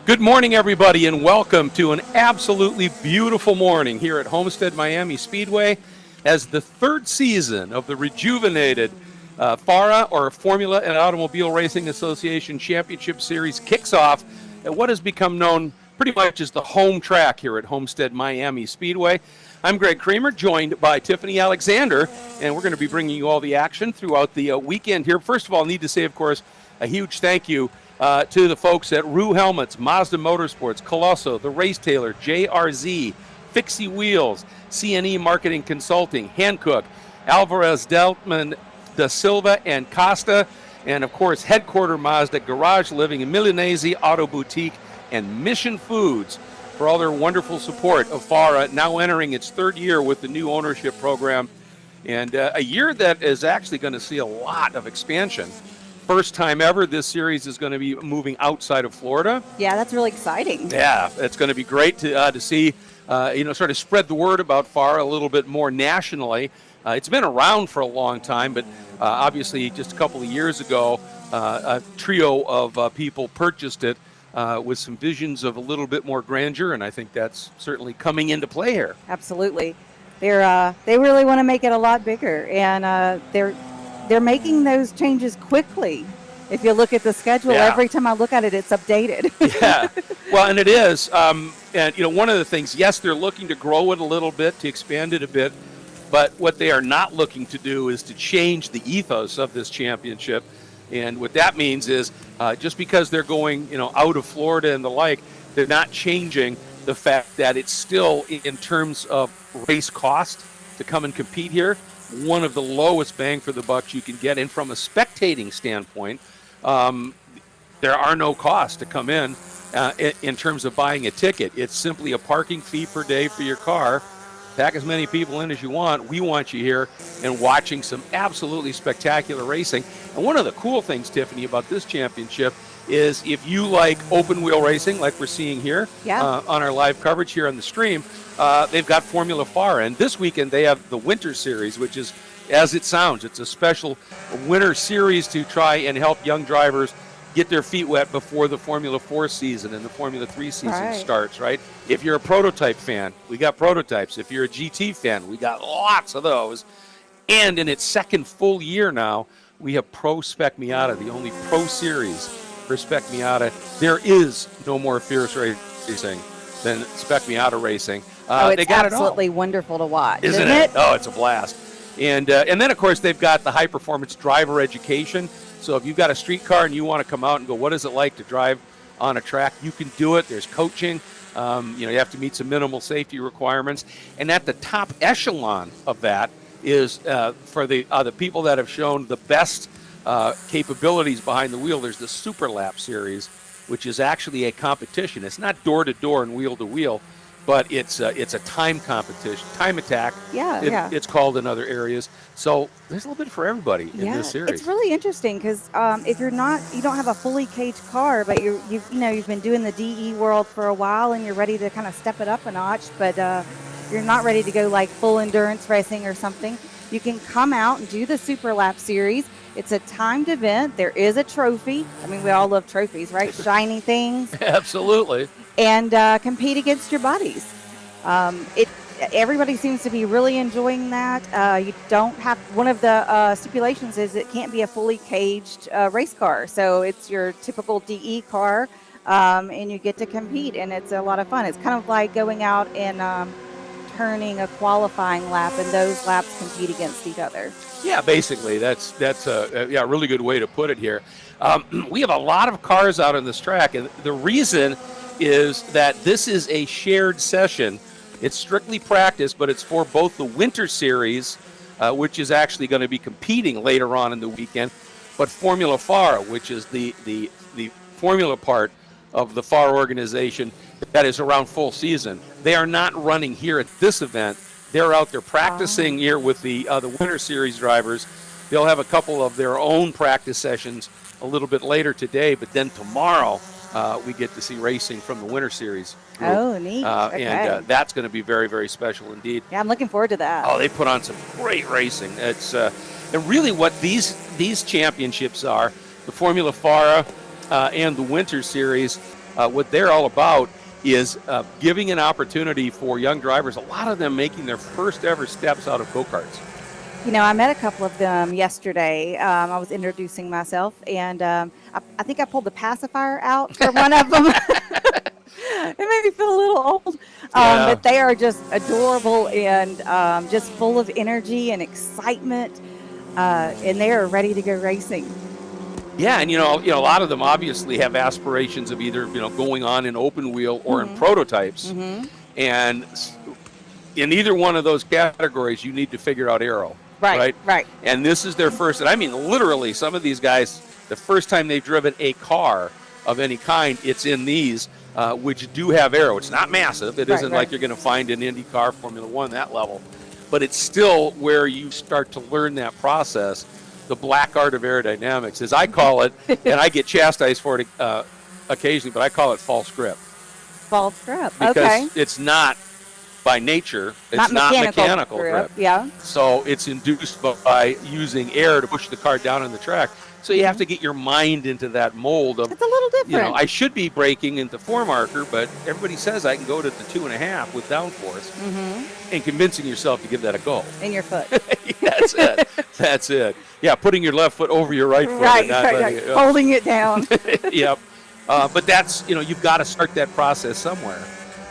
Good morning, everybody, and welcome to an absolutely beautiful morning here at Homestead-Miami Speedway as the third season of the rejuvenated FARA, or Formula and Automobile Racing Association Championship Series, kicks off at what has become known pretty much as the home track here at Homestead-Miami Speedway. I'm Greg Kramer, joined by Tiffany Alexander, and we're going to be bringing you all the action throughout the weekend here. First of all, I need to say, of course, a huge thank you to the folks at Rue Helmets, Mazda Motorsports, Colosso, The Race Tailor, JRZ, Fixie Wheels, CNE Marketing Consulting, Hankook, Alvarez, Deltman, Da Silva, and Costa, and of course, Headquarter Mazda, Garage Living, Milanese Auto Boutique, and Mission Foods for all their wonderful support of FARA, now entering its third year with the new ownership program, and a year that is actually going to see a lot of expansion. First time ever, this series is going to be moving outside of Florida. Yeah, that's really exciting. Yeah, it's going to be great to see, sort of spread the word about FARA a little bit more nationally. It's been around for a long time, but obviously just a couple of years ago, a trio of people purchased it with some visions of a little bit more grandeur, and I think that's certainly coming into play here. Absolutely. They really want to make it a lot bigger, and they're making those changes quickly. If you look at the schedule, every time I look at it, it's updated. Yeah, well, and it is. And, one of the things, yes, they're looking to grow it a little bit, to expand it a bit, but what they are not looking to do is to change the ethos of this championship. And what that means is just because they're going, out of Florida and the like, they're not changing the fact that it's still, in terms of race cost to come and compete here, one of the lowest bang for the bucks you can get. And from a spectating standpoint, there are no costs to come in terms of buying a ticket. It's simply a parking fee per day for your car. Pack as many people in as you want. We want you here and watching some absolutely spectacular racing. And one of the cool things, Tiffany, about this championship is if you like open wheel racing, like we're seeing here on our live coverage here on the stream, they've got Formula FARA. And this weekend they have the Winter Series, which is, as it sounds, it's a special winter series to try and help young drivers get their feet wet before the Formula 4 season and the Formula 3 season starts, right? If you're a prototype fan, we got prototypes. If you're a GT fan, we got lots of those. And in its second full year now, we have Pro Spec Miata, the only Pro Series for Spec Miata. There is no more fierce racing than Spec Miata racing. It's they got absolutely wonderful to watch, isn't it? Oh, it's a blast. And then, of course, they've got the high-performance driver education. So if you've got a street car and you want to come out and go, what is it like to drive on a track? You can do it. There's coaching. You have to meet some minimal safety requirements. And at the top echelon of that is for the people that have shown the best capabilities behind the wheel. There's the Super Lap Series, which is actually a competition. It's not door-to-door and wheel-to-wheel, but it's a time competition, time attack. It's called in other areas. So there's a little bit for everybody in this series. It's really interesting because if you don't have a fully caged car, but you've been doing the DE world for a while and you're ready to kind of step it up a notch, but you're not ready to go like full endurance racing or something, you can come out and do the Super Lap Series. It's a timed event. There is a trophy. I mean, we all love trophies, right? Shiny things. Absolutely. And compete against your buddies. Everybody seems to be really enjoying that. You don't have, one of the stipulations is it can't be a fully caged race car. So it's your typical DE car, and you get to compete, and it's a lot of fun. It's kind of like going out and turning a qualifying lap, and those laps compete against each other. Yeah, basically, that's a really good way to put it here. We have a lot of cars out on this track, and the reason is that this is a shared session. It's strictly practice, but it's for both the Winter Series, which is actually going to be competing later on in the weekend, but Formula FARA, which is the formula part of the FARA organization that is around full season. They are not running here at this event. They're out there practicing here with the Winter Series drivers. They'll have a couple of their own practice sessions a little bit later today, but then tomorrow we get to see racing from the Winter Series group. Oh, neat. Okay. And that's going to be very, very special indeed. Yeah, I'm looking forward to that. Oh, they put on some great racing. It's and really what these championships are, the Formula FARA and the Winter Series, what they're all about is giving an opportunity for young drivers, a lot of them making their first ever steps out of go-karts. You know, I met a couple of them yesterday. I was introducing myself, and I think I pulled the pacifier out for one of them. It made me feel a little old. Yeah. But they are just adorable and just full of energy and excitement, and they are ready to go racing. Yeah, and you know, a lot of them obviously have aspirations of either going on in open wheel or in prototypes, and in either one of those categories, you need to figure out aero. Right. And this is their first, and I mean literally, some of these guys, the first time they've driven a car of any kind, it's in these, which do have aero. It's not massive. It isn't like you're going to find an IndyCar, Formula One, that level. But it's still where you start to learn that process, the black art of aerodynamics, as I call it, and I get chastised for it occasionally, but I call it false grip. False grip, because it's not by nature, it's not mechanical grip. Yeah. So it's induced by using air to push the car down on the track. So you have to get your mind into that mold of, it's a little different. I should be braking into 4 marker, but everybody says I can go to the 2.5 with downforce, and convincing yourself to give that a go. In your foot. That's it. That's it. Yeah, putting your left foot over your right foot. Right. Holding it down. Yep. But that's, you've got to start that process somewhere.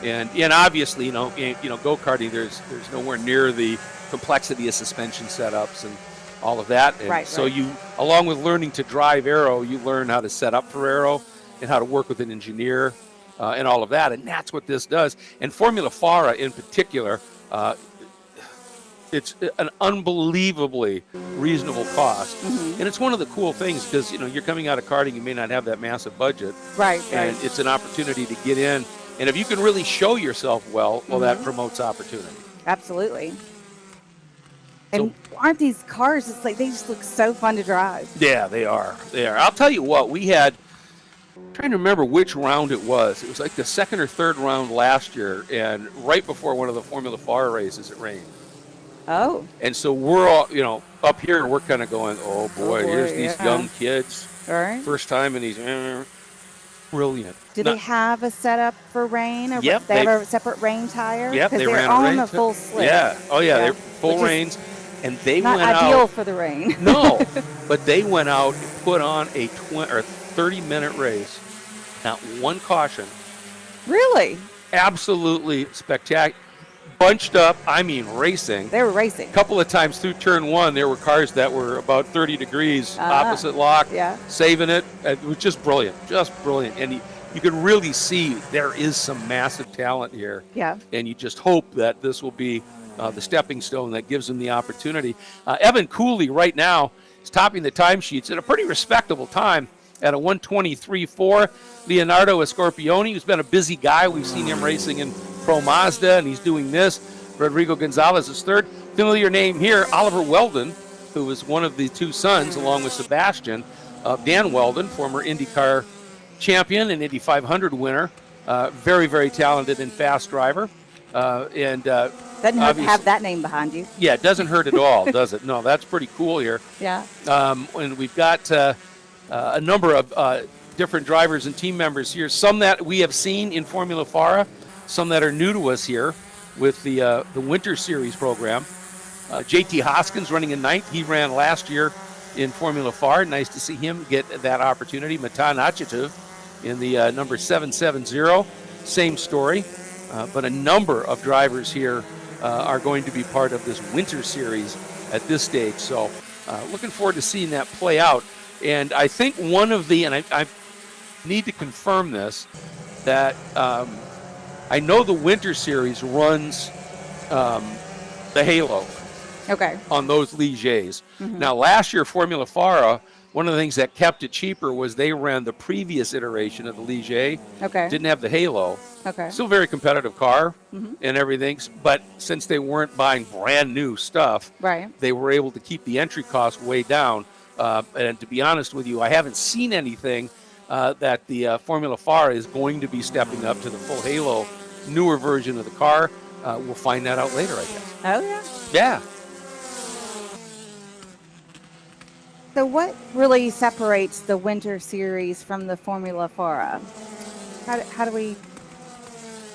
And obviously, go-karting, there's nowhere near the complexity of suspension setups and all of that. And so you, along with learning to drive aero, you learn how to set up for aero and how to work with an engineer and all of that. And that's what this does. And Formula FARA in particular, it's an unbelievably reasonable cost. And it's one of the cool things because, you're coming out of karting, you may not have that massive budget. And it's an opportunity to get in. And if you can really show yourself well, that promotes opportunity. Absolutely. And aren't these cars, it's like they just look so fun to drive. Yeah, they are. They are. I'll tell you what, we had, I'm trying to remember which round it was. It was like the second or third round last year, and right before one of the Formula FARA races, it rained. Oh. And so we're all, up here, we're kind of going, oh boy, here's these young kids. All right. First time in these, brilliant. Do they have a setup for rain? Or yep. They have a separate rain tire? Yep, they ran on a rain a full slip. Yeah. Oh, yeah, they're full rains. And they not went out. Not ideal for the rain. No, but they went out and put on a 30-minute race. Not one caution. Really? Absolutely spectacular. Bunched up, racing. They were racing. A couple of times through turn 1, there were cars that were about 30 degrees opposite lock, saving it. It was just brilliant, And you can really see there is some massive talent here. Yeah. And you just hope that this will be the stepping stone that gives them the opportunity. Evan Cooley right now is topping the timesheets at a pretty respectable time at a 1:23.4. Leonardo Escorpione, who's been a busy guy. We've seen him racing in Pro Mazda, and he's doing this. Rodrigo Gonzalez is third. Familiar name here, Oliver Weldon, who was one of the two sons, along with Sebastian, of Dan Weldon, former IndyCar champion and Indy 500 winner. Very, very talented and fast driver. Doesn't have that name behind you. Yeah, it doesn't hurt at all, does it? No, that's pretty cool here. Yeah. And we've got a number of different drivers and team members here. Some that we have seen in Formula FARA, some that are new to us here with the Winter Series program. JT Hoskins running in 9th. He ran last year in Formula FARA. Nice to see him get that opportunity. Matan Achitov in the number 770. Same story. But a number of drivers here are going to be part of this Winter Series at this stage. So looking forward to seeing that play out. And I think one of the, and I need to confirm this, that I know the Winter Series runs the Halo on those Ligiers. Now, last year, Formula FARA, one of the things that kept it cheaper was they ran the previous iteration of the Ligier. Didn't have the Halo. Still very competitive car and everything, but since they weren't buying brand new stuff, they were able to keep the entry cost way down. And to be honest with you, I haven't seen anything that the Formula FARA is going to be stepping up to the full Halo newer version of the car. We'll find that out later, I guess. Oh, yeah? Yeah. So what really separates the Winter Series from the Formula FARA? How do we?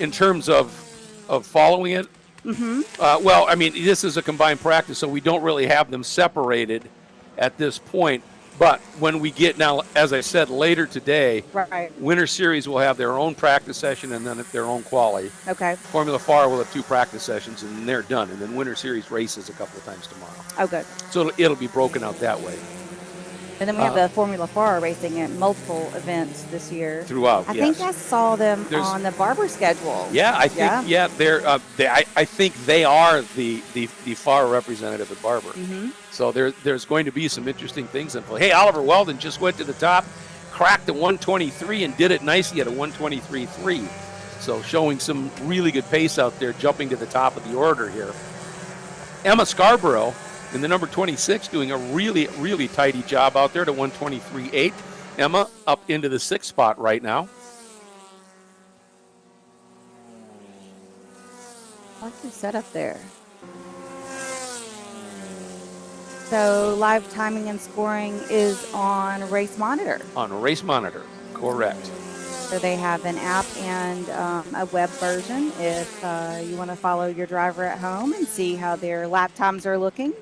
In terms of following it, well, I mean, this is a combined practice, so we don't really have them separated at this point. But when we get now, as I said, later today, Right. Winter Series will have their own practice session and then their own quali. Okay. Formula FARA will have 2 practice sessions and then they're done. And then Winter Series races a couple of times tomorrow. Oh, good. So it'll be broken out that way. And then we have the Formula FARA racing at multiple events this year. Throughout, I yes. think I saw them on the Barber schedule. Yeah, I think they're. I think they are the FARA representative at Barber. So there's going to be some interesting things in play. Hey, Oliver Weldon just went to the top, cracked a 123 and did it nicely at a 123.3. So showing some really good pace out there, jumping to the top of the order here. Emma Scarborough in the number 26 doing a really tidy job out there to 123.8. Emma up into the 6th spot right now. I like the setup there. So live timing and scoring is on Race Monitor. On Race Monitor, correct. So they have an app and a web version if you want to follow your driver at home and see how their lap times are looking.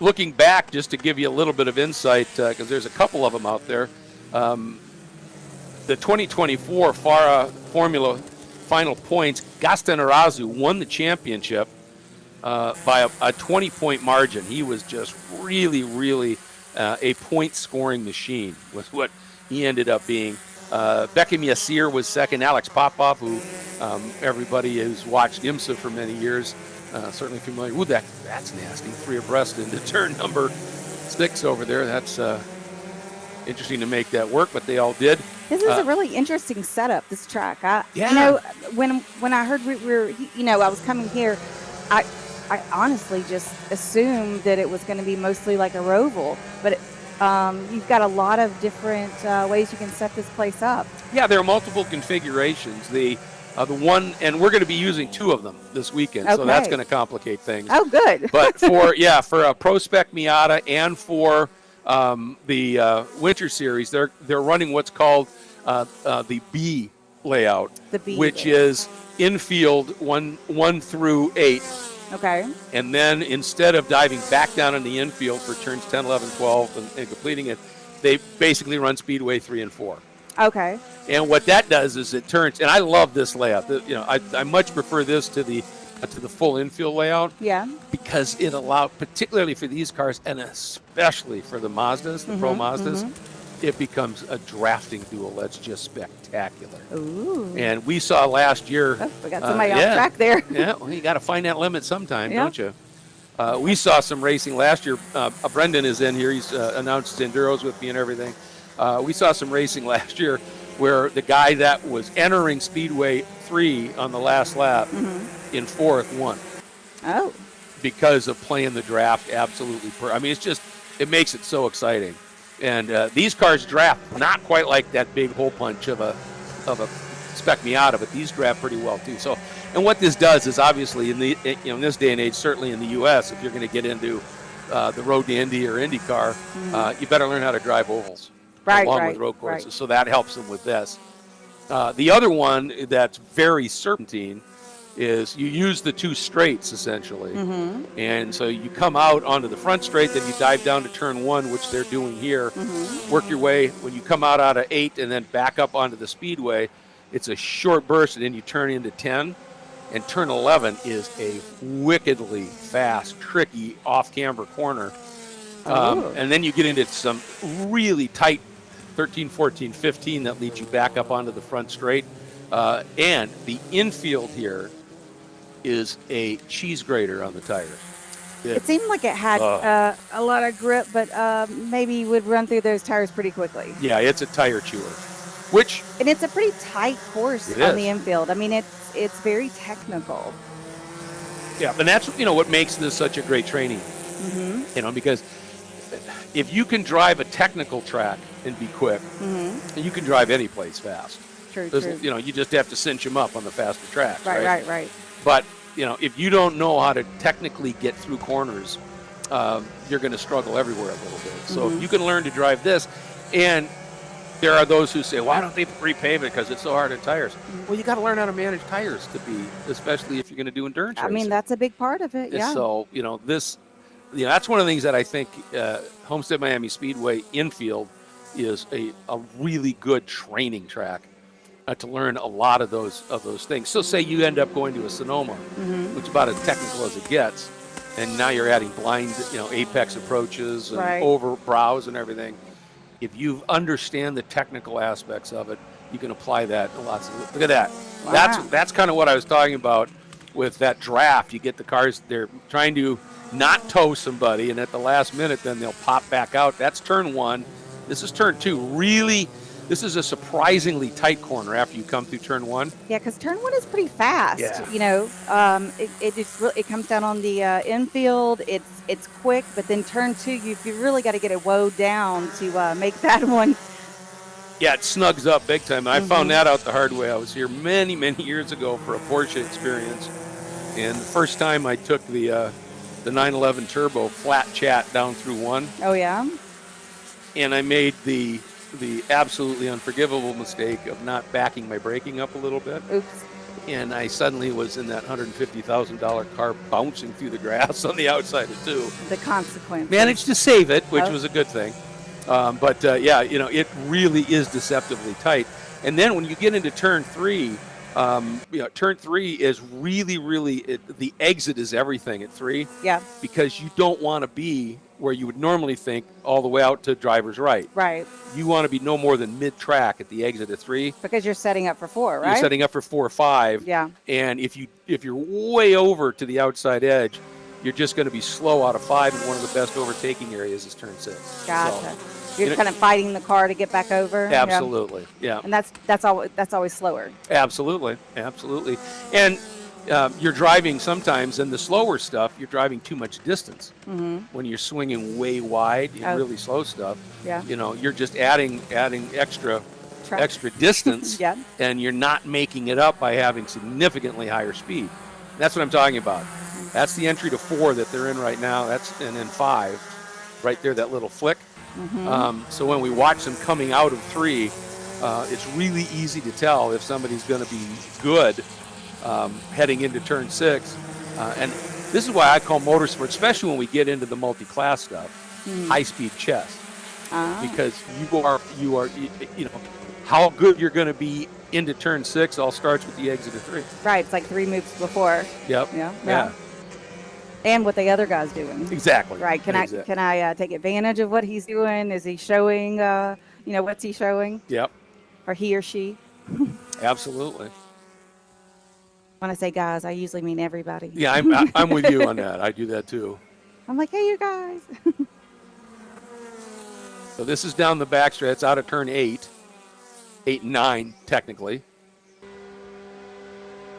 Looking back, just to give you a little bit of insight, because there's a couple of them out there, the 2024 FARA Formula final points, Gaston Arazu won the championship by a 20-point margin. He was just really a point-scoring machine was what he ended up being. Bekim Yassir was second. Alex Popov, who everybody who's watched IMSA for many years, certainly familiar. Ooh, that's nasty. 3 abreast into turn number 6 over there. That's interesting to make that work, but they all did. This is a really interesting setup, this track. Yeah. You know, when I heard we were, I was coming here, I honestly just assumed that it was going to be mostly like a roval, but you've got a lot of different ways you can set this place up. Yeah, there are multiple configurations. The one, and we're going to be using 2 of them this weekend, so that's going to complicate things. Oh, good. But for a Pro Spec Miata and for the Winter Series, they're running what's called the B layout, which is infield 1 through 8. Okay. And then instead of diving back down in the infield for turns 10, 11, 12 and completing it, they basically run Speedway 3 and 4. Okay. And what that does is it turns, and I love this layout. I much prefer this to the full infield layout. Yeah. Because it allowed, particularly for these cars, and especially for the Mazdas, the Pro Mazdas, it becomes a drafting duel that's just spectacular. Ooh. And we saw last year. Oh, we got somebody off track there. Yeah, well, you got to find that limit sometime, don't you? We saw some racing last year. Brendan is in here. He's announced Enduros with me and everything. We saw some racing last year where the guy that was entering Speedway 3 on the last lap in 4th won. Oh. Because of playing the draft absolutely. I mean, it makes it so exciting. And these cars draft not quite like that big hole punch of a Spec Miata, but these draft pretty well too. So, and what this does is obviously in this day and age, certainly in the U.S., if you're going to get into the road to Indy or IndyCar, you better learn how to drive ovals along with road courses. Right. So that helps them with this. The other one that's very serpentine is you use the 2 straights essentially. And so you come out onto the front straight, then you dive down to turn 1, which they're doing here. Work your way. When you come out of 8 and then back up onto the speedway, it's a short burst, and then you turn into 10. And turn 11 is a wickedly fast, tricky off-camber corner. And then you get into some really tight 13, 14, 15 that leads you back up onto the front straight. And the infield here is a cheese grater on the tires. It seemed like it had a lot of grip, but maybe would run through those tires pretty quickly. Yeah, it's a tire chewer. And it's a pretty tight course on the infield. I mean, it's very technical. Yeah, and that's what makes this such a great training. Because if you can drive a technical track and be quick, you can drive any place fast. True. You just have to cinch them up on the faster tracks. Right. But if you don't know how to technically get through corners you're going to struggle everywhere a little bit. So if you can learn to drive this, and there are those who say, why don't they repave it because it's so hard on tires? Well, you got to learn how to manage tires to be, especially if you're going to do endurance racing. I mean, that's a big part of it, yeah. So, that's one of the things that I think Homestead-Miami Speedway infield is a really good training track to learn a lot of those things. So say you end up going to a Sonoma, which is about as technical as it gets, and now you're adding blind, apex approaches and over brows and everything. If you understand the technical aspects of it, you can apply that to lots of. Look at that. Wow. That's kind of what I was talking about with that draft. You get the cars, they're trying to not tow somebody, and at the last minute, then they'll pop back out. That's turn 1. This is turn 2. Really, this is a surprisingly tight corner after you come through turn 1. Yeah, because turn 1 is pretty fast. Yeah. It comes down on the infield. It's quick, but then turn 2, you really got to get it woed down to make that one. Yeah, it snugs up big time. I found that out the hard way. I was here many, many years ago for a Porsche experience, and the first time I took the 911 Turbo flat chat down through 1. Oh yeah. And I made the absolutely unforgivable mistake of not backing my braking up a little bit. Oops. And I suddenly was in that $150,000 car bouncing through the grass on the outside of 2. The consequence. Managed to save it, which was a good thing. But it really is deceptively tight. And then when you get into turn 3, turn 3 is really, the exit is everything at 3. Yeah. Because you don't want to be where you would normally think all the way out to driver's right. Right. You want to be no more than mid-track at the exit at 3. Because you're setting up for 4, right? You're setting up for 4 or 5. Yeah. And if you're way over to the outside edge, you're just going to be slow out of 5, and one of the best overtaking areas is turn 6. Gotcha. So, you're kind of fighting the car to get back over. Absolutely. Yeah. And that's always slower. Absolutely. And you're driving sometimes, in the slower stuff, you're driving too much distance. When you're swinging way wide, really slow stuff, you're just adding extra distance, and you're not making it up by having significantly higher speed. That's what I'm talking about. That's the entry to 4 that they're in right now. And then 5, right there, that little flick. So when we watch them coming out of 3, it's really easy to tell if somebody's going to be good heading into turn 6. And this is why I call motorsport, especially when we get into the multi-class stuff, high-speed chess. Because you are how good you're going to be into turn 6 all starts with the exit of 3. Right. It's like 3 moves before. Yep. Yeah. And what the other guy's doing. Exactly. Right. Can I take advantage of what he's doing? Is he showing? What's he showing? Yep. Or he or she? Absolutely. When I say guys, I usually mean everybody. Yeah, I'm with you on that. I do that too. I'm like, hey, you guys. So this is down the backstretch. It's out of turn 8 and 9 technically.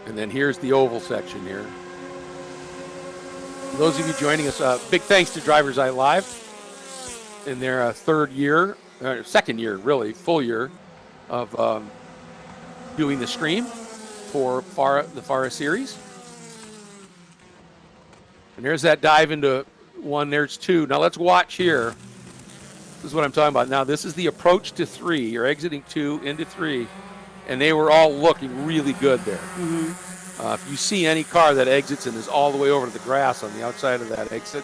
And then here's the oval section here. For those of you joining us, big thanks to DriversEye Live in their second year, really, full year of doing the stream for the FARA series. And there's that dive into 1, there's 2. Now let's watch here. This is what I'm talking about. Now this is the approach to 3. You're exiting 2 into 3, and they were all looking really good there. If you see any car that exits and is all the way over to the grass on the outside of that exit,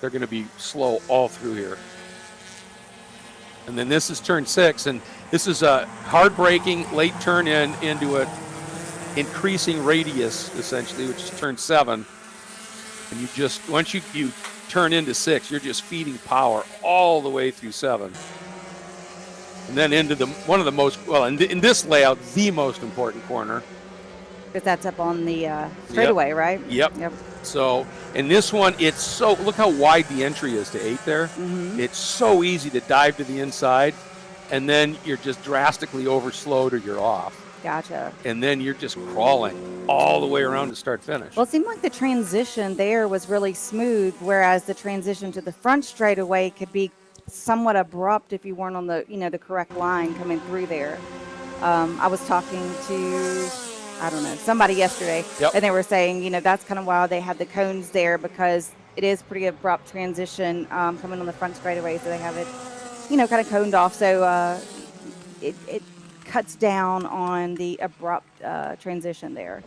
they're going to be slow all through here. And then this is turn 6, and this is a hard braking, late turn into an increasing radius, essentially, which is turn 7. And once you turn into 6, you're just feeding power all the way through 7. And then into in this layout, the most important corner. Because that's up on the straightaway, right? Yep. So, in this one, look how wide the entry is to 8 there. It's so easy to dive to the inside, and then you're just drastically overslowed or you're off. Gotcha. And then you're just crawling all the way around to start finish. Well, it seemed like the transition there was really smooth, whereas the transition to the front straightaway could be somewhat abrupt if you weren't on the the correct line coming through there. I was talking to somebody yesterday, and they were saying, that's kind of why they had the cones there, because it is pretty abrupt transition coming on the front straightaway, so they have it, you know, kind of coned off. So it cuts down on the abrupt transition there.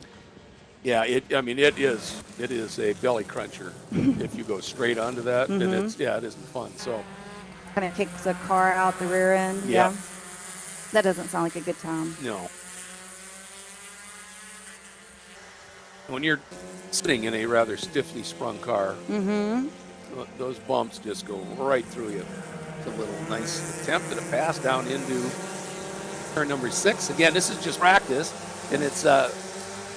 Yeah, I mean, it is a belly cruncher if you go straight onto that, and it isn't fun. So Kind of kicks the car out the rear end. Yep. Yeah. That doesn't sound like a good time. no. When you're sitting in a rather stiffly sprung car, those bumps just go right through you. It's a little nice attempt at a pass down into turn number 6. Again, this is just practice, and it's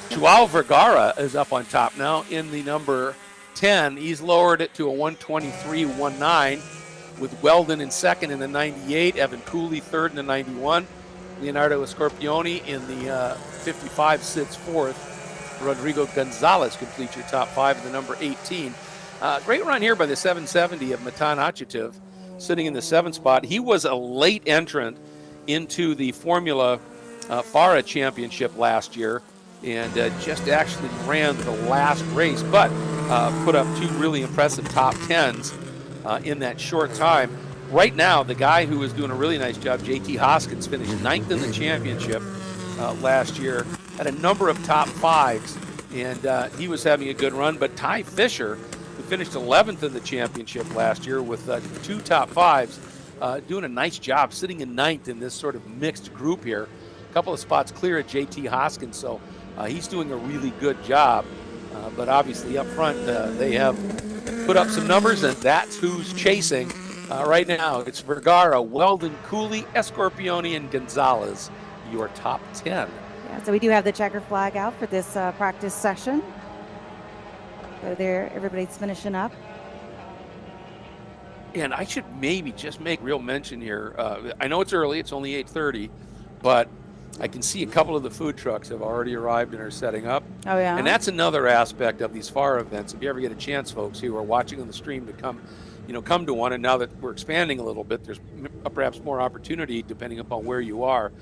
Joao Vergara is up on top now in the number 10. He's lowered it to a 123.19 with Weldon in second in the 98, Evan Cooley third in the 91, Leonardo Scorpioni in the 55 sits fourth. Rodrigo Gonzalez completes your top 5 in the number 18. Great run here by the 770 of Matan Achativ, sitting in the 7th spot. He was a late entrant into the Formula FARA championship last year, and just actually ran the last race, but put up 2 really impressive top 10s in that short time. Right now, the guy who is doing a really nice job, JT Hoskins, finished 9th in the championship last year, had a number of top 5s, and he was having a good run. But Ty Fisher, who finished 11th in the championship last year with 2 top 5s, doing a nice job sitting in 9th in this sort of mixed group here. A couple of spots clear at JT Hoskins, so he's doing a really good job. But obviously up front, they have put up some numbers, and that's who's chasing. Right now, it's Vergara, Weldon, Cooley, Escorpioni, and Gonzalez, your top 10. Yeah, so we do have the checker flag out for this practice session. So there, everybody's finishing up. And I should maybe just make real mention here. I know it's early, it's only 8:30, but I can see a couple of the food trucks have already arrived and are setting up. Oh, yeah? And that's another aspect of these FARA events. If you ever get a chance, folks, who are watching on the stream, to come to one, and now that we're expanding a little bit, there's perhaps more opportunity depending upon where you are.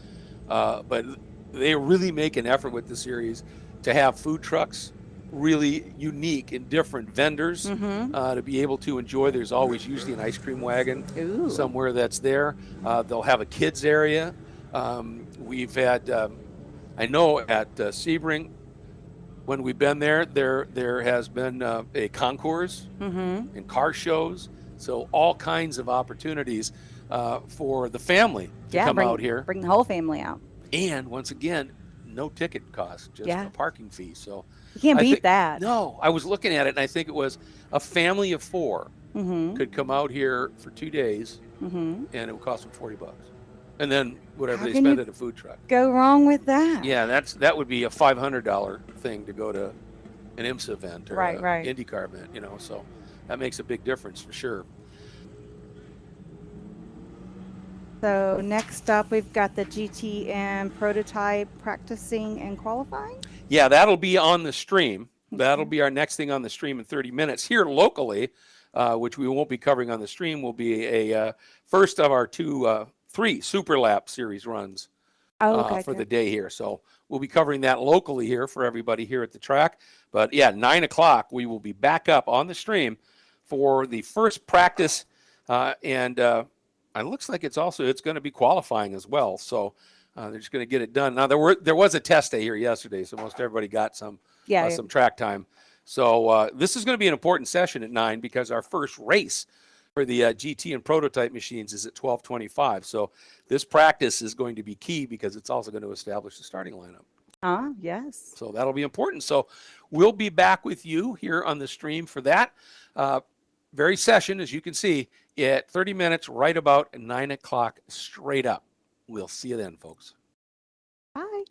But they really make an effort with the series to have food trucks, really unique and different vendors to be able to enjoy. There's always usually an ice cream wagon somewhere that's there. They'll have a kids area. We've had, I know at Sebring, when we've been there has been a concours and car shows. So all kinds of opportunities for the family to come out here. Bring the whole family out. And once again, no ticket cost, just a parking fee. So you can't beat that. No, I was looking at it, and I think it was a family of 4 could come out here for 2 days, and it would cost them $40. And then whatever they spend at a food truck. Go wrong with that? Yeah, that would be a $500 thing to go to an IMSA event or an IndyCar event, so that makes a big difference for sure. So next up, we've got the GTM Prototype practicing and qualifying. Yeah, that'll be on the stream. That'll be our next thing on the stream in 30 minutes. Here locally, which we won't be covering on the stream, will be a first of our 3 Super Lap Series runs for the day here. So we'll be covering that locally here for everybody here at the track. But yeah, 9 o'clock, we will be back up on the stream for the first practice. And it looks like it's going to be qualifying as well. So they're just going to get it done. Now, there was a test day here yesterday, so most everybody got some track time. So this is going to be an important session at 9 because our first race for the GT and prototype machines is at 12:25. So this practice is going to be key because it's also going to establish the starting lineup. Yes. So that'll be important. So we'll be back with you here on the stream for that very session, as you can see, at 30 minutes, right about 9 o'clock straight up. We'll see you then, folks. Bye.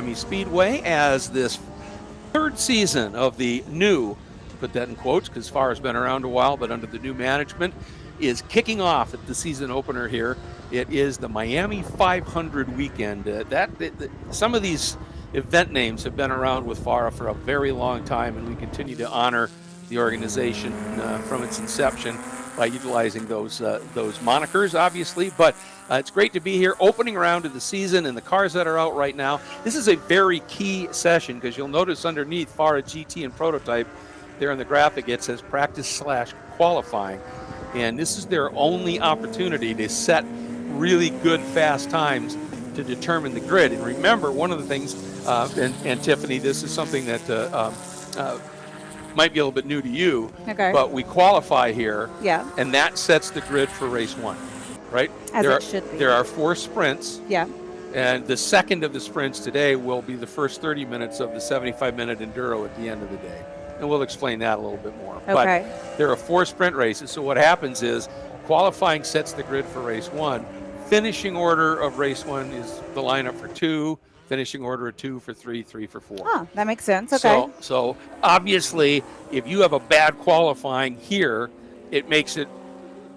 Miami Speedway as this third season of the new, put that in quotes because FARA's been around a while, but under the new management, is kicking off at the season opener here. It is the Miami 500 weekend. Some of these event names have been around with FARA for a very long time, and we continue to honor the organization from its inception by utilizing those monikers, obviously. But it's great to be here, opening round of the season, and the cars that are out right now. This is a very key session because you'll notice underneath FARA GT and Prototype, there in the graphic, it says practice/qualifying. And this is their only opportunity to set really good fast times to determine the grid. And remember, one of the things, and Tiffany, this is something that might be a little bit new to you, but we qualify here, and that sets the grid for race one, right? As it should be. There are 4 sprints. Yeah. And the second of the sprints today will be the first 30 minutes of the 75-minute Enduro at the end of the day. And we'll explain that a little bit more. Okay. But there are 4 sprint races. So what happens is qualifying sets the grid for race 1. Finishing order of race 1 is the lineup for 2. Finishing order of 2 for 3, 3 for 4. Oh, that makes sense. Okay. So obviously, if you have a bad qualifying here, it makes it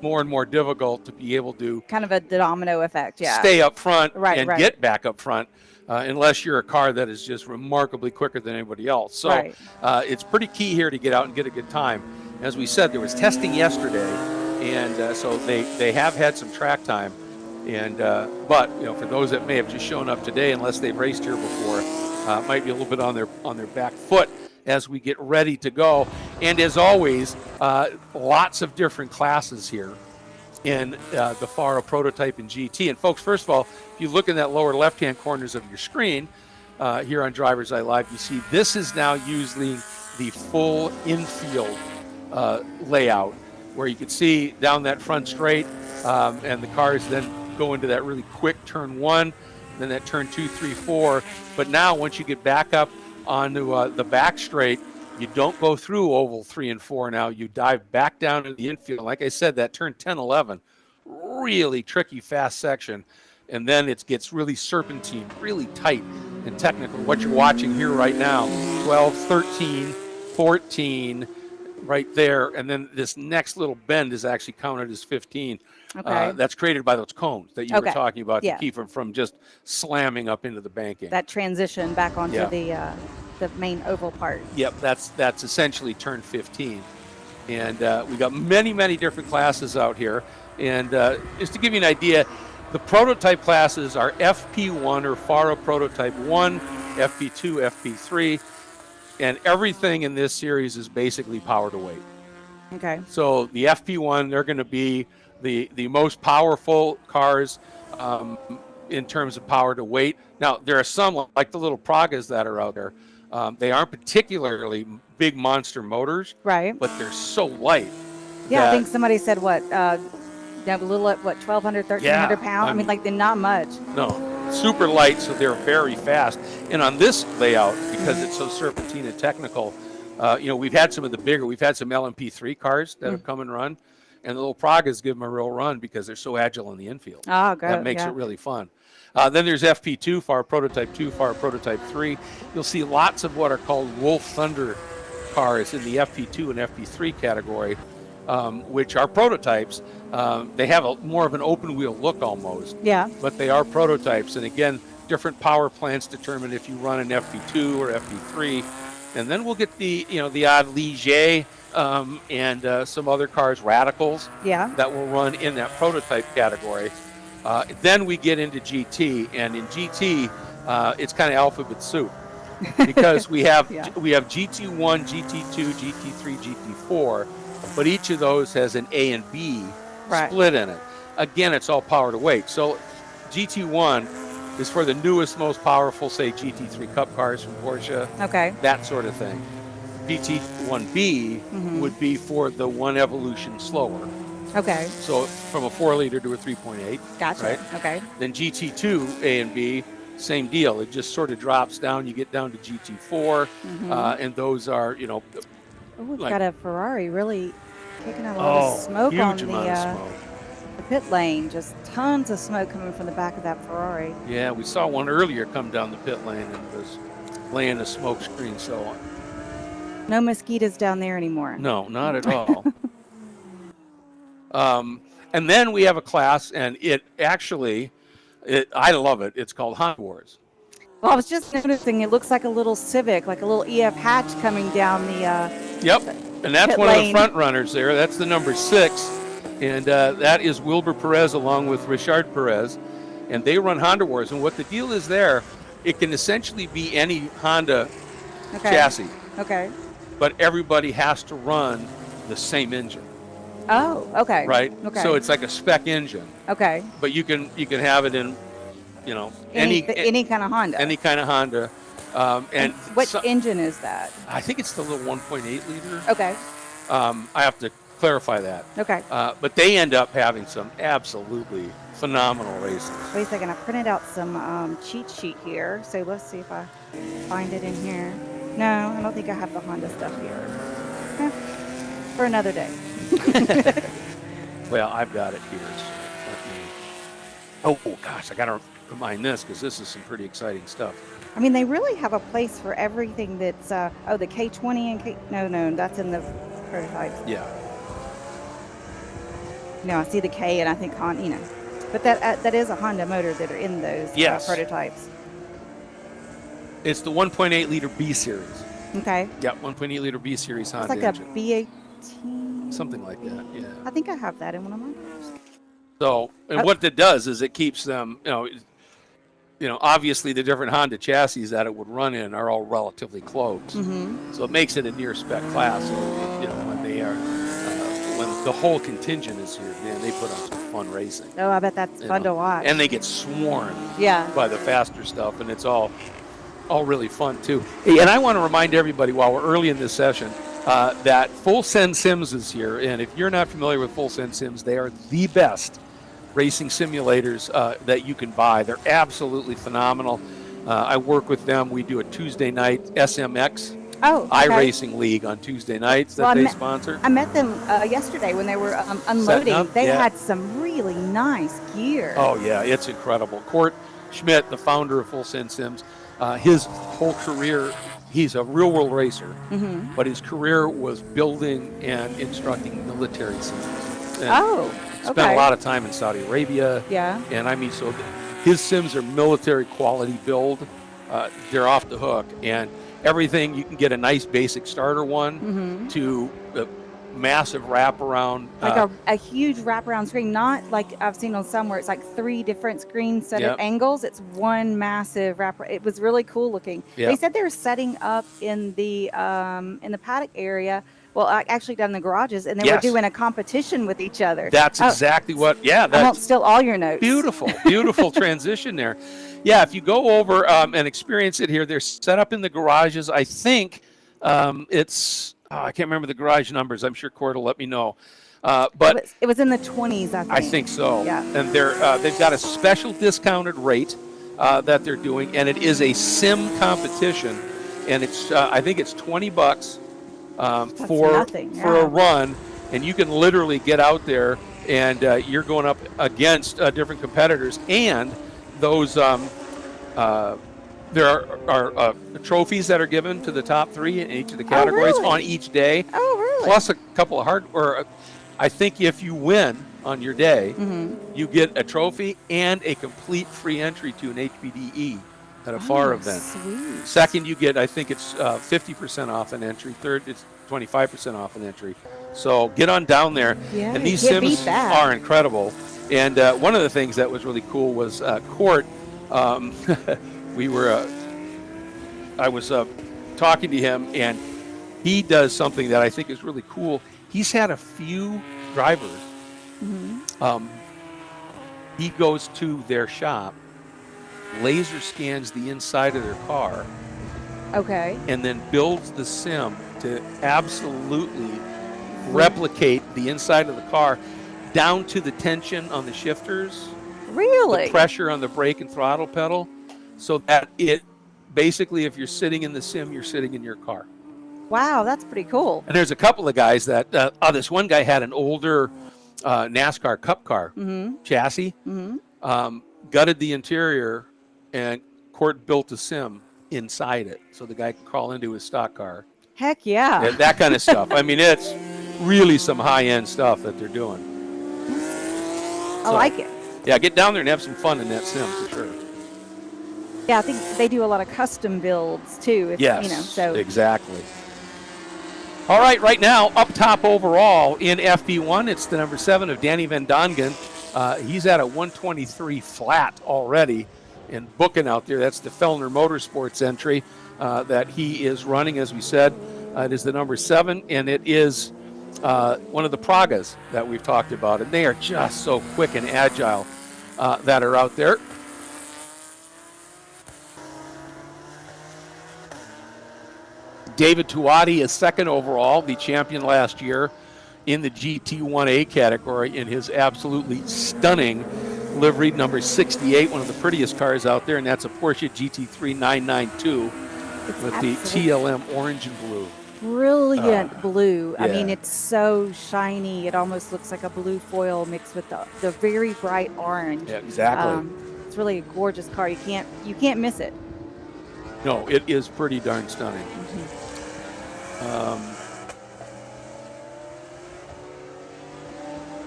more and more difficult to be able to kind of a domino effect, stay up front and right. get back up front. Unless you're a car that is just remarkably quicker than anybody else. So it's pretty key here to get out and get a good time. As we said, there was testing yesterday, and so they have had some track time. And but for those that may have just shown up today, unless they've raced here before, might be a little bit on their back foot as we get ready to go. And as always, lots of different classes here in the FARA Prototype and GT. And folks, first of all, if you look in that lower left-hand corners of your screen here on DriversEye Live, you see this is now using the full infield layout, where you can see down that front straight, and the cars then go into that really quick turn 1, then that turn 2, 3, 4. But now once you get back up onto the back straight, you don't go through oval 3 and 4 now. You dive back down to the infield. Like I said, that turn 10, 11, really tricky, fast section. And then it gets really serpentine, really tight and technical. What you're watching here right now, 12, 13, 14, right there. And then this next little bend is actually counted as 15. Okay. That's created by those cones that you were talking about to keep them from just slamming up into the banking. That transition back onto the main oval part. Yep, that's essentially turn 15. And we got many different classes out here. And just to give you an idea, the prototype classes are FP1 or FARA Prototype 1, FP2, FP3, and everything in this series is basically power to weight. Okay. So the FP1, they're going to be the most powerful cars in terms of power to weight. Now, there are some, like the little Pragas that are out there. They aren't particularly big monster motors, right? But they're so light. Yeah, I think somebody said what, a little at what, 1,200, 1,300 pounds? I mean, like, they're not much. No, super light, so they're very fast. And on this layout, because it's so serpentine and technical, we've had some of the bigger, we've had some LMP3 cars that have come and run. And the little Pragas give them a real run because they're so agile in the infield. Oh, good. That makes it really fun. Then there's FP2, FARA Prototype 2, FARA Prototype 3. You'll see lots of what are called Wolf Thunder cars in the FP2 and FP3 category, which are prototypes. They have more of an open wheel look almost. Yeah. But they are prototypes. And again, different power plants determine if you run an FP2 or FP3. And then we'll get the odd Ligier and some other cars, Radicals, that will run in that prototype category. Then we get into GT, and in GT, it's kind of alphabet soup because we have GT1, GT2, GT3, GT4, but each of those has an A and B split in it. Again, it's all power to weight. So GT1 is for the newest, most powerful, say GT3 Cup cars from Porsche, that sort of thing. GT1B would be for the one evolution slower. Okay. So from a 4-liter to a 3.8. Gotcha. Right? Okay. Then GT2 A and B, same deal. It just sort of drops down. You get down to GT4, and those are, we've got a Ferrari really kicking a lot of smoke huge on amount the. Of smoke. The pit lane, just tons of smoke coming from the back of that Ferrari. Yeah, we saw one earlier come down the pit lane and was laying a smoke screen. So No mosquitoes down there anymore. no, not at all. And then we have a class, and it actually, I love it. It's called Honda Wars. Well, I was just noticing it looks like a little Civic, like a little EF hatch coming down the. Yep, and that's pit one of the lane. front runners there. That's the number 6, and that is Wilbur Perez along with Richard Perez, and they run Honda Wars. And what the deal is there, it can essentially be any Honda chassis, Okay. but everybody has to run the same engine, Oh, okay. right? Okay. So it's like a spec engine, Okay. but you can have it in, Any kind of Honda. any kind of Honda. And What so- engine is that? I think it's the little 1.8 liter. Okay. I have to clarify that. Okay. But they end up having some absolutely phenomenal races. Wait a second. I printed out some cheat sheet here. So let's see if I find it in here. No, I don't think I have the Honda stuff here. Eh, for another day. Well, I've got it here. So let me- oh gosh, I got to remind this because this is some pretty exciting stuff. I mean, they really have a place for everything that's, the K20 and no, that's in the prototypes. Yeah. No, I see the K and I think but that is a Honda motor that are in those Yes. prototypes. It's the 1.8 liter B series. Okay. Yeah, 1.8 liter B series It's Honda like a engine. B18. Something like that, yeah. I think I have that in one of my cars. So, and what it does is it keeps them, obviously the different Honda chassis that it would run in are all relatively close. Mm-hmm. So it makes it a near spec class. So, when they are, when the whole contingent is here, man, they put on some fun racing. Oh, I bet that's fun to watch. And they get swarmed Yeah. by the faster stuff, and it's all really fun too. Hey, and I want to remind everybody while we're early in this session that Full Send Sims is here, and if you're not familiar with Full Send Sims, they are the best racing simulators that you can buy. They're absolutely phenomenal. I work with them. We do a Tuesday night SMX iRacing League on Tuesday nights that they sponsor. I met them yesterday when they were unloading. up, They yeah. had some really nice gear. Oh yeah, it's incredible. Court Schmidt, the founder of Full Send Sims, his whole career, he's a real world racer, Mm-hmm. but his career was building and instructing military sims. And spent a lot of time in Saudi Arabia. Yeah. And I mean, so his sims are military quality build. They're off the hook. And everything, you can get a nice basic starter one Mm-hmm. to a massive wraparound. Like a huge wraparound screen, not like I've seen on some where it's like 3 different screens set Yep. at angles. It's one massive wrap. It was really cool looking. Yep. They said they were setting up in the paddock area. Well, actually down in the garages, and they were Yes. doing a competition with each other. That's exactly what, I won't that's steal all your notes. beautiful transition there. Yeah, if you go over and experience it here, they're set up in the garages. I think I can't remember the garage numbers. I'm sure Cord will let me know. But It was in the 20s, I think. I think so. Yeah. And they've got a special discounted rate that they're doing, and it is a sim competition, and it's I think it's $20 for nothing, for yeah. a run, and you can literally get out there and you're going up against different competitors, and those there are trophies that are given to the top 3 in each of the categories really? on each day. Oh, really? Plus a couple of I think if you win on your day, Mm-hmm. you get a trophy and a complete free entry to an HPDE at a FARA event. Sweet. Second, you get, I think it's 50% off an entry. Third, it's 25% off an entry. So get on down there. Yeah, And these you can't sims beat that. are incredible. And one of the things that was really cool was Court. I was talking to him, and he does something that I think is really cool. He's had a few drivers. Mm-hmm. He goes to their shop, laser scans the inside of their car, Okay. and then builds the sim to absolutely replicate the inside of the car down to the tension on the shifters, Really? the pressure on the brake and throttle pedal, so that it basically, if you're sitting in the sim, you're sitting in your car. Wow, that's pretty cool. And there's a couple of guys that this one guy had an older NASCAR Cup car chassis, gutted the interior, and Court built a sim inside it so the guy can crawl into his stock car. Heck yeah. That kind of stuff. I mean, it's really some high-end stuff that they're doing. I like it. Yeah, get down there and have some fun in that sim for sure. Yeah, I think they do a lot of custom builds too. Yes, so exactly. All right, right now, up top overall in FP1, it's the number 7 of Danny Van Dongen. He's at a 123 flat already and booking out there. That's the Fellner Motorsports entry that he is running, as we said. It is the number 7, and it is one of the Pragas that we've talked about. And they are just so quick and agile that are out there. David Tuati is 2nd overall, the champion last year in the GT1A category in his absolutely stunning livery number 68, one of the prettiest cars out there, and that's a Porsche GT3 992 with the TLM orange and blue. Brilliant blue. Yeah. I mean, it's so shiny. It almost looks like a blue foil mixed with the very bright orange. Yeah, exactly. It's really a gorgeous car. You can't miss it. No, it is pretty darn stunning.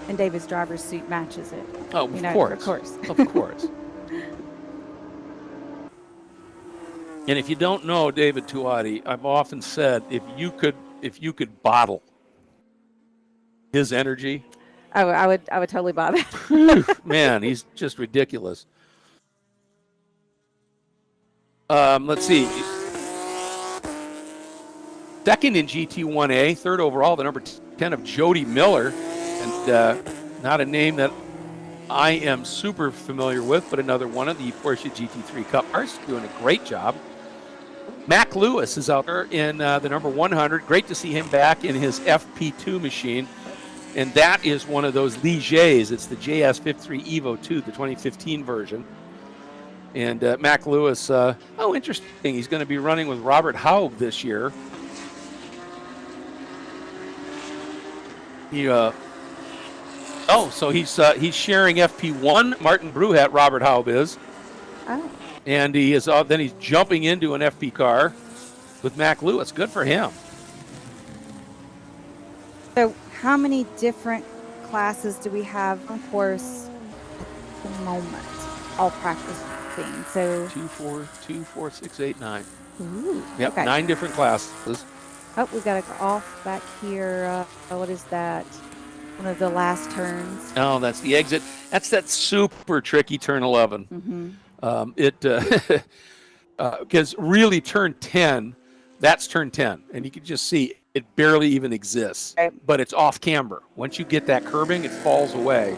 And David's driver's suit matches it. Oh, of course. Of course. And if you don't know David Tuati, I've often said if you could bottle his energy. Oh, I would totally buy that. Man, he's just ridiculous. Let's see. 2nd in GT1A, 3rd overall, the number 10 of Jody Miller. And not a name that I am super familiar with, but another one of the Porsche GT3 Cup cars, doing a great job. Mac Lewis is out there in the number 100. Great to see him back in his FP2 machine. And that is one of those Ligers. It's the JS53 Evo 2, the 2015 version. And Mac Lewis, interesting. He's going to be running with Robert Haug this year. So he's sharing FP1. Martin Bruhat, Robert Haub is. Oh. And he is then he's jumping into an FP car with Mac Lewis. Good for him. So how many different classes do we have on course at the moment? All practicing. So 2, 4, 6, 8, 9. Ooh, yep, okay. 9 different classes. Oh, we've got to go off back here. What is that? One of the last turns. Oh, that's the exit. That's that super tricky turn 11. Because really turn 10, that's turn 10. And you can just see it barely even exists. Right. But it's off camber. Once you get that curbing, it falls away.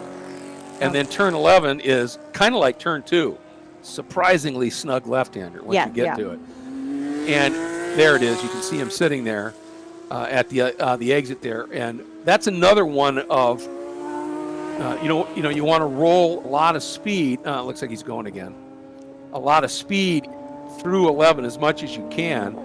And then turn 11 is kind of like turn 2. Surprisingly snug left-hander once you get to it. And there it is. You can see him sitting there at the exit there. And that's another one of, you want to roll a lot of speed. Looks like he's going again. A lot of speed through 11 as much as you can,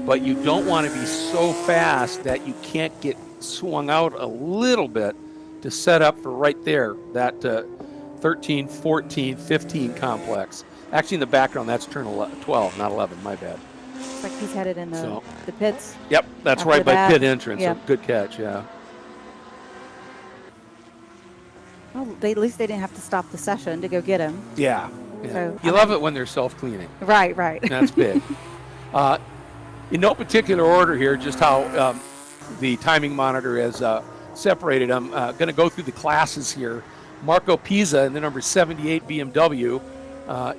but you don't want to be so fast that you can't get swung out a little bit to set up for right there, that 13, 14, 15 complex. Actually, in the background, that's turn 12, not 11, my bad. Looks like he's headed in the pits. Yep, that's After right by that, pit entrance. yep. So good catch, yeah. Well, at least they didn't have to stop the session to go get him. Yeah. So, you love it when they're self-cleaning. Right. That's big. In no particular order here, just how the timing monitor has separated. I'm going to go through the classes here. Marco Pisa in the number 78 BMW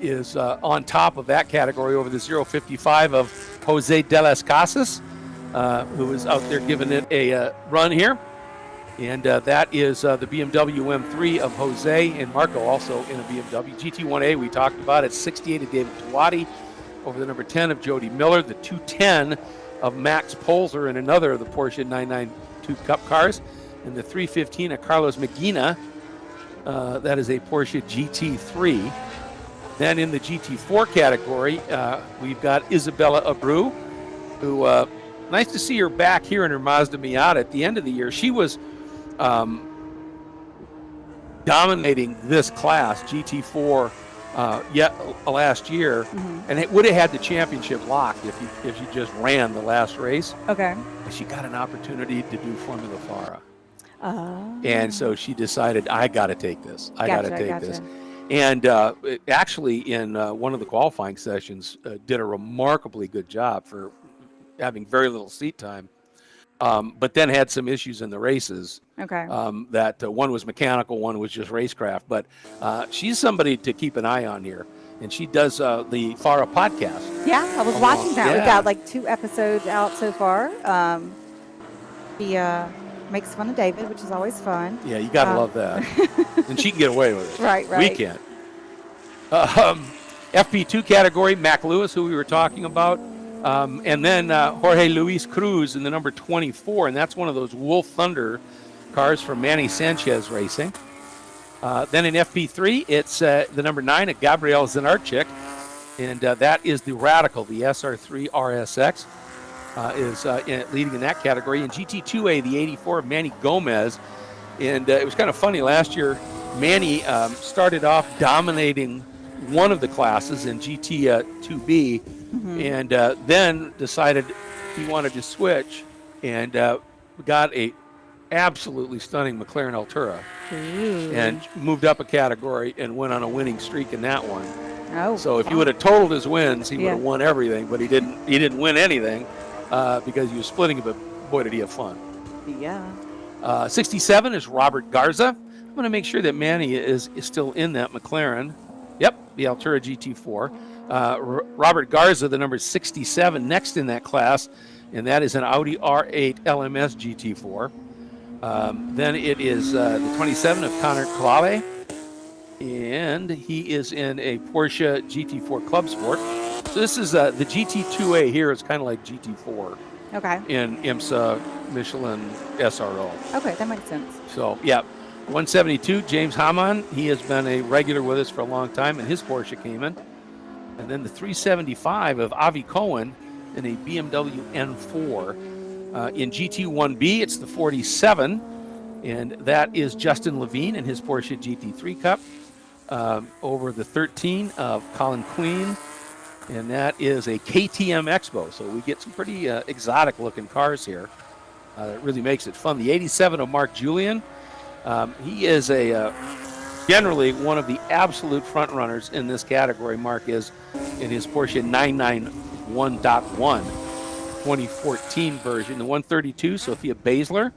is on top of that category over the 055 of Jose de las Casas, who is out there giving it a run here. And that is the BMW M3 of Jose and Marco, also in a BMW. GT1A, we talked about it. 68 of David Tuati over the number 10 of Jody Miller. The 210 of Max Polzer in another of the Porsche 992 Cup cars. And the 315 of Carlos Medina. That is a Porsche GT3. Then in the GT4 category, we've got Isabella Abreu, who, nice to see her back here in her Mazda Miata at the end of the year. She was dominating this class, GT4, last year, and it would have had the championship locked if you just ran the last race. Okay. But she got an opportunity to do Formula FARA. Oh. And so she decided, I got to take this. I got to take this. And actually, in one of the qualifying sessions, did a remarkably good job for having very little seat time, but then had some issues in the races. Okay. That one was mechanical, one was just racecraft. But she's somebody to keep an eye on here. And she does the FARA podcast. Yeah, I was watching that. Yeah. We've got like 2 episodes out so far. She makes fun of David, which is always fun. Yeah, you got to love that. And she can get away with it. Right. We can't. FP2 category, Mac Lewis, who we were talking about. And then Jorge Luis Cruz in the number 24. And that's one of those Wolf Thunder cars from Manny Sanchez Racing. Then in FP3, it's the number 9 at Gabriel Zanarchik. And that is the Radical, the SR3 RSX. Is leading in that category. In GT2A, the 84 of Manny Gomez. And it was kind of funny. Last year, Manny started off dominating one of the classes in GT2B, and then decided he wanted to switch and got a absolutely stunning McLaren Altura. Ooh. And moved up a category and went on a winning streak in that one. Oh. So if you would have totaled his wins, he would have won everything, but he didn't win anything. Because he was splitting it, but boy, did he have fun. Yeah. 67 is Robert Garza. I'm going to make sure that Manny is still in that McLaren. Yep, the Altura GT4. Robert Garza, the number 67, next in that class, and that is an Audi R8 LMS GT4. Then it is the 27 of Connor Clave, and he is in a Porsche GT4 Club Sport. So this is the GT2A here is kind of like GT4 in IMSA Michelin SRO. Okay, that makes sense. So, yeah, 172, James Hamann. He has been a regular with us for a long time, and his Porsche came in. And then the 375 of Avi Cohen in a BMW N4. In GT1B, it's the 47, and that is Justin Levine in his Porsche GT3 Cup. Over the 13 of Colin Queen. And that is a KTM Expo. So we get some pretty exotic looking cars here. It really makes it fun. The 87 of Mark Julian. He is generally one of the absolute front runners in this category. Mark is in his Porsche 991.1 2014 version. The 132, Sophia Basler.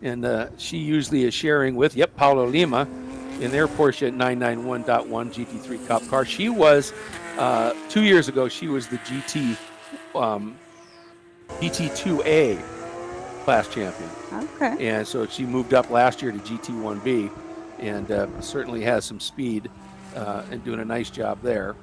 And she usually is sharing with, Paulo Lima in their Porsche 991.1 GT3 Cup car. She was 2 years ago, she was the GT2A class champion. Okay. And so she moved up last year to GT1B and certainly has some speed and doing a nice job there.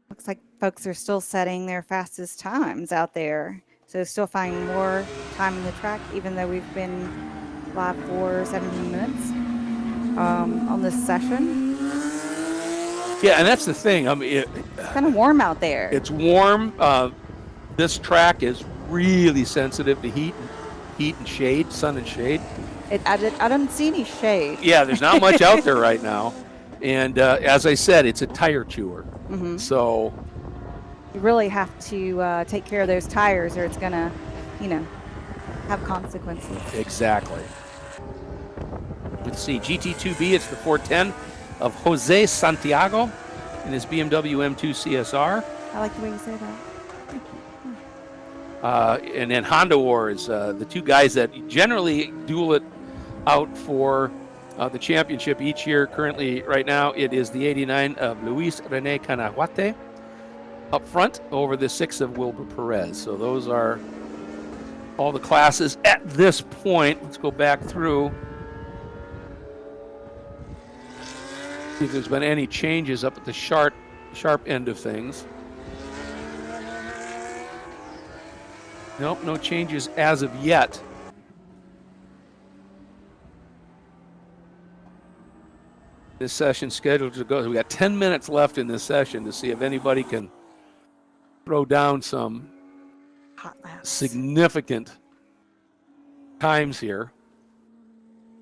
Looks like folks are still setting their fastest times out there. So still finding more time in the track, even though we've been live for 17 minutes on this session. Yeah, and that's the thing. I mean, it's kind of warm out there. It's warm. This track is really sensitive to heat and shade, sun and shade. I don't see any shade. Yeah, there's not much out there right now. And as I said, it's a tire chewer. So you really have to take care of those tires or it's going to, have consequences. Exactly. Let's see, GT2B, it's the 410 of Jose Santiago in his BMW M2 CSR. I like the way you say that. And then Honda Wars, the two guys that generally duel it out for the championship each year. Currently, right now, it is the 89 of Luis Rene Canahuate up front over the 6 of Wilbur Perez. So those are all the classes at this point. Let's go back through. See if there's been any changes up at the sharp end of things. Nope, no changes as of yet. This session scheduled to go. We got 10 minutes left in this session to see if anybody can throw down some Hot laps. significant times here.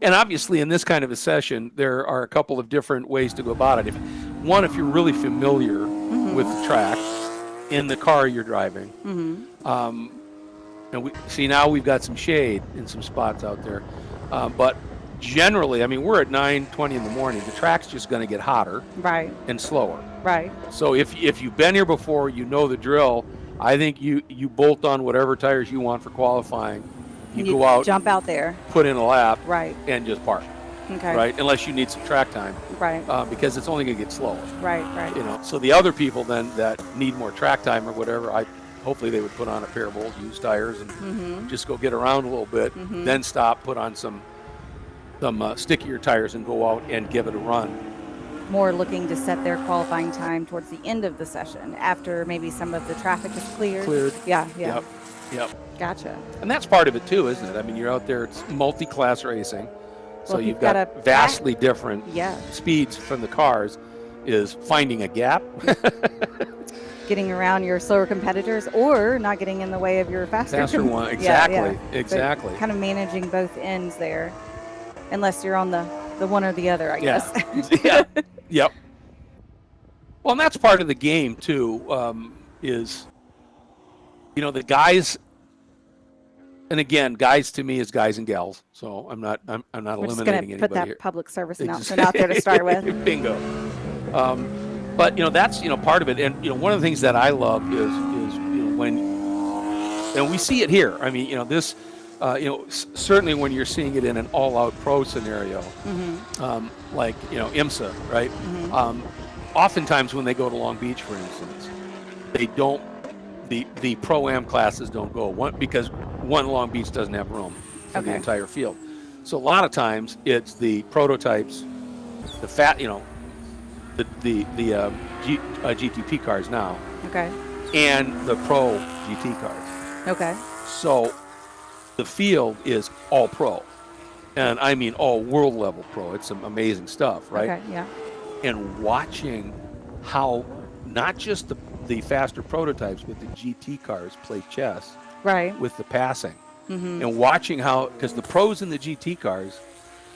And obviously in this kind of a session, there are a couple of different ways to go about it. If you're really familiar with the track in the car you're driving, and now we've got some shade in some spots out there. But generally, I mean, we're at 9:20 in the morning. The track's just going to get hotter and slower. Right. So if you've been here before, you know the drill. I think you bolt on whatever tires you want for qualifying. You go out, jump out there, put in a lap, right, and just park. Okay. Right, unless you need some track time. Right. Because it's only going to get slower. Right. Right. You know, so the other people then that need more track time or whatever, hopefully they would put on a pair of old used tires and just go get around a little bit, then stop, put on some stickier tires and go out and give it a run. More looking to set their qualifying time towards the end of the session after maybe some of the traffic is cleared. Yeah. Yep. Gotcha. And that's part of it too, isn't it? I mean, you're out there, it's multi-class racing. So Well, you've got vastly different Yeah. speeds from the cars. Is finding a gap. Getting around your slower competitors or not getting in the way of your faster one. Exactly. Yeah. Exactly. Kind of managing both ends there, unless you're on the one or the other, I guess. Yeah. Yep. Well, and that's part of the game too. Is the guys. And again, guys to me is guys and gals. So I'm not We're eliminating just gonna anybody put that here. public service announcement out there to start with. Bingo. But that's part of it. And one of the things that I love is when and we see it here. I mean this certainly when you're seeing it in an all-out pro scenario, like IMSA, right? Oftentimes when they go to Long Beach, for instance, they don't. The Pro-Am classes don't go because Long Beach doesn't have room for the entire field. So a lot of times it's the prototypes, the GTP cars now, and the Pro GT cars. So the field is all pro, and I mean all world level pro. It's some amazing stuff, right? And watching how not just the faster prototypes, but the GT cars play chess with the passing, and watching how, because the pros in the GT cars,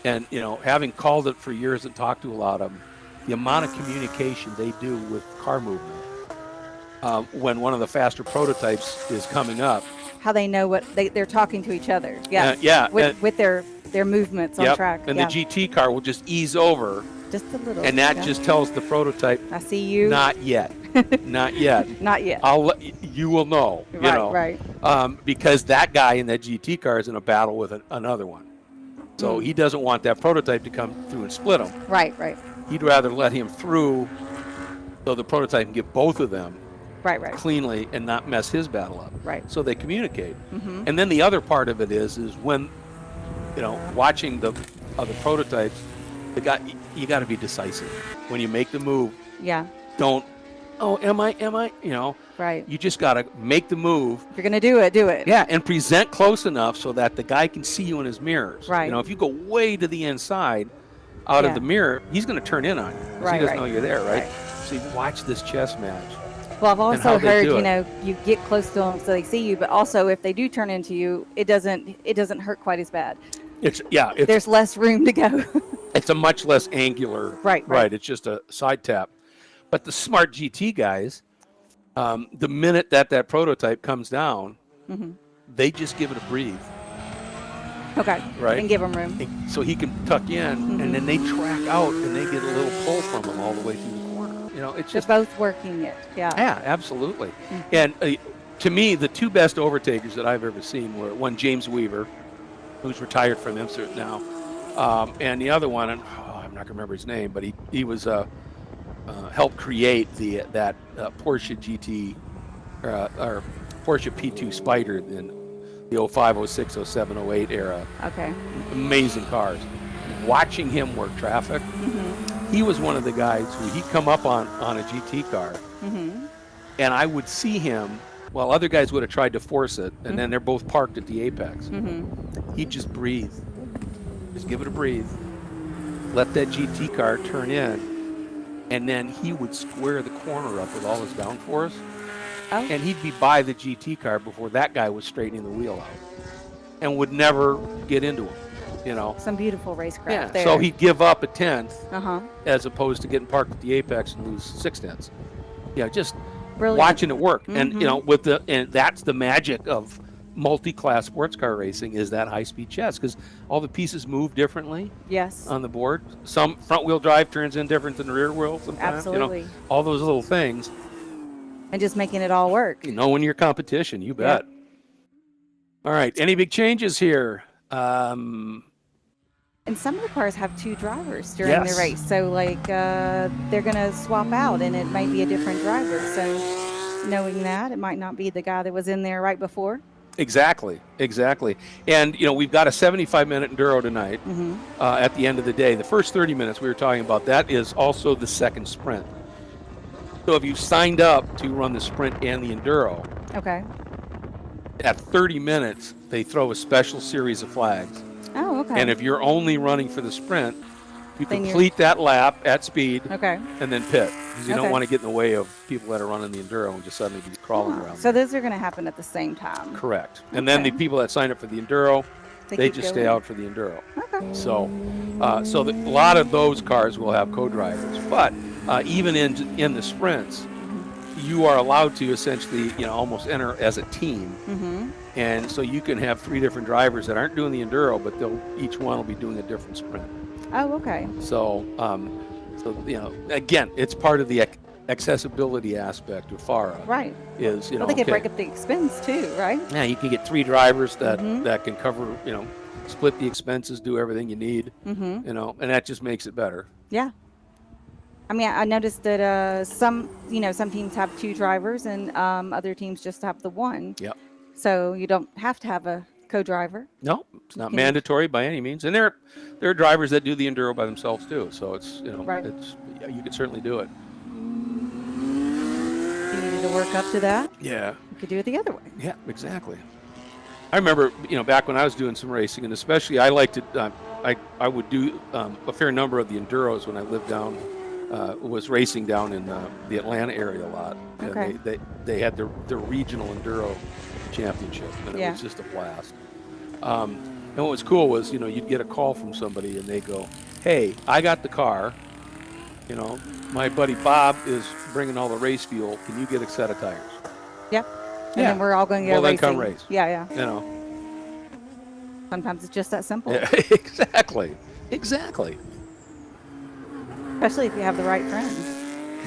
and having called it for years and talked to a lot of them, the amount of communication they do with car movement when one of the faster prototypes is coming up, How they know what they're talking to each other. With their movements on track. And the GT car will just ease over. Just a little. And that just tells the prototype, I see you. Not yet. Not yet. Not yet. You will know. Right. Because that guy in that GT car is in a battle with another one. So he doesn't want that prototype to come through and split them. Right. He'd rather let him through so the prototype can get both of them cleanly and not mess his battle up. Right. So they communicate. And then the other part of it is when, watching the other prototypes, you got to be decisive. When you make the move, don't, am I, Right. You just got to make the move. If you're going to do it. Yeah, and present close enough so that the guy can see you in his mirrors. Right. If you go way to the inside out of the mirror, he's going to turn in on you. He doesn't know you're there, right? So you watch this chess match. Well, I've also heard, you get close to them so they see you, but also if they do turn into you, it doesn't hurt quite as bad. There's less room to go. It's a much less angular. Right. It's just a side tap. But the smart GT guys, the minute that prototype comes down, they just give it a breathe. Okay. Right. And give them room. So he can tuck in, and then they track out, and they get a little pull from him all the way through the corner. It's just they're both working it. Yeah. Yeah, absolutely. And to me, the two best overtakers that I've ever seen were one James Weaver, who's retired from IMSA now, and the other one, and I'm not gonna remember his name, but he was helped create that Porsche GT or Porsche P2 Spider in the 05, 06, 07, 08 era. Okay. Amazing cars. Watching him work traffic, he was one of the guys who he'd come up on a GT car, and I would see him while other guys would have tried to force it, and then they're both parked at the apex. He'd just breathe. Just give it a breathe. Let that GT car turn in, and then he would square the corner up with all his downforce Oh. and he'd be by the GT car before that guy was straightening the wheel out, and would never get into him. You know. Some beautiful racecraft there. So he'd give up a 10th Uh-huh. as opposed to getting parked at the apex and lose 6/10. Yeah, just Brilliant. watching it work. And you know, and that's the magic of multi-class sports car racing, is that high-speed chess, because all the pieces move differently Yes. on the board. Some front-wheel drive turns in different than rear wheel sometimes. Absolutely. You know, all those little things. And just making it all work. You know, when you're competition, you bet. All right, any big changes here? And some of the cars have 2 drivers during Yes. the race. So, like, they're going to swap out, and it might be a different driver. So, knowing that, it might not be the guy that was in there right before. Exactly. And, you know, we've got a 75-minute Enduro tonight at the end of the day. The first 30 minutes we were talking about, that is also the second sprint. So if you signed up to run the sprint and the Enduro, Okay. at 30 minutes, they throw a special series of flags. Oh, okay. And if you're only running for the sprint, you Then complete that lap at speed Okay. and then pit, because you don't Okay. want to get in the way of people that are running the Enduro and just suddenly be crawling around. So those are going to happen at the same time. Correct. And then the Okay. people that sign up for the Enduro, they keep just going. stay out for the Enduro. Okay. So, a lot of those cars will have co-drivers, but even in the sprints, you are allowed to essentially, you know, almost enter as a team, and so you can have 3 different drivers that aren't doing the Enduro, but each one will be doing a different sprint. Oh, okay. So, you know, again, it's part of the accessibility aspect of FARA. Right. Is, you know, Well, they can okay, break up the expense too, right? yeah, you can get 3 drivers that can cover, you know, split the expenses, do everything you need, you know, and that just makes it better. Yeah. I mean, I noticed that some teams have 2 drivers, and other teams just have the one. Yep. So you don't have to have a co-driver. No, it's not mandatory by any means, and there are drivers that do the Enduro by themselves too. So it's, you know, Right. you can certainly do it. If you needed to work up to that, Yeah. you could do it the other way. Yeah, exactly. I remember, you know, back when I was doing some racing, and especially I liked to, I would do a fair number of the Enduros when I lived down, was racing down in the Atlanta area a lot. Okay. And they had their regional Enduro championship, and it was just a blast. And what was cool was, you know, you'd get a call from somebody and they go, "Hey, I got the car. You know, my buddy Bob is bringing all the race fuel. Can you get a set of tires?" Yep. And Yeah. then we're all going to get Well, then racing. come race. Yeah. You know. Sometimes it's just that simple. Yeah, exactly. Especially if you have the right friends.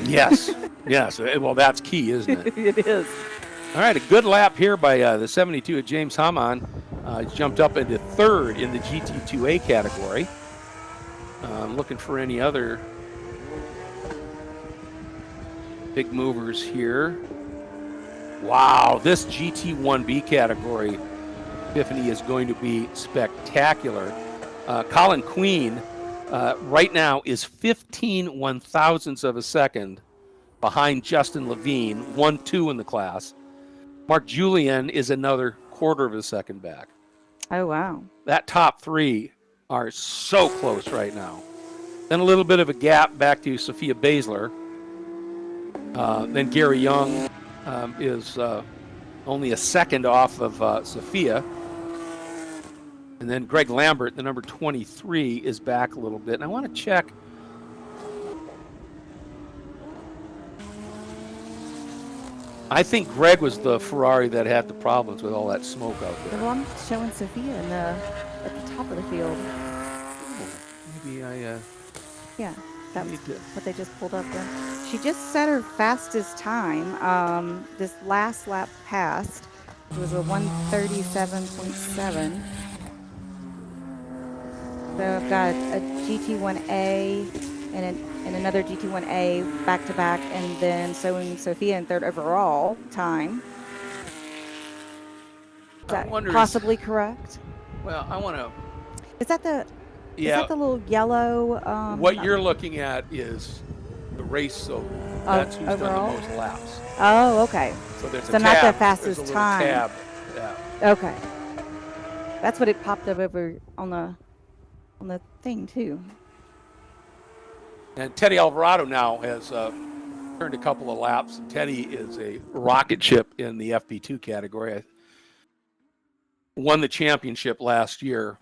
Yes. Yes. Well, that's key, isn't it? It is. All right, a good lap here by the 72 of James Hamann. He's jumped up into 3rd in the GT2A category. Looking for any other big movers here. Wow, this GT1B category, Tiffany, is going to be spectacular. Colin Queen right now is 15 1/1000ths of a second behind Justin Levine, 1-2 in the class. Mark Julian is another 1/4 of a second back. Oh, wow. That top 3 are so close right now. Then a little bit of a gap back to Sophia Basler. Then Gary Young is only a second off of Sophia. And then Greg Lambert, the number 23, is back a little bit. And I want to check. I think Greg was the Ferrari that had the problems with all that smoke out there. Well, I'm showing Sophia at the top of the field. Maybe Yeah, that's need to- what they just pulled up there. She just set her fastest time. This last lap passed. It was a 1:37.7. So I've got a GT1A and another GT1A back to back, and then showing Sophia in 3rd overall time. Is that possibly correct? Well, I want to. Is that the? Yeah. Is that the little yellow? What you're looking at is the race, so that's who's overall? done the most laps. Oh, okay. So there's So a not the tab. fastest There's a little time. tab. Yeah. Okay. That's what it popped up over on the thing too. And Teddy Alvarado now has turned a couple of laps, and Teddy is a rocket ship in the FP2 category. Won the championship last year,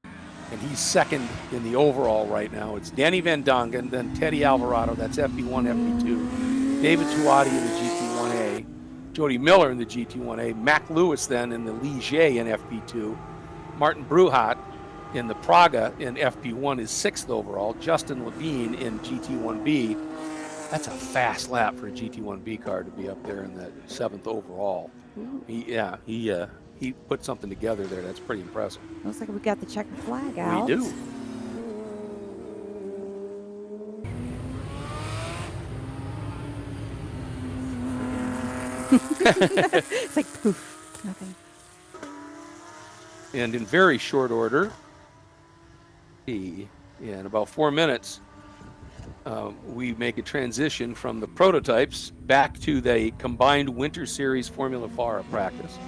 and he's second in the overall right now. It's Danny Van Dongen, then Teddy Alvarado, that's FP1, FP2, David Tuati in the GT1A, Jody Miller in the GT1A, Mac Lewis then in the Ligier in FP2, Martin Bruhat in the Praga in FP1 is 6th overall, Justin Levine in GT1B. That's a fast lap for a GT1B car to be up there in that 7th overall. He put something together there. That's pretty impressive. Looks like we got the checkered flag out. We do. It's like poof, nothing. And in very short order, in about 4 minutes, we make a transition from the prototypes back to the combined Winter Series Formula FARA practice.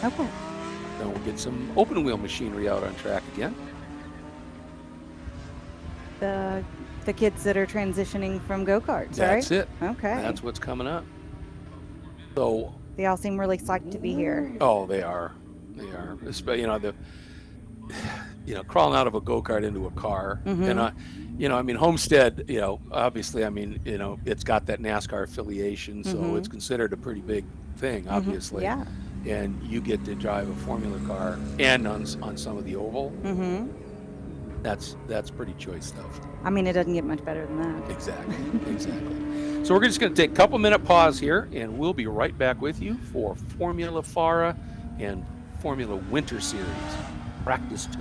Okay. Then we'll get some open wheel machinery out on track again. The kids that are transitioning from go-karts, right? That's it. Okay. That's what's coming up. So they all seem really psyched to be here. Oh, they are. They are. Crawling out of a go-kart into a car. Mm-hmm. And Homestead, obviously, it's got that NASCAR affiliation, so Mm-hmm. it's considered a pretty big thing, obviously. Yeah. And you get to drive a Formula car and on some of the oval. Mm-hmm. That's pretty choice stuff. It doesn't get much better than that. Exactly. So we're just going to take a couple minute pause here, and we'll be right back with you for Formula FARA and Formula Winter Series Practice 2.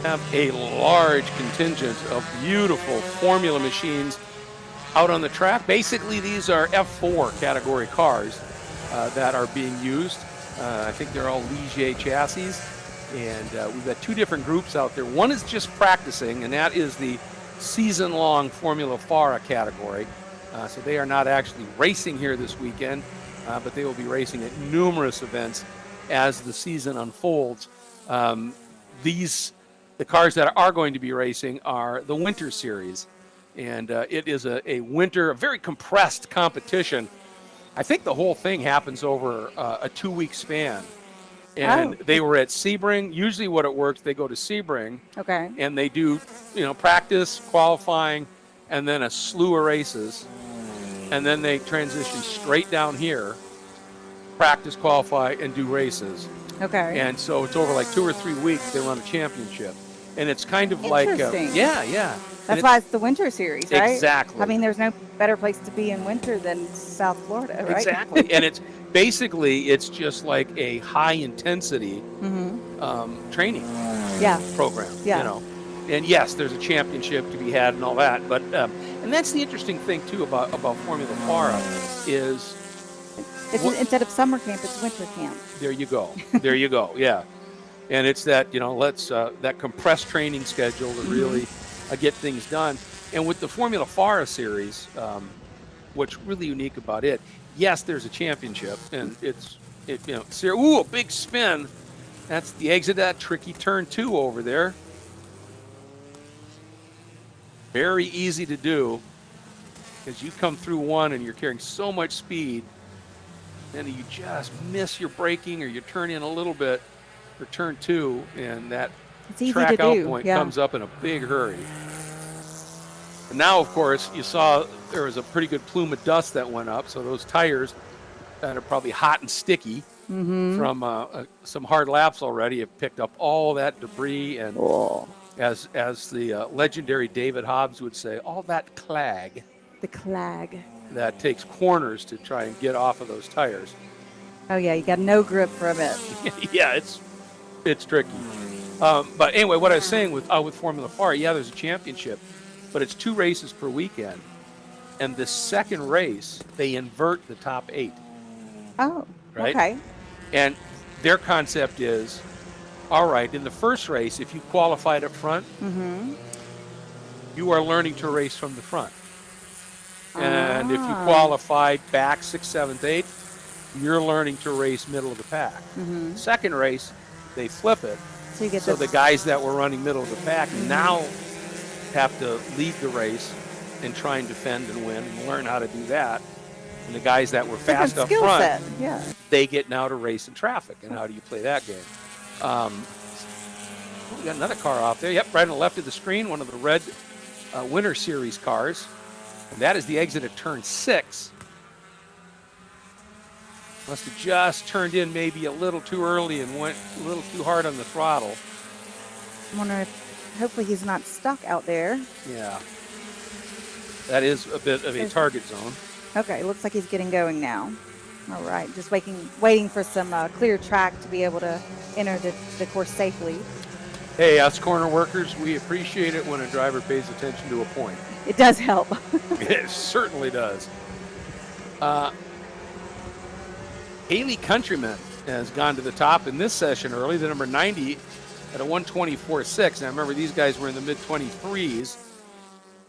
have a large contingent of beautiful Formula machines out on the track. Basically, these are F4 category cars that are being used. I think they're all Ligier chassis. And we've got two different groups out there. One is just practicing, and that is the season-long Formula FARA category. So they are not actually racing here this weekend, but they will be racing at numerous events as the season unfolds. The cars that are going to be racing are the Winter Series, and it is a winter, a very compressed competition. I think the whole thing happens over a 2-week span. And they were at Sebring. Usually what it works, they go to Sebring. Okay. And they do, practice, qualifying, and then a slew of races. And then they transition straight down here, practice, qualify, and do races. Okay. And so it's over like 2 or 3 weeks, they run a championship. And it's kind of like, Interesting. yeah. That's why it's the Winter Series, right? Exactly. I mean, there's no better place to be in winter than South Florida, right? Exactly. And it's just like a high intensity training program. Yeah. And yes, there's a championship to be had and all that. But and that's the interesting thing too about Formula FARA is instead of summer camp, it's winter camp. There you go. There you go. Yeah. And it's that that compressed training schedule to really get things done. And with the Formula FARA series, what's really unique about it, yes, there's a championship, and a big spin. That's the exit of that tricky turn 2 over there. Very easy to do, because you come through 1 and you're carrying so much speed, and you just miss your braking or you turn in a little bit for turn 2, and that track out point comes up in a big hurry. And now, of course, you saw there was a pretty good plume of dust that went up, so those tires that are probably hot and sticky from some hard laps already have picked up all that debris, and as the legendary David Hobbs would say, all that clag. The clag. That takes corners to try and get off of those tires. Oh yeah, you got no grip from it. Yeah, it's tricky. But anyway, what I was saying with Formula FARA, there's a championship, but it's 2 races per weekend. And the second race, they invert the top 8. Oh, right? Okay. And their concept is, all right, in the first race, if you qualified up front, you are learning to race from the front. And if you qualified back 6th, 7th, 8th, you're learning to race middle of the pack. Second race, they flip it. So the guys that were running middle of the pack now have to lead the race and try and defend and win and learn how to do that. And the guys that were fast up front, they get now to race in traffic. And how do you play that game? We got another car off there. Yep, right on the left of the screen, one of the red Winter Series cars. And that is the exit at turn 6. Must have just turned in maybe a little too early and went a little too hard on the throttle. I wonder if hopefully he's not stuck out there. Yeah. That is a bit of a target zone. Okay, looks like he's getting going now. All right, just waiting for some clear track to be able to enter the course safely. Hey, us corner workers, we appreciate it when a driver pays attention to a point. It does help. It certainly does. Haley Countryman has gone to the top in this session early, the number 90 at a 124.6. Now remember, these guys were in the mid-23s,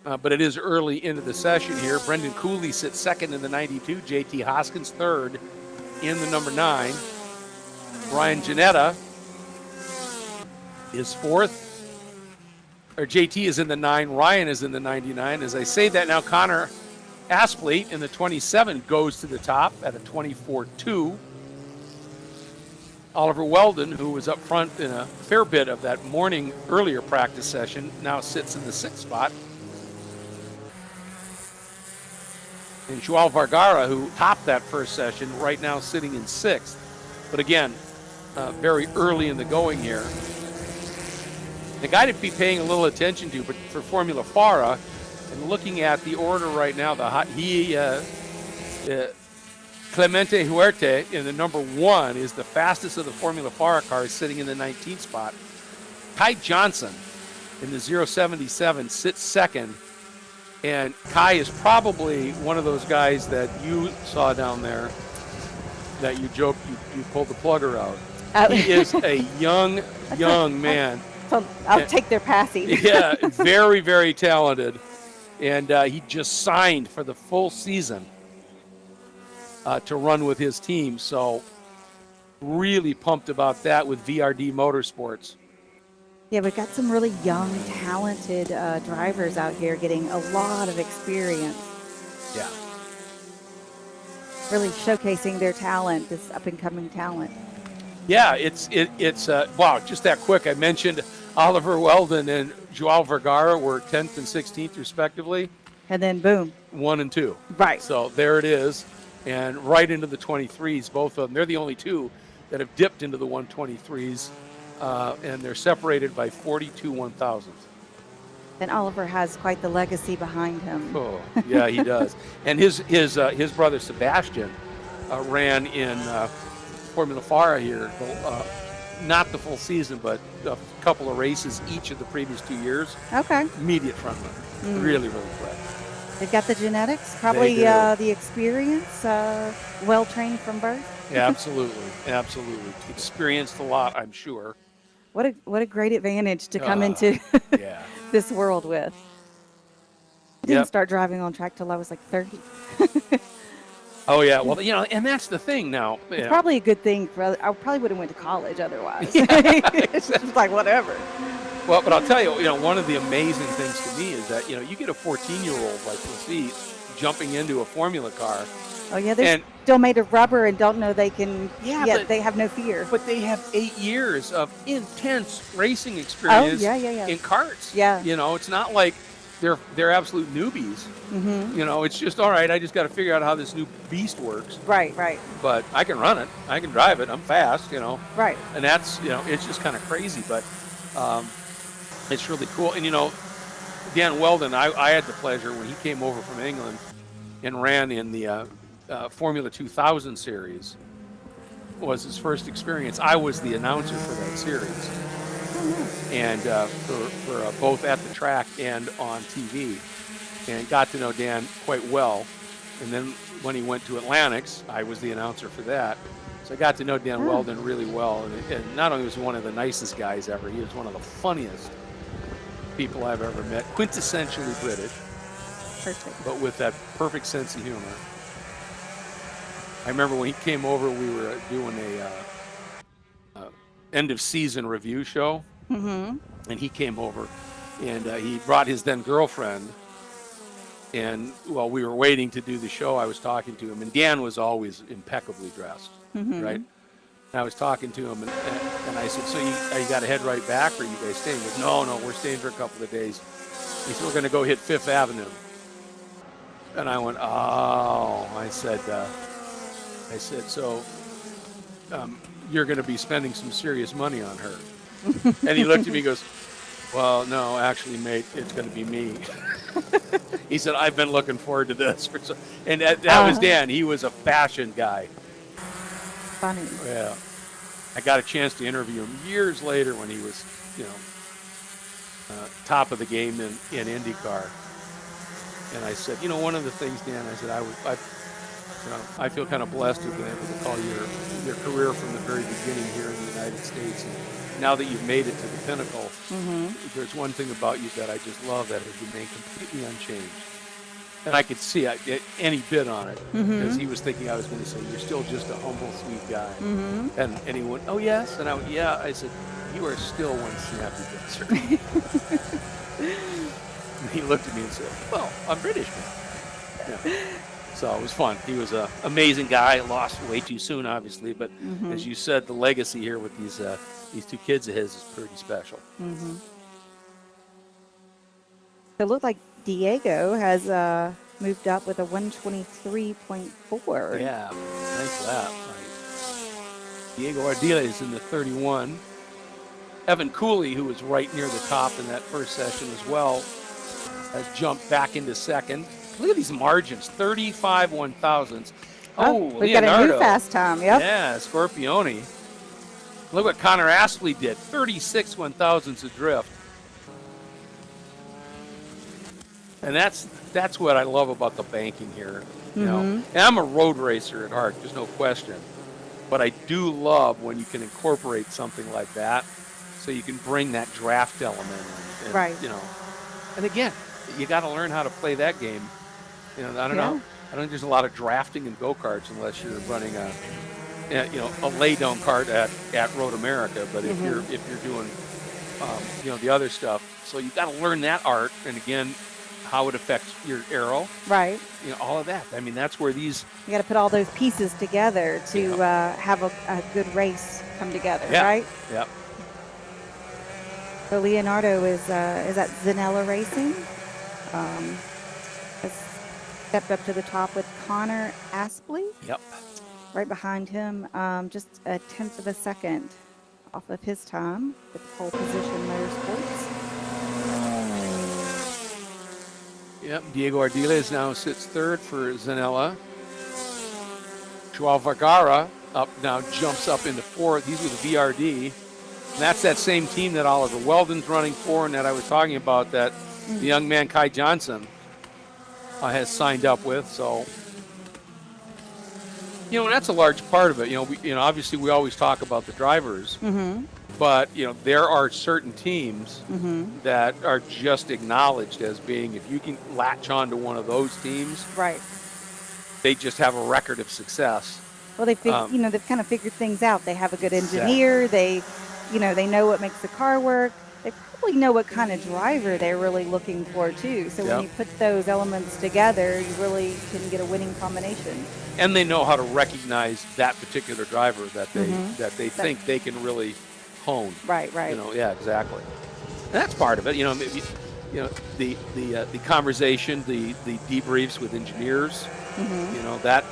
but it is early into the session here. Brendan Cooley sits second in the 92. JT Hoskins third in the number 9. Ryan Janetta is fourth. Or JT is in the 9. Ryan is in the 99. As I say that now, Connor Aspley in the 27 goes to the top at a 24.2. Oliver Weldon, who was up front in a fair bit of that morning earlier practice session, now sits in the 6th spot. And Joao Vergara, who topped that first session, right now sitting in 6th. But again, very early in the going here. The guy to be paying a little attention to, but for Formula FARA, and looking at the order right now, Clemente Huerte in the number 1 is the fastest of the Formula FARA cars, sitting in the 19th spot. Kai Johnson in the 077 sits second. And Kai is probably one of those guys that you saw down there that you joked you pulled the plugger out. He is a young man. So I'll take their passing. Yeah, very, very talented. And he just signed for the full season to run with his team. So really pumped about that with VRD Motorsports. Yeah, we've got some really young, talented drivers out here getting a lot of experience. Yeah. Really showcasing their talent, this up-and-coming talent. Yeah, it's wow, just that quick. I mentioned Oliver Weldon and Joao Vergara were 10th and 16th respectively. And then boom. 1 and 2. Right. So there it is. And right into the 23s, both of them. They're the only two that have dipped into the 123s. And they're separated by 42 1,000s. And Oliver has quite the legacy behind him. Oh, yeah, he does. And his brother Sebastian ran in Formula FARA here, not the full season, but a couple of races each of the previous 2 years. Okay. Immediate front runner. Really, really quick. They've got the genetics, probably the experience, well trained from birth. Yeah, absolutely, absolutely. Experienced a lot, I'm sure. What a great advantage to come into Yeah. this world with. I didn't start driving on track till I was like 30. Oh yeah, well and that's the thing now. It's probably a good thing. I probably would have went to college otherwise. Yeah, It's just like whatever. Well, but I'll tell you, one of the amazing things to me is that you get a 14-year-old like Lassite jumping into a Formula car. Oh yeah, they're still made of rubber and don't know they can. Yeah, yet they have no fear. But they have 8 years of intense racing experience. In karts. Yeah. It's not like they're absolute newbies. Mm-hmm. It's just all right. I just got to figure out how this new beast works. Right. But I can run it. I can drive it. I'm fast. Right. And that's it's just kind of crazy, but it's really cool. And Dan Weldon, I had the pleasure when he came over from England and ran in the Formula 2000 series. Was his first experience. I was the announcer for that series. And for both at the track and on TV, and got to know Dan quite well. And then when he went to Atlantics, I was the announcer for that. So I got to know Dan Weldon really well. And not only was he one of the nicest guys ever, he was one of the funniest people I've ever met. Quintessentially British, Perfect. but with that perfect sense of humor. I remember when he came over, we were doing a end of season review show. Mm-hmm. And he came over, and he brought his then girlfriend. And while we were waiting to do the show, I was talking to him, and Dan was always impeccably dressed, right? And I was talking to him, and I said, "So you got to head right back, or are you guys staying?" He goes, "No, we're staying for a couple of days." He said, "We're going to go hit Fifth Avenue." And I went, "Oh," I said, "So you're going to be spending some serious money on her." And he looked at me and goes, "Well, no, actually, mate, it's going to be me." He said, "I've been looking forward to this." And that was Dan. He was a fashion guy. Funny. Yeah. I got a chance to interview him years later when he was, top of the game in IndyCar. And I said, one of the things, Dan, I said, I feel kind of blessed to have been able to call your career from the very beginning here in the United States. And now that you've made it to the pinnacle, there's one thing about you that I just love, that has remained completely unchanged. And I could see any bit on it, because he was thinking I was going to say, "You're still just a humble, sweet guy." And he went, "Oh, yes?" And I went, "Yeah." I said, "You are still one snappy dancer." And he looked at me and said, "Well, I'm British, man." Yeah. So it was fun. He was an amazing guy. Lost way too soon, obviously. But as you said, the legacy here with these two kids of his is pretty special. It looked like Diego has moved up with a 123.4. Yeah, nice lap. Right. Diego Ardila is in the 31. Evan Cooley, who was right near the top in that first session as well, has jumped back into second. Look at these margins, 35 1,000ths. We've got a new fast time, yep. Yeah, Scorpione. Look what Connor Aspley did, 36 1,000ths of drift. And that's what I love about the banking here. You know, and I'm a road racer at heart, there's no question. But I do love when you can incorporate something like that, so you can bring that draft element in. And, Right. You know, and again, you got to learn how to play that game. You know, I don't know. I don't think there's a lot of drafting in go-karts unless you're running a lay-down kart at Road America. But if you're doing, the other stuff, so you got to learn that art. And again, how it affects your aero. Right. You know, all of that. I mean, that's where these. You got to put all those pieces together to have a good race come together, right? Yep. So Leonardo is at Zanella Racing. Has stepped up to the top with Connor Aspley. Yep. Right behind him, just a tenth of a second off of his time with pole position motorsports. Yep, Diego Ardiles now sits third for Zanella. Joao Vergara jumps up into fourth. He's with VRD. And that's that same team that Oliver Weldon's running for, and that I was talking about, that the young man Kai Johnson has signed up with. So, and that's a large part of it. Obviously we always talk about the drivers. But, there are certain teams that are just acknowledged as being, if you can latch on to one of those teams, right, they just have a record of success. Well, they've kind of figured things out. They have a good engineer. They know what makes the car work. They probably know what kind of driver they're really looking for, too. So when you put those elements together, you really can get a winning combination. And they know how to recognize that particular driver that they think they can really hone. Right. Exactly. And that's part of it. The conversation, the debriefs with engineers. That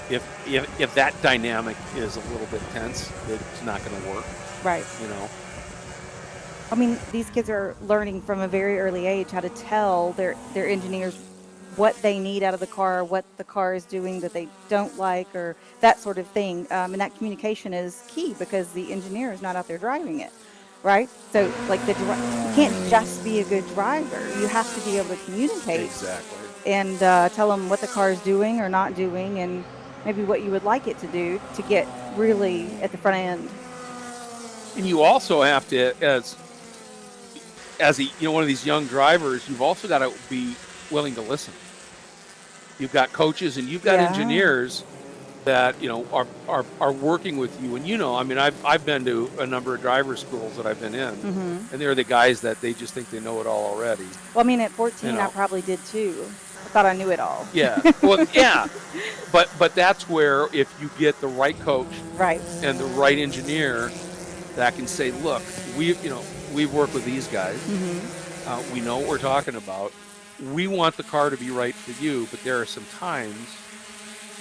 if that dynamic is a little bit tense, it's not going to work. Right. I mean, these kids are learning from a very early age how to tell their engineers what they need out of the car, what the car is doing that they don't like, or that sort of thing. And that communication is key because the engineer is not out there driving it, right? So, you can't just be a good driver. You have to be able to communicate. Exactly. And tell them what the car is doing or not doing, and maybe what you would like it to do to get really at the front end. And you also have to, as one of these young drivers, you've also got to be willing to listen. You've got coaches and you've got engineers that are working with you. And I've been to a number of driver schools that I've been in, and they're the guys that they just think they know it all already. Well, at 14, I probably did too. I thought I knew it all. Yeah. Well, yeah. But that's where, if you get the right coach, right, and the right engineer that can say, look, we've worked with these guys. We know what we're talking about. We want the car to be right for you, but there are some times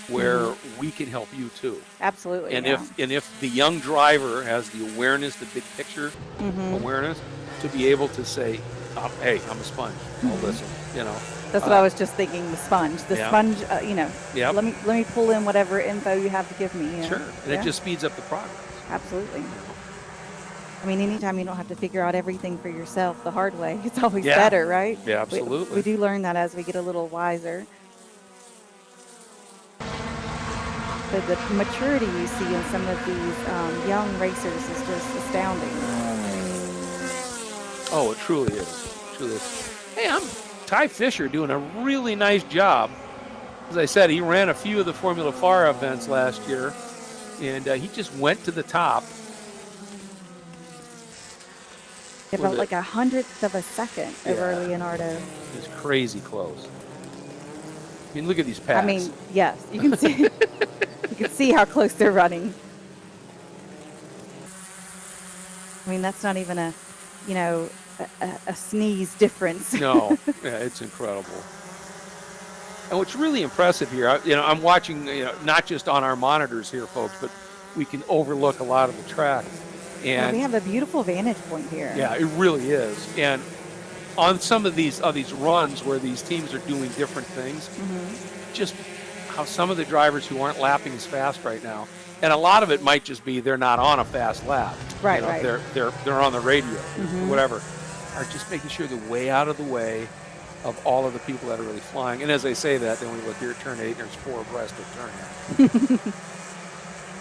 where we can help you too. Absolutely. And if the young driver has the awareness, the big picture awareness, to be able to say, hey, I'm a sponge. I'll listen. That's what I was just thinking. The sponge. Sponge. Let me pull in whatever info you have to give me. Sure. And it just speeds up the progress. Absolutely. Anytime you don't have to figure out everything for yourself the hard way, it's always better, right? Yeah, absolutely. We do learn that as we get a little wiser. But the maturity you see in some of these young racers is just astounding. Oh, it truly is. Hey, I'm Ty Fisher doing a really nice job. As I said, he ran a few of the Formula FARA events last year, and he just went to the top. About like 100th of a second over Leonardo. It's crazy close. Look at these pads. Yes, you can see. You can see how close they're running. That's not even a sneeze difference. No, it's incredible. And what's really impressive here, I'm watching, not just on our monitors here, folks, but we can overlook a lot of the track. And we have a beautiful vantage point here. Yeah, it really is. And on some of these runs where these teams are doing different things, just how some of the drivers who aren't lapping as fast right now And a lot of it might just be they're not on a fast lap. Right, you know, right. They're on the radio Mm-hmm. or whatever. Are just making sure they're way out of the way of all of the people that are really flying. And as I say that, then we look here at turn 8, and there's 4 abreast of turn 8.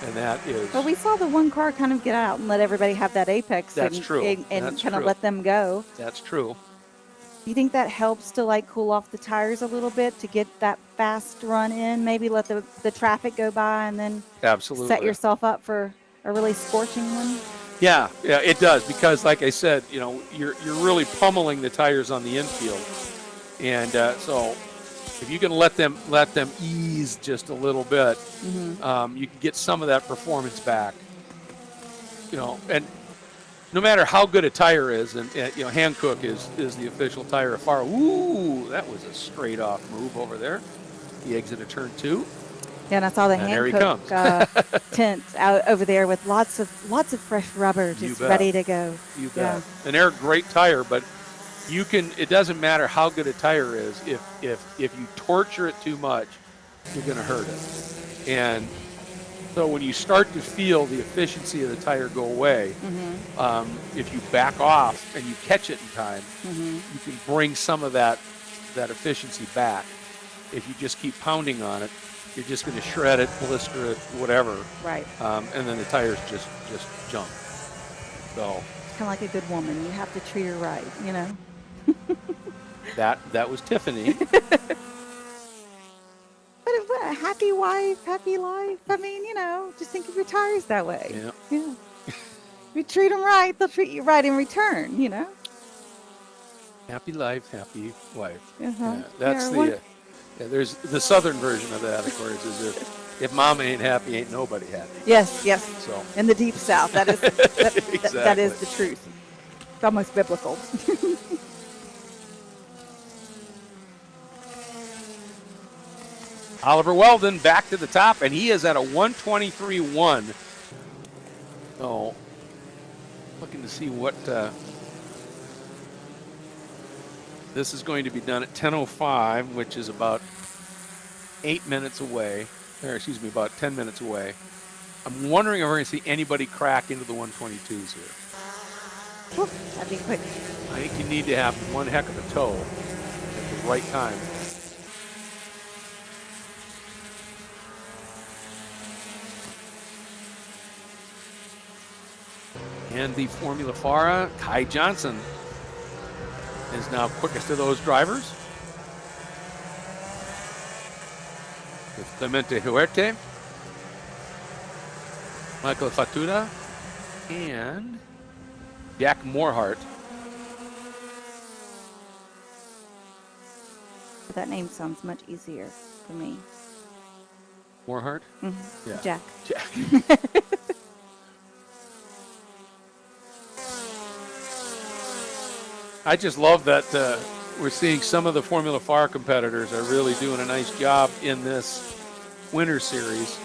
And that is. Well, we saw the one car kind of get out and let everybody have that apex. That's and, true. And That's kind true. of let them go. That's true. Do you think that helps to like cool off the tires a little bit to get that fast run in? Maybe let the traffic go by and then Absolutely. set yourself up for a really scorching one? Yeah, it does, because like I said, you know, you're really pummeling the tires on the infield. And so if you can let them ease just a little bit, you can get some of that performance back. You know, and no matter how good a tire is, and you know, Hankook is the official tire of FARA. Ooh, that was a straight off move over there. He exited turn 2. Yeah, and I saw the And there he Hankook tent out over there with lots of fresh rubber just ready to go. You bet. And they're a great tire, but you can. It doesn't matter how good a tire is. If you torture it too much, you're going to hurt it. And so when you start to feel the efficiency of the tire go away, if you back off and you catch it in time, you can bring some of that efficiency back. If you just keep pounding on it, you're just going to shred it, blister it, whatever. Right. And then the tires just jump. So Kind of like a good woman. You have to treat her right, you know? that was Tiffany. But a happy wife, happy life. I mean, you know, just think of your tires that way. Yeah. If you treat them right, they'll treat you right in return, you know? Happy life, happy wife. Uh-huh. That's there's the southern version of that, of course, is if mama ain't happy, ain't nobody happy. Yes. So In the deep south, that is exactly. that is the truth. It's almost biblical. Oliver Weldon back to the top, and he is at a 123.1. So looking to see what this is going to be done at 10:05, which is about 8 minutes away. Or excuse me, about 10 minutes away. I'm wondering if we're going to see anybody crack into the 122s here. Oof, that'd be quick. I think you need to have one heck of a toe at the right time. And the Formula FARA, Kai Johnson is now quickest of those drivers. With Clemente Huerte, Michael Fatura, and Jack Morhart. That name sounds much easier for me. Morhart? Mm-hmm. Yeah. Jack. I just love that we're seeing some of the Formula FARA competitors are really doing a nice job in this winter series.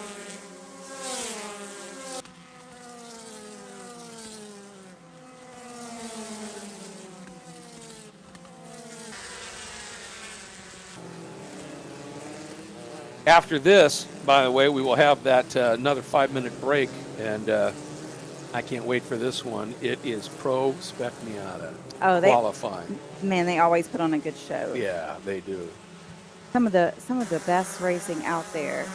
After this, by the way, we will have that another 5-minute break, and I can't wait for this one. It is Pro Spec Miata qualifying. Man, they always put on a good show. Yeah, they do. Some of the best racing out there.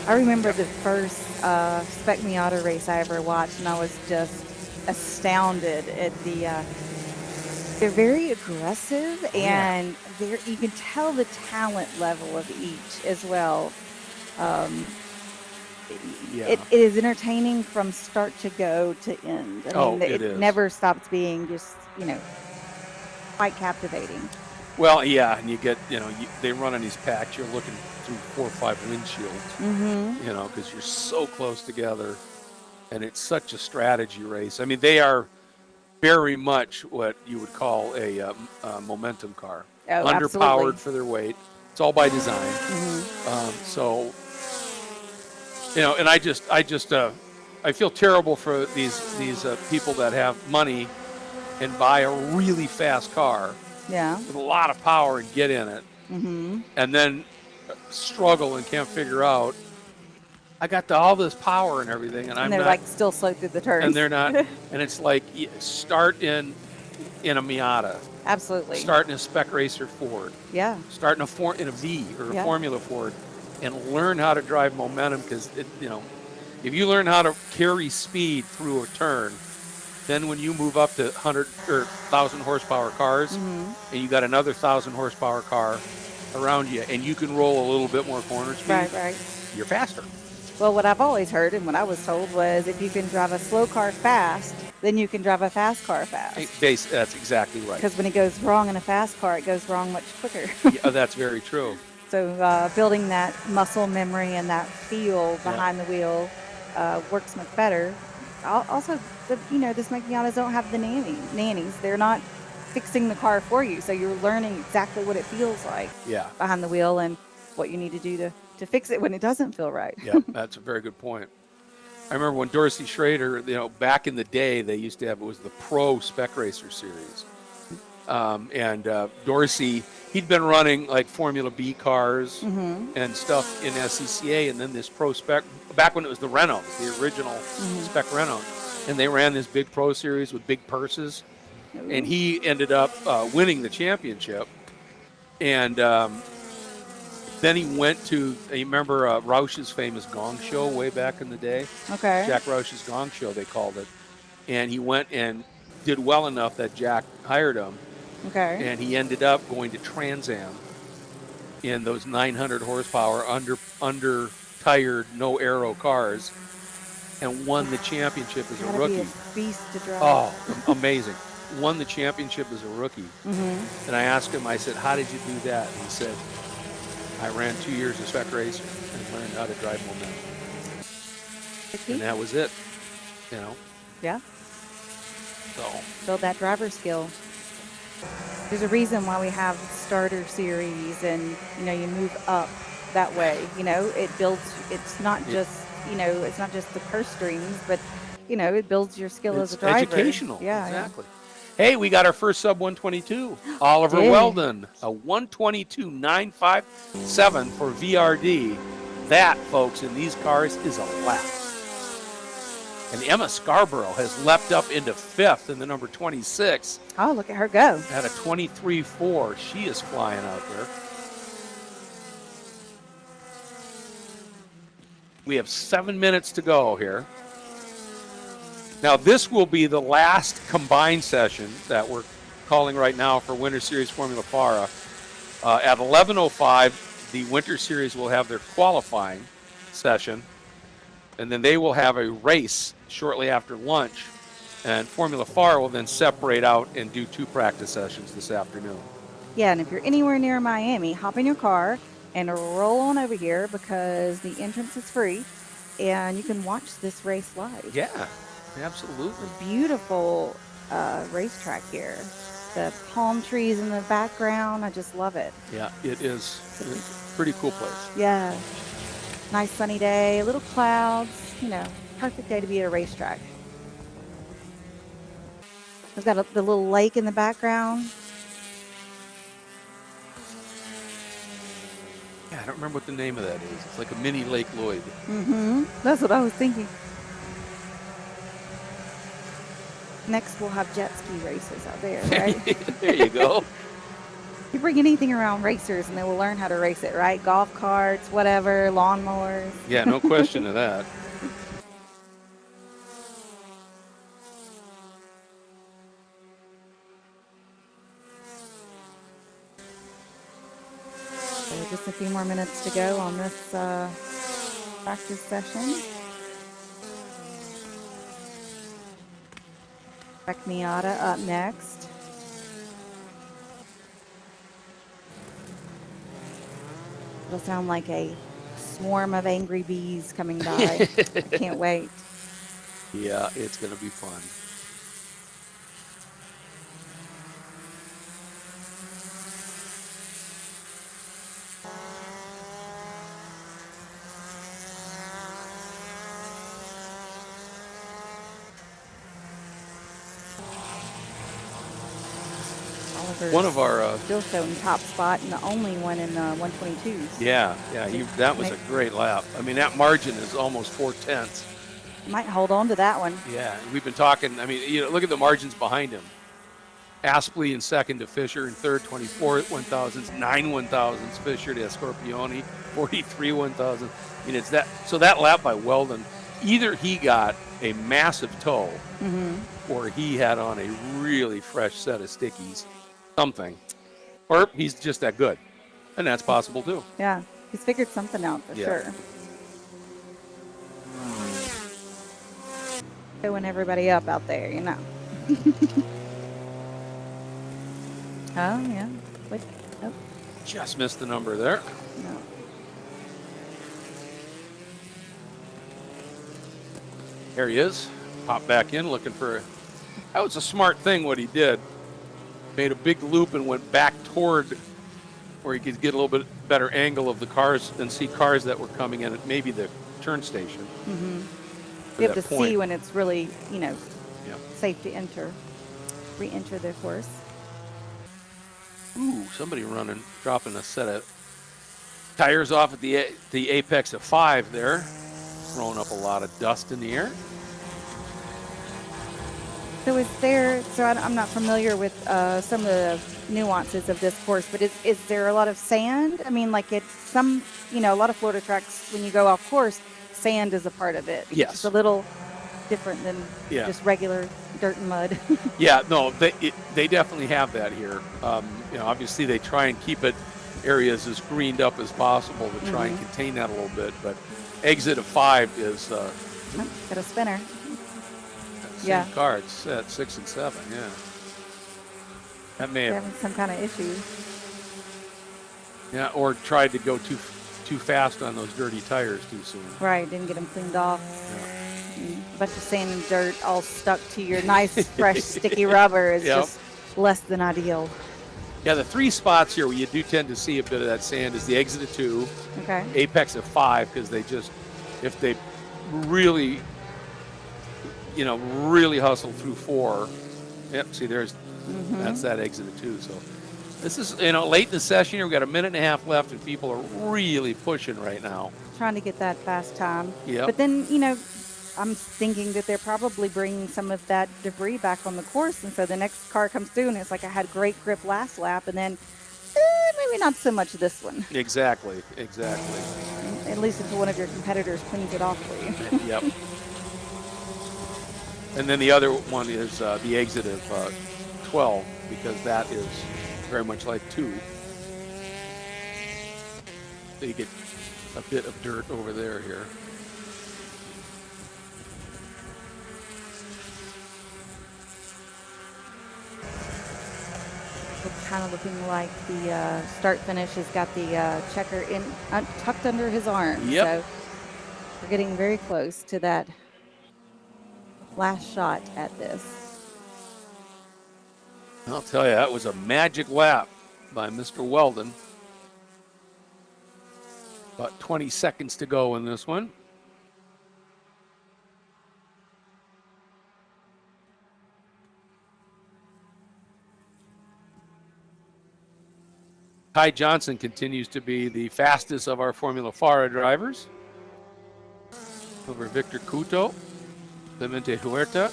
I remember the first Spec Miata race I ever watched, and I was just astounded at the. They're very aggressive, and you can tell the talent level of each as well. It is entertaining from start to go to end. I mean, it never stops being just, quite captivating. Well, yeah, and you get, they run on these packs. You're looking through 4 or 5 windshields, because you're so close together, and it's such a strategy race. I mean, they are very much what you would call a momentum car. Oh, underpowered absolutely. For their weight. It's all by design. So, and I feel terrible for these people that have money and buy a really fast car. Yeah. With a lot of power and get in it, and then struggle and can't figure out. I got all this power and everything, and I'm they're not, like still slow through the turns. and they're not, and it's like start in a Miata, Absolutely. start in a Spec Racer Ford, Yeah. start in a V or a Yeah. Formula Ford, and learn how to drive momentum, because if you learn how to carry speed through a turn, then when you move up to 100 or 1,000 horsepower cars, and you got another 1,000 horsepower car around you, and you can roll a little bit more corner speed, Right. you're faster. Well, what I've always heard and what I was told was if you can drive a slow car fast, then you can drive a fast car fast. That's exactly right. Because when it goes wrong in a fast car, it goes wrong much quicker. Yeah, that's very true. So building that muscle memory and that feel behind the wheel works much better. Also, this Miatas don't have the nannies. They're not fixing the car for you, so you're learning exactly what it feels like behind the wheel and what you need to do to fix it when it doesn't feel right. Yeah, that's a very good point. I remember when Dorsey Schrader, back in the day, they used to have, it was the Pro Spec Racer series. And Dorsey, he'd been running like Formula B cars and stuff in SCCA, and then this Pro Spec, back when it was the Renaults, the original Spec Renault, and they ran this big Pro series with big purses, and he ended up winning the championship. And then he went to, you remember Roush's famous gong show way back in the day? Okay. Jack Roush's gong show, they called it. And he went and did well enough that Jack hired him. Okay. And he ended up going to Trans Am in those 900 horsepower, under tired, no aero cars, and won the championship as a rookie. Be a beast to drive. Oh, amazing. Won the championship as a rookie. And I asked him, I said, how did you do that? And he said, I ran 2 years of Spec Racer and learned how to drive momentum. And that was it, Yeah. So build that driver skill. There's a reason why we have starter series and, you move up that way. It builds, it's not just, it's not just the purse strings, but, it builds your skill as a driver. It's educational. Yeah. Exactly. Hey, we got our first sub 122. Oliver Weldon, a 122.957 for VRD. That, folks, in these cars is a lap. And Emma Scarborough has leapt up into 5th in the number 26. Oh, look at her go. At a 23.4. She is flying out there. We have 7 minutes to go here. Now, this will be the last combined session that we're calling right now for Winter Series Formula FARA. At 11:05, the Winter Series will have their qualifying session, and then they will have a race shortly after lunch, and Formula FARA will then separate out and do 2 practice sessions this afternoon. Yeah, and if you're anywhere near Miami, hop in your car and roll on over here because the entrance is free, and you can watch this race live. Yeah. Absolutely. Beautiful racetrack here. The palm trees in the background. I just love it. Yeah, it is. It's a pretty cool place. Yeah. Nice sunny day, little clouds, perfect day to be at a racetrack. We've got the little lake in the background. Yeah, I don't remember what the name of that is. It's like a mini Lake Lloyd. That's what I was thinking. Next, we'll have jet ski races out there, right? There you go. You bring anything around racers, and they will learn how to race it, right? Golf carts, whatever, lawnmowers. Yeah, no question of that. So just a few more minutes to go on this practice session. Spec Miata up next. It'll sound like a swarm of angry bees coming by. I can't wait. Yeah, it's going to be fun. one of our still showing top spot and the only one in the 122s. yeah, that was a great lap. I mean, that margin is almost 4/10. Might hold on to that one. Yeah, we've been talking. I mean, look at the margins behind him. Aspley in second to Fisher in third, 24 1,000s, 9 1,000s. Fisher to Scorpioni, 43 1,000. I mean, it's that. So that lap by Weldon, either he got a massive toe, or he had on a really fresh set of stickies, something, or he's just that good, and that's possible too. Yeah, he's figured something out for sure. Showing everybody up out there, you know. Oh, yeah. Wait. Oh. Just missed the number there. No. There he is. Pop back in, looking for. That was a smart thing what he did. Made a big loop and went back toward where he could get a little bit better angle of the cars and see cars that were coming in at maybe the turn station. Be able to see when it's really, you know, safe to re-enter the course. Ooh, somebody dropping a set of tires off at the apex of 5 there, throwing up a lot of dust in the air. So I'm not familiar with some of the nuances of this course, but is there a lot of sand? I mean, like a lot of Florida tracks, when you go off course, sand is a part of it. Yes. It's a little different than just regular dirt and mud. Yeah, no, they definitely have that here. Obviously they try and keep it areas as greened up as possible to try and contain that a little bit, but exit of 5 is got a spinner. Same cards at 6 and 7. Yeah, that may have having some kind of issue. Yeah, or tried to go too fast on those dirty tires too soon. Right, didn't get them cleaned off. Yeah. A bunch of sand and dirt all stuck to your nice, fresh, sticky rubber is just less than ideal. Yeah, the 3 spots here where you do tend to see a bit of that sand is the exit of 2, apex of 5, because if they really hustle through 4. Yep, see that's that exit of 2. So this is, late in the session here, we've got a minute and a half left and people are really pushing right now. Trying to get that fast time. Yeah. But then, I'm thinking that they're probably bringing some of that debris back on the course. And so the next car comes through and it's like, I had great grip last lap. And then maybe not so much this one. Exactly. At least until one of your competitors cleans it off for you. Yep. And then the other one is the exit of 12, because that is very much like 2. So you get a bit of dirt over there here. It's kind of looking like the start finish has got the checker tucked under his arm. Yep. So we're getting very close to that last shot at this. I'll tell you, that was a magic lap by Mr. Weldon. About 20 seconds to go in this one. Ty Johnson continues to be the fastest of our Formula FARA drivers over Victor Couto, Clemente Huerta,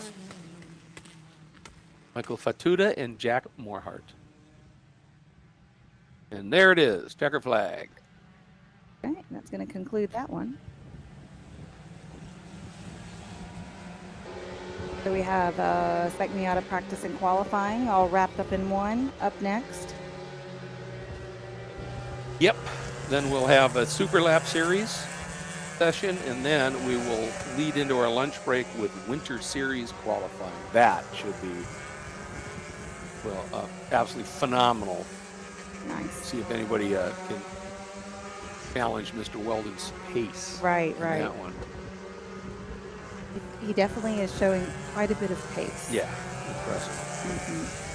Michael Fatuda, and Jack Morhart. And there it is, checker flag. Okay, that's going to conclude that one. So we have Spec Miata practice and qualifying all wrapped up in one. Up next. Yep, then we'll have a Super Lap Series session, and then we will lead into our lunch break with Winter Series qualifying. That should be, absolutely phenomenal. Nice. See if anybody can challenge Mr. Weldon's pace. Right. That one. He definitely is showing quite a bit of pace. Yeah, impressive.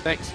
Thanks.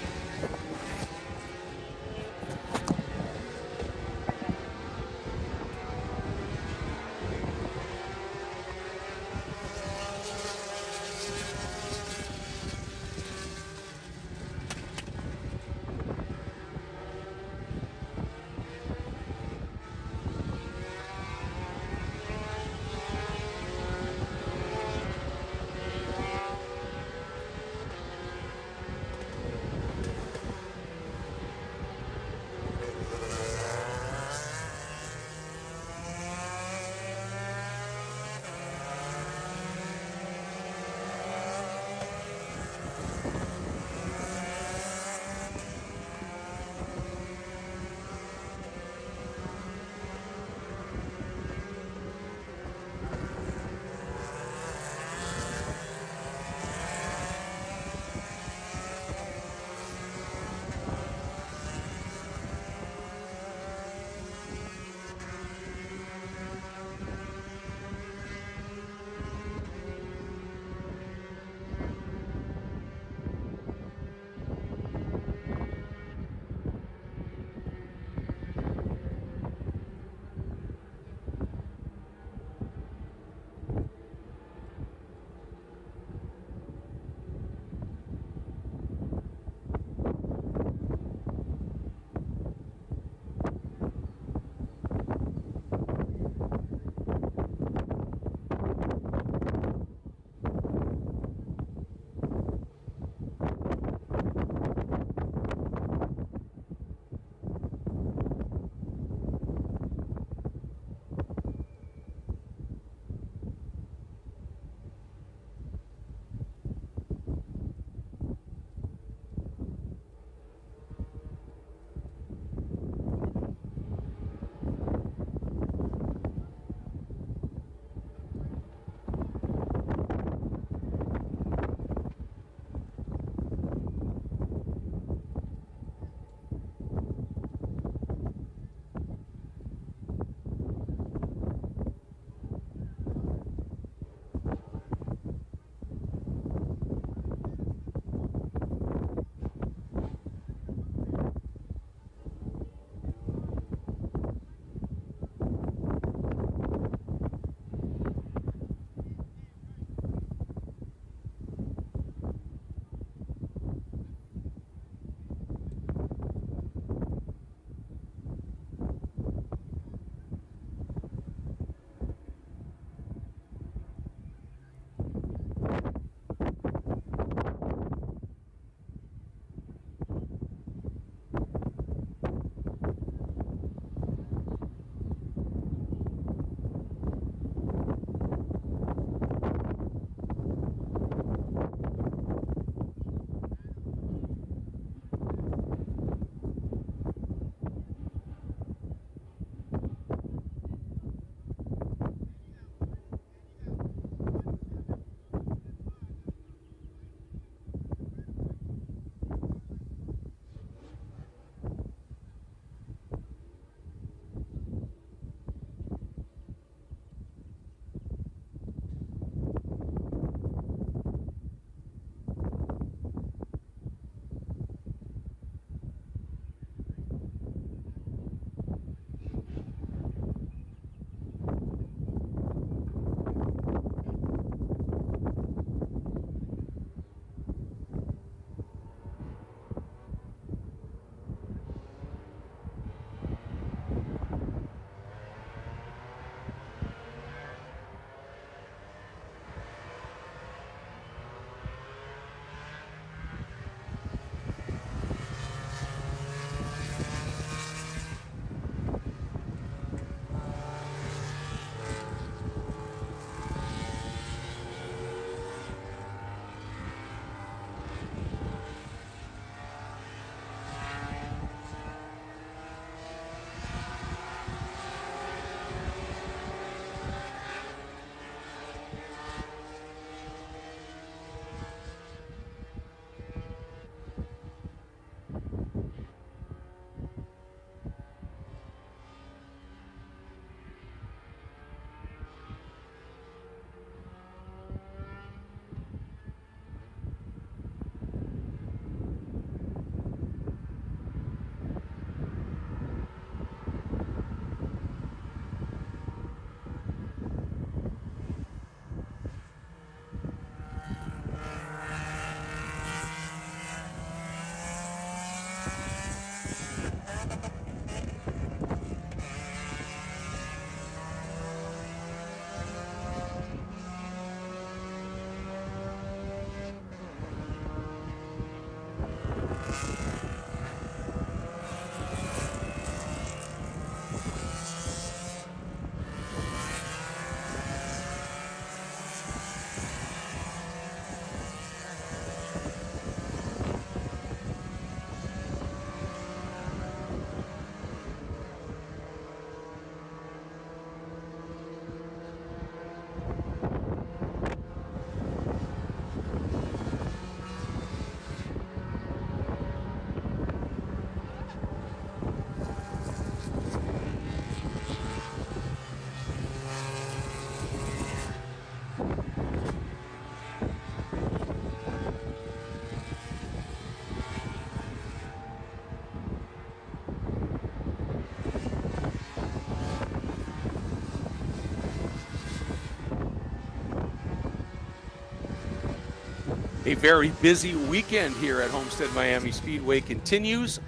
A very busy weekend here at Homestead-Miami Speedway continues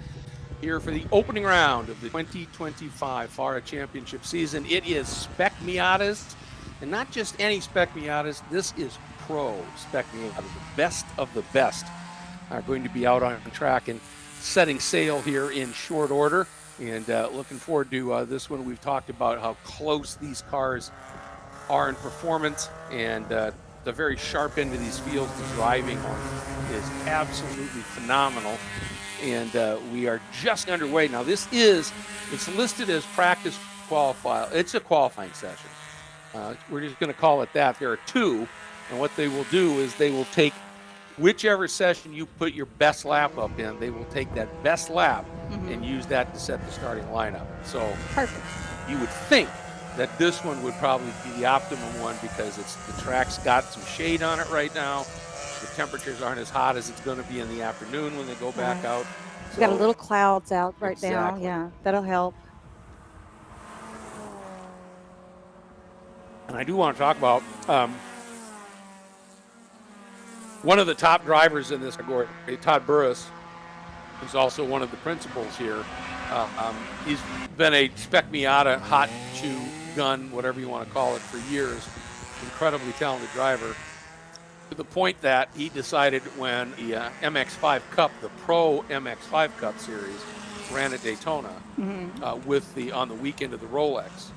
here for the opening round of the 2025 FARA Championship season. It is Spec Miatas, and not just any Spec Miatas. This is Pro Spec Miata. The best of the best are going to be out on track and setting sail here in short order. And looking forward to this one. We've talked about how close these cars are in performance, and the very sharp end of these fields, the driving on is absolutely phenomenal. And we are just underway now. It's listed as practice qualify. It's a qualifying session. We're just going to call it that. There are two, and what they will do is they will take whichever session you put your best lap up in, they will take that best lap and use that to set the starting lineup. So Perfect. You would think that this one would probably be the optimum one because the track's got some shade on it right now. The temperatures aren't as hot as it's going to be in the afternoon when they go back out. So, we got a little clouds out right now. Yeah, that'll help. And I do want to talk about one of the top drivers in this category, Todd Burris, who's also one of the principals here. He's been a Spec Miata hot shoe gun, whatever you want to call it, for years. Incredibly talented driver, to the point that he decided when the MX-5 Cup, the Pro MX-5 Cup series, ran at Daytona on the weekend of the Rolex.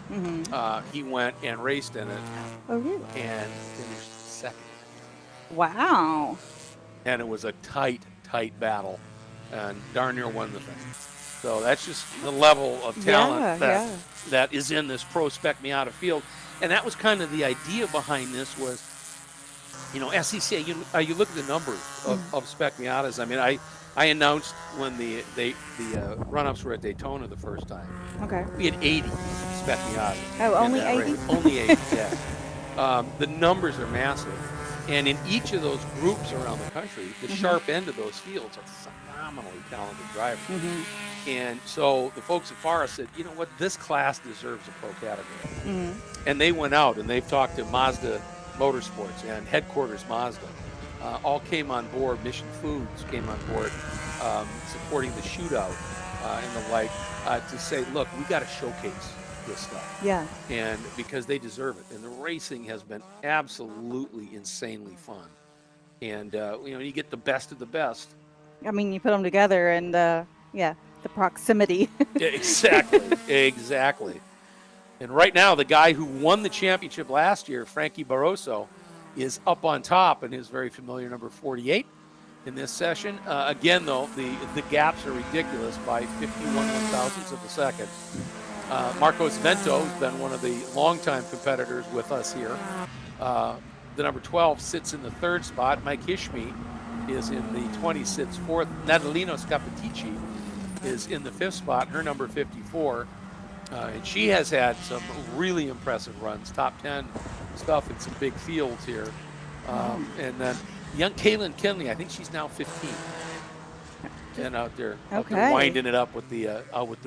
He went and raced in it. Oh, really? And finished second. Wow. And it was a tight battle, and darn near won the thing. So that's just the level of talent that is in this Pro Spec Miata field. And that was kind of the idea behind this was, SEC, you look at the numbers of Spec Miatas. I mean, I announced when the run-ups were at Daytona the first time. Okay. We had 80 Spec Miatas. Oh, only 80? Only 80, yeah. The numbers are massive. And in each of those groups around the country, the sharp end of those fields are phenomenally talented drivers. And so the folks at FARA said, you know what, this class deserves a pro category. And they went out and they've talked to Mazda Motorsports and Headquarters Mazda. All came on board. Mission Foods came on board, supporting the Shootout and the like, to say, look, we got to showcase this stuff. Yeah. And because they deserve it. And the racing has been absolutely insanely fun. And, you get the best of the best. I mean, you put them together and, the proximity. Exactly. And right now, the guy who won the championship last year, Frankie Barroso, is up on top in his very familiar number 48 in this session. Again, though, the gaps are ridiculous by 51 one-thousandths of a second. Marcos Vento has been one of the longtime competitors with us here. The number 12 sits in the third spot. Mike Hishmi is in the 20, sits fourth. Natalino Scapitici is in the fifth spot, her number 54. And she has had some really impressive runs, top 10 stuff in some big fields here. And then young Kaylin Kinley, I think she's now 15. And out there winding it up with the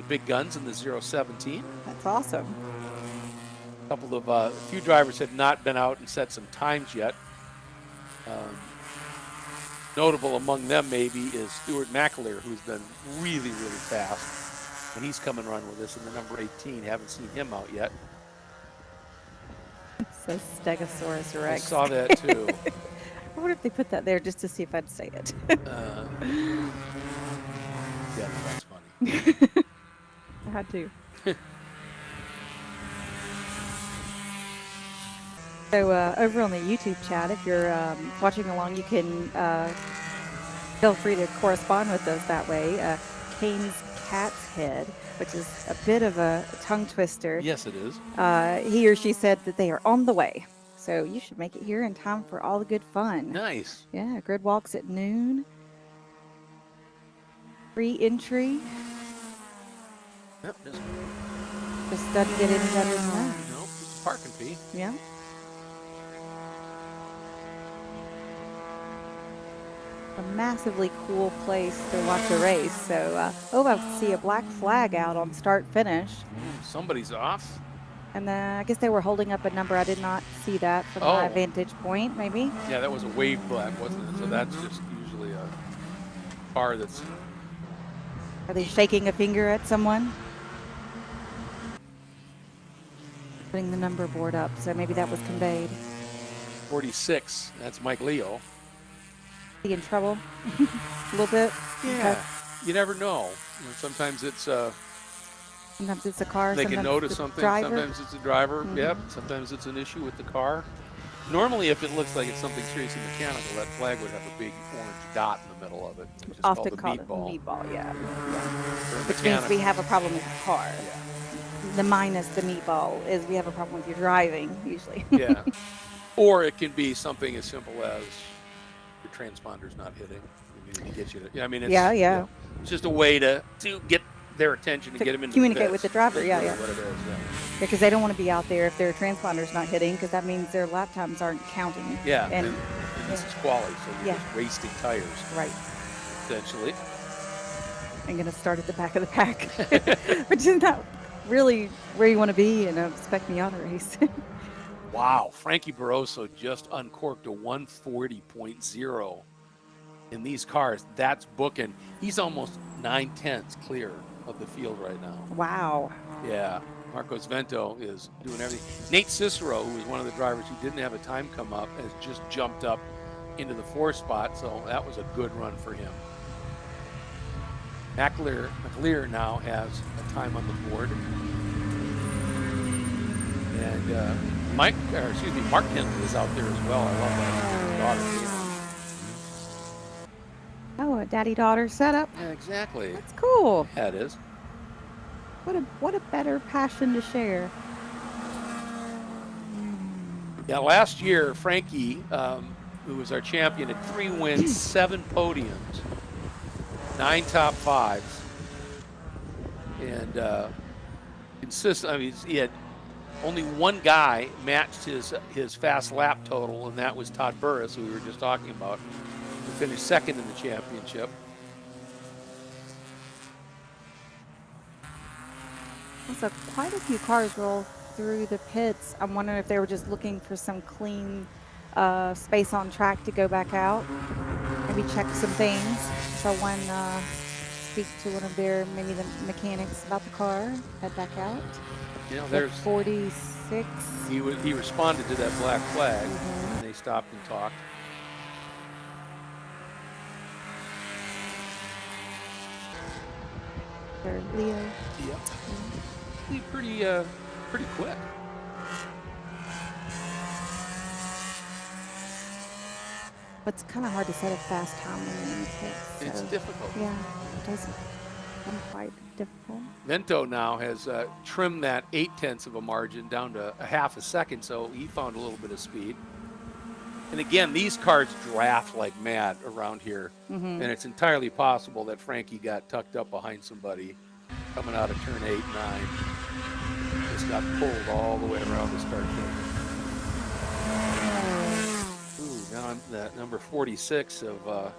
big guns in the 017. That's awesome. A few drivers had not been out and set some times yet. Notable among them maybe is Stuart McAleer, who's been really fast. And he's come and run with us in the number 18. Haven't seen him out yet. It says Stegosaurus Rex. I saw that too. I wonder if they put that there just to see if I'd say it. Yeah, that's funny. I had to. So over on the YouTube chat, if you're watching along, you can feel free to correspond with us that way. Kane's Cat's Head, which is a bit of a tongue twister. Yes, it is. He or she said that they are on the way. So you should make it here in time for all the good fun. Nice. Yeah, grid walks at noon. Free entry. Yep, Just doesn't get any better than that. No, it's a parking fee. Yeah. A massively cool place to watch a race. So, I see a black flag out on start finish. Somebody's off. And I guess they were holding up a number. I did not see that from my vantage point, maybe. Yeah, that was a wave black, wasn't it? So that's just usually a car that's... Are they shaking a finger at someone? Putting the number board up, so maybe that was conveyed. 46, that's Mike Leo. He in trouble a little bit? Yeah, Okay. you never know. You know, sometimes it's Sometimes it's a car. they can notice something. Driver. Sometimes it's a driver. Yep. Sometimes it's an issue with the car. Normally, if it looks like it's something seriously mechanical, that flag would have a big orange dot in the middle of it, which is Often called the called meatball. a meatball, yeah. Which Means we have a problem with the car. Yeah. The minus the meatball is we have a problem with your driving, usually. Yeah. Or it can be something as simple as your transponder's not hitting. We need to get you to, I mean, it's, yeah. You know, it's just a way to get their attention and get them into communicate with the driver. Yeah. What it is, Because they don't want to be out there if their transponder's not hitting, because that means their lap times aren't counting. Yeah. And this is quality, so you're just wasting tires. Right. Essentially. I'm going to start at the back of the pack, which is not really where you want to be in a Spec Miata race. Wow, Frankie Barroso just uncorked a 140.0 in these cars. That's booking. He's almost 9/10 clear of the field right now. Wow. Yeah, Marcos Vento is doing everything. Nate Cicero, who was one of the drivers who didn't have a time come up, has just jumped up into the 4th spot, so that was a good run for him. McAleer now has a time on the board. And Mark Kendall is out there as well. I love that. Oh, a daddy-daughter setup. Yeah, exactly. That's cool. Yeah, it is. What a better passion to share. Yeah, last year, Frankie, who was our champion, had 3 wins, 7 podiums, 9 top 5s. And consistent, I mean, he had only one guy matched his fast lap total, and that was Todd Burris, who we were just talking about, who finished 2nd in the championship. So quite a few cars roll through the pits. I'm wondering if they were just looking for some clean space on track to go back out. Maybe check some things. So one speak to one of their, maybe the mechanics about the car, head back out. You know, there's 46. He responded to that black flag, and they stopped and talked. Or Leo. Yep. Pretty quick. But it's kind of hard to set a fast time when you're in the pits. So, It's difficult. Yeah, it does become quite difficult. Vento now has trimmed that 0.8 of a margin down to a half a second, so he found a little bit of speed. And again, these cars draft like mad around here, and it's entirely possible that Frankie got tucked up behind somebody coming out of turn 8, 9. Just got pulled all the way around the start finish. Ooh, now I'm that number 46 of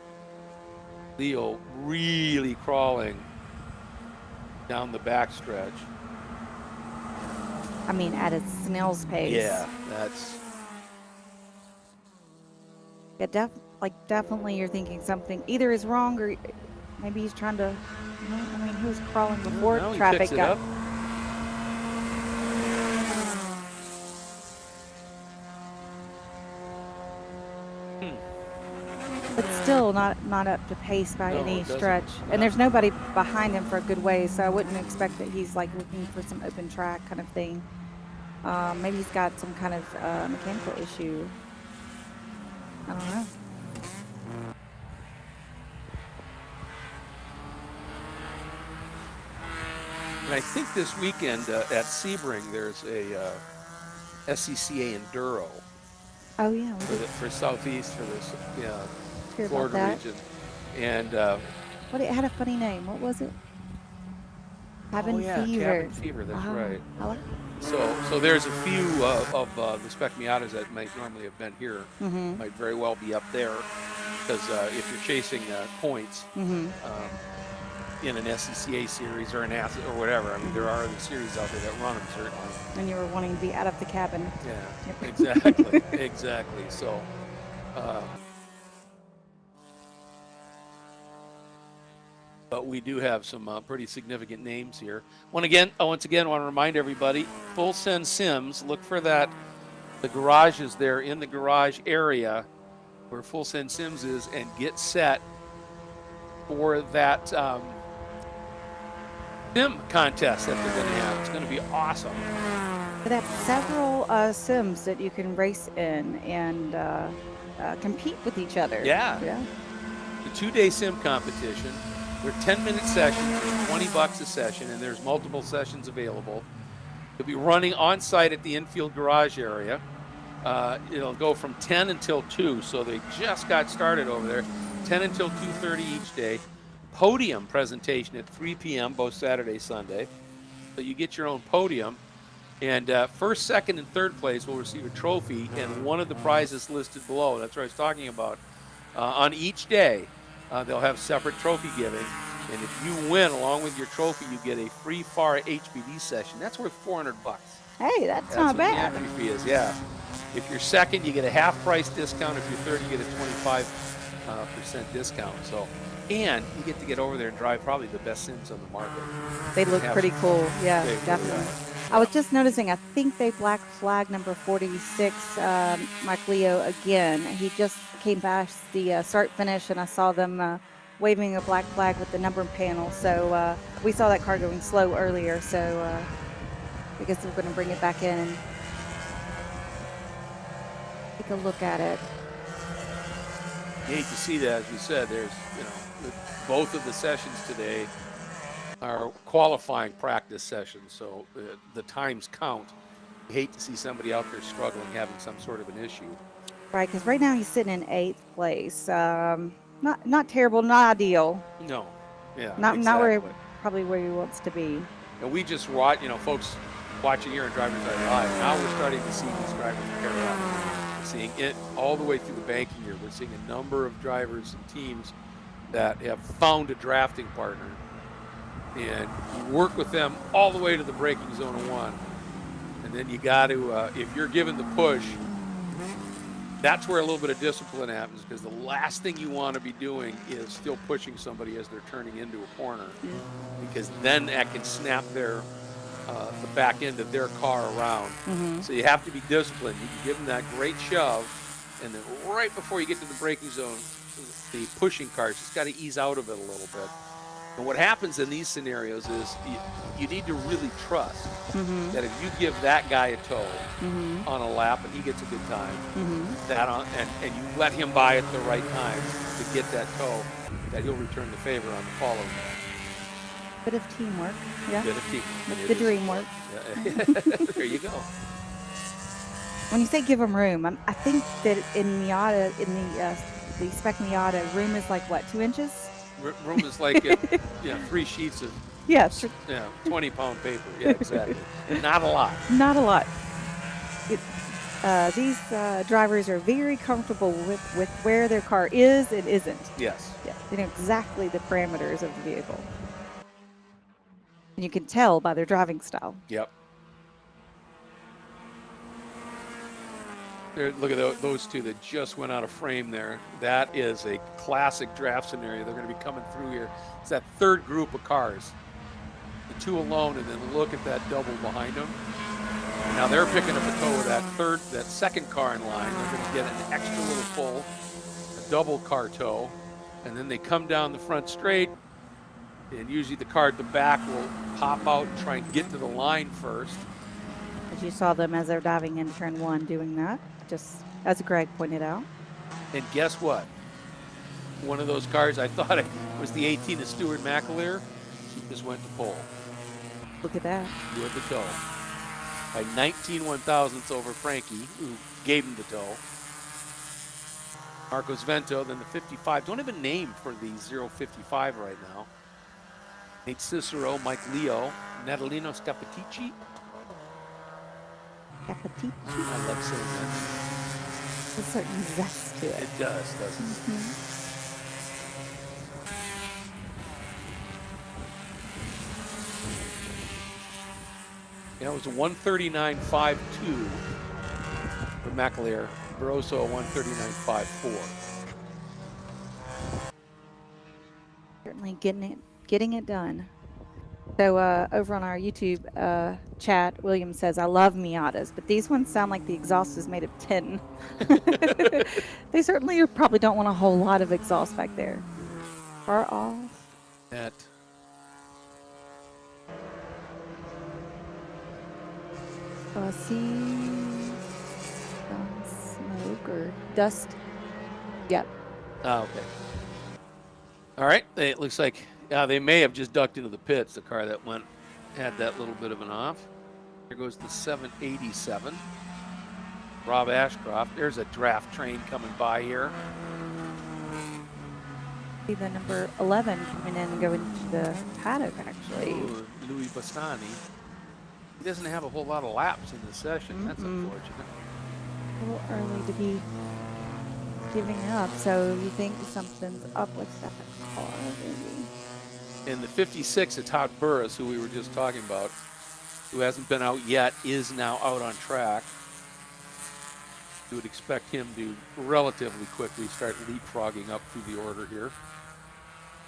Leo really crawling down the backstretch. I mean, at a snail's pace. Yeah, that's... Yeah, definitely you're thinking something either is wrong or maybe he's trying to, you know, I mean, he was crawling before traffic got. But still not up to pace by any stretch. And there's nobody behind him for a good way, so I wouldn't expect that he's like looking for some open track kind of thing. Maybe he's got some kind of mechanical issue. I don't know. And I think this weekend at Sebring, there's a SCCA Enduro. Oh, yeah. For Southeast, for this Hear Florida region. And it had a funny name. What was it? Cabin Fever. Cabin Fever, that's right. I like So there's a few of the Spec Miatas that might normally have been here, might very well be up there, because if you're chasing points, in an SCCA series or an NASCAR or whatever. I mean, there are other series out there that run them, certainly. And you were wanting to be out of the cabin. Yeah, Yep. exactly, exactly. So, but we do have some pretty significant names here. Once again, I want to remind everybody, Full Send Sims, look for that. The garage is there in the garage area where Full Send Sims is, and get set for that sim contest that they're going to have. It's going to be awesome. They have several sims that you can race in and compete with each other. Yeah. Yeah. The 2-day sim competition. They're 10-minute sessions, $20 a session, and there's multiple sessions available. You'll be running on site at the infield garage area. It'll go from 10 until 2, so they just got started over there. 10 until 2:30 each day. Podium presentation at 3 p.m. both Saturday, Sunday. So you get your own podium. And first, second, and third place will receive a trophy and one of the prizes listed below. That's what I was talking about. On each day, they'll have separate trophy giving. And if you win, along with your trophy, you get a free FARA HPDE session. That's worth $400. Hey, that's not what bad. the entry fee is, yeah. If you're second, you get a half-price discount. If you're third, you get a 25% discount. So, and you get over there and drive probably the best sims on the market. They look pretty cool. Yeah, They really definitely. are. I was just noticing, I think they black flag number 46, Mike Leo again. He just came past the start finish, and I saw them waving a black flag with the number panel. So we saw that car going slow earlier. So I guess we're going to bring it back in and take a look at it. You hate to see that, as you said. There's, both of the sessions today are qualifying practice sessions, so the times count. You hate to see somebody out there struggling, having some sort of an issue. Right, because right now he's sitting in 8th place. Not terrible, not ideal. No, yeah, Not exactly. probably where he wants to be. And we just watch, folks watching here in DriversEye Live. Now we're starting to see these drivers pair up. We're seeing it all the way through the banking year. We're seeing a number of drivers and teams that have found a drafting partner, and you work with them all the way to the braking zone of 1. And then you got to, if you're given the push, that's where a little bit of discipline happens, because the last thing you want to be doing is still pushing somebody as they're turning into a corner, because then that can snap their the back end of their car around. So you have to be disciplined. You can give them that great shove, and then right before you get to the braking zone, the pushing cars just got to ease out of it a little bit. And what happens in these scenarios is you need to really trust that if you give that guy a tow on a lap and he gets a good time, and you let him by at the right time to get that tow, that he'll return the favor on the following lap. Bit of teamwork, yeah. Bit of teamwork. The dream work. Yeah. There you go. When you say give them room, I think that in Miata, in the Spec Miata, room is like what, 2 inches? Room is like 3 sheets of 20-pound paper. Yeah, exactly. Not a lot. Not a lot. These drivers are very comfortable with where their car is and isn't. Yes. Yeah, they know exactly the parameters of the vehicle. And you can tell by their driving style. Yep. There, look at those two that just went out of frame there. That is a classic draft scenario. They're going to be coming through here. It's that third group of cars. The 2 alone, and then look at that double behind them. Now they're picking up a tow of that second car in line. They're going to get an extra little pull, a double car tow, and then they come down the front straight, and usually the car at the back will pop out and try and get to the line first. As you saw them as they're diving in turn 1 doing that, just as Greg pointed out. And guess what? One of those cars, I thought it was the 18 of Stuart McAleer. She just went to pole. Look at that. With the tow. By 19 1/1000ths over Frankie, who gave him the tow. Marcos Vento, then the 55. Don't have a name for the 055 right now. Nate Cicero, Mike Leo, Natalino Scapitici. I love saying that. There's a certain zest to it. It does, doesn't it? Yeah, it was a 139.52 for McAleer. Barroso a 139.54. Certainly getting it done. So over on our YouTube chat, William says, I love Miatas, but these ones sound like the exhaust is made of tin. They certainly probably don't want a whole lot of exhaust back there. Far off. At See smoke or dust. Yep. oh, okay. All right. It looks like they may have just ducked into the pits. The car that had that little bit of an off. Here goes the 787. Rob Ashcroft. There's a draft train coming by here. See the number 11 coming in and going to the paddock, actually. Ooh, Louis Bastani. He doesn't have a whole lot of laps in the session. That's unfortunate. A little early to be giving up, so you think something's up with that car, maybe. And the 56 of Todd Burris, who we were just talking about, who hasn't been out yet, is now out on track. You would expect him to relatively quickly start leapfrogging up through the order here.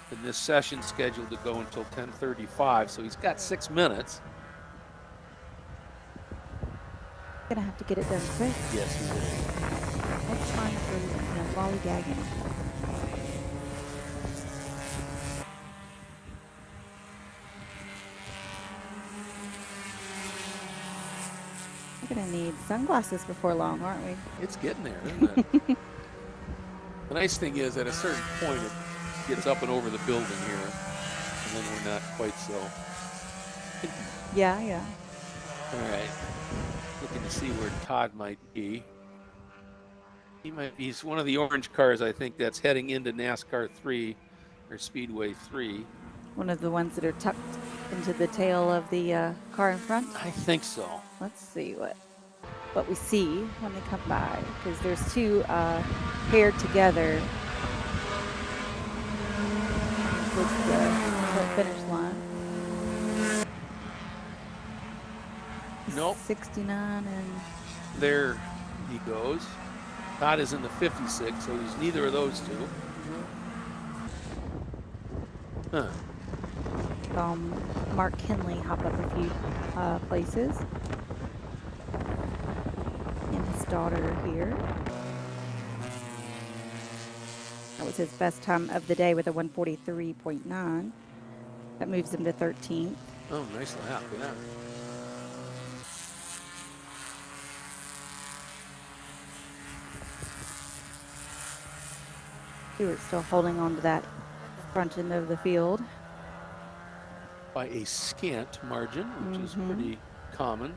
And this session's scheduled to go until 10:35, so he's got 6 minutes. Gonna have to get it done quick. Yes, he is. No time for lollygagging. We're gonna need sunglasses before long, aren't we? It's getting there, isn't it? The nice thing is, at a certain point, it gets up and over the building here, and then we're not quite so. Yeah. All right. Looking to see where Todd might be. He's one of the orange cars, I think, that's heading into NASCAR 3 or Speedway 3. One of the ones that are tucked into the tail of the car in front. I think so. Let's see what we see when they come by, because there's two paired together towards the finish line. Nope. 69 and There he goes. Todd is in the 56, so he's neither of those two. Huh. Mark Kinley hop up a few places. And his daughter here. That was his best time of the day with a 143.9. That moves him to 13th. Oh, nice lap, yeah. Stewart's still holding on to that front end of the field. By a scant margin, which is pretty common.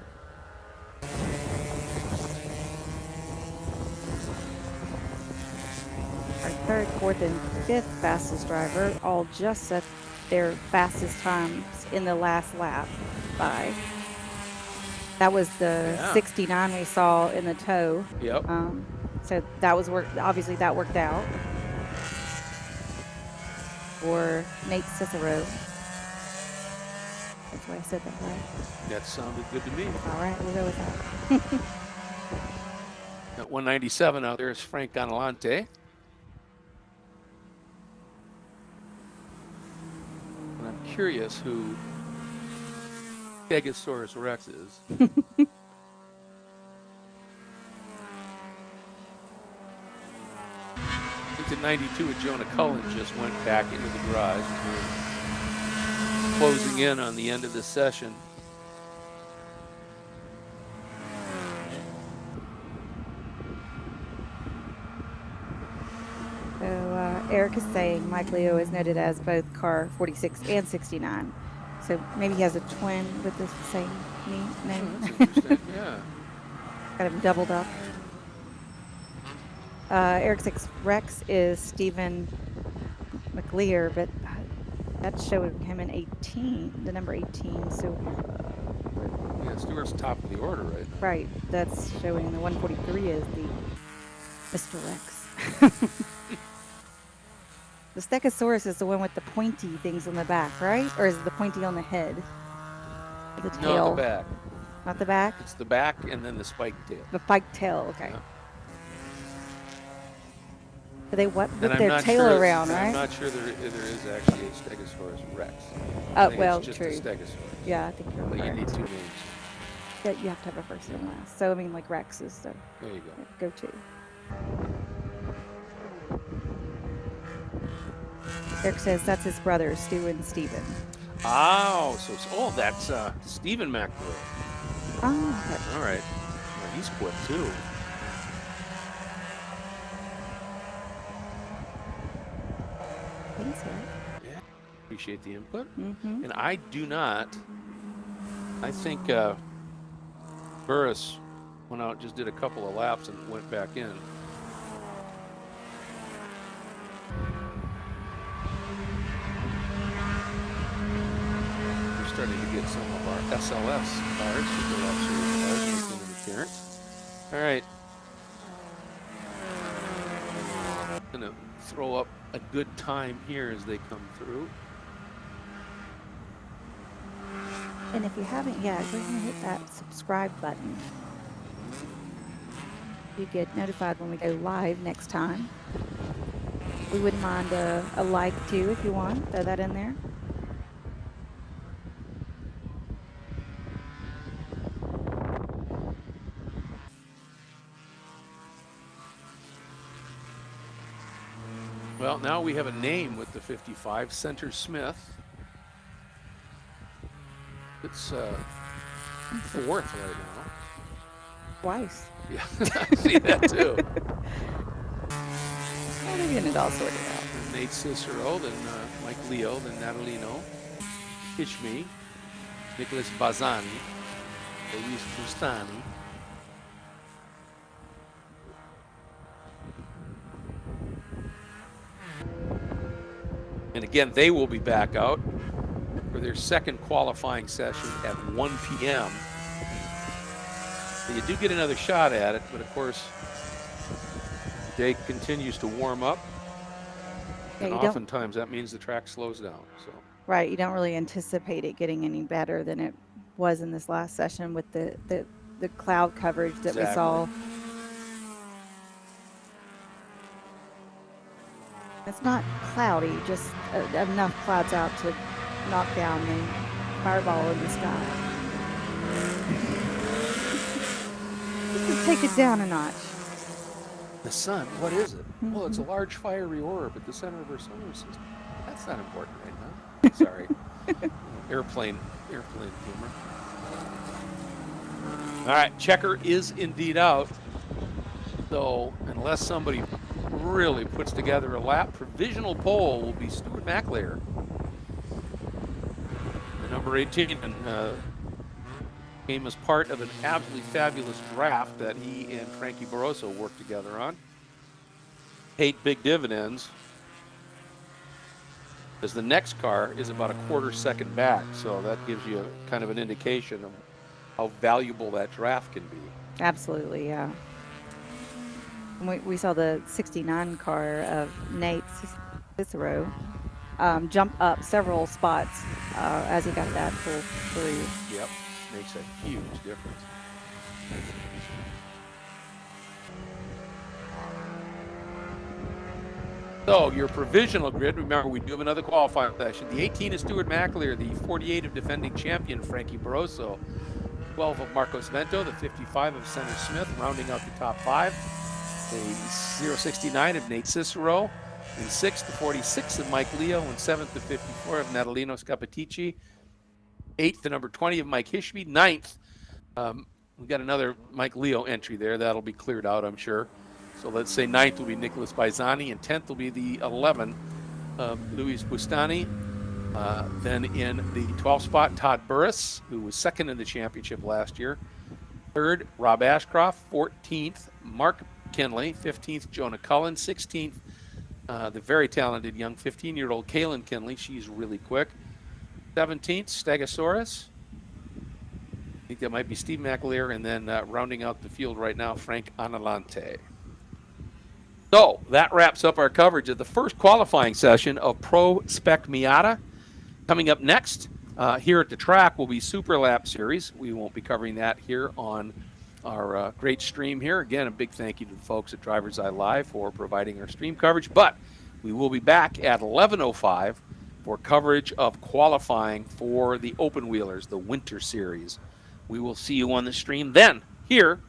Our third, fourth, and fifth fastest driver all just set their fastest times in the last lap by. That was the 69 we saw in the tow. Yep. So that was obviously that worked out for Nate Cicero. That's why I said that, right? That sounded good to me. All right, we'll go with that. At 197 out there is Frank Gonalante. And I'm curious who Stegosaurus Rex is. I think the 92 of Jonah Cullen just went back into the garage. We're closing in on the end of this session. So Eric is saying Mike Leo is noted as both car 46 and 69. So maybe he has a twin with the same name. Oh, that's interesting. Yeah. Got him doubled up. Eric 6 Rex is Stephen McLear, but that's showing him in 18, the number 18. So Yeah, Stewart's top of the order right now. right, that's showing the 143 is the Mr. Rex. The Stegosaurus is the one with the pointy things on the back, right? Or is it the pointy on the head? The tail. No, the back. Not the back? It's the back and then the spiked tail. The spiked tail, okay. Yeah. So they whip And I'm their not tail sure, around, I'm right? not sure there is actually a Stegosaurus Rex. I Oh, think well, it's just true. a Stegosaurus. Yeah, I think you're But you correct. need 2 names. Yeah, you have to have a first and last. So, I mean, like Rex is the There you go. go-to. Eric says that's his brothers, Stu and Steven. Oh, so it's, that's Stephen McBroom. Oh, okay. All right. Well, he's quick too. Thanks, Eric. Yeah. Appreciate the input. Mm-hmm. And I do not. I think Burris went out, just did a couple of laps and went back in. We're starting to get some of our SLS cars, Super Lap Series cars, making an appearance. All right. Gonna throw up a good time here as they come through. And if you haven't yet, go ahead and hit that subscribe button. You get notified when we go live next time. We wouldn't mind a like too if you want. Throw that in there. Well, now we have a name with the 55, Center Smith. It's fourth right now. Twice. Yeah, I see that too. Well, they're getting it all sorted out. Nate Cicero, then Mike Leo, then Natalino, Ishmi, Nicholas Bazzani, Luis Bustani. And again, they will be back out for their second qualifying session at 1 p.m. You do get another shot at it, but of course, day continues to warm up. Yeah, And oftentimes that means the track slows down. So right, you don't really anticipate it getting any better than it was in this last session with the cloud coverage that we saw. It's not cloudy, just enough clouds out to knock down the fireball in the sky. Just take it down a notch. the sun, what is it? Well, it's a large fiery orb at the center of our solar system. That's not important right now. Sorry. Airplane humor. All right, checker is indeed out. So unless somebody really puts together a lap, provisional pole will be Stuart McLear, the number 18, and came as part of an absolutely fabulous draft that he and Frankie Barroso worked together on. Paid big dividends, as the next car is about a quarter second back, so that gives you kind of an indication of how valuable that draft can be. Absolutely, yeah. And we saw the 69 car of Nate Cicero jump up several spots as he got that pull through. Yep, makes a huge difference. So your provisional grid, remember we do have another qualifying session. The 18 is Stuart McLear, the 48 of defending champion Frankie Barroso, 12 of Marcos Vento, the 55 of Center Smith, rounding out the top five. The 069 of Nate Cicero, in 6th, the 46 of Mike Leo, in 7th, the 54 of Natalino Scapitici, 8th, the number 20 of Mike Hishby, 9th, we've got another Mike Leo entry there. That'll be cleared out, I'm sure. So let's say 9th will be Nicholas Baizani, and 10th will be the 11, Luis Bustani. Then in the 12th spot, Todd Burris, who was second in the championship last year. 3rd, Rob Ashcroft. 14th, Mark Kinley. 15th, Jonah Cullen. 16th, the very talented young 15-year-old Kaylin Kinley. She's really quick. 17th, Stegosaurus. I think that might be Steve McAleer. And then rounding out the field right now, Frank Analante. So that wraps up our coverage of the first qualifying session of Pro Spec Miata. Coming up next, Here at the track will be Super Lap Series. We won't be covering that here on our great stream here. Again, a big thank you to the folks at DriversEye Live for providing our stream coverage. But we will be back at 11:05 for coverage of qualifying for the Open Wheelers, the Winter Series. We will see you on the stream then here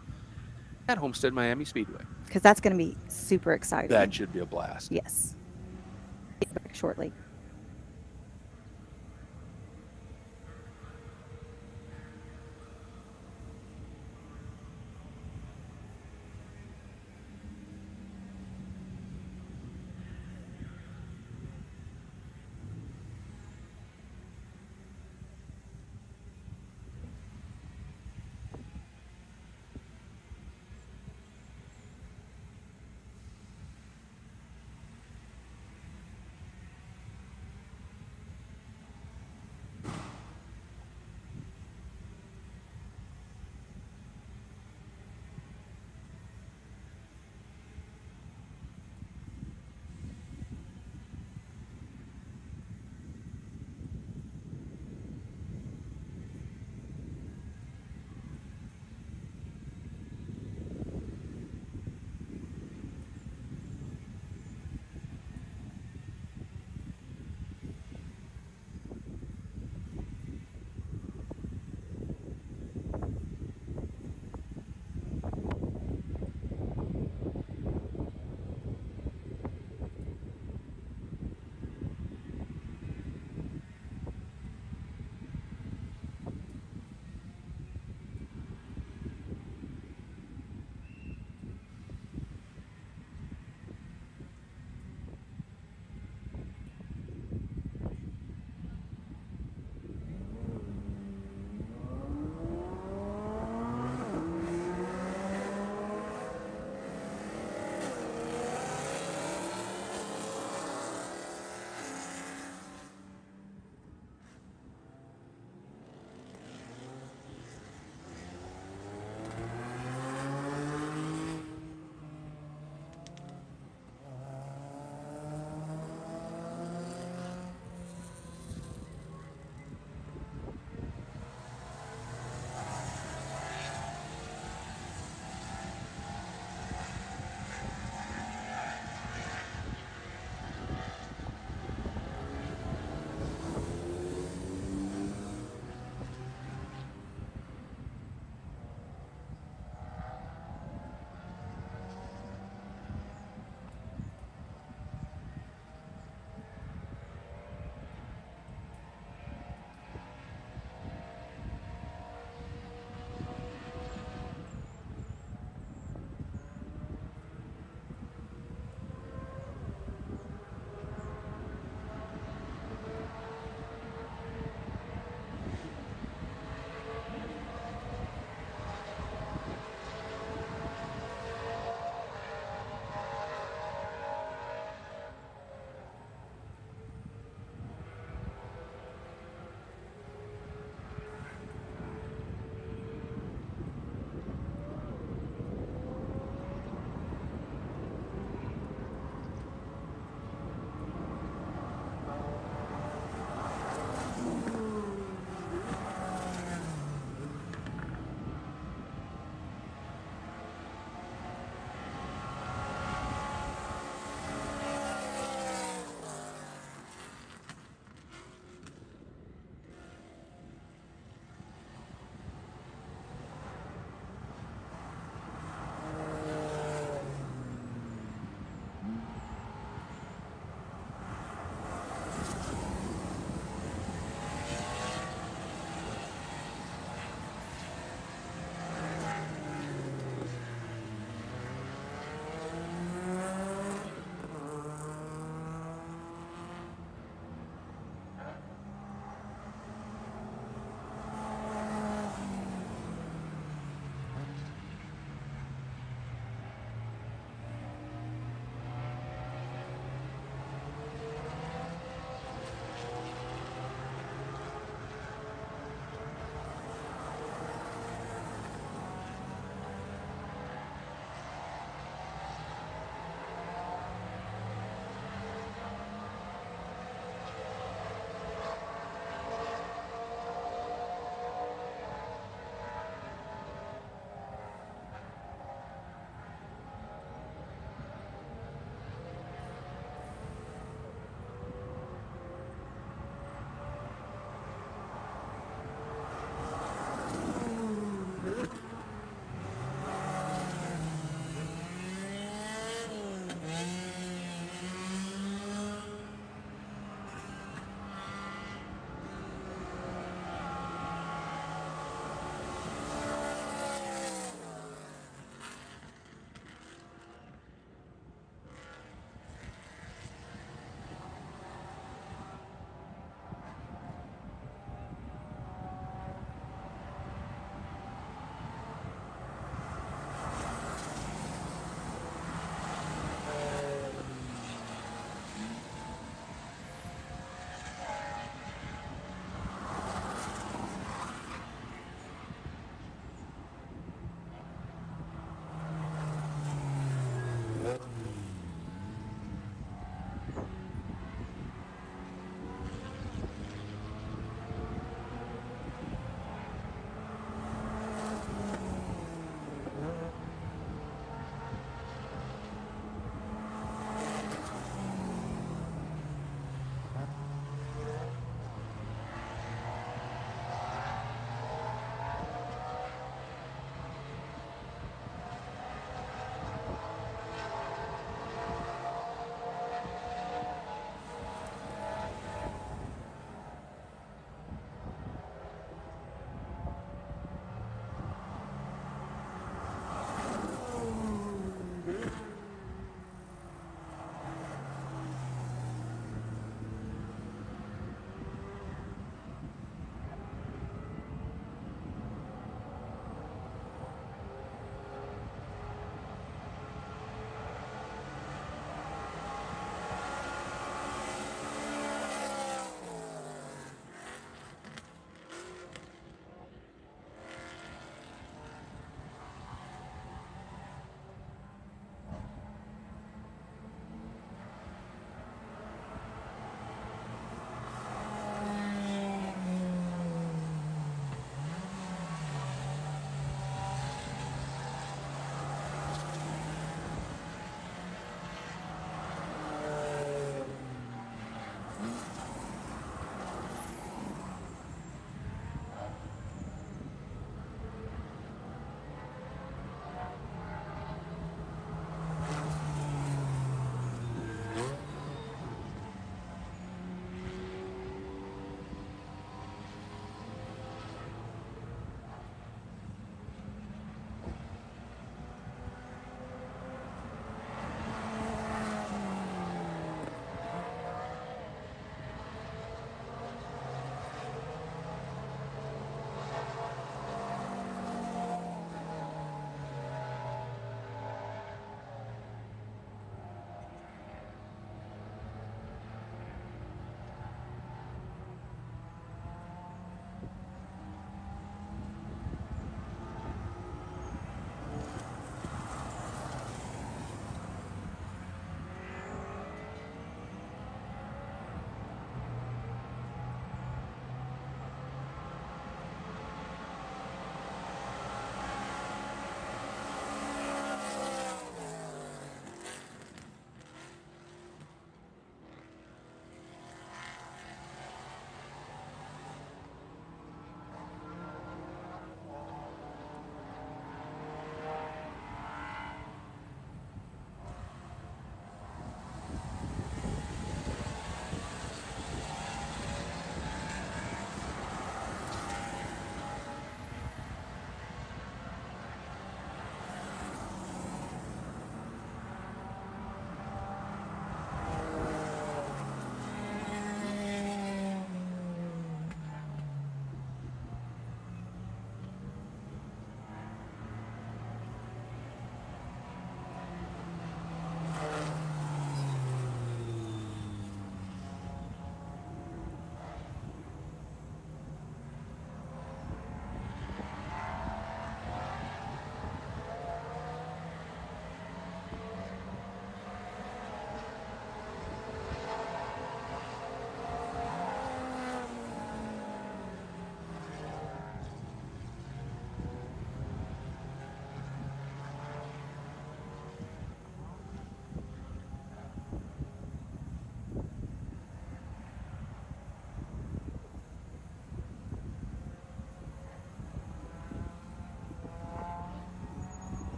at Homestead-Miami Speedway. Because that's going to be super exciting. That should be a blast. Yes. Back shortly.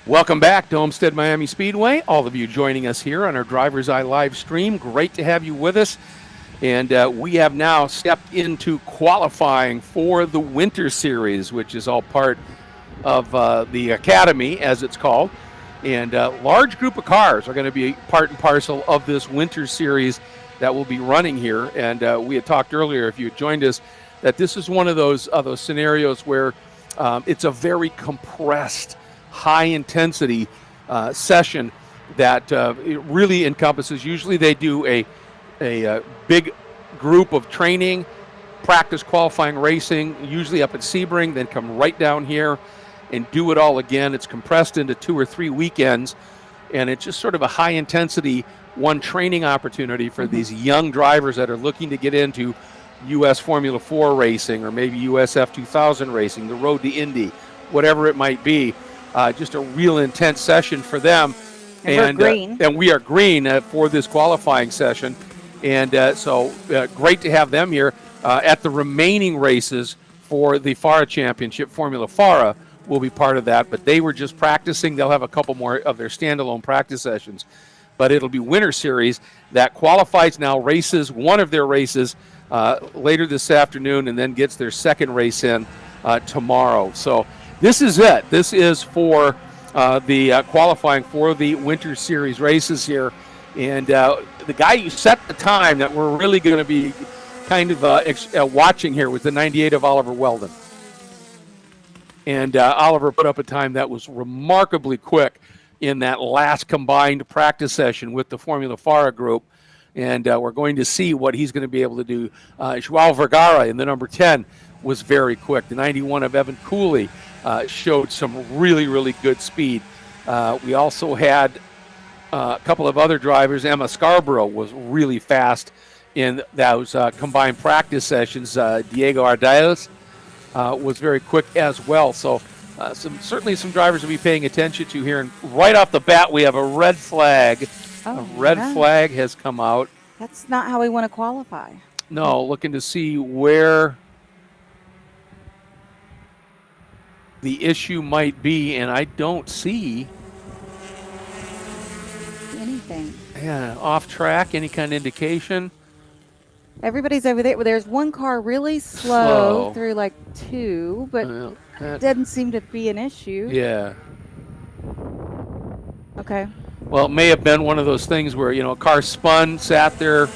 Welcome back to Homestead-Miami Speedway. All of you joining us here on our DriverSeye live stream. Great to have you with us. And we have now stepped into qualifying for the Winter Series, which is all part of the Academy, as it's called. And a large group of cars are going to be part and parcel of this Winter Series that will be running here. And we had talked earlier, if you had joined us, that this is one of those scenarios where it's a very compressed, high-intensity session that it really encompasses. Usually they do a big group of training, practice qualifying racing, usually up at Sebring, then come right down here and do it all again. It's compressed into 2 or 3 weekends, and it's just sort of a high-intensity one training opportunity for these young drivers that are looking to get into U.S. Formula 4 racing or maybe U.S. F2000 racing, the road to Indy, whatever it might be. Just a real intense session for them. And we're green. And we are green for this qualifying session. And so great to have them here at the remaining races for the FARA Championship. Formula FARA will be part of that, but they were just practicing. They'll have a couple more of their standalone practice sessions. But it'll be Winter Series that qualifies now, races one of their races later this afternoon, and then gets their second race in tomorrow. So this is it. This is for the qualifying for the Winter Series races here. And the guy who set the time that we're really going to be kind of watching here was the 98 of Oliver Weldon. And Oliver put up a time that was remarkably quick in that last combined practice session with the Formula FARA group. And we're going to see what he's going to be able to do. Joao Vergara in the number 10 was very quick. The 91 of Evan Cooley showed some really, really good speed. We also had a couple of other drivers. Emma Scarborough was really fast in those combined practice sessions. Diego Ardiles was very quick as well. So certainly some drivers to be paying attention to here. And right off the bat, we have a red flag. Oh, a red flag has come out. That's not how we want to qualify. No, looking to see where the issue might be, and I don't see anything. Yeah, off track, any kind of indication. Everybody's over there. Well, there's one car really slow through like 2, but doesn't seem to be an issue. Yeah. Okay. Well, it may have been one of those things where, a car spun, sat there,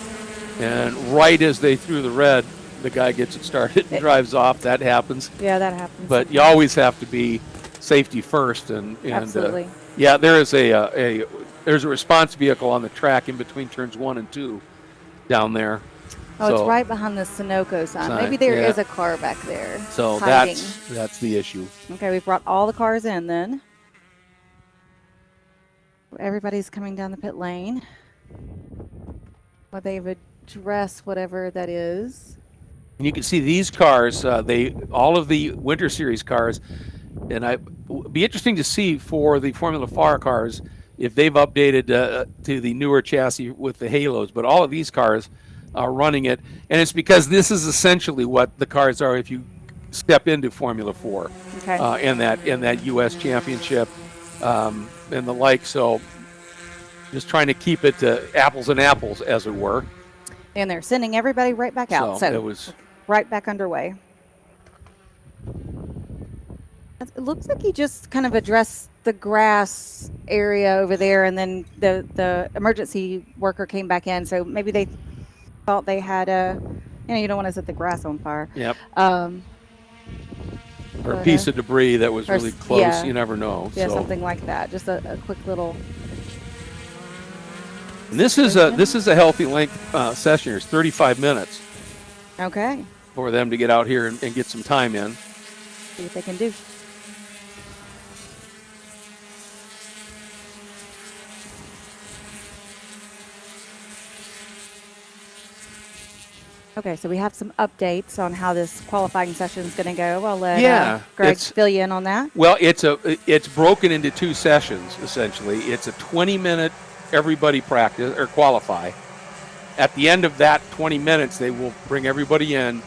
and right as they threw the red, the guy gets it started and drives off. That happens. Yeah, that happens. But you always have to be safety first. And absolutely. Yeah, there is there's a response vehicle on the track in between turns 1 and 2 down there. Oh, so, it's right behind the Sunoco sign. Maybe there is a car back there. So hiding. that's the issue. Okay, we've brought all the cars in then. Everybody's coming down the pit lane. Well, they've addressed whatever that is. And you can see these cars, all of the Winter Series cars, and it'd be interesting to see for the Formula FARA cars if they've updated to the newer chassis with the halos. But all of these cars are running it, and it's because this is essentially what the cars are if you step into Formula 4 in that U.S. Championship and the like. So just trying to keep it to apples and apples, as it were. And they're sending everybody right back out. So it was right back underway. It looks like he just kind of addressed the grass area over there, and then the emergency worker came back in. So maybe they thought they had you don't want to set the grass on fire. Yep. Or a piece of debris that was really close. Yeah. You never know. Yeah, so. Something like that. Just a quick little. And this is a healthy length session. It's 35 minutes. Okay. For them to get out here and get some time in. See what they can do. Okay, so we have some updates on how this qualifying session is going to go. I'll let Greg fill you in on that. Well, it's broken into 2 sessions, essentially. It's a 20-minute everybody practice or qualify. At the end of that 20 minutes, they will bring everybody in,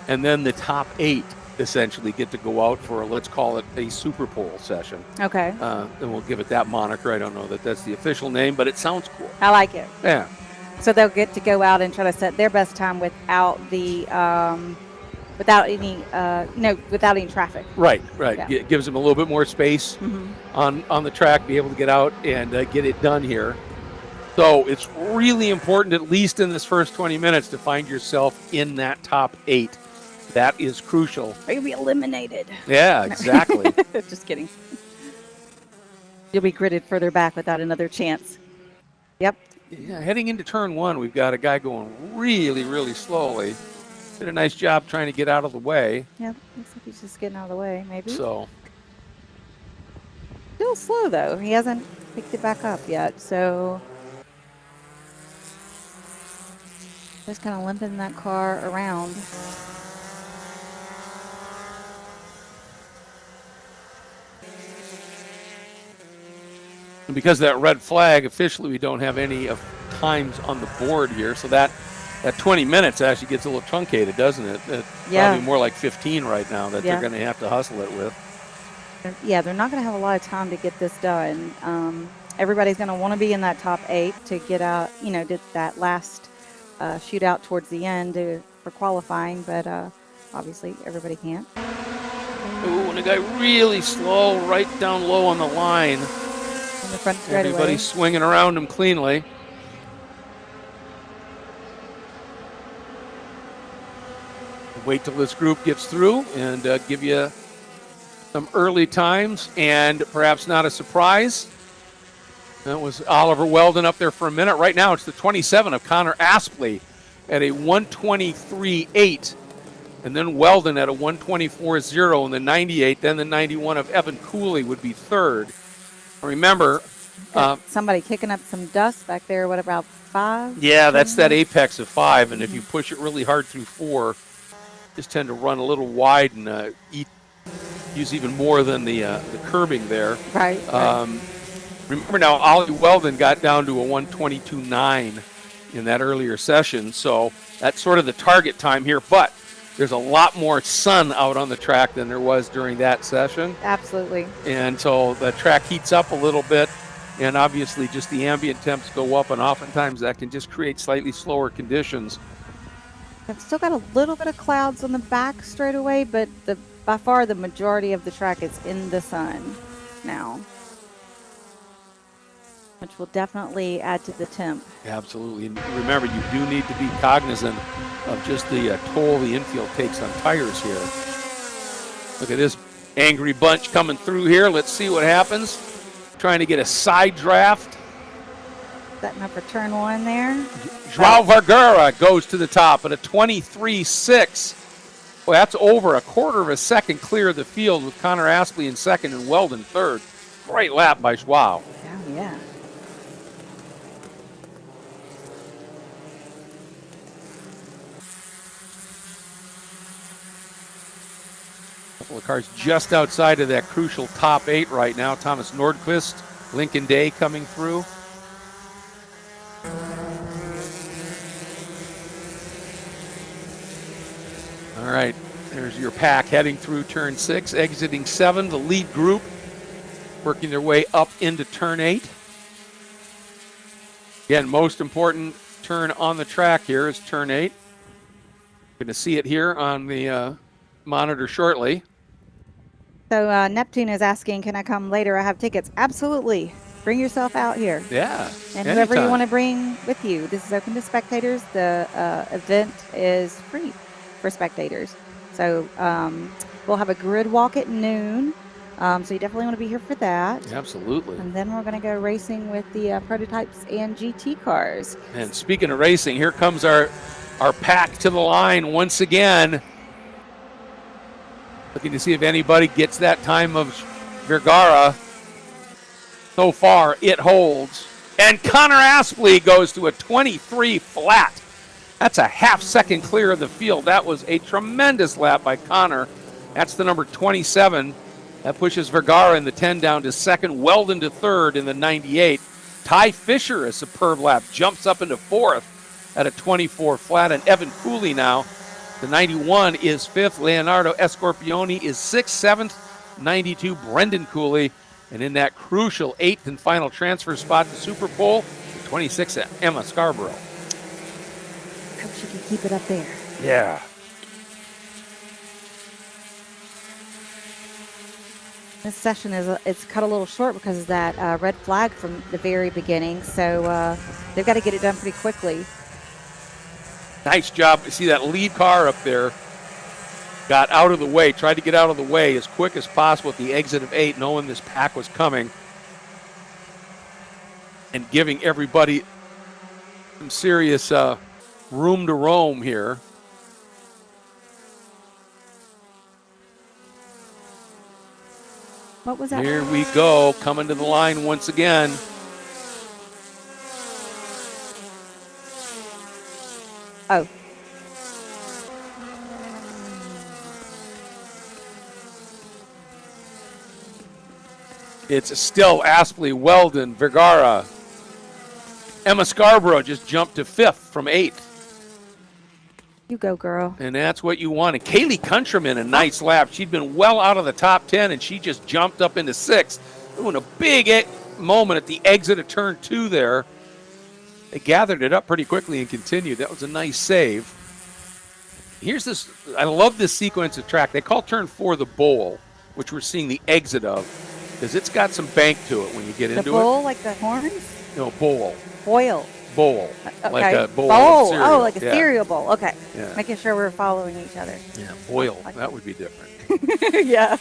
and then the top 8 essentially get to go out for, let's call it a Super Bowl session. Okay. And we'll give it that moniker. I don't know that that's the official name, but it sounds cool. I like it. Yeah. So they'll get to go out and try to set their best time without the without any traffic. Right. Yeah. It gives them a little bit more space on the track, be able to get out and get it done here. So it's really important, at least in this first 20 minutes, to find yourself in that top 8. That is crucial. Or you'll be eliminated. Yeah, exactly. Just kidding. You'll be gridded further back without another chance. Yep. Yeah, heading into turn 1, we've got a guy going really, really slowly. Did a nice job trying to get out of the way. Yep. Looks like he's just getting out of the way, maybe. So. Still slow, though. He hasn't picked it back up yet, so. Just kind of limping that car around. And because of that red flag, officially we don't have any times on the board here. So that 20 minutes actually gets a little truncated, doesn't it? Yeah. Probably more like 15 right now that they're going to have to hustle it with. Yeah, they're not going to have a lot of time to get this done. Everybody's going to want to be in that top 8 to get out, did that last shootout towards the end for qualifying, but obviously everybody can't. Ooh, and a guy really slow, right down low on the line. On the front straightaway. Everybody's swinging around him cleanly. Wait till this group gets through and give you some early times, and perhaps not a surprise. That was Oliver Weldon up there for a minute. Right now it's the 27 of Connor Aspley at a 1:23.8, and then Weldon at a 1:24.0 in the 98. Then the 91 of Evan Cooley would be third. Remember, somebody kicking up some dust back there. What about 5? Yeah, that's that apex of 5, and if you push it really hard through 4, just tend to run a little wide and use even more than the curbing there. Right. Remember now, Ollie Weldon got down to a 1:22.9 in that earlier session, so that's sort of the target time here. But there's a lot more sun out on the track than there was during that session. Absolutely. And so the track heats up a little bit, and obviously just the ambient temps go up, and oftentimes that can just create slightly slower conditions. I've still got a little bit of clouds on the back straightaway, but by far the majority of the track is in the sun now, which will definitely add to the temp. Absolutely. And remember, you do need to be cognizant of just the toll the infield takes on tires here. Look at this angry bunch coming through here. Let's see what happens. Trying to get a side draft. Setting up for turn 1 there. Joao Vergara goes to the top at a 23.6. Well, that's over a quarter of a second clear of the field, with Connor Aspley in second and Weldon third. Great lap by Joao. Oh, yeah. Couple of cars just outside of that crucial top 8 right now. Thomas Nordquist, Lincoln Day coming through. All right, there's your pack heading through turn 6, exiting 7, the lead group working their way up into turn 8. Again, most important turn on the track here is turn 8. Going to see it here on the monitor shortly. So Neptune is asking, can I come later? I have tickets. Absolutely. Bring yourself out here. Yeah. And whoever you want to bring with you. This is open to spectators. The event is free for spectators. So we'll have a grid walk at noon. So you definitely want to be here for that. Absolutely. And then we're going to go racing with the prototypes and GT cars. And speaking of racing, here comes our pack to the line once again. Looking to see if anybody gets that time of Vergara. So far, it holds. And Connor Aspley goes to a 23 flat. That's a half second clear of the field. That was a tremendous lap by Connor. That's the number 27. That pushes Vergara in the 10 down to second. Weldon to third in the 98. Ty Fisher, a superb lap, jumps up into fourth at a 24 flat. And Evan Cooley now The 91 is 5th. Leonardo Escorpione is 6th. 7th, 92, Brendan Cooley. And in that crucial 8th and final transfer spot to Super Pole, the 26th, Emma Scarborough. Hope she can keep it up there. Yeah. This session it's cut a little short because of that red flag from the very beginning. So they've got to get it done pretty quickly. Nice job. You see that lead car up there got out of the way, tried to get out of the way as quick as possible at the exit of 8, knowing this pack was coming and giving everybody some serious room to roam here. What was that? Here we go, coming to the line once again. Oh. It's still Aspley, Weldon, Vergara. Emma Scarborough just jumped to 5th from 8th. You go, girl. And that's what you wanted. Kaylee Countryman, a nice lap. She'd been well out of the top 10, and she just jumped up into 6th. Doing a big moment at the exit of turn 2 there. They gathered it up pretty quickly and continued. That was a nice save. Here's this. I love this sequence of track. They call turn 4 the bowl, which we're seeing the exit of, because it's got some bank to it when you get into it. The bowl, like the horns? No, bowl. Boil. Bowl. Okay. Like a bowl. Bowl. Of cereal. Oh, like a cereal bowl. Okay. Yeah. Making sure we're following each other. Yeah, boil. Like that would be different. Yeah.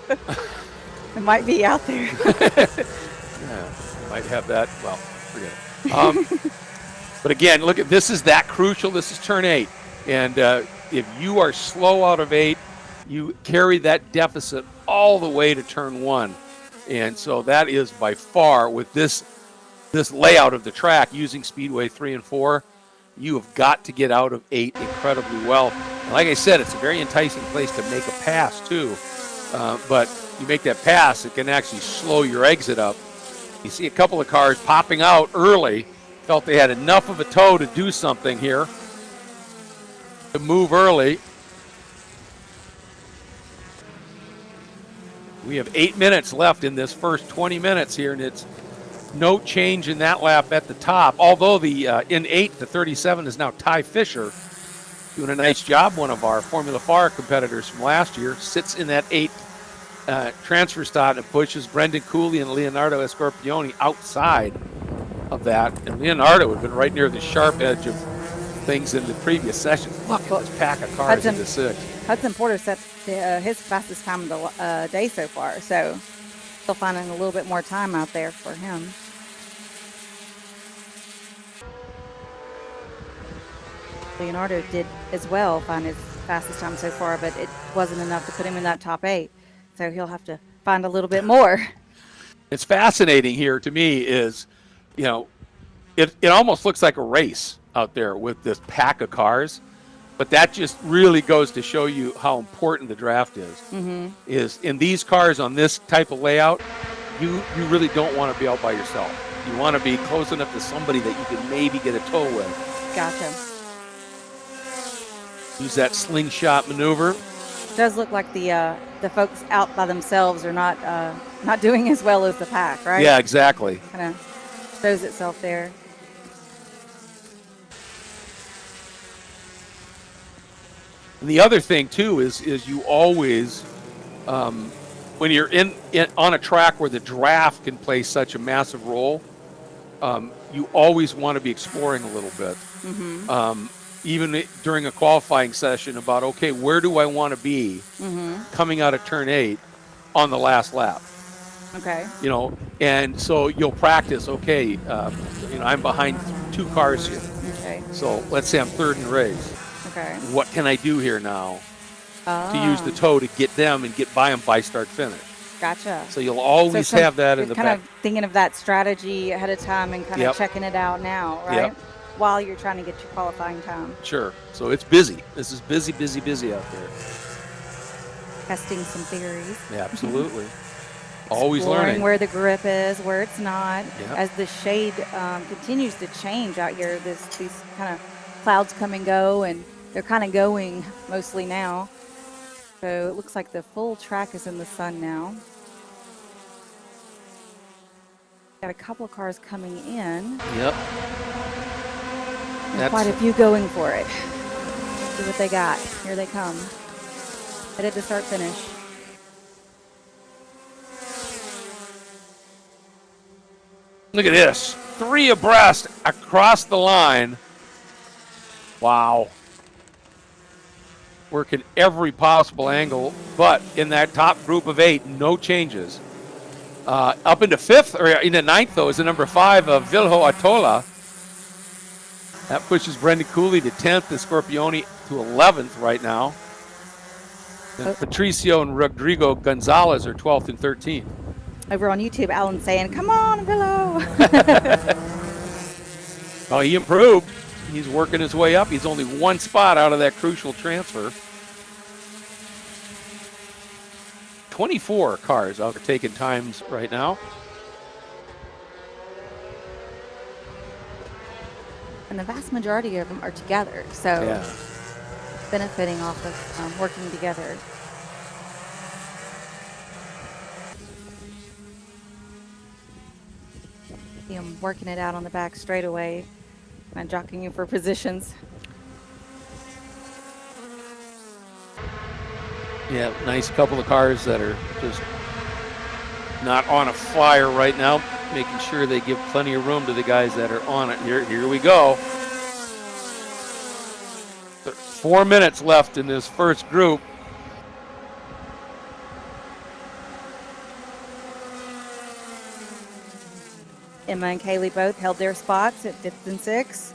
It might be out there. Yeah, might have that. Well, forget it. But again, look at this. Is that crucial? This is turn 8. And if you are slow out of 8, you carry that deficit all the way to turn 1. And so that is by far, with this layout of the track using Speedway 3 and 4, you have got to get out of 8 incredibly well. And like I said, it's a very enticing place to make a pass too. But you make that pass, it can actually slow your exit up. You see a couple of cars popping out early, felt they had enough of a toe to do something here, to move early. We have 8 minutes left in this first 20 minutes here, and it's no change in that lap at the top. Although the in 8, the 37 is now Ty Fisher, doing a nice job. One of our Formula FARA competitors from last year sits in that 8th transfer spot and pushes Brendan Cooley and Leonardo Escorpione outside of that. And Leonardo had been right near the sharp edge of things in the previous session. Look at this pack of cars into 6. Hudson Porter set his fastest time of the day so far, so still finding a little bit more time out there for him. Leonardo did as well find his fastest time so far, but it wasn't enough to put him in that top 8, so he'll have to find a little bit more. It's fascinating here to me is, you know, it almost looks like a race out there with this pack of cars. But that just really goes to show you how important the draft is. Mm-hmm. Is in these cars on this type of layout, you really don't want to be out by yourself. You want to be close enough to somebody that you can maybe get a tow with. Gotcha. Use that slingshot maneuver. It does look like the folks out by themselves are not doing as well as the pack, right? Yeah, exactly. Kind of shows itself there. And the other thing too is you always, when you're in on a track where the draft can play such a massive role, you always want to be exploring a little bit. Mm-hmm. Even during a qualifying session about, okay, where do I want to be coming out of turn 8 on the last lap? Okay. You know, and so you'll practice, okay, you know, I'm behind 2 cars here. Okay. So let's say I'm 3rd in the race. Okay. What can I do here now to use the tow to get them and get by them by start finish? Gotcha. So you'll always have that in the back. Kind of thinking of that strategy ahead of time and kind of checking it out now, right? Yep. While you're trying to get your qualifying time. Sure. So it's busy. This is busy, busy, busy out there. Testing some theories. Yeah, absolutely. Always Exploring learning. where the grip is, where it's not. Yep. As the shade continues to change out here, these kind of clouds come and go, and they're kind of going mostly now. So it looks like the full track is in the sun now. Got a couple of cars coming in. Yep. And quite a few going for it. See what they got. Here they come. Headed to start finish. Look at this. 3 abreast across the line. Wow. Working every possible angle, but in that top group of 8, no changes. Up into 5th, or into 9th, though, is the number 5 Vilho Atola. That pushes Brendan Cooley to 10th, and Scorpioni to 11th right now. And Patricio and Rodrigo Gonzalez are 12th and 13th. Over on YouTube, Alan's saying, "Come on, Villo." Oh, he improved. He's working his way up. He's only 1 spot out of that crucial transfer. 24 cars out taking times right now. And the vast majority of them are together, so Yeah. benefiting off of working together. See him working it out on the back straightaway and jockeying you for positions. Yeah, nice couple of cars that are just not on a flyer right now, making sure they give plenty of room to the guys that are on it. Here we go. 4 minutes left in this first group. Emma and Kaylee both held their spots at 5th and 6th.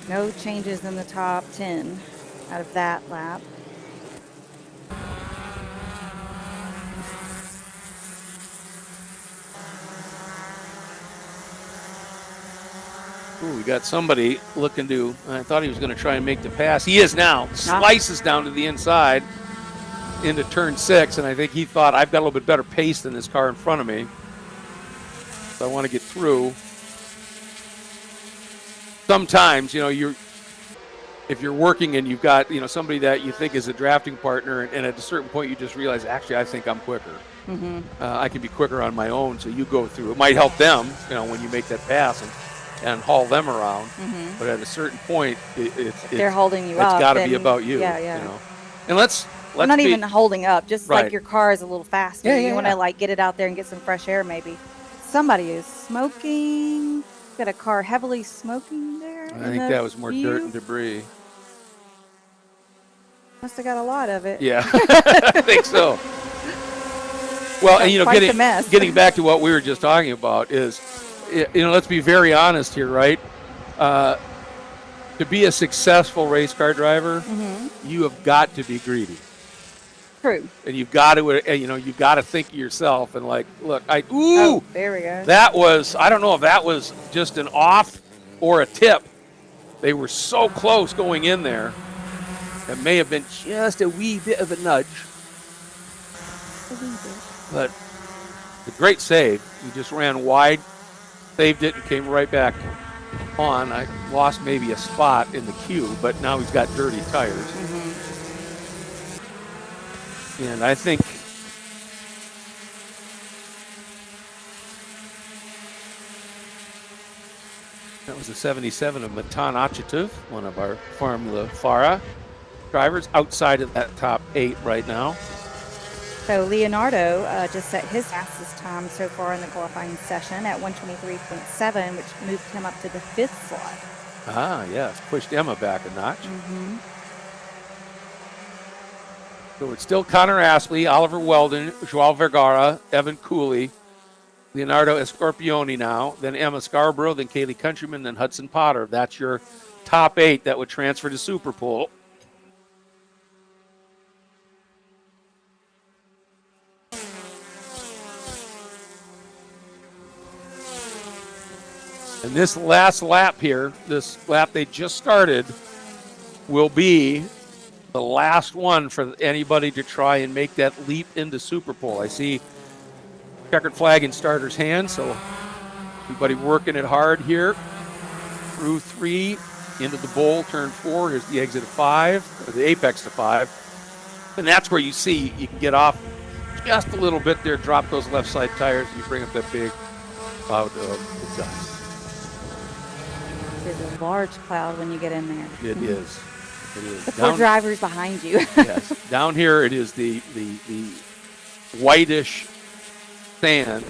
No changes in the top 10 out of that lap. Ooh, we got somebody looking to, I thought he was going to try and make the pass. He is now. Slices down to the inside into turn 6, and I think he thought, I've got a little bit better pace than this car in front of me, so I want to get through. Sometimes, you know, if you're working and you've got, you know, somebody that you think is a drafting partner, and at a certain point you just realize, actually, I think I'm quicker. Mm-hmm. I can be quicker on my own, so you go through. It might help them, you know, when you make that pass and haul them around. Mm-hmm. But at a certain point, they're holding you up. It's got to be about you. Yeah, yeah. You know? And let's not even holding up, just right. like your car is a little faster. Yeah, you want to like get it out there and get some fresh air maybe. Somebody is smoking. Got a car heavily smoking there. I think that was more dirt and debris. Must have got a lot of it. Yeah, I think so. Well, and you know, getting back to what we were just talking about is, you know, let's be very honest here, right? To be a successful race car driver, mm-hmm. you have got to be greedy. True. And you've got to, you know, you've got to think of yourself and like, look, oh, there we go. That was, I don't know if that was just an off or a tip. They were so close going in there. It may have been just a wee bit of a nudge. But the great save. He just ran wide, saved it, and came right back on. I lost maybe a spot in the queue, but now he's got dirty tires. Mm-hmm. And I think that was a 77 of Matan Achetiv, one of our Formula FARA drivers, outside of that top 8 right now. So Leonardo just set his fastest time so far in the qualifying session at 123.7, which moved him up to the 5th slot. Ah, yeah, pushed Emma back a notch. Mm-hmm. So it's still Connor Astley, Oliver Weldon, Joao Vergara, Evan Cooley, Leonardo Escorpioni now, then Emma Scarborough, then Kaylee Countryman, then Hudson Potter. That's your top 8 that would transfer to Super Pool. And this last lap here, this lap they just started, will be the last one for anybody to try and make that leap into Super Bowl. I see checkered flag in starter's hand, so everybody working it hard here through 3 into the bowl, turn 4. Here's the exit of 5, or the apex to 5. And that's where you see you can get off just a little bit there, drop those left side tires, and you bring up that big cloud of dust. There's a large cloud when you get in there. It is. It is. The poor drivers behind you. Yes. Down here it is the whitish sand.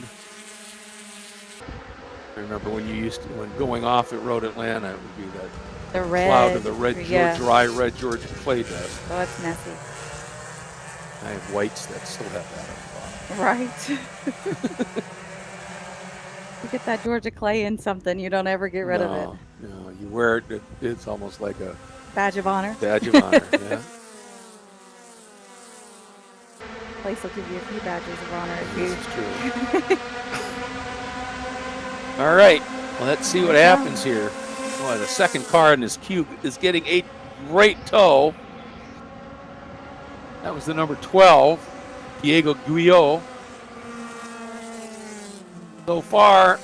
I remember when when going off at Road Atlanta, it would be that the red cloud of the dry red Georgia clay dust. Oh, it's messy. I have whites that still have that on the Right. You get that Georgia clay in something, you don't ever get rid of it. No, you wear it, it's almost like a badge of honor. Badge of honor, yeah. Place will give you a few badges of honor if you. This is true. All right, well, let's see what happens here. Boy, the second car in this cube is getting a great tow. That was the number 12, Diego Guyot. So far,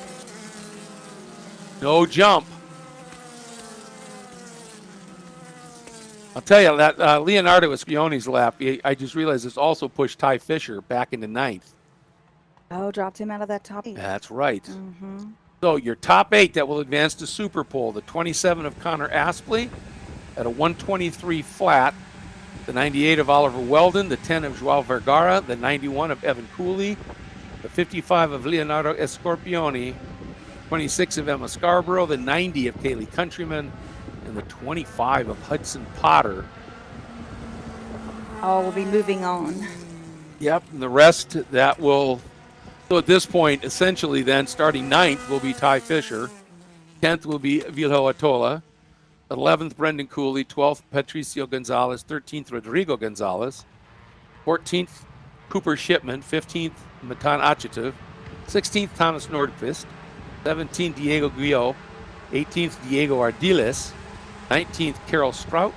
no jump. I'll tell you that Leonardo Esquioni's lap, I just realized it's also pushed Ty Fisher back into 9th. Oh, dropped him out of that top 8. That's right. Mm-hmm. So your top 8 that will advance to Super Pole, the 27 of Connor Aspley at a 123 flat, the 98 of Oliver Weldon, the 10 of Joao Vergara, the 91 of Evan Cooley, the 55 of Leonardo Escorpioni, 26 of Emma Scarborough, the 90 of Kaylee Countryman, and the 25 of Hudson Potter. Oh, we'll be moving on. Yep, and the rest that will. So at this point, essentially then, starting 9th will be Ty Fisher. 10th will be Vilho Atola. 11th, Brendan Cooley. 12th, Patricio Gonzalez. 13th, Rodrigo Gonzalez. 14th, Cooper Shipman. 15th, Matan Achetev. 16th, Thomas Nordqvist. 17th, Diego Guyot. 18th, Diego Ardiles. 19th, Carol Sprout.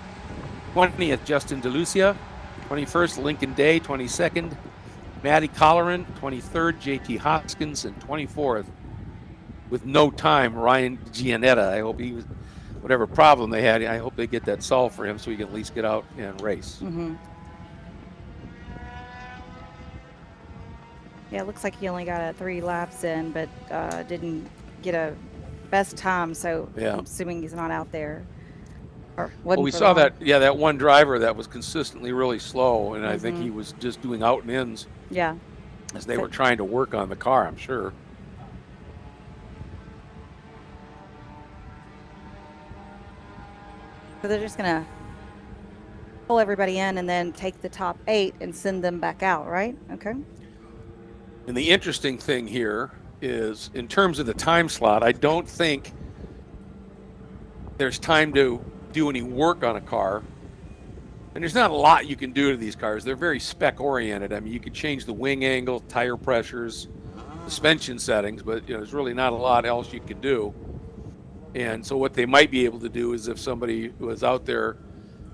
20th, Justin DeLucia. 21st, Lincoln Day. 22nd, Matty Colleran. 23rd, JT Hoskins. And 24th, with no time, Ryan Gianetta. I hope he was, whatever problem they had, I hope they get that solved for him so he can at least get out and race. Mm-hmm. Yeah, it looks like he only got 3 laps in, but didn't get a best time, so yeah. I'm assuming he's not out there. Or well, we saw that, that one driver that was consistently really slow, and I think he was just doing out and ins. Yeah. As they were trying to work on the car, I'm sure. So they're just going to pull everybody in and then take the top 8 and send them back out, right? Okay. And the interesting thing here is, in terms of the time slot, I don't think there's time to do any work on a car. And there's not a lot you can do to these cars. They're very spec oriented. I mean, you could change the wing angle, tire pressures, suspension settings, but there's really not a lot else you can do. And so what they might be able to do is, if somebody was out there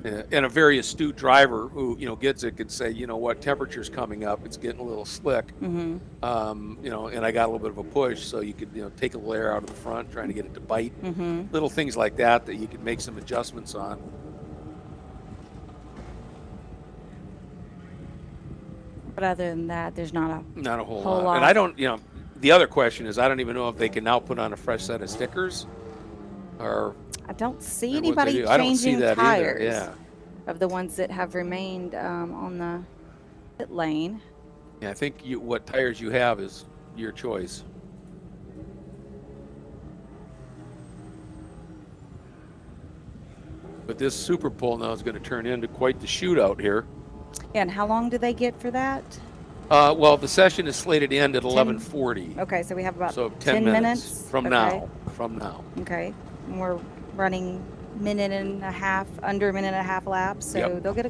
and a very astute driver who gets it, could say, what, temperature's coming up, it's getting a little slick, and I got a little bit of a push, so you could take a layer out of the front, trying to get it to bite, little things like that you could make some adjustments on. But other than that, there's not a whole lot. And I don't, the other question is, I don't even know if they can now put on a fresh set of stickers, or I don't see anybody changing tires of the ones that have remained on the pit lane. Yeah, I think what tires you have is your choice. But this Super Pole now is going to turn into quite the shootout here. And how long do they get for that? Well, the session is slated to end at 11:40. Okay, so we have about 10 minutes from now. Okay, and we're running under a minute and a half laps, so they'll get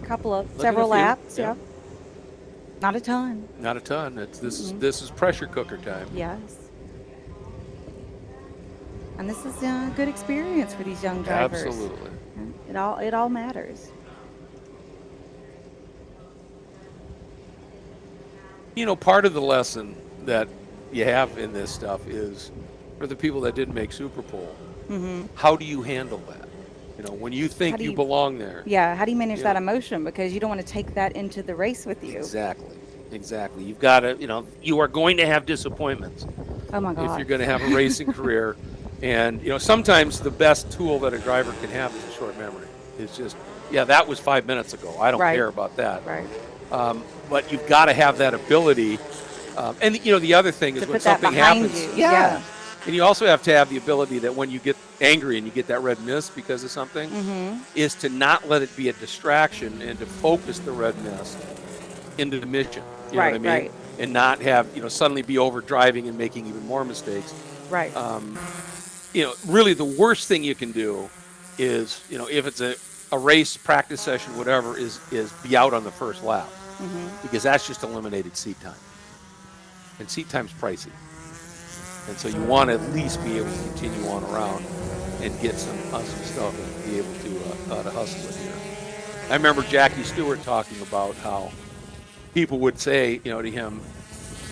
several laps. Yeah. Not a ton. Not a ton. This is pressure cooker time. Yes. And this is a good experience for these young drivers. Absolutely. It all matters. Part of the lesson that you have in this stuff is, for the people that didn't make Super Pole, how do you handle that? You know, when you think do you you- belong there. Yeah, how do you manage Yeah. that emotion? Because you don't want to take that into the race with you. Exactly. You've got to, you know, you are going to have disappointments Oh my if God. you're going to have a racing career. And, you know, sometimes the best tool that a driver can have is a short memory. It's just, yeah, that was 5 minutes ago. I don't Right. care about that. Right. But you've got to have that ability. And, you know, the other thing is To when put that something behind happens. you. Yeah. And you also have to have the ability that when you get angry and you get that red mist because of something, is to not let it be a distraction and to focus the red mist into the mission. You know what I mean? Right. And not have, you know, suddenly be over driving and making even more mistakes. Right. You know, really the worst thing you can do is, you know, if it's a race, practice session, whatever, is be out on the first lap. Because that's just eliminated seat time. And seat time's pricey. And so you want to at least be able to continue on around and get some stuff and be able to hustle it here. I remember Jackie Stewart talking about how people would say, you know, to him,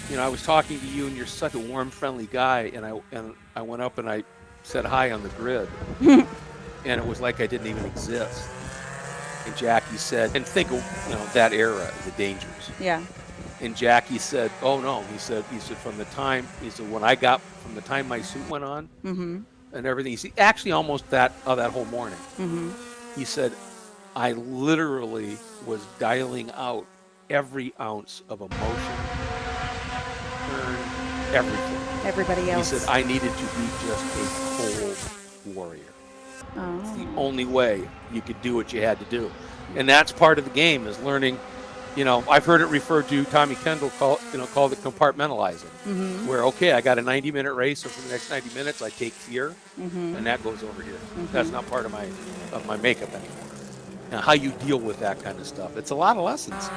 you know, I was talking to you and you're such a warm, friendly guy. And I went up and I said hi on the grid. And it was like I didn't even exist. And Jackie said, and think of, you know, that era, the dangers. Yeah. And Jackie said, "Oh no," he said from the time when I got from the time my suit went on and everything. He said, actually almost that whole morning. He said, I literally was dialing out every ounce of emotion, turn, everything. Everybody else. He said I needed to be just a cold warrior. Oh. It's the only way you could do what you had to do, and that's part of the game is learning. You know, I've heard it referred to, Tommy Kendall called it compartmentalizing, where, okay, I got a 90-minute race, so for the next 90 minutes I take fear, and that goes over here. That's not part of my makeup anymore. Now, how you deal with that kind of stuff, it's a lot of lessons.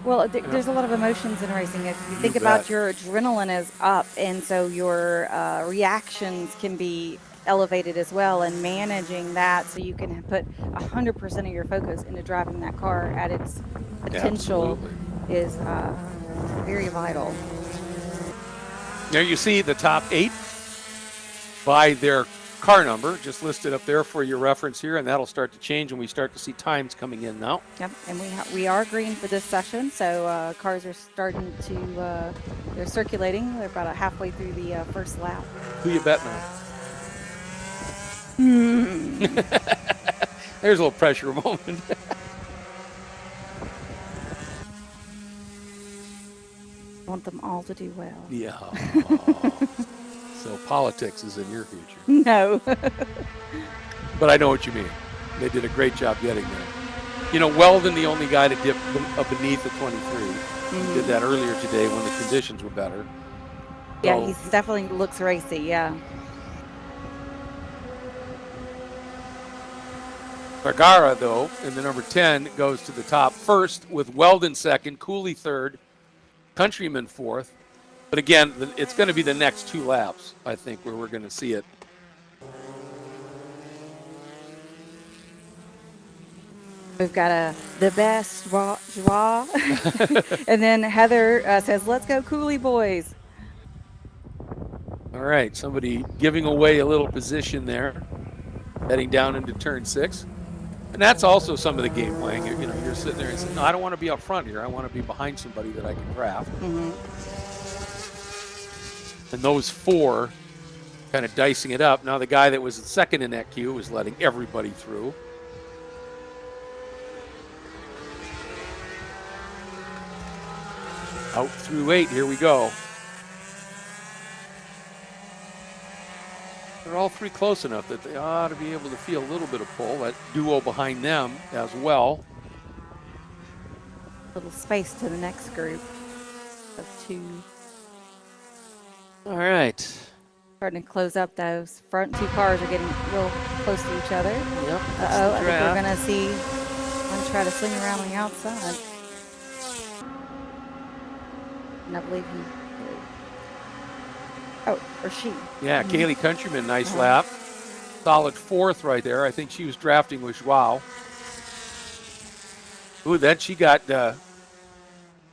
Well, there's a lot of emotions in racing. If you think about your adrenaline is up, and so your reactions can be elevated as well, and managing that so you can put 100% of your focus into driving that car at its potential is very vital. There you see the top 8 by their car number, just listed up there for your reference here, and that'll start to change when we start to see times coming in now. Yep, and we are green for this session, so cars are starting to they're circulating. They're about halfway through the first lap. Who you betting on? There's a little pressure moment. I want them all to do well. Yeah. So politics is in your future. No. But I know what you mean. They did a great job getting there. You know, Weldon, the only guy to dip beneath the 23. He did that earlier today when the conditions were better. Yeah, So, he definitely looks racy, yeah. Vergara, though, in the number 10, goes to the top first with Weldon second, Cooley third, Countryman fourth. But again, it's going to be the next 2 laps, I think, where we're going to see it. We've got the best joie. And then Heather says, let's go Cooley boys. All right, somebody giving away a little position there, heading down into turn 6. And that's also some of the game playing. You know, you're sitting there and saying, no, I don't want to be up front here. I want to be behind somebody that I can draft. And those 4 kind of dicing it up. Now the guy that was second in that queue was letting everybody through. Out through 8, here we go. They're all 3 close enough that they ought to be able to feel a little bit of pull. That duo behind them as well. Little space to the next group of 2. All right. Starting to close up. Those front 2 cars are getting real close to each other. Yep. Uh-oh, I think we're going to see one try to swing around on the outside. And I believe he... Oh, or she. Yeah, Kaylee Countryman, nice lap. Solid 4th right there. I think she was drafting with Joao. Ooh, then she got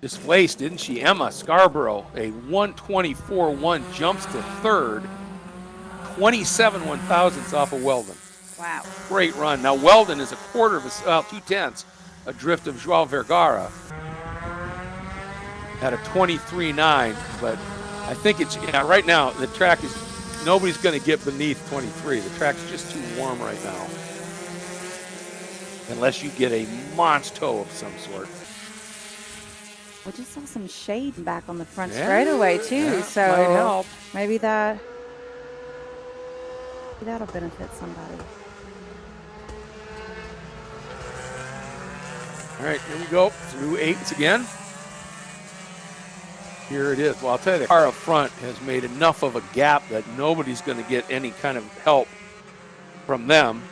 displaced, didn't she? Emma Scarborough, a 124.1 jumps to 3rd. 27 1/1000ths off of Weldon. Wow. Great run. Now Weldon is a quarter of a, 2/10 adrift of Joao Vergara at a 23.9, but I think it's, yeah, right now the track is, nobody's going to get beneath 23. The track's just too warm right now. Unless you get a monster of some sort. We just saw some shade back on the front straightaway too, yeah, so might help. maybe that'll benefit somebody. All right, here we go through 8s again. Here it is. Well, I'll tell you, the car up front has made enough of a gap that nobody's going to get any kind of help from them.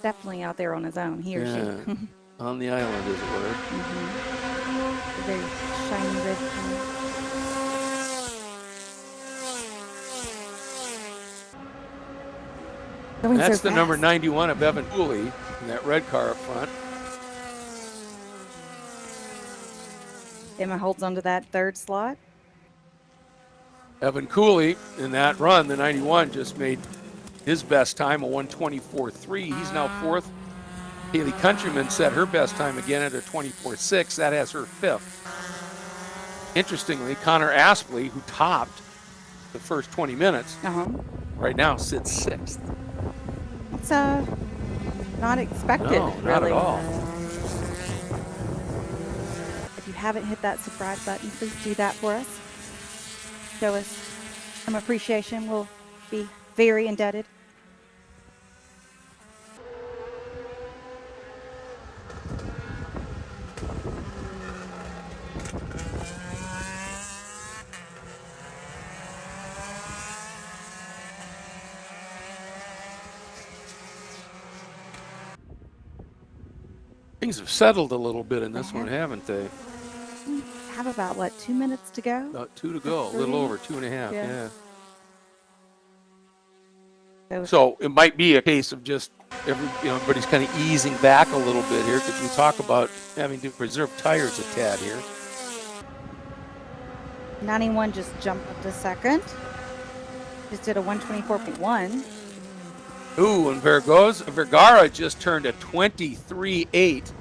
Definitely out there on his own, he or she. On the island, as it were. A very shiny red car. That's the number 91 of Evan Cooley in that red car up front. Emma holds onto that third slot. Evan Cooley in that run, the 91, just made his best time, a 1:24.3. He's now 4th. Haley Countryman set her best time again at a 24.6. That has her 5th. Interestingly, Connor Aspley, who topped the first 20 minutes, right now sits 6th. It's not expected, No, really. not at all. If you haven't hit that subscribe button, please do that for us. Show us some appreciation. We'll be very indebted. Things have settled a little bit in this one, haven't they? We have about, what, 2 minutes to go? About 2 to go, a little over 2.5, Yeah. So it might be a case of just everybody's kind of easing back a little bit here, because we talk about having to preserve tires a tad here. 91 just jumped up to second. Just did a 124.1. Ooh, and Vergara just turned a 23.8.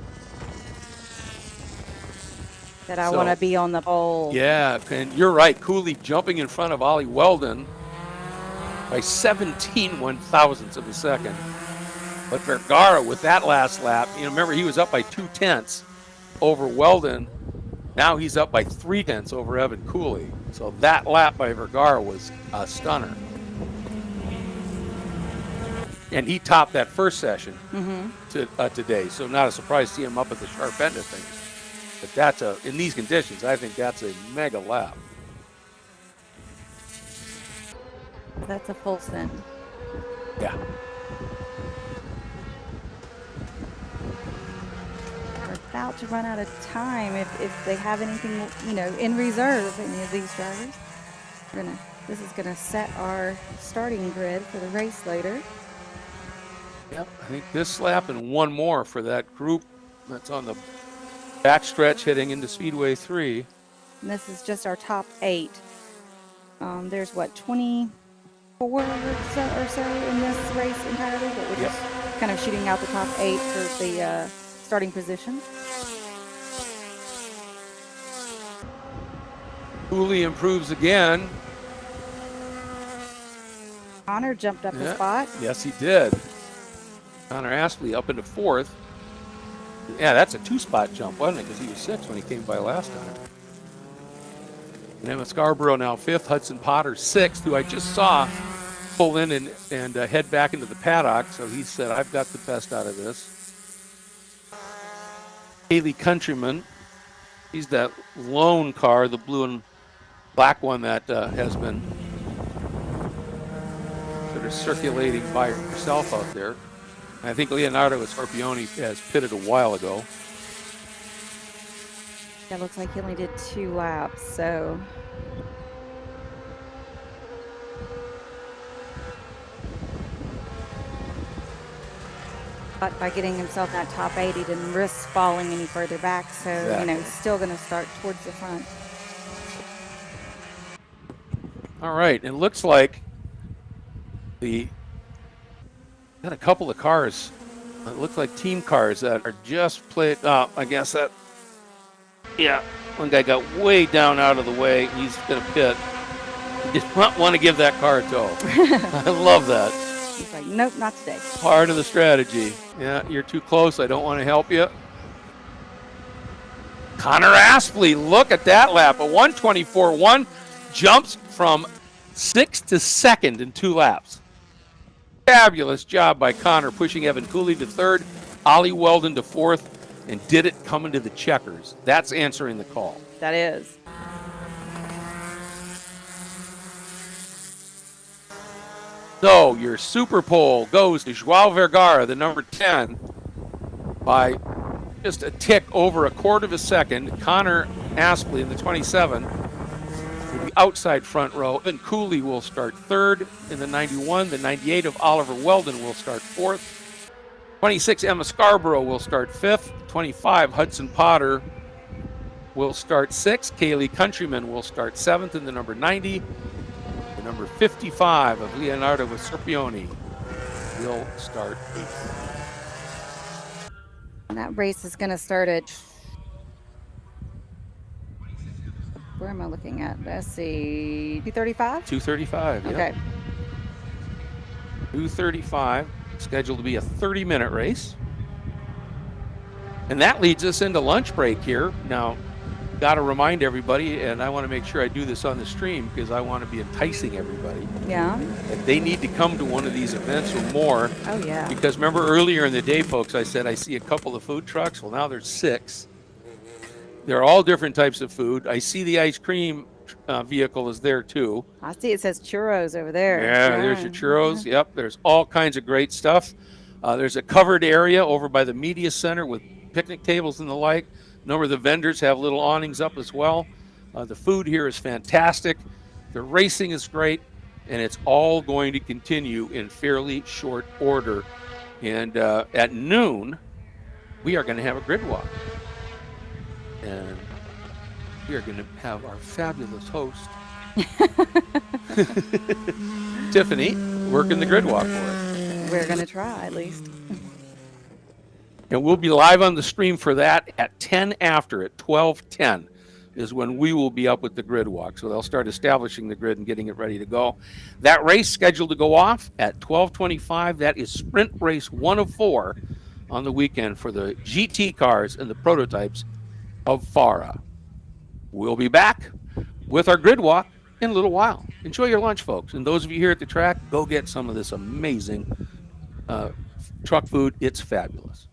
That I want to be on the pole. Yeah, and you're right. Cooley jumping in front of Ollie Weldon by 17 one-thousandths of a second. But Vergara with that last lap, remember he was up by 2/10 over Weldon. Now he's up by 3/10 over Evan Cooley. So that lap by Vergara was a stunner. And he topped that first session today. So not a surprise to see him up at the sharp end of things. But that's in these conditions, I think that's a mega lap. That's a full send. Yeah. We're about to run out of time. If they have anything, in reserve, any of these drivers, this is gonna set our starting grid for the race later. Yep, I think this lap and one more for that group that's on the backstretch heading into Speedway 3. And this is just our top 8. There's what, 24 or so in this race entirely, but we're just kind of shooting out the top 8 for the starting position. Cooley improves again. Connor jumped up a spot. Yes, he did. Connor Aspley up into 4th. Yeah, that's a 2-spot jump, wasn't it? Because he was 6th when he came by last time. And Emma Scarborough now 5th. Hudson Potter 6th, who I just saw pull in and head back into the paddock. So he said, I've got the best out of this. Haley Countryman. He's that lone car, the blue and black one that has been sort of circulating by herself out there. I think Leonardo Scorpioni has pitted a while ago. That looks like he only did 2 laps, so. But by getting himself in that top 8, he didn't risk falling any further back, so, he's still going to start towards the front. All right, it looks like got a couple of cars. It looks like team cars that are just played. I guess that, yeah, one guy got way down out of the way. He's going to pit. He did not want to give that car a tow. I love that. He's like, nope, not today. Part of the strategy. Yeah, you're too close. I don't want to help you. Connor Aspley, look at that lap. A 124.1 jumps from 6th to 2nd in 2 laps. Fabulous job by Connor, pushing Evan Cooley to 3rd, Ollie Weldon to 4th, and did it coming to the checkers. That's answering the call. That is. So your super pole goes to Joao Vergara, the number 10, by just a tick over a quarter of a second. Connor Aspley in the 27 with the outside front row. Evan Cooley will start 3rd in the 91. The 98 of Oliver Weldon will start 4th. 26 Emma Scarborough will start 5th. 25 Hudson Potter will start 6th. Kaylee Countryman will start 7th in the number 90. The number 55 of Leonardo Vesperpioni will start 8th. And that race is going to start at, where am I looking at? Let's see, 2:35? 2:35, yeah. Okay. 2:35, scheduled to be a 30-minute race. And that leads us into lunch break here. Now, got to remind everybody, and I want to make sure I do this on the stream because I want to be enticing everybody. Yeah. That they need to come to one of these events or more. Oh, yeah. Because remember earlier in the day, folks, I said I see a couple of food trucks. Well, now there's 6. They're all different types of food. I see the ice cream vehicle is there too. I see it says churros over there. Yeah, there's your churros. Yep, there's all kinds of great stuff. There's a covered area over by the media center with picnic tables and the like. A number of the vendors have little awnings up as well. The food here is fantastic. The racing is great, and it's all going to continue in fairly short order. And at noon, we are going to have a grid walk. And we are going to have our fabulous host, Tiffany, working the grid walk for us. We're going to try, at least. And we'll be live on the stream for that at 10 after, at 12:10 is when we will be up with the grid walk. So they'll start establishing the grid and getting it ready to go. That race scheduled to go off at 12:25. That is sprint race 1 of 4 on the weekend for the GT cars and the prototypes of FARA. We'll be back with our grid walk in a little while. Enjoy your lunch, folks. And those of you here at the track, go get some of this amazing truck food. It's fabulous.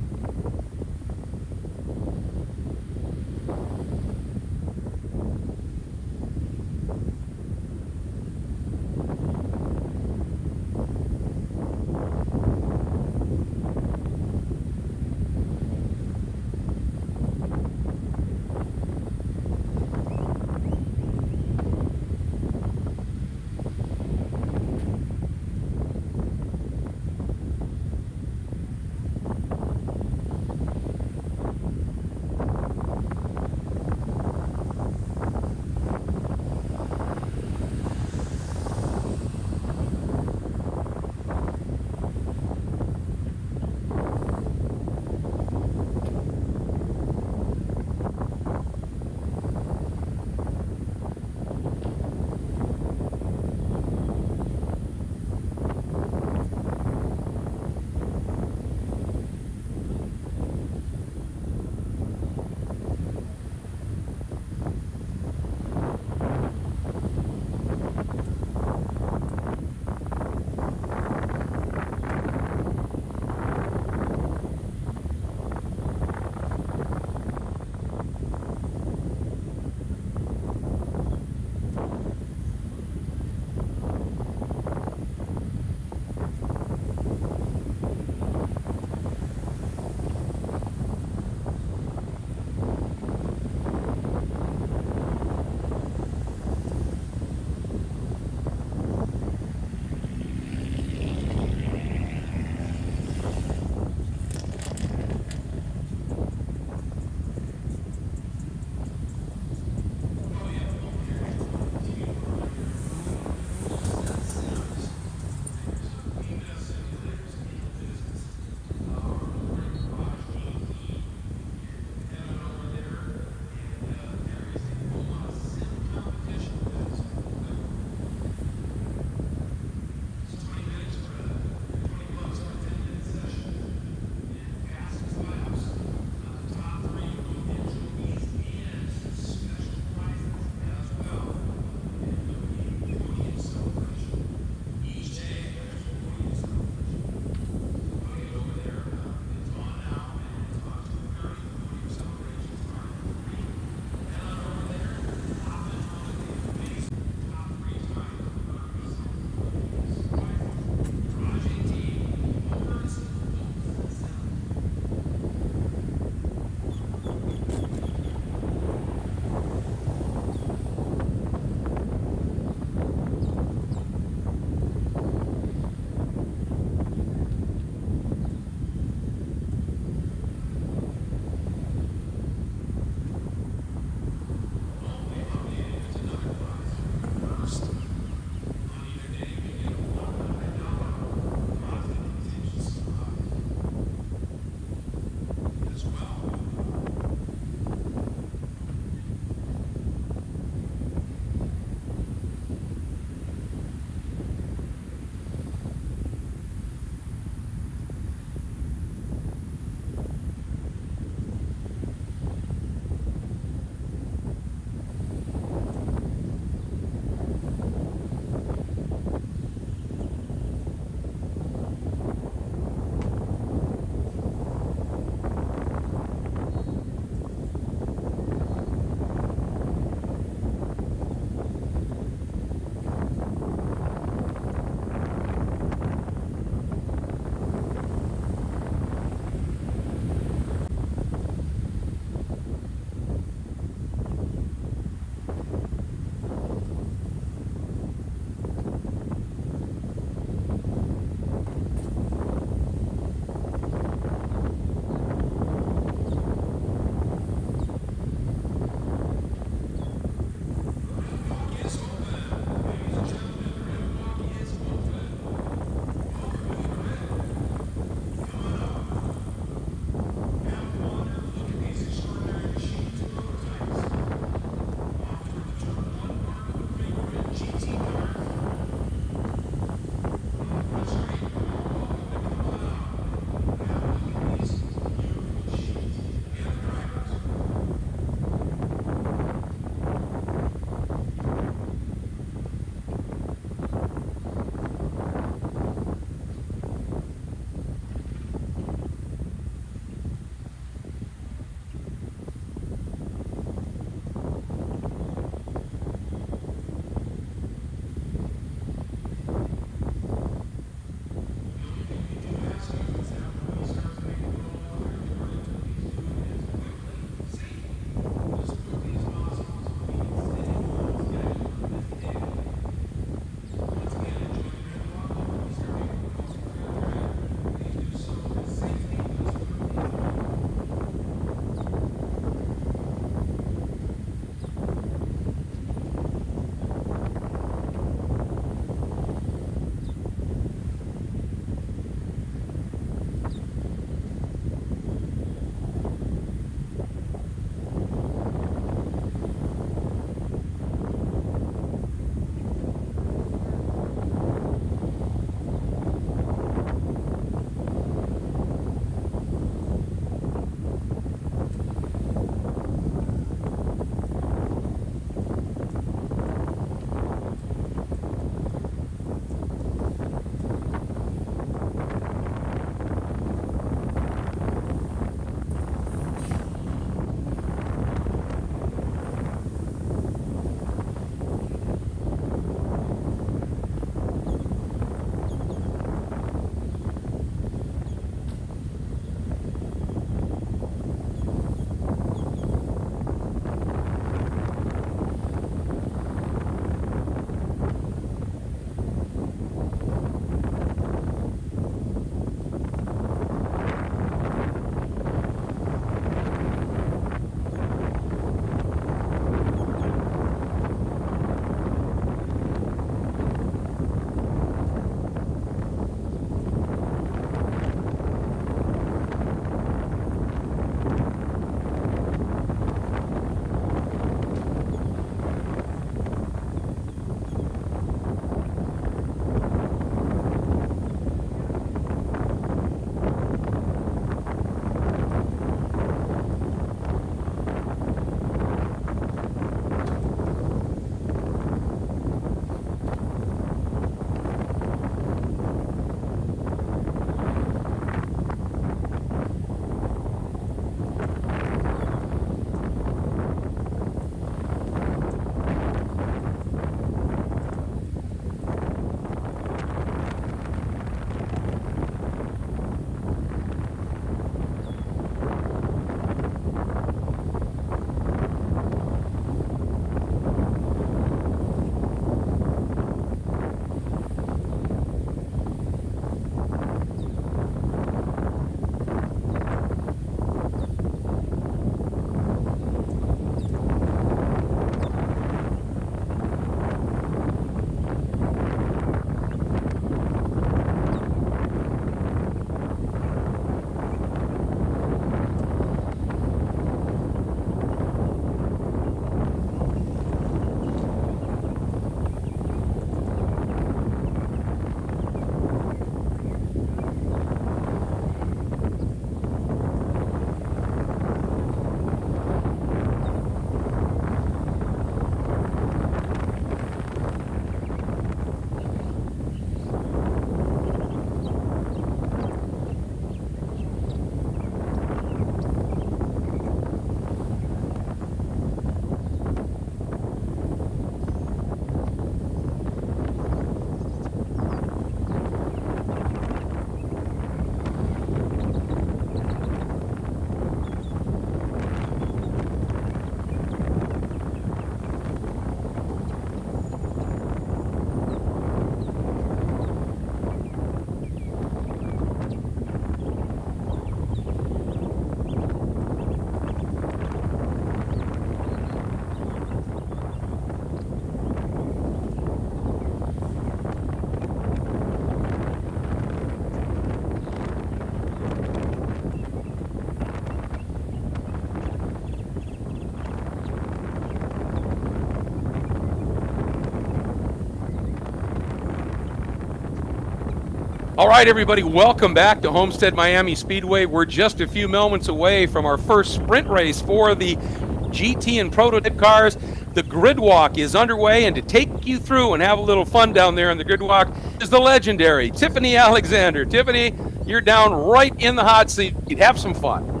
All right, everybody, welcome back to Homestead-Miami Speedway. We're just a few moments away from our first sprint race for the GT and prototype cars. The grid walk is underway, and to take you through and have a little fun down there in the grid walk is the legendary Tiffany Alexander. Tiffany, you're down right in the hot seat. Have some fun.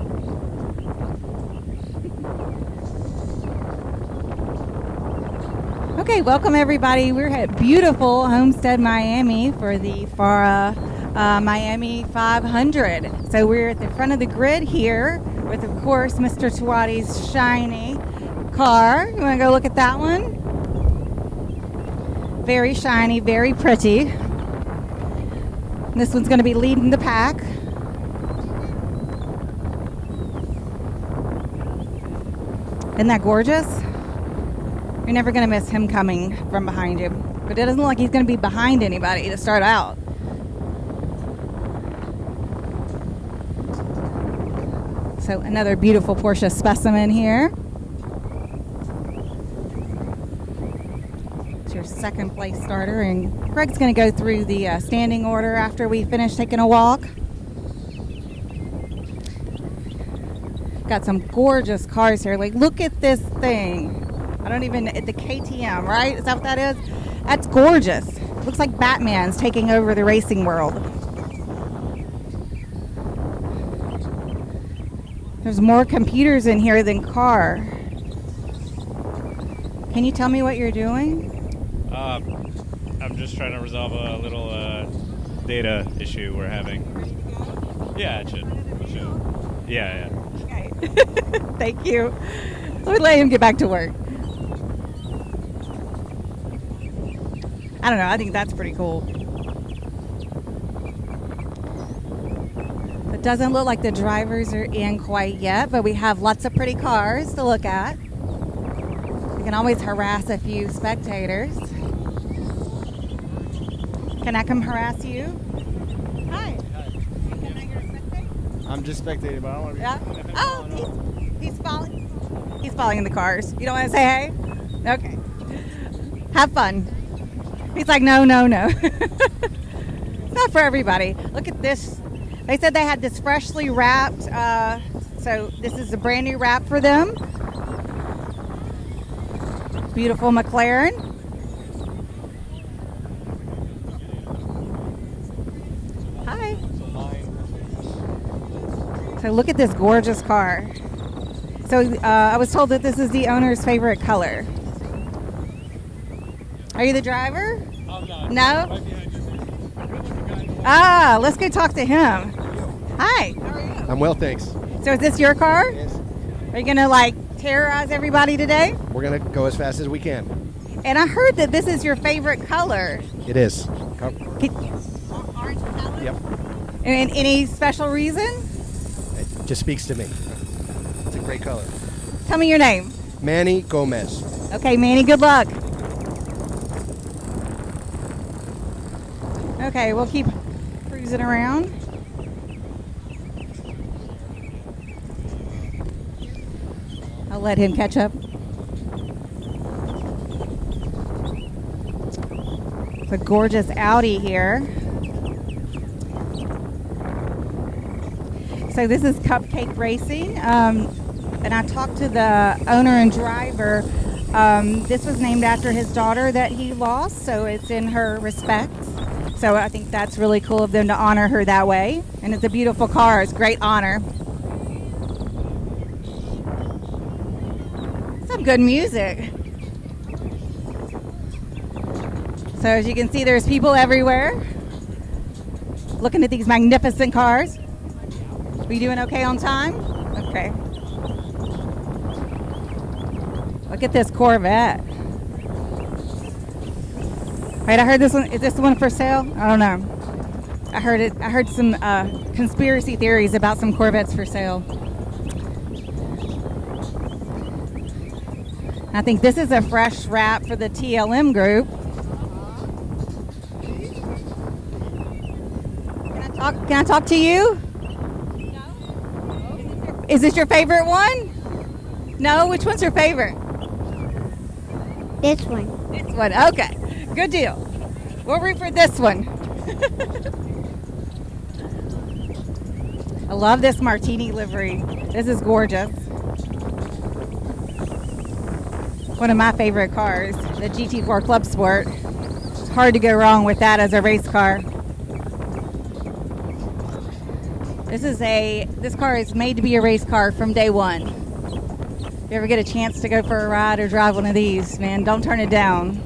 Okay, welcome everybody. We're at beautiful Homestead-Miami for the FARA Miami 500. So we're at the front of the grid here with, of course, Mr. Tawadi's shiny car. You want to go look at that one? Very shiny, very pretty. This one's going to be leading the pack. Isn't that gorgeous? You're never going to miss him coming from behind you. But it doesn't look like he's going to be behind anybody to start out. So another beautiful Porsche specimen here. It's your second place starter. And Greg's going to go through the standing order after we finish taking a walk. Got some gorgeous cars here. Like, look at this thing. I don't even, the KTM, right? Is that what that is? That's gorgeous. Looks like Batman's taking over the racing world. There's more computers in here than car. Can you tell me what you're doing? I'm just trying to resolve a little data issue we're having. Yeah, it should. Yeah. Okay. Thank you. Let me let him get back to work. I don't know. I think that's pretty cool. It doesn't look like the drivers are in quite yet, but we have lots of pretty cars to look at. We can always harass a few spectators. Can I come harass you? Hi. Can I get a spectator? I'm just spectating, but I don't want to be. Yeah? Oh, he's following. He's following the cars. You don't want to say hey? Okay. Have fun. He's like, no. It's not for everybody. Look at this. They said they had this freshly wrapped, so this is a brand new wrap for them. Beautiful McLaren. Hi. So look at this gorgeous car. So I was told that this is the owner's favorite color. Are you the driver? No? Ah, let's go talk to him. Hi. How are you? I'm well, thanks. So is this your car? Yes. Are you going to like terrorize everybody today? We're going to go as fast as we can. And I heard that this is your favorite color. It is. Orange metallic? Yep. And any special reason? It just speaks to me. It's a great color. Tell me your name. Manny Gomez. Okay, Manny, good luck. Okay, we'll keep cruising around. I'll let him catch up. It's a gorgeous Audi here. So this is Cupcake Racing, and I talked to the owner and driver. This was named after his daughter that he lost, so it's in her respect. So I think that's really cool of them to honor her that way. And it's a beautiful car. It's great honor. Some good music. So as you can see, there's people everywhere looking at these magnificent cars. Are you doing okay on time? Okay. Look at this Corvette. Right, I heard this one. Is this the one for sale? I don't know. I heard it. I heard some conspiracy theories about some Corvettes for sale. I think this is a fresh wrap for the TLM group. Can I talk to you? No. Is this your favorite one? No. Which one's your favorite? This one. This one. Okay. Good deal. We'll root for this one. I love this martini livery. This is gorgeous. One of my favorite cars, the GT4 Club Sport. It's hard to go wrong with that as a race car. This car is made to be a race car from day one. If you ever get a chance to go for a ride or drive one of these, man, don't turn it down.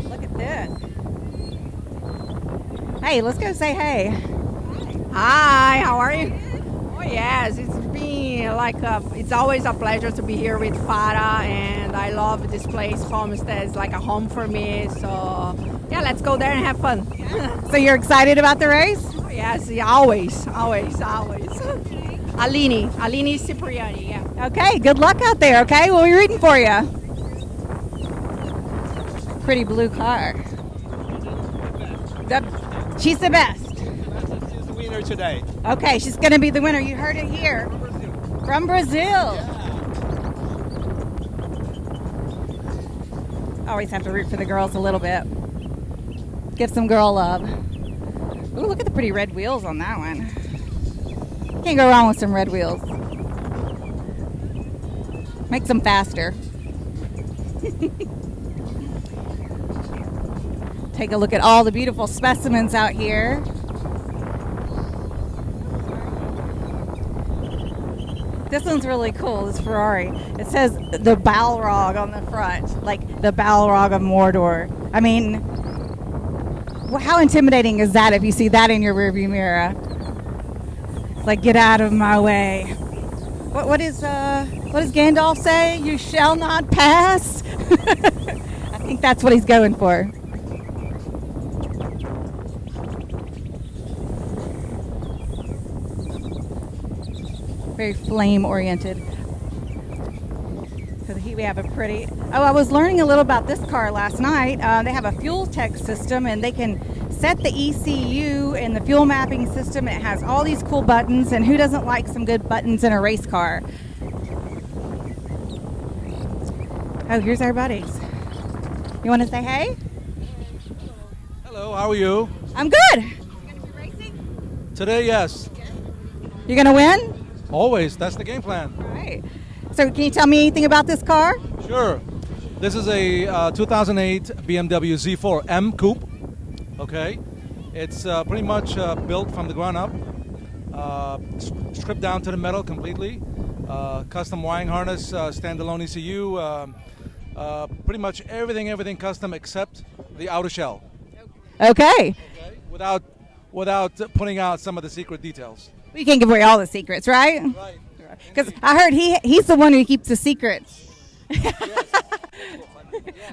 Look at this. Hey, let's go say hey. Hi, how are you? Oh yes, it's been like it's always a pleasure to be here with FARA, and I love this place. Homestead is like a home for me. So yeah, let's go there and have fun. So you're excited about the race? Oh, yes, yeah, always. Alini Cipriani, yeah. Okay, good luck out there, okay? We'll be rooting for you. Pretty blue car. She's the best. She's the winner today. Okay, she's going to be the winner. You heard it here. From Brazil. Always have to root for the girls a little bit. Give some girl love. Ooh, look at the pretty red wheels on that one. Can't go wrong with some red wheels. Makes them faster. Take a look at all the beautiful specimens out here. This one's really cool, this Ferrari. It says the Balrog on the front, like the Balrog of Mordor. I mean, how intimidating is that if you see that in your rearview mirror? It's like, get out of my way. What does Gandalf say? You shall not pass? I think that's what he's going for. Very flame oriented. So here we have a pretty, I was learning a little about this car last night. They have a fuel tech system, and they can set the ECU and the fuel mapping system. It has all these cool buttons, and who doesn't like some good buttons in a race car? Oh, here's our buddies. You want to say hey? Hello, how are you? I'm good. Today, yes. You're going to win? Always, that's the game plan. All right. So can you tell me anything about this car? Sure. This is a 2008 BMW Z4 M Coupe. Okay. It's pretty much built from the ground up, stripped down to the metal completely. Custom wiring harness, standalone ECU, pretty much everything custom except the outer shell. Okay. Without putting out some of the secret details. We can't give away all the secrets, right? Right. Because I heard he's the one who keeps the secrets.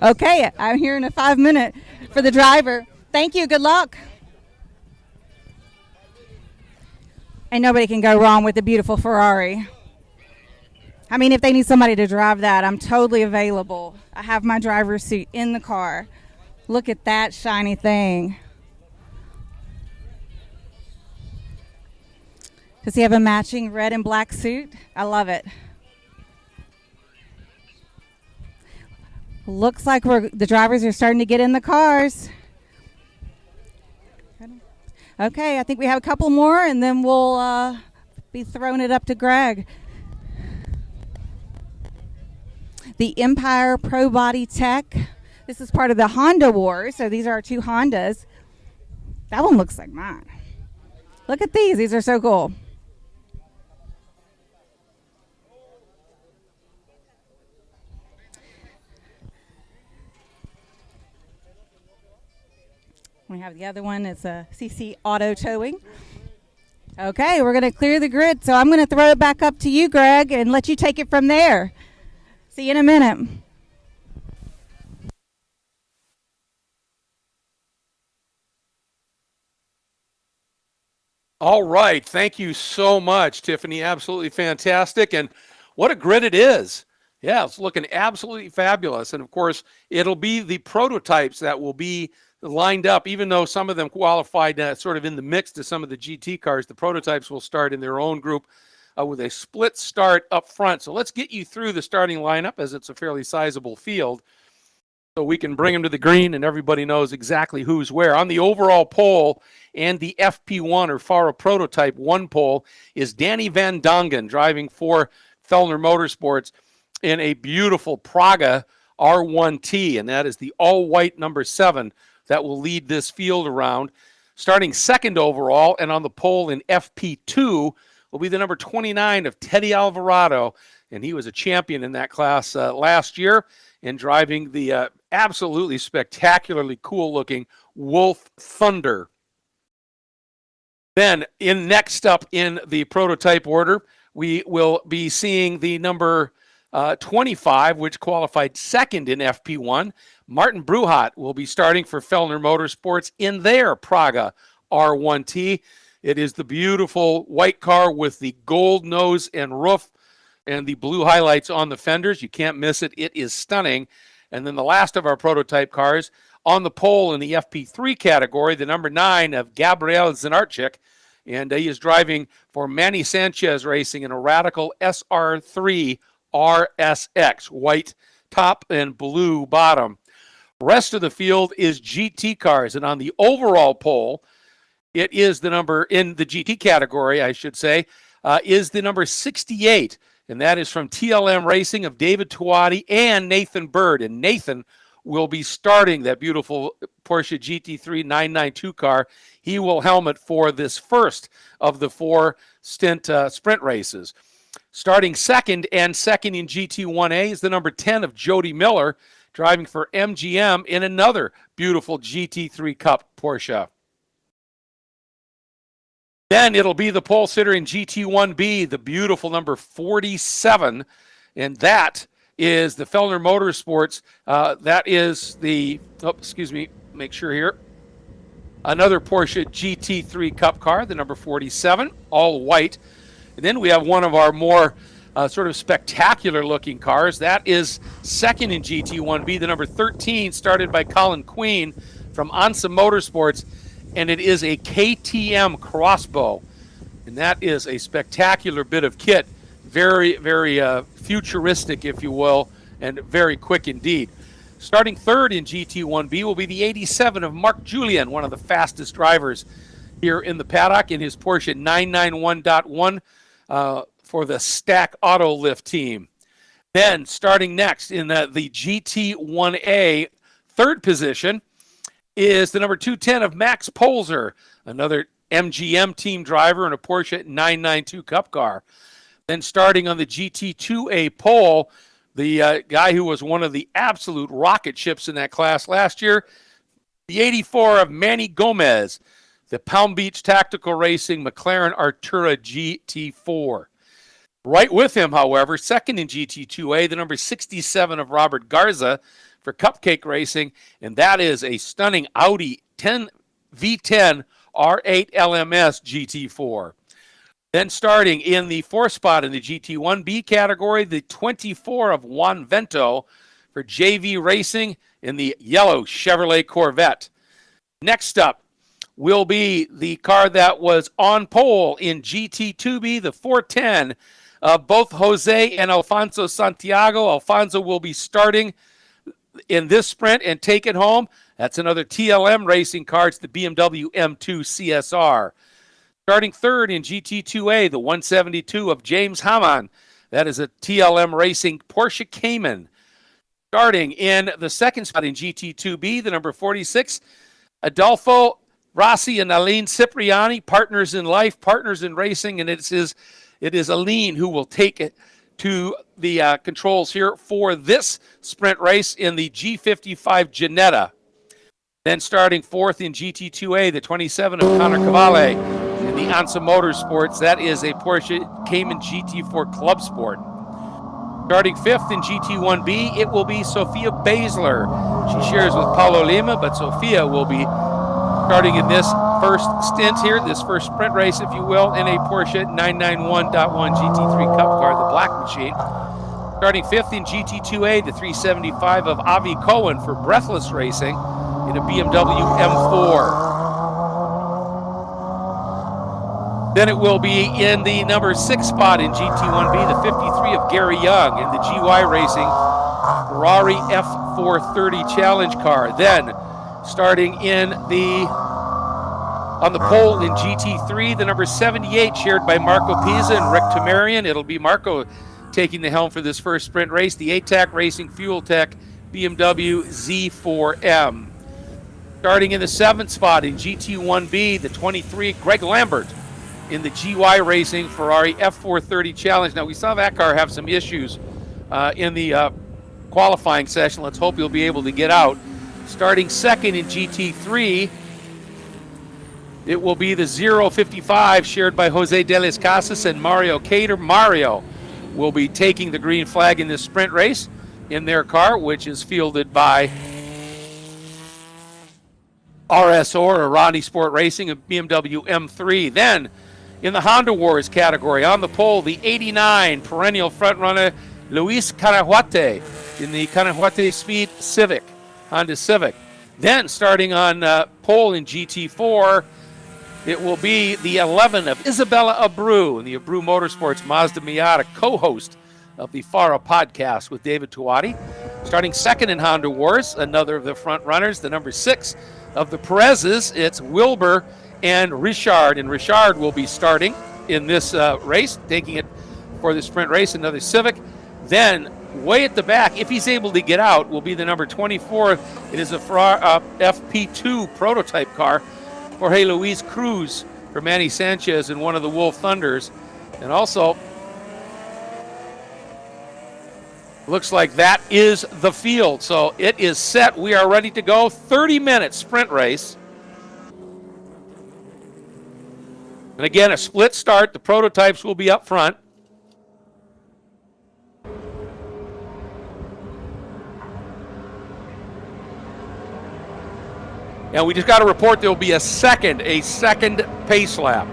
Okay, I'm here in a 5-minute for the driver. Thank you. Good luck. And nobody can go wrong with the beautiful Ferrari. I mean, if they need somebody to drive that, I'm totally available. I have my driver's seat in the car. Look at that shiny thing. Does he have a matching red and black suit? I love it. Looks like the drivers are starting to get in the cars. Okay, I think we have a couple more, and then we'll be throwing it up to Greg. The Empire Pro Body Tech. This is part of the Honda War, so these are our two Hondas. That one looks like mine. Look at these. These are so cool. We have the other one. It's a CC Auto Towing. Okay, we're going to clear the grid. So I'm going to throw it back up to you, Greg, and let you take it from there. See you in a minute. All right. Thank you so much, Tiffany. Absolutely fantastic. And what a grid it is. Yeah, it's looking absolutely fabulous. And, of course, it'll be the prototypes that will be lined up, even though some of them qualified sort of in the mix to some of the GT cars. The prototypes will start in their own group. with a split start up front. So let's get you through the starting lineup, as it's a fairly sizable field, so we can bring them to the green and everybody knows exactly who's where. On the overall pole and the FP1 or FARA Prototype 1 pole is Danny Van Dongen, driving for Fellner Motorsports in a beautiful Praga R1T, and that is the all-white number 7 that will lead this field around. Starting second overall and on the pole in FP2 will be the number 29 of Teddy Alvarado, and he was a champion in that class last year and driving the absolutely spectacularly cool-looking Wolf Thunder. Then, next up in the prototype order, we will be seeing the number 25, which qualified second in FP1. Martin Bruhat will be starting for Fellner Motorsports in their Praga R1T. It is the beautiful white car with the gold nose and roof and the blue highlights on the fenders. You can't miss it. It is stunning. And then the last of our prototype cars on the pole in the FP3 category, the number 9 of Gabriel Zenarchik, and he is driving for Manny Sanchez Racing in a Radical SR3 RSX, white top and blue bottom. Rest of the field is GT cars, and on the overall pole, it is the number in the GT category, I should say, is the number 68, and that is from TLM Racing of David Tuati and Nathan Bird, and Nathan will be starting that beautiful Porsche GT3 992 car. He will helmet for this first of the 4 stint sprint races. Starting second and second in GT1A is the number 10 of Jody Miller, driving for MGM in another beautiful GT3 Cup Porsche. Then it'll be the pole sitter in GT1B, the beautiful number 47, and that is the Fellner Motorsports. That is the, make sure here. Another Porsche GT3 Cup car, the number 47, all white. And then we have one of our more sort of spectacular looking cars. That is second in GT1B, the number 13, started by Colin Queen from Ansa Motorsports, and it is a KTM crossbow. And that is a spectacular bit of kit, very, very futuristic, if you will, and very quick indeed. Starting third in GT1B will be the 87 of Mark Julian, one of the fastest drivers here in the paddock in his Porsche 991.1 for the Stack Auto Lift team. Then starting next in the GT1A third position is the number 210 of Max Polzer, another MGM team driver in a Porsche 992 Cup car. Then starting on the GT2A pole, the guy who was one of the absolute rocket ships in that class last year, the 84 of Manny Gomez, the Palm Beach Tactical Racing McLaren Artura GT4. Right with him, however, second in GT2A, the number 67 of Robert Garza for Cupcake Racing, and that is a stunning Audi V10 R8 LMS GT4. Then starting in the fourth spot in the GT1B category, the 24 of Juan Vento for JV Racing in the yellow Chevrolet Corvette. Next up will be the car that was on pole in GT2B, the 410 of both Jose and Alfonso Santiago. Alfonso will be starting in this sprint and take it home. That's another TLM racing car. It's the BMW M2 CSR. Starting third in GT2A, the 172 of James Hamann. That is a TLM Racing Porsche Cayman. Starting in the second spot in GT2B, the number 46, Adolfo Rossi and Aline Cipriani, partners in life, partners in racing, and it is Aline who will take it to the controls here for this sprint race in the G55 Ginetta. Then starting fourth in GT2A, the 27 of Connor Cavalli in the Ansa Motorsports. That is a Porsche Cayman GT4 Club Sport. Starting fifth in GT1B, it will be Sophia Basler. She shares with Paulo Lima, but Sophia will be starting in this first stint here, this first sprint race, if you will, in a Porsche 991.1 GT3 Cup car, the Black Machine. Starting fifth in GT2A, the 375 of Avi Cohen for Breathless Racing in a BMW M4. Then it will be in the number 6 spot in GT1B, the 53 of Gary Young in the GY Racing Ferrari F430 Challenge car. Then starting on the pole in GT3, the number 78 shared by Marco Pisa and Rick Tamarian. It'll be Marco taking the helm for this first sprint race, the ATAC Racing Fuel Tech BMW Z4M. Starting in the 7th spot in GT1B, the 23, Greg Lambert in the GY Racing Ferrari F430 Challenge. Now, we saw that car have some issues in the qualifying session. Let's hope he'll be able to get out. Starting second in GT3, it will be the 055 shared by Jose de las Casas and Mario Cater. Mario will be taking the green flag in this sprint race in their car, which is fielded by RSO, or Ronnie Sport Racing, a BMW M3. Then, in the Honda Wars category, on the pole, the 89 perennial frontrunner Luis Canahuate in the Canahuate Speed Civic, Honda Civic. Then, starting on pole in GT4, it will be the 11 of Isabella Abreu in the Abreu Motorsports Mazda Miata, co-host of the FARA podcast with David Tuati. Starting second in Honda Wars, another of the front runners, the number 6 of the Perez's, it's Wilbur and Richard. And Richard will be starting in this race, taking it for the sprint race, another Civic. Then, way at the back, if he's able to get out, will be the number 24. It is a Ferrari FP2 prototype car. Jorge Luis Cruz for Manny Sanchez in one of the Wolf Thunders. And also, looks like that is the field. So it is set. We are ready to go. 30-minute sprint race. And again, a split start. The prototypes will be up front. And we just got to report there will be a second pace lap.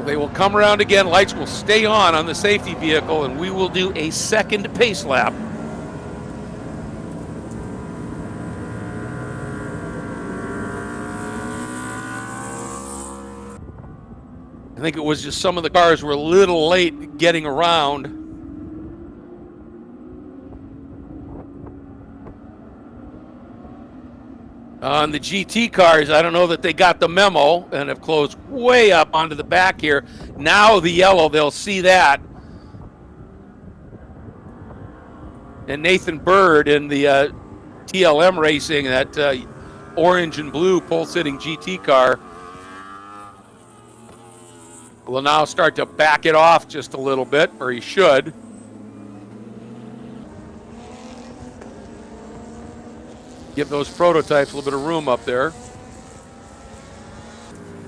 They will come around again. Lights will stay on the safety vehicle, and we will do a second pace lap. I think it was just some of the cars were a little late getting around. On the GT cars, I don't know that they got the memo and have closed way up onto the back here. Now the yellow, they'll see that. And Nathan Bird in the TLM Racing, that orange and blue pole-sitting GT car, will now start to back it off just a little bit, or he should. Give those prototypes a little bit of room up there.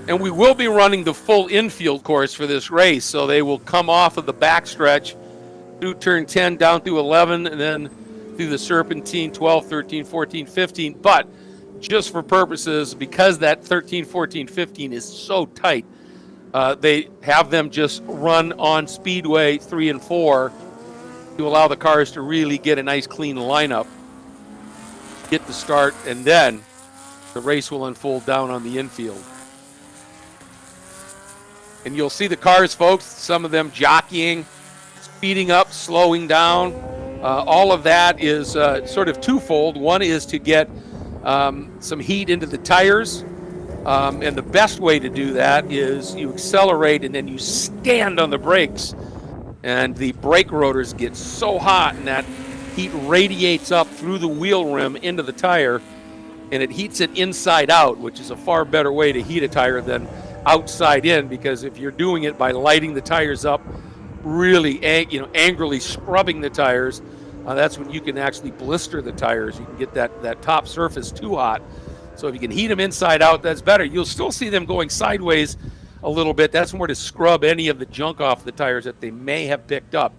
And we will be running the full infield course for this race, so they will come off of the backstretch through turn 10 down through 11 and then through the Serpentine 12, 13, 14, 15. But just for purposes, because that 13, 14, 15 is so tight, they have them just run on Speedway 3 and 4 to allow the cars to really get a nice clean lineup, get the start, and then the race will unfold down on the infield. And you'll see the cars, folks, some of them jockeying, speeding up, slowing down. All of that is sort of twofold. One is to get some heat into the tires. And the best way to do that is you accelerate and then you stand on the brakes. And the brake rotors get so hot and that heat radiates up through the wheel rim into the tire, and it heats it inside out, which is a far better way to heat a tire than outside in, because if you're doing it by lighting the tires up, really angrily scrubbing the tires, that's when you can actually blister the tires. You can get that top surface too hot. So if you can heat them inside out, that's better. You'll still see them going sideways a little bit. That's more to scrub any of the junk off the tires that they may have picked up.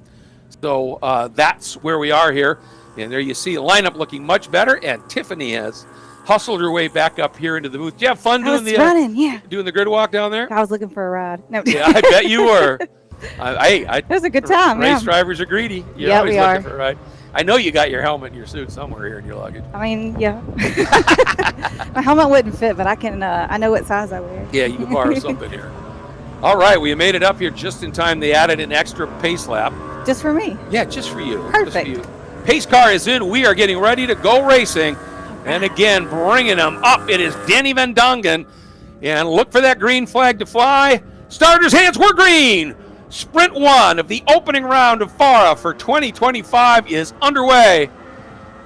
So that's where we are here. And there you see the lineup looking much better. And Tiffany has hustled her way back up here into the booth. Did you have fun doing the grid walk down there? I was looking for a ride. No. Yeah, I bet you were. It was a good time. Race drivers are greedy. You're always looking for a ride. I know you got your helmet and your suit somewhere here in your luggage. I mean, yeah. My helmet wouldn't fit, but I can. I know what size I wear. Yeah, you can borrow something here. All right, we made it up here just in time. They added an extra pace lap. Just for me. Yeah, just for you. Perfect. Just for you. Pace car is in. We are getting ready to go racing. And again, bringing them up, it is Danny Van Dongen. And look for that green flag to fly. Starters' hands were green. Sprint 1 of the opening round of FARA for 2025 is underway.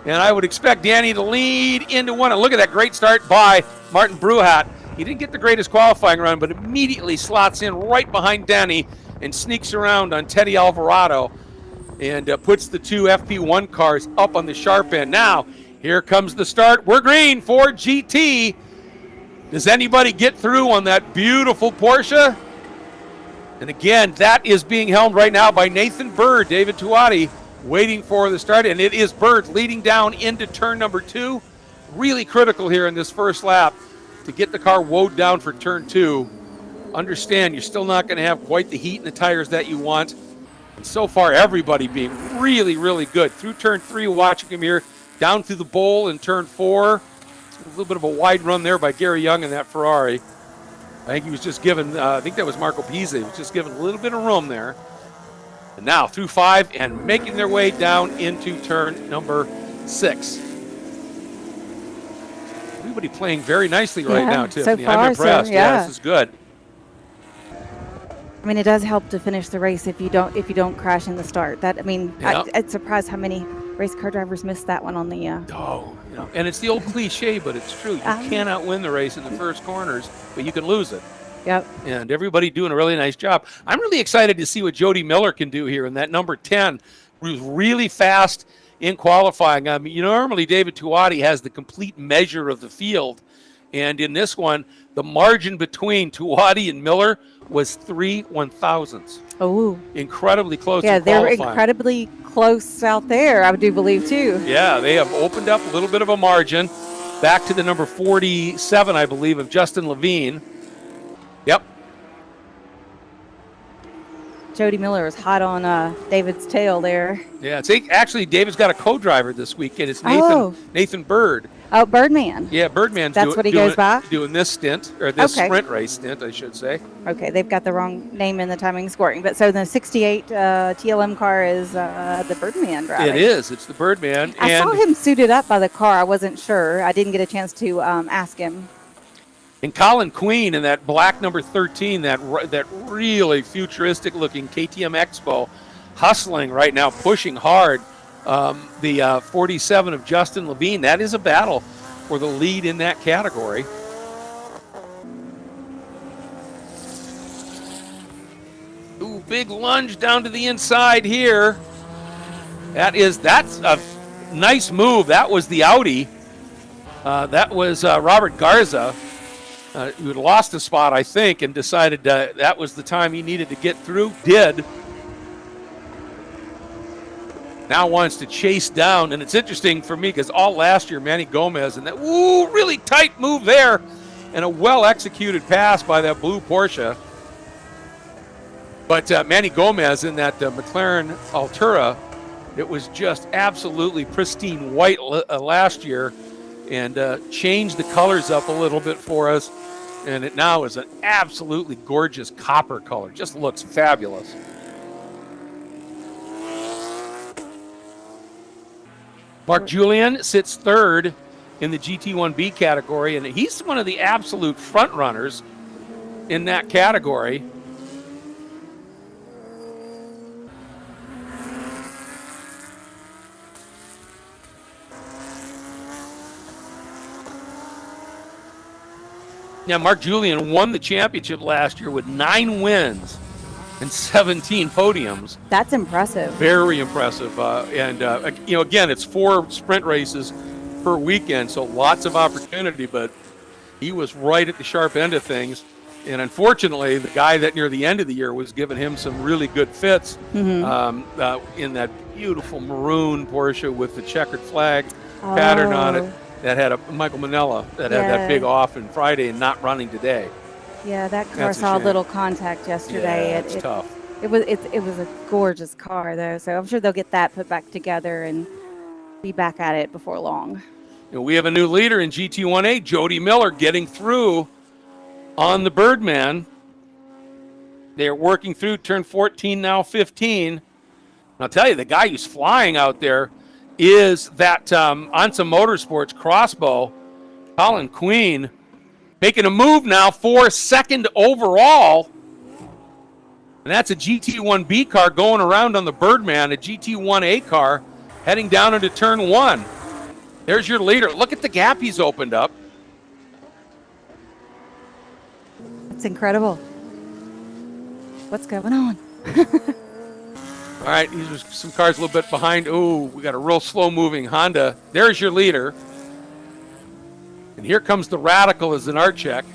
And I would expect Danny to lead into one. And look at that great start by Martin Bruhat. He didn't get the greatest qualifying run, but immediately slots in right behind Danny and sneaks around on Teddy Alvarado and puts the two FP1 cars up on the sharp end. Now, here comes the start. We're green for GT. Does anybody get through on that beautiful Porsche? And again, that is being helmed right now by Nathan Bird, David Tuati, waiting for the start. And it is Bird leading down into turn number 2. Really critical here in this first lap to get the car woed down for turn 2. Understand, you're still not going to have quite the heat in the tires that you want. And so far, everybody being really, really good. Through turn 3, watching him here, down through the bowl in turn 4. A little bit of a wide run there by Gary Young in that Ferrari. I think he was just given, I think that was Marco Pizzi. He was just given a little bit of room there. And now through 5 and making their way down into turn number 6. Everybody playing very nicely right now, Tiffany. So far, I'm impressed. so, yeah. This is good. I mean, it does help to finish the race if you don't crash in the start. That, I mean, Yeah. I'm surprised how many race car drivers missed that one on the. Oh, you know, and it's the old cliche, but it's true. You cannot win the race in the first corners, but you can lose it. Yep. And everybody doing a really nice job. I'm really excited to see what Jody Miller can do here in that number 10. He was really fast in qualifying. I mean, normally David Tuati has the complete measure of the field. And in this one, the margin between Tuati and Miller was 3 1/1000ths. Oh. Incredibly close. Yeah, in they're qualifying. incredibly close out there, I do believe, too. Yeah, they have opened up a little bit of a margin. Back to the number 47, I believe, of Justin Levine. Yep. Jody Miller is hot on David's tail there. Yeah, it's actually David's got a co-driver this weekend. It's Nathan Bird. Oh, Birdman. Yeah, Birdman's That's what he goes by? doing this stint, or this sprint race stint, I should say. Okay, they've got the wrong name in the timing scoring. But so the 68 TLM car is the Birdman driving. It is. It's the Birdman. I saw him suited up by the car. I wasn't sure. I didn't get a chance to ask him. And Colin Queen in that black number 13, that really futuristic-looking KTM Expo, hustling right now, pushing hard. The 47 of Justin Levine, that is a battle for the lead in that category. Ooh, big lunge down to the inside here. That's a nice move. That was the Audi. That was Robert Garza, who had lost a spot, I think, and decided that was the time he needed to get through. Did. Now wants to chase down, and it's interesting for me because all last year, Manny Gomez, and that really tight move there, and a well-executed pass by that blue Porsche. But Manny Gomez in that McLaren Altura, it was just absolutely pristine white last year, and changed the colors up a little bit for us, and it now is an absolutely gorgeous copper color. Just looks fabulous. Mark Julian sits third in the GT1B category, and he's one of the absolute front runners in that category. Now, Mark Julian won the championship last year with 9 wins and 17 podiums. That's impressive. Very impressive. Again, it's 4 sprint races per weekend, so lots of opportunity, but he was right at the sharp end of things. And unfortunately, the guy that near the end of the year was giving him some really good fits in that beautiful maroon Porsche with the checkered flag pattern on it that had a Michael Manella that had that big off on Friday and not running today. Yeah, that car That's a saw a shame. little contact yesterday. Yeah, it's tough. It was a gorgeous car though, so I'm sure they'll get that put back together and be back at it before long. And we have a new leader in GT1A, Jody Miller, getting through on the Birdman. They're working through turn 14, now 15. And I'll tell you, the guy who's flying out there is that Onsa Motorsports Crossbow, Colin Queen, making a move now for second overall. And that's a GT1B car going around on the Birdman, a GT1A car heading down into turn 1. There's your leader. Look at the gap he's opened up. It's incredible. What's going on? All right, these are some cars a little bit behind. Ooh, we got a real slow-moving Honda. There's your leader. And here comes the Radical as an art check.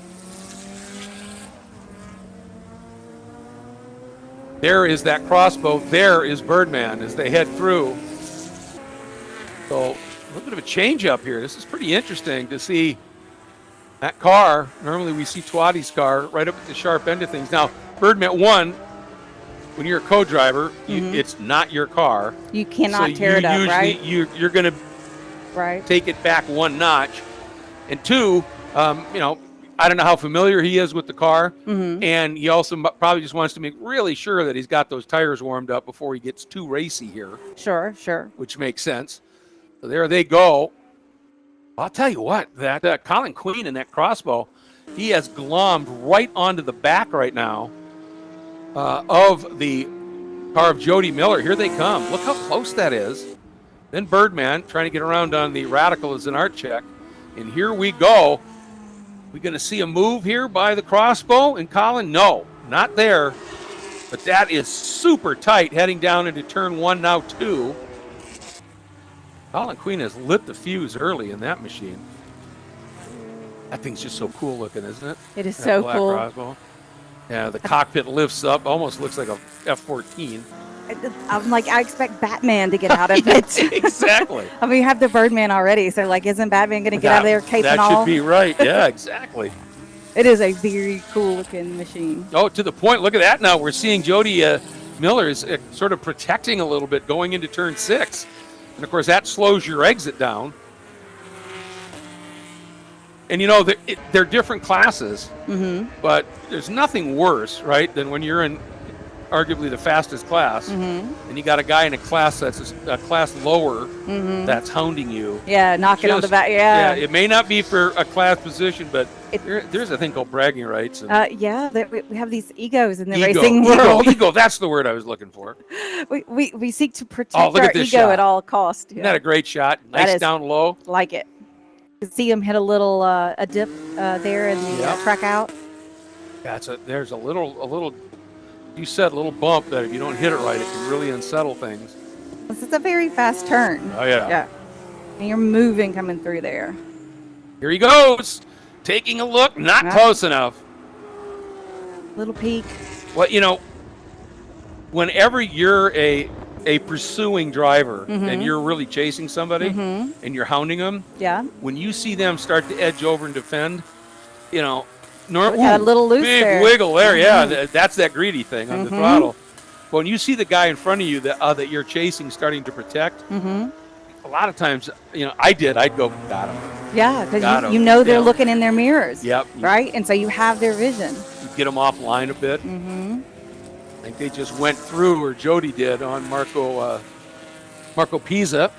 There is that Crossbow. There is Birdman as they head through. So a little bit of a change up here. This is pretty interesting to see that car. Normally we see Twatty's car right up at the sharp end of things. Now, Birdman 1, when you're a co-driver, it's not your car. You cannot tear it up, right? You're going to take it back one notch. And 2, I don't know how familiar he is with the car, and he also probably just wants to make really sure that he's got those tires warmed up before he gets too racy here. Sure. Which makes sense. So there they go. I'll tell you what, that Colin Queen and that Crossbow, he has glommed right onto the back right now of the car of Jody Miller. Here they come. Look how close that is. Then Birdman trying to get around on the Radical as an art check. And here we go. We going to see a move here by the Crossbow and Colin? No, not there. But that is super tight heading down into turn 1, now 2. Colin Queen has lit the fuse early in that machine. That thing's just so cool looking, isn't it? It is that so black cool. Crossbow. Yeah, the cockpit lifts up, almost looks like a F-14. I'm like, I expect Batman to get out of it. Exactly. I mean, you have the Birdman already, so like, isn't Batman going to get out of there, cape and all? That should be right. Yeah, exactly. It is a very cool looking machine. Oh, to the point. Look at that now. We're seeing Jody Miller is sort of protecting a little bit going into turn 6. And, of course, that slows your exit down. And, they're different classes, but there's nothing worse, right, than when you're in arguably the fastest class, and you got a guy in a class that's a class lower that's hounding you. Yeah, knocking on the back. Yeah, it may not be for a class position, but there's a thing called bragging rights. And we have these egos in the racing world. Ego, that's the word I was looking for. We seek to protect our ego shot. at all costs. Isn't that a great shot? Nice down low. Like it. You see him hit a little a dip there in the track out. Yeah, there's a little. You said a little bump that if you don't hit it right, it can really unsettle things. This is a very fast turn. Oh, yeah. Yeah. And you're moving coming through there. Here he goes. Taking a look. Not close enough. Little peek. Well, whenever you're a pursuing driver and you're really chasing somebody and you're hounding them, when you see them start to edge over and defend, got a little loose big there. wiggle there. Yeah, that's that greedy thing on the throttle. But when you see the guy in front of you that you're chasing starting to protect, a lot of times, I'd go, got him. Yeah, because they're looking in their mirrors. Yep. Right? And so you have their vision. You get them offline a bit. I think they just went through, or Jody did, on Marco Pisa.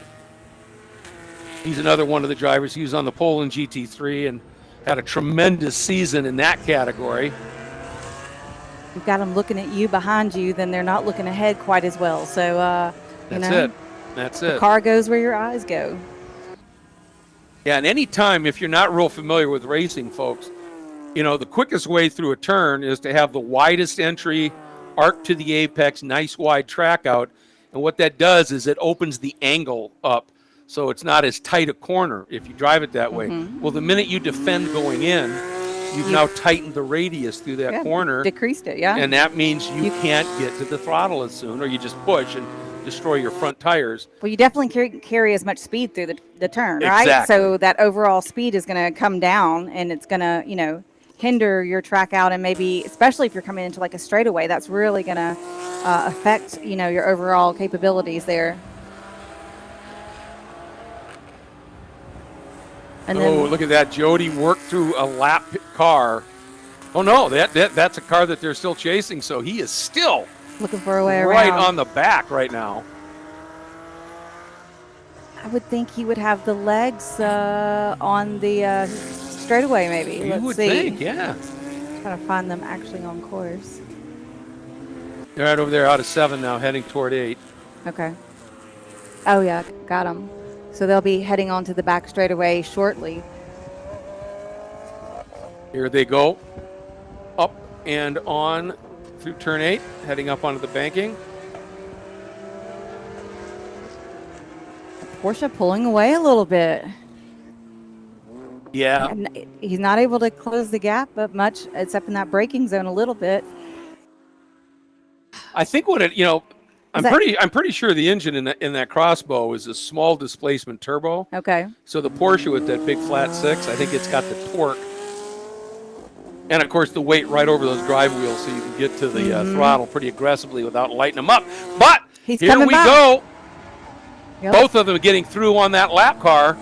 He's another one of the drivers. He was on the pole in GT3 and had a tremendous season in that category. You've got them looking at you behind you, then they're not looking ahead quite as well. So, That's the it. car goes where your eyes go. Yeah, and any time, if you're not real familiar with racing, folks, the quickest way through a turn is to have the widest entry, arc to the apex, nice wide track out. And what that does is it opens the angle up, so it's not as tight a corner if you drive it that way. Well, the minute you defend going in, you've now tightened the radius through that corner. Decreased it, yeah. And that means you can't get to the throttle as soon, or you just push and destroy your front tires. Well, you definitely carry as much speed through the turn, right? Exactly. So that overall speed is going to come down, and it's going to, hinder your track out, and maybe, especially if you're coming into like a straightaway, that's really going to affect, you know, your overall capabilities there. And then, look at that. Jody worked through a lap car. Oh, no, that's a car that they're still chasing, so he is still looking for a way right around. on the back right now. I would think he would have the legs on the straightaway, maybe. You Let's would see. think, yeah. Trying to find them actually on course. They're right over there out of 7 now, heading toward 8. Okay. Oh, yeah, got them. So they'll be heading on to the back straightaway shortly. Here they go. Up and on through turn 8, heading up onto the banking. Porsche pulling away a little bit. Yeah. And he's not able to close the gap, but much, except in that braking zone a little bit. I think what it, you know, I'm pretty sure the engine in that crossbow is a small displacement turbo. Okay. So the Porsche with that big flat 6, I think it's got the torque. And of course the weight right over those drive wheels, so you can get to the throttle pretty aggressively without lighting them up. But He's here coming we back. go. Yep. Both of them getting through on that lap car.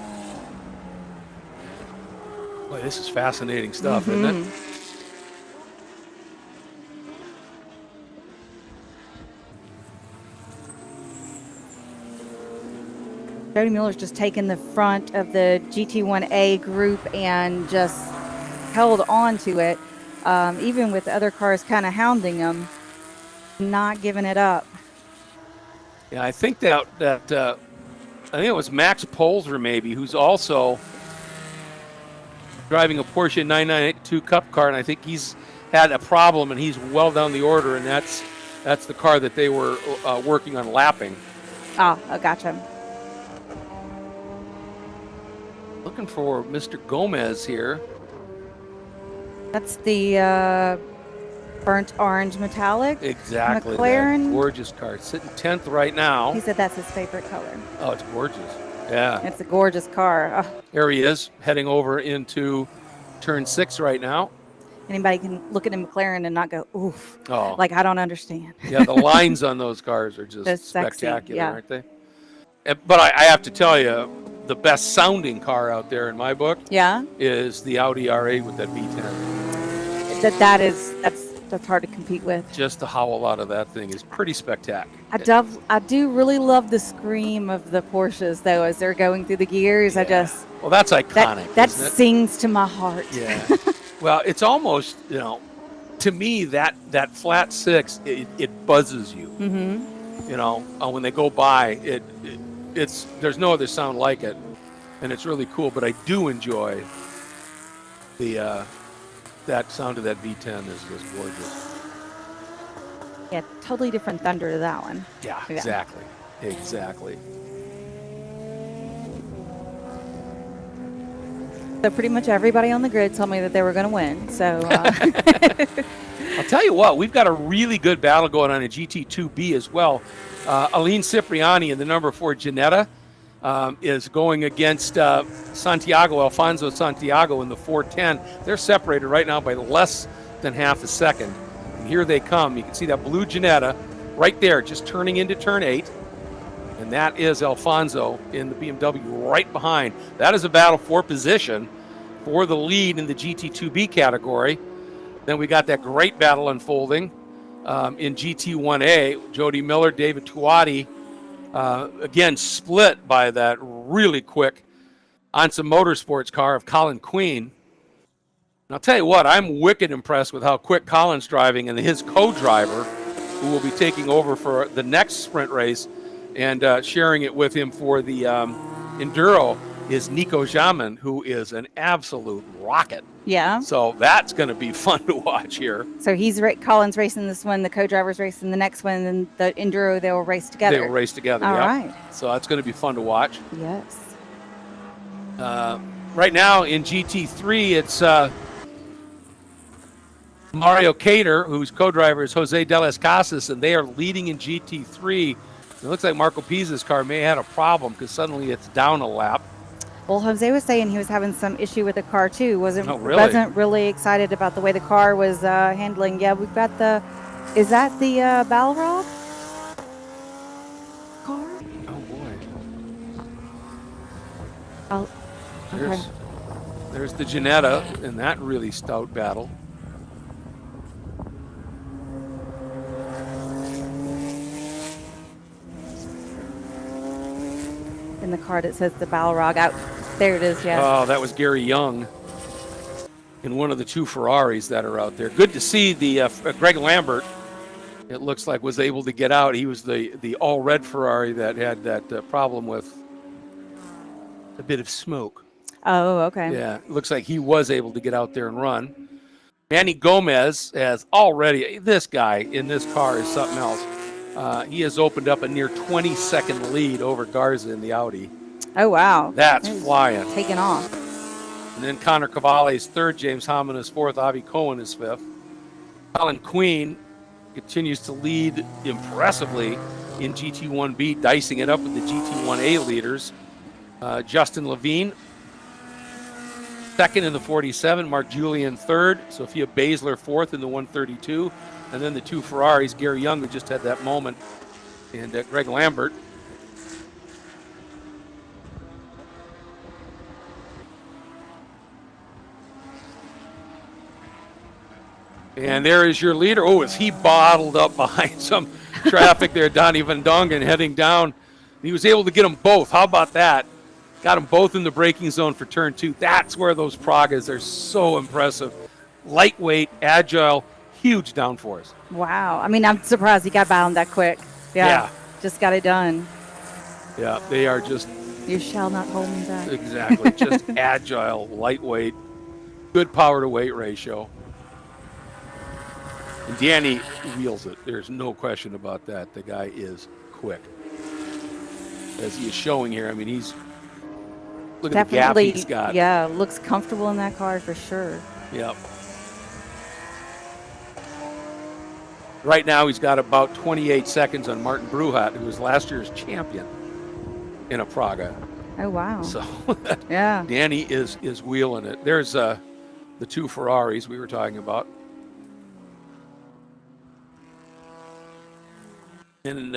Boy, this is fascinating stuff, isn't it? Jody Mueller's just taken the front of the GT1A group and just held on to it, even with other cars kind of hounding him, not giving it up. Yeah, I think that I think it was Max Polzer maybe, who's also driving a Porsche 992 Cup car, and I think he's had a problem, and he's well down the order, and that's the car that they were working on lapping. Oh, I gotcha. Looking for Mr. Gomez here. That's the burnt orange metallic. Exactly. McLaren. That gorgeous car. Sitting 10th right now. He said that's his favorite color. Oh, it's gorgeous. Yeah. It's a gorgeous car. Oh, There he is, heading over into turn 6 right now. anybody can look at a McLaren and not go, oof. Oh. Like, I don't understand. Yeah, the lines on those cars are They're just sexy, spectacular, yeah. aren't they? But I have to tell you, the best sounding car out there in my book Yeah? is the Audi R8 with that V10. That's hard to compete with. Just the howl out of that thing is pretty spectacular. I do really love the scream of the Porsches, though, as they're going through the gears. Yeah. Well, that's iconic. That isn't it? sings to my heart. Yeah. Well, it's almost, you know, to me, that flat 6, it buzzes you. Mm-hmm. You know, when they go by, it's there's no other sound like it, and it's really cool. But I do enjoy the that sound of that V10 is just gorgeous. Yeah, totally different thunder to that one. Yeah, Yeah. exactly. So pretty much everybody on the grid told me that they were going to win. So I'll tell you what, we've got a really good battle going on in GT2B as well. Aline Cipriani in the number 4 Ginetta is going against Alfonso Santiago in the 410. They're separated right now by less than half a second. And here they come. You can see that blue Ginetta right there, just turning into turn 8. And that is Alfonso in the BMW right behind. That is a battle for position for the lead in the GT2B category. Then we got that great battle unfolding in GT1A. Jody Miller, David Tuati, again split by that really quick Ansa Motorsports car of Colin Queen. And I'll tell you what, I'm wicked impressed with how quick Colin's driving, and his co-driver, who will be taking over for the next sprint race and sharing it with him for the Enduro, is Nico Jamin, who is an absolute rocket. yeah. So that's going to be fun to watch here. So Colin's racing this one, the co-driver's racing the next one, and the Enduro, they'll race together. They will race together. All yeah. right. So that's going to be fun to watch. Yes. Right now in GT3, it's Mario Cater, whose co-driver is Jose De Las Casas, and they are leading in GT3. It looks like Marco Pisa's car may have had a problem because suddenly it's down a lap. Well, Jose was saying he was having some issue with the car too. Oh, really? Wasn't really excited about the way the car was handling. Yeah, we've got the. Is that the Balrog car? Oh boy. Oh, okay. There's the Ginetta in that really stout battle. In the card it says the Balrog out. There it is. Yeah. Oh, that was Gary Young in one of the 2 Ferraris that are out there. Good to see the Greg Lambert. It looks like was able to get out. He was the all red Ferrari that had that problem with a bit of smoke. Oh, okay. Yeah, it looks like he was able to get out there and run. Manny Gomez has already, this guy in this car is something else. He has opened up a near 20-second lead over Garza in the Audi. Oh, wow. That's flying. Taking off. And then Connor Cavalli is 3rd, James Hammond is 4th, Avi Cohen is 5th. Alan Queen continues to lead impressively in GT1B, dicing it up with the GT1A leaders. Justin Levine, 2nd in the 47, Mark Julian 3rd, Sophia Baszler 4th in the 132, and then the 2 Ferraris, Gary Young, who just had that moment, and Greg Lambert. And there is your leader. Oh, is he bottled up behind some traffic there, Donnie Van Dongen heading down. He was able to get them both. How about that? Got them both in the braking zone for turn 2. That's where those Pragas are so impressive. Lightweight, agile, huge downforce. Wow. I mean, I'm surprised he got by on that quick. Yeah. Just got it done. Yeah, they are just. You shall not hold me back. Exactly. Just agile, lightweight, good power to weight ratio. And Danny wheels it. There's no question about that. The guy is quick. As he is showing here, I mean, he's. Look at the gap he's got. Yeah, looks comfortable in that car for sure. Yep. Right now, he's got about 28 seconds on Martin Bruhat, who was last year's champion in a Praga. Oh, wow. So, yeah. Danny is wheeling it. There's the 2 Ferraris we were talking about. And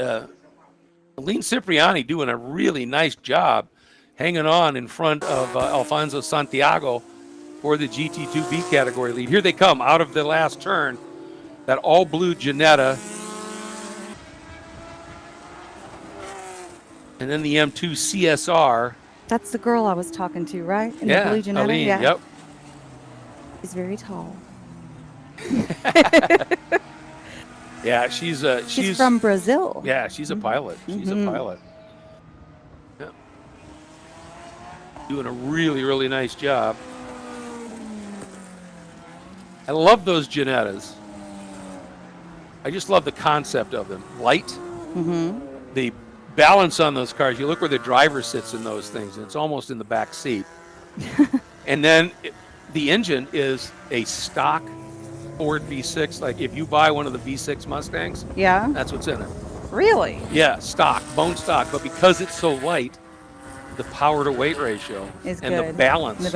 Aline Cipriani doing a really nice job hanging on in front of Alfonso Santiago for the GT2B category lead. Here they come out of the last turn. That all blue Ginetta. And then the M2 CSR. That's the girl I was talking to, right? In Yeah, the blue Ginetta? Aline, yeah. yep. She's very tall. Yeah, she's from Brazil. Yeah, she's a pilot. She's a pilot. Yeah. Doing a really, really nice job. I love those Ginettas. I just love the concept of them. Light. The balance on those cars. You look where the driver sits in those things, and it's almost in the back seat. And then the engine is a stock Ford V6. Like if you buy one of the V6 Mustangs, yeah, that's what's in it. Really? Yeah, stock, bone stock. But because it's so light, the power to weight ratio is and good. The balance,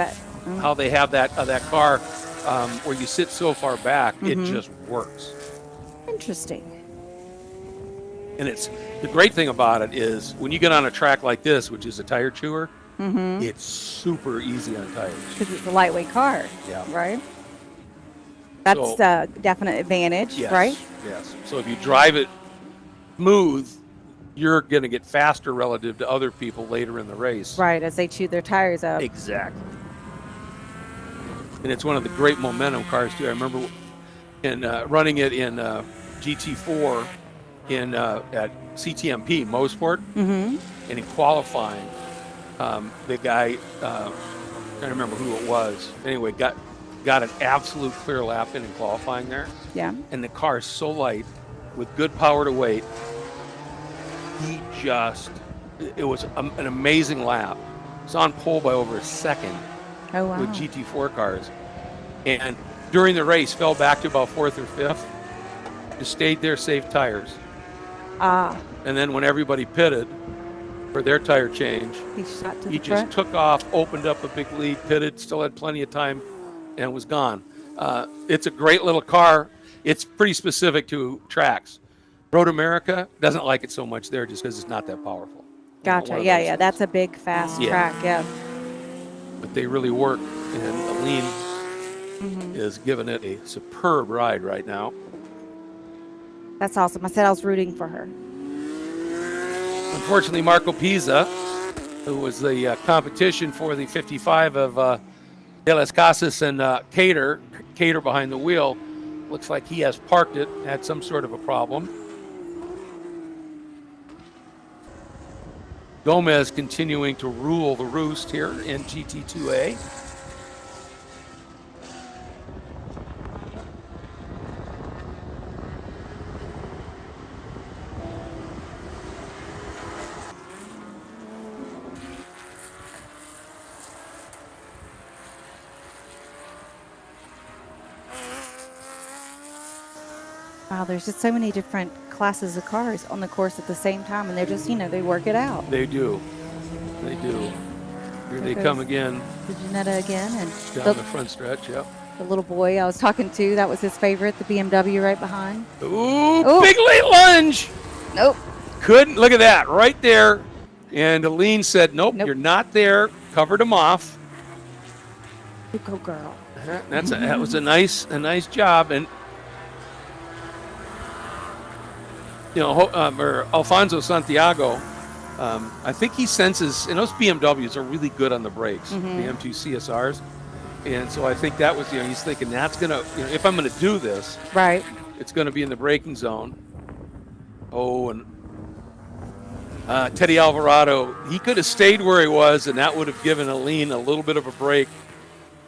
how they have that car where you sit so far back, it just works. Interesting. And it's the great thing about it is when you get on a track like this, which is a tire chewer, it's super easy on tires. Because it's a lightweight car. Yeah. Right? That's a definite advantage, yes, right? Yes. So if you drive it smooth, you're going to get faster relative to other people later in the race. Right, as they chew their tires up. Exactly. And it's one of the great momentum cars, too. I remember in running it in GT4 at CTMP, Mosport, and in qualifying, the guy, I'm trying to remember who it was, anyway, got an absolute clear lap in qualifying there. Yeah. And the car is so light with good power to weight. It was an amazing lap. It's on pole by over a second with GT4 cars. And during the race, fell back to about 4th or 5th. Just stayed there, saved tires. And then when everybody pitted, for their tire change. He shot to He the just front. took off, opened up a big lead, pitted, still had plenty of time, and was gone. It's a great little car. It's pretty specific to tracks. Road America doesn't like it so much there just because it's not that powerful. Gotcha. One of Yeah, those yeah. things. That's a big, fast Yeah. track. Yeah. But they really work, and Aline is giving it a superb ride right now. That's awesome. I said I was rooting for her. Unfortunately, Marco Pisa, who was the competition for the 55 of De Las Casas and Cater behind the wheel, looks like he has parked it, had some sort of a problem. Gomez continuing to rule the roost here in GT2A. Wow, there's just so many different classes of cars on the course at the same time, and they're just, they work it out. They do. They do. Here they come again The Ginetta again, and down the front stretch. Yep. the little boy I was talking to, that was his favorite, the BMW right behind. Ooh, big late lunge. Nope. Couldn't, look at that, right there. And Aline said, nope, Nope. you're not there. Covered him off. You go, girl. That was a nice job. And or Alfonso Santiago, I think he senses, and those BMWs are really good on the brakes, the M2 CSRs. And so I think that was, he's thinking that's going to, if I'm going to do this, Right. it's going to be in the braking zone. Oh, and Teddy Alvarado, he could have stayed where he was, and that would have given Aline a little bit of a break.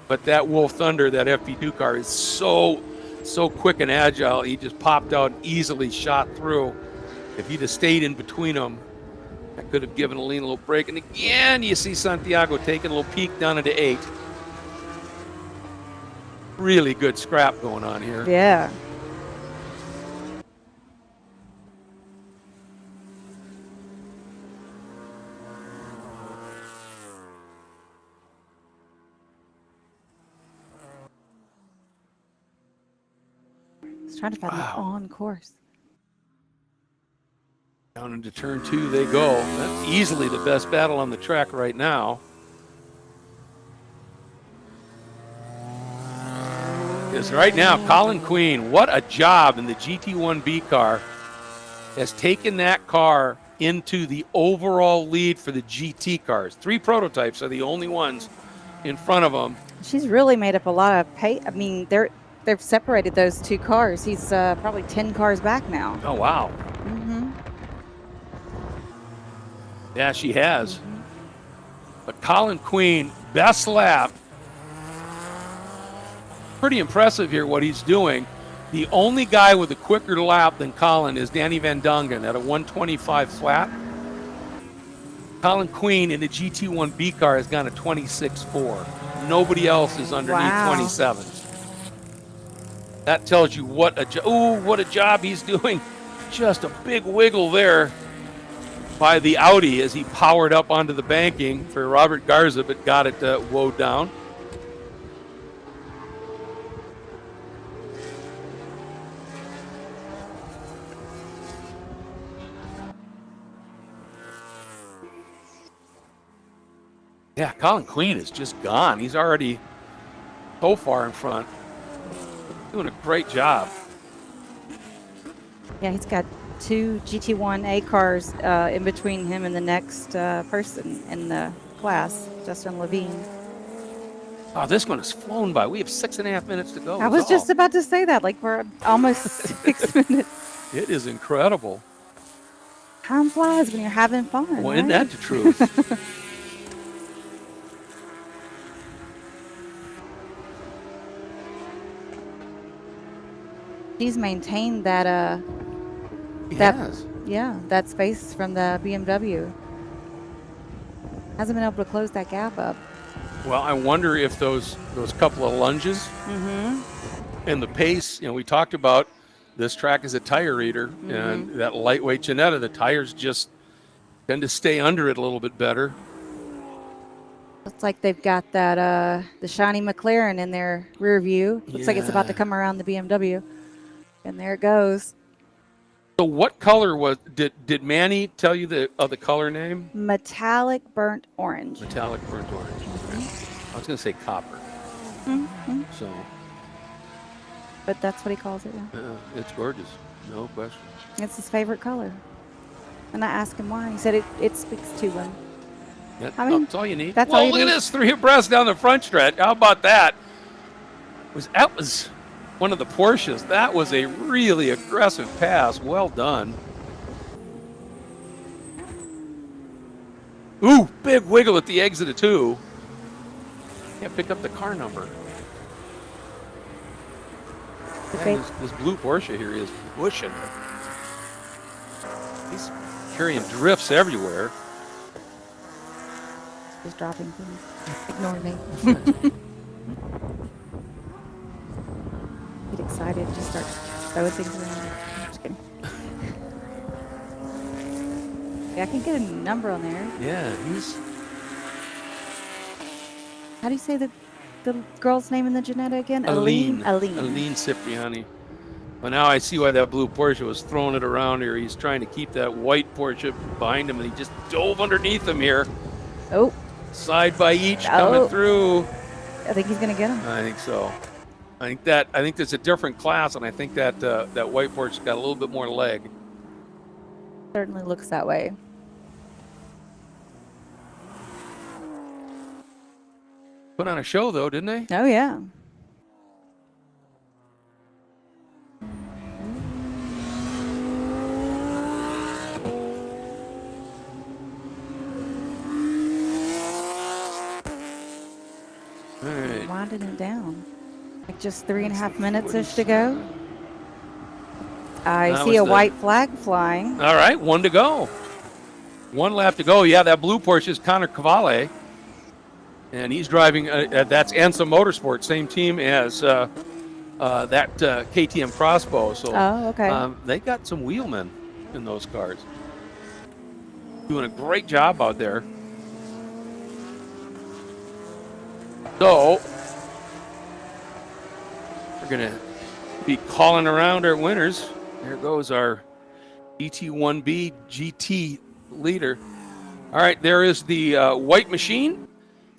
But that Wolf Thunder, that FP2 car, is so quick and agile. He just popped out and easily shot through. If he'd have stayed in between them, that could have given Aline a little break. And again, you see Santiago taking a little peek down into 8. Really good scrap going on here. Yeah. Just trying to find the on course. Down into turn 2 they go. That's easily the best battle on the track right now. Because right now, Colin Queen, what a job in the GT1B car, has taken that car into the overall lead for the GT cars. 3 prototypes are the only ones in front of them. She's really made up a lot of pay. I mean, they've separated those 2 cars. He's probably 10 cars back now. Oh, wow. Yeah, she has. But Colin Queen, best lap. Pretty impressive here what he's doing. The only guy with a quicker lap than Colin is Danny Van Dongen at a 125 flat. Colin Queen in the GT1B car has gone a 26.4. Nobody else is underneath 27. That tells you what a job he's doing. Just a big wiggle there by the Audi as he powered up onto the banking for Robert Garza, but got it woed down. Yeah, Colin Queen is just gone. He's already so far in front. Doing a great job. Yeah, he's got 2 GT1A cars in between him and the next person in the class, Justin Levine. Oh, this one has flown by. We have 6.5 minutes to go. I was just about to say that, like we're almost 6 minutes. It is incredible. Time flies when you're having fun. Well, right? isn't that the truth? She's maintained that He that has. that space from the BMW. Hasn't been able to close that gap up. Well, I wonder if those couple of lunges and the pace, we talked about this track is a tire eater, and that lightweight Ginetta, the tires just tend to stay under it a little bit better. Looks like they've got that the shiny McLaren in their rear view. Looks like it's about to come around the BMW. And there it goes. So what color did Manny tell you the color name? Metallic burnt orange. Metallic burnt orange. Okay. I was going to say copper. Mm-hmm. So. But that's what he calls it. Yeah. It's gorgeous. No question. It's his favorite color. And I asked him why. He said it speaks to him. I mean, that's all you need. That's Whoa, all you look need. at this 3 abreast down the front stretch. How about that? That was one of the Porsches. That was a really aggressive pass. Well done. Ooh, big wiggle at the exit of 2. Can't pick up the car number. Okay. Man, this blue Porsche here is pushing. He's carrying drifts everywhere. Just dropping things. Ignore me. Get excited. Just start throwing things around. I'm just kidding. Yeah, I can get a number on there. Yeah, he's. How do you say the girl's name in the Janetta again? Aline Aline. Cipriani. Well, now I see why that blue Porsche was throwing it around here. He's trying to keep that white Porsche behind him, and he just dove underneath him here. Oh. Side by each coming through. I think he's gonna get him. I think so. I think there's a different class, and I think that that white Porsche got a little bit more leg. Certainly looks that way. Put on a show though, didn't they? Oh yeah. All right. Winding it down. Like just 3.5 minutes-ish to go. I see a white flag flying. All right, 1 to go. 1 lap to go. Yeah, that blue Porsche is Connor Cavalli. And he's driving, that's Ansa Motorsport, same team as that KTM Crossbow. So okay. they got some wheelmen in those cars. Doing a great job out there. So we're going to be calling around our winners. There goes our GT1B GT leader. All right, there is the white machine.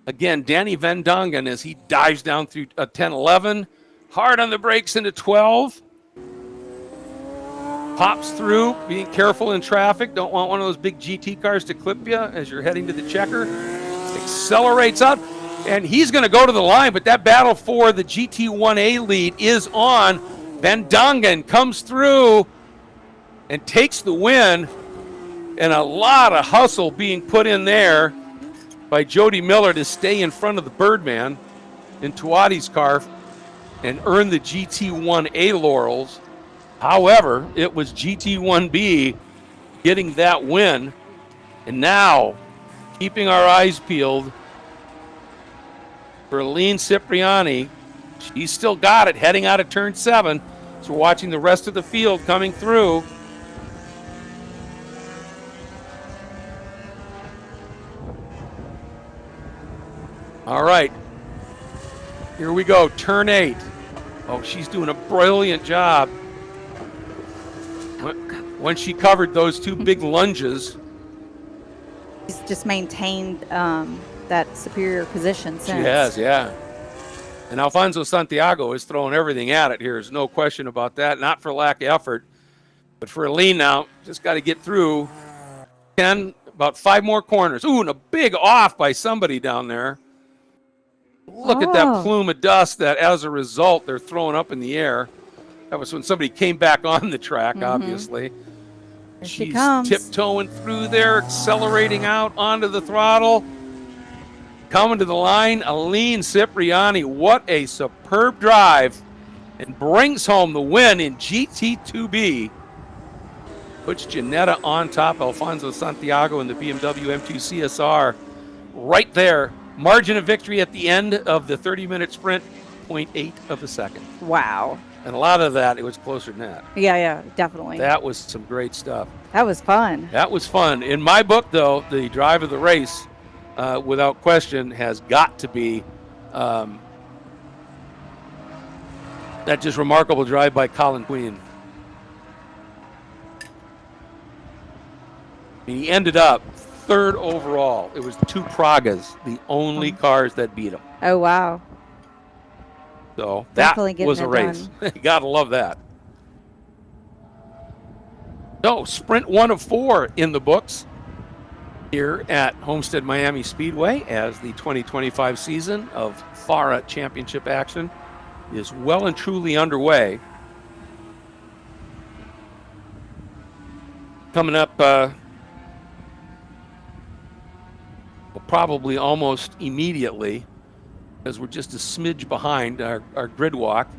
Again, Danny Van Dongen as he dives down through 10-11. Hard on the brakes into 12. Pops through, being careful in traffic. Don't want one of those big GT cars to clip you as you're heading to the checker. Accelerates up, and he's going to go to the line, but that battle for the GT1A lead is on. Van Dongen comes through and takes the win, and a lot of hustle being put in there by Jody Miller to stay in front of the Birdman in Tuati's car and earn the GT1A laurels. However, it was GT1B getting that win, and now keeping our eyes peeled for Aline Cipriani. She's still got it heading out of turn 7. So we're watching the rest of the field coming through. All right, here we go, turn 8. Oh, she's doing a brilliant job. When she covered those 2 big lunges. She's just maintained that superior position since. She has, yeah. And Alfonso Santiago is throwing everything at it here. There's no question about that. Not for lack of effort, but for Aline now, just got to get through 10, about 5 more corners. Ooh, and a big off by somebody down there. Look at that plume of dust that, as a result, they're throwing up in the air. That was when somebody came back on the track, obviously. Here she She's comes. tiptoeing through there, accelerating out onto the throttle. Coming to the line, Aline Cipriani. What a superb drive. And brings home the win in GT2B. Puts Janetta on top, Alfonso Santiago in the BMW M2 CSR. Right there. Margin of victory at the end of the 30-minute sprint, 0.8 of a second. Wow. And a lot of that, it was closer than that. Yeah, definitely. That was some great stuff. That was fun. That was fun. In my book, though, the drive of the race, without question, has got to be that just remarkable drive by Colin Queen. He ended up third overall. It was 2 Pragas, the only cars that beat him. Oh, wow. So Definitely that getting was a it race. You gotta love that. So sprint 1 of 4 in the books here at Homestead-Miami Speedway as the 2025 season of FARA Championship action is well and truly underway. Coming up probably almost immediately, because we're just a smidge behind. Our grid walk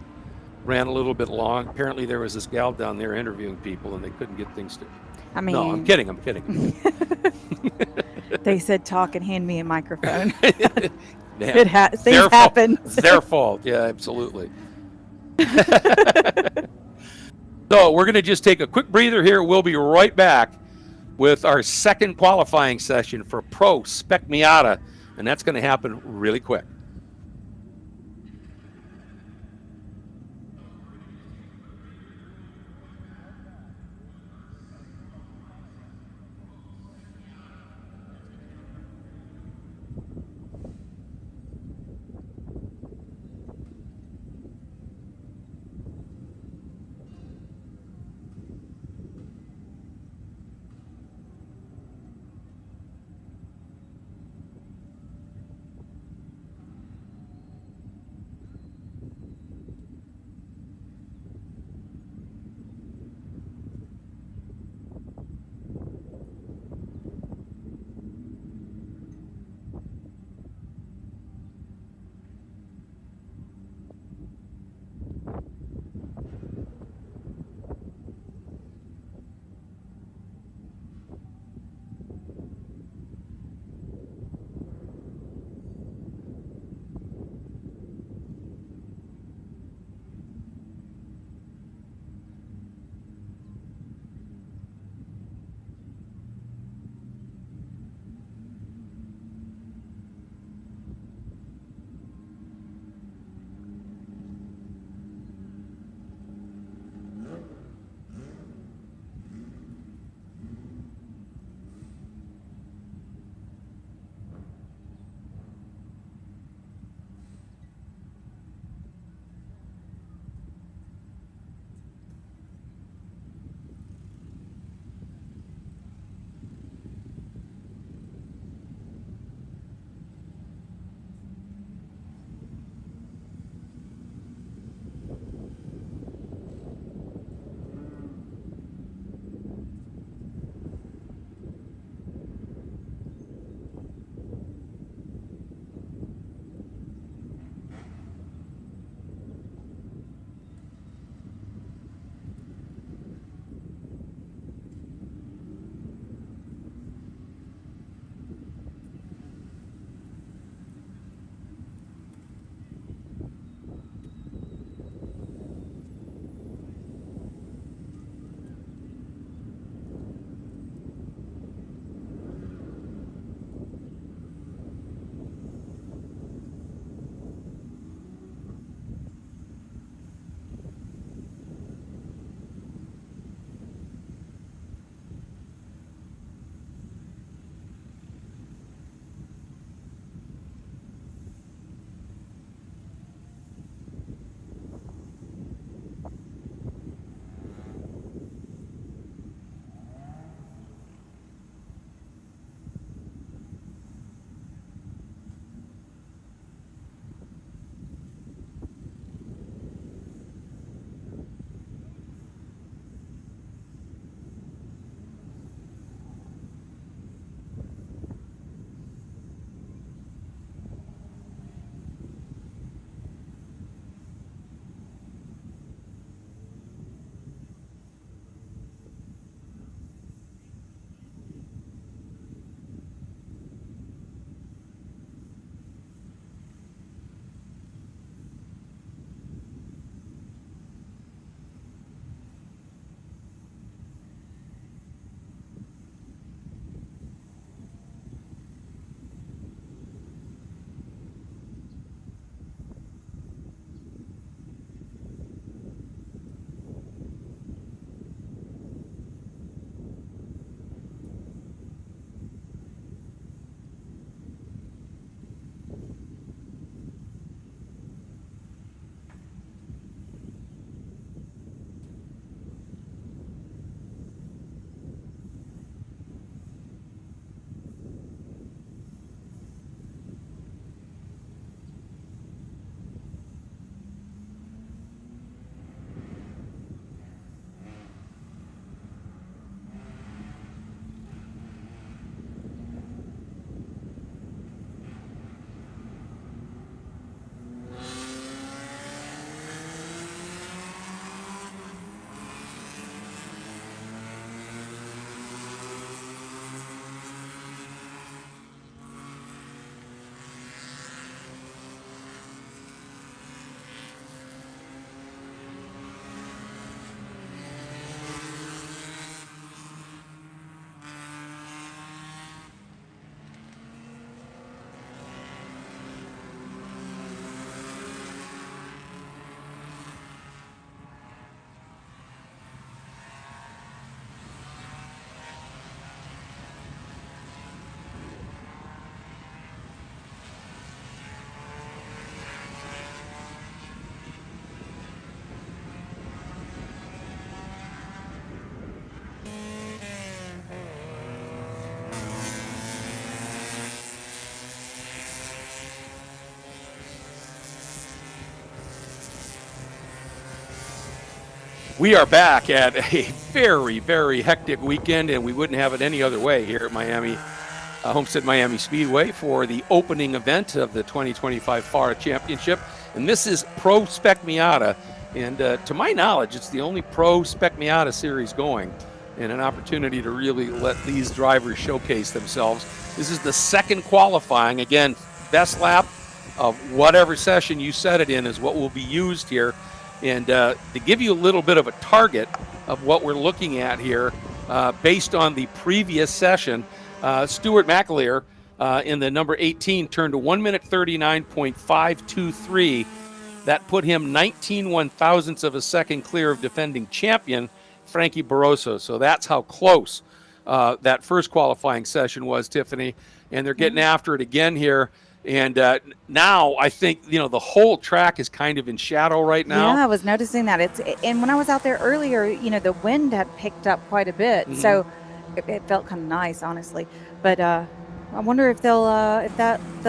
ran a little bit long. Apparently there was this gal down there interviewing people and they couldn't get things to... I mean... No, I'm kidding. They said talk and hand me a microphone. Yeah, Things happen. It's their fault. Yeah, absolutely. So we're going to just take a quick breather here. We'll be right back with our second qualifying session for Pro Spec Miata, and that's going to happen really quick. We are back at a very, very hectic weekend, and we wouldn't have it any other way here at Miami, Homestead-Miami Speedway for the opening event of the 2025 FARA Championship. And this is Pro Spec Miata. And to my knowledge, it's the only Pro Spec Miata series going, and an opportunity to really let these drivers showcase themselves. This is the second qualifying. Again, best lap of whatever session you set it in is what will be used here. And to give you a little bit of a target of what we're looking at here, based on the previous session, Stuart McAleer in the number 18 turned to 1 minute 39.523. That put him 19 one-thousandths of a second clear of defending champion Frankie Barroso. So that's how close that first qualifying session was, Tiffany. And they're getting after it again here. And now I think, you know, the whole track is kind of in shadow right now. Yeah, I was noticing that. And when I was out there earlier, you know, the wind had picked up quite a bit. Mm-hmm. So it felt kind of nice, honestly. But I wonder if they'll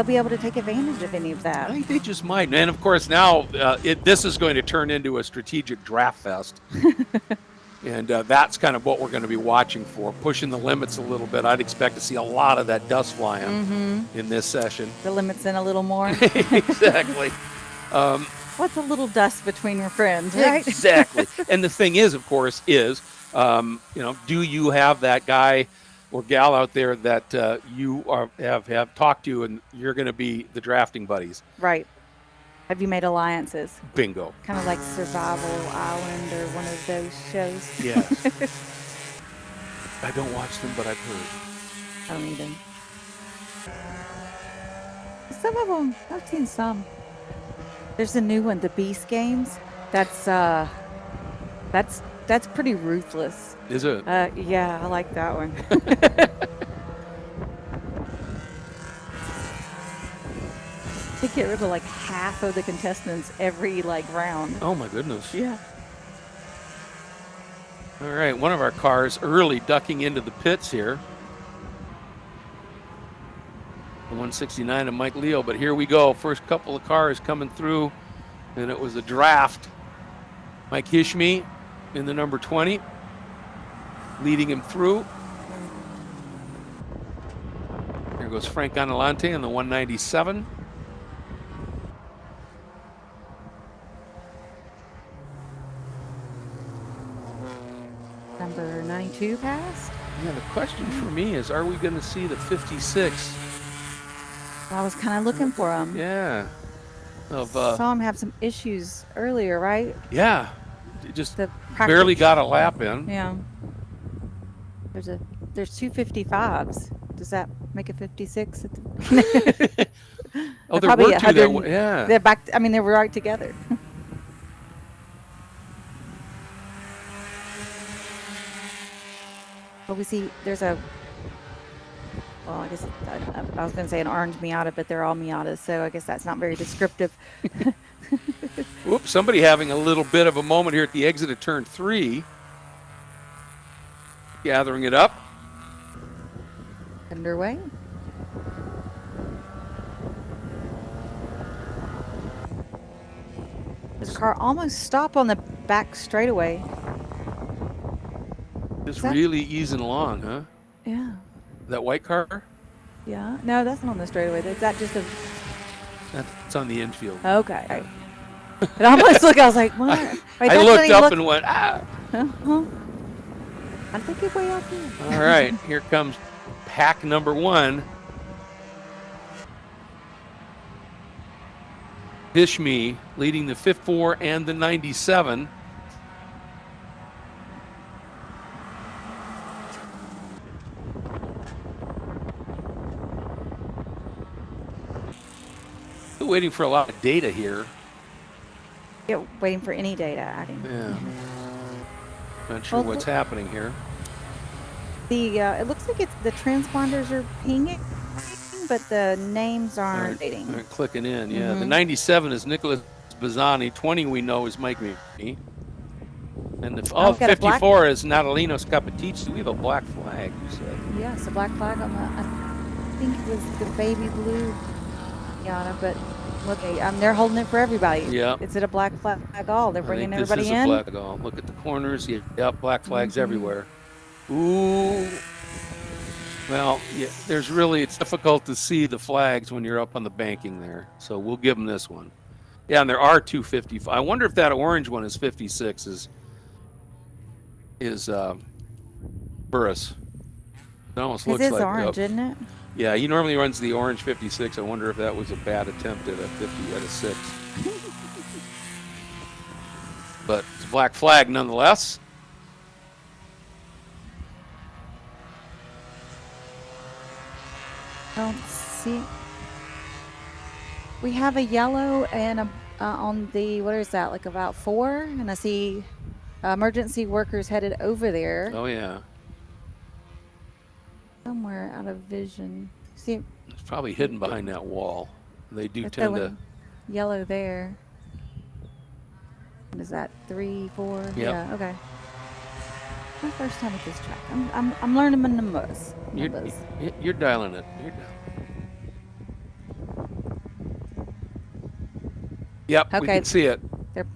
be able to take advantage of any of that. I think they just might. And of course now this is going to turn into a strategic draft fest. And that's kind of what we're going to be watching for, pushing the limits a little bit. I'd expect to see a lot of that dust flying in this session. The limits in a little more. Exactly. What's a little dust between your friends, right? Exactly. And the thing is, of course, is, you know, do you have that guy or gal out there that you have talked to and you're going to be the drafting buddies? Right. Have you made alliances? Bingo. Kind of like Survival Island or one of those shows? Yes. I don't watch them, but I've heard. I don't either. Some of them, I've seen some. There's a new one, the Beast Games. That's pretty ruthless. Is it? Yeah, I like that one. They get rid of like half of the contestants every like round. Oh my goodness. Yeah. All right, one of our cars early ducking into the pits here. The 169 of Mike Leo, but here we go. First couple of cars coming through, and it was a draft. Mike Hishmi in the number 20, leading him through. There goes Frank Ganalante in the 197. Number 92 passed. Yeah, the question for me is, are we going to see the 56? I was kind of looking for him. Yeah. Saw him have some issues earlier, right? Yeah. Just The barely got a lap in. Yeah. There's two 55s. Does that make a 56? Oh, there Probably were two that were, yeah. They're back. I mean, they were right together. But we see there's a. Well, I guess I was going to say an orange Miata, but they're all Miatas, so I guess that's not very descriptive. Whoops, somebody having a little bit of a moment here at the exit of turn 3. Gathering it up. Underway. This car almost stopped on the back straightaway. Just really easing along, huh? Yeah. That white car? Yeah. No, that's not on the straightaway. Is that just a... That's on the infield. Okay. It almost looked, I was like, what? I looked up and went, ah. Huh? I think it's way up here. All right, here comes pack number 1. Hishmi leading the 54 and the 97. Still waiting for a lot of data here. Yeah, waiting for any data adding. Yeah. Not sure what's happening here. The it looks like it's the transponders are pinging, but the names aren't updating. They're clicking in, yeah. The 97 is Nicholas Bazzani. 20 we know is Mike Me. And the 54 is Natalino Scapitici. We have a black flag, you said. Yes, a black flag on the, I think it was the baby blue Miata, but Look, they're holding it for everybody. Yeah. Is it a black flag all? They're I bringing think this everybody is in. a flag all. Look at the corners. Yep, black flags Mhm. everywhere. Ooh. Well, yeah, it's difficult to see the flags when you're up on the banking there. So we'll give them this one. Yeah, and there are 255. I wonder if that orange one is 56 is Burris. It almost looks It is like orange, isn't it? Yeah, he normally runs the orange 56. I wonder if that was a bad attempt at a 50 at a 6. But it's a black flag nonetheless. I don't see. We have a yellow and a on the, what is that, like about 4? And I see emergency workers headed over there. Oh yeah, Somewhere out of vision. See, it's probably hidden behind that wall. They do there's tend that to. one yellow there. What is that, 3, 4? Yep. Yeah, okay. My first time at this track. I'm learning my numbers. You're dialing it. You're dialing. Yep, we Okay. can see it. They're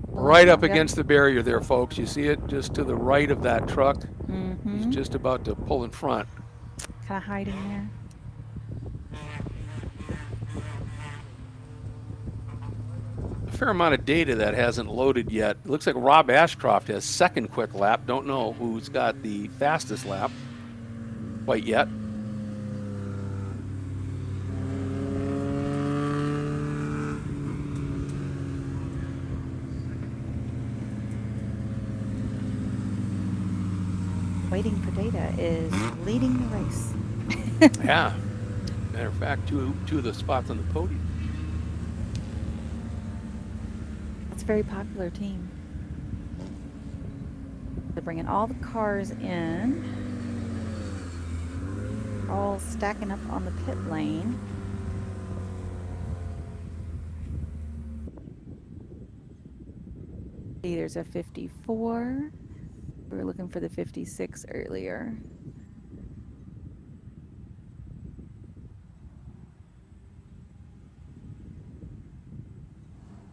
Right up Yep. against the barrier there, folks. You see it just to the right of that truck. Mm-hmm. He's just about to pull in front. Kind of hiding there. A fair amount of data that hasn't loaded yet. It looks like Rob Ashcroft has second quick lap. Don't know who's got the fastest lap quite yet. Waiting for data is leading the race. Yeah. Matter of fact, two of the spots on the podium. It's a very popular team. They're bringing all the cars in. All stacking up on the pit lane. See, there's a 54. We were looking for the 56 earlier.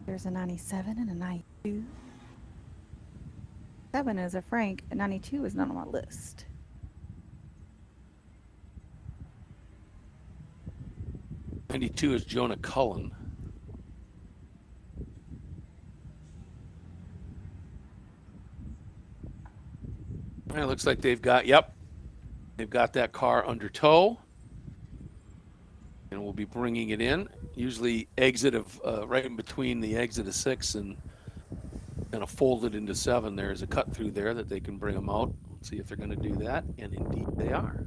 There's a 97 and a 92. 7 is a Frank, and 92 is not on my list. '92 is Jonah Cullen. It looks like they've got that car under tow, and we'll be bringing it in. Usually exit of right in between the exit of 6 and kind of folded into 7. There's a cut through there that they can bring them out. Let's see if they're going to do that, and indeed they are.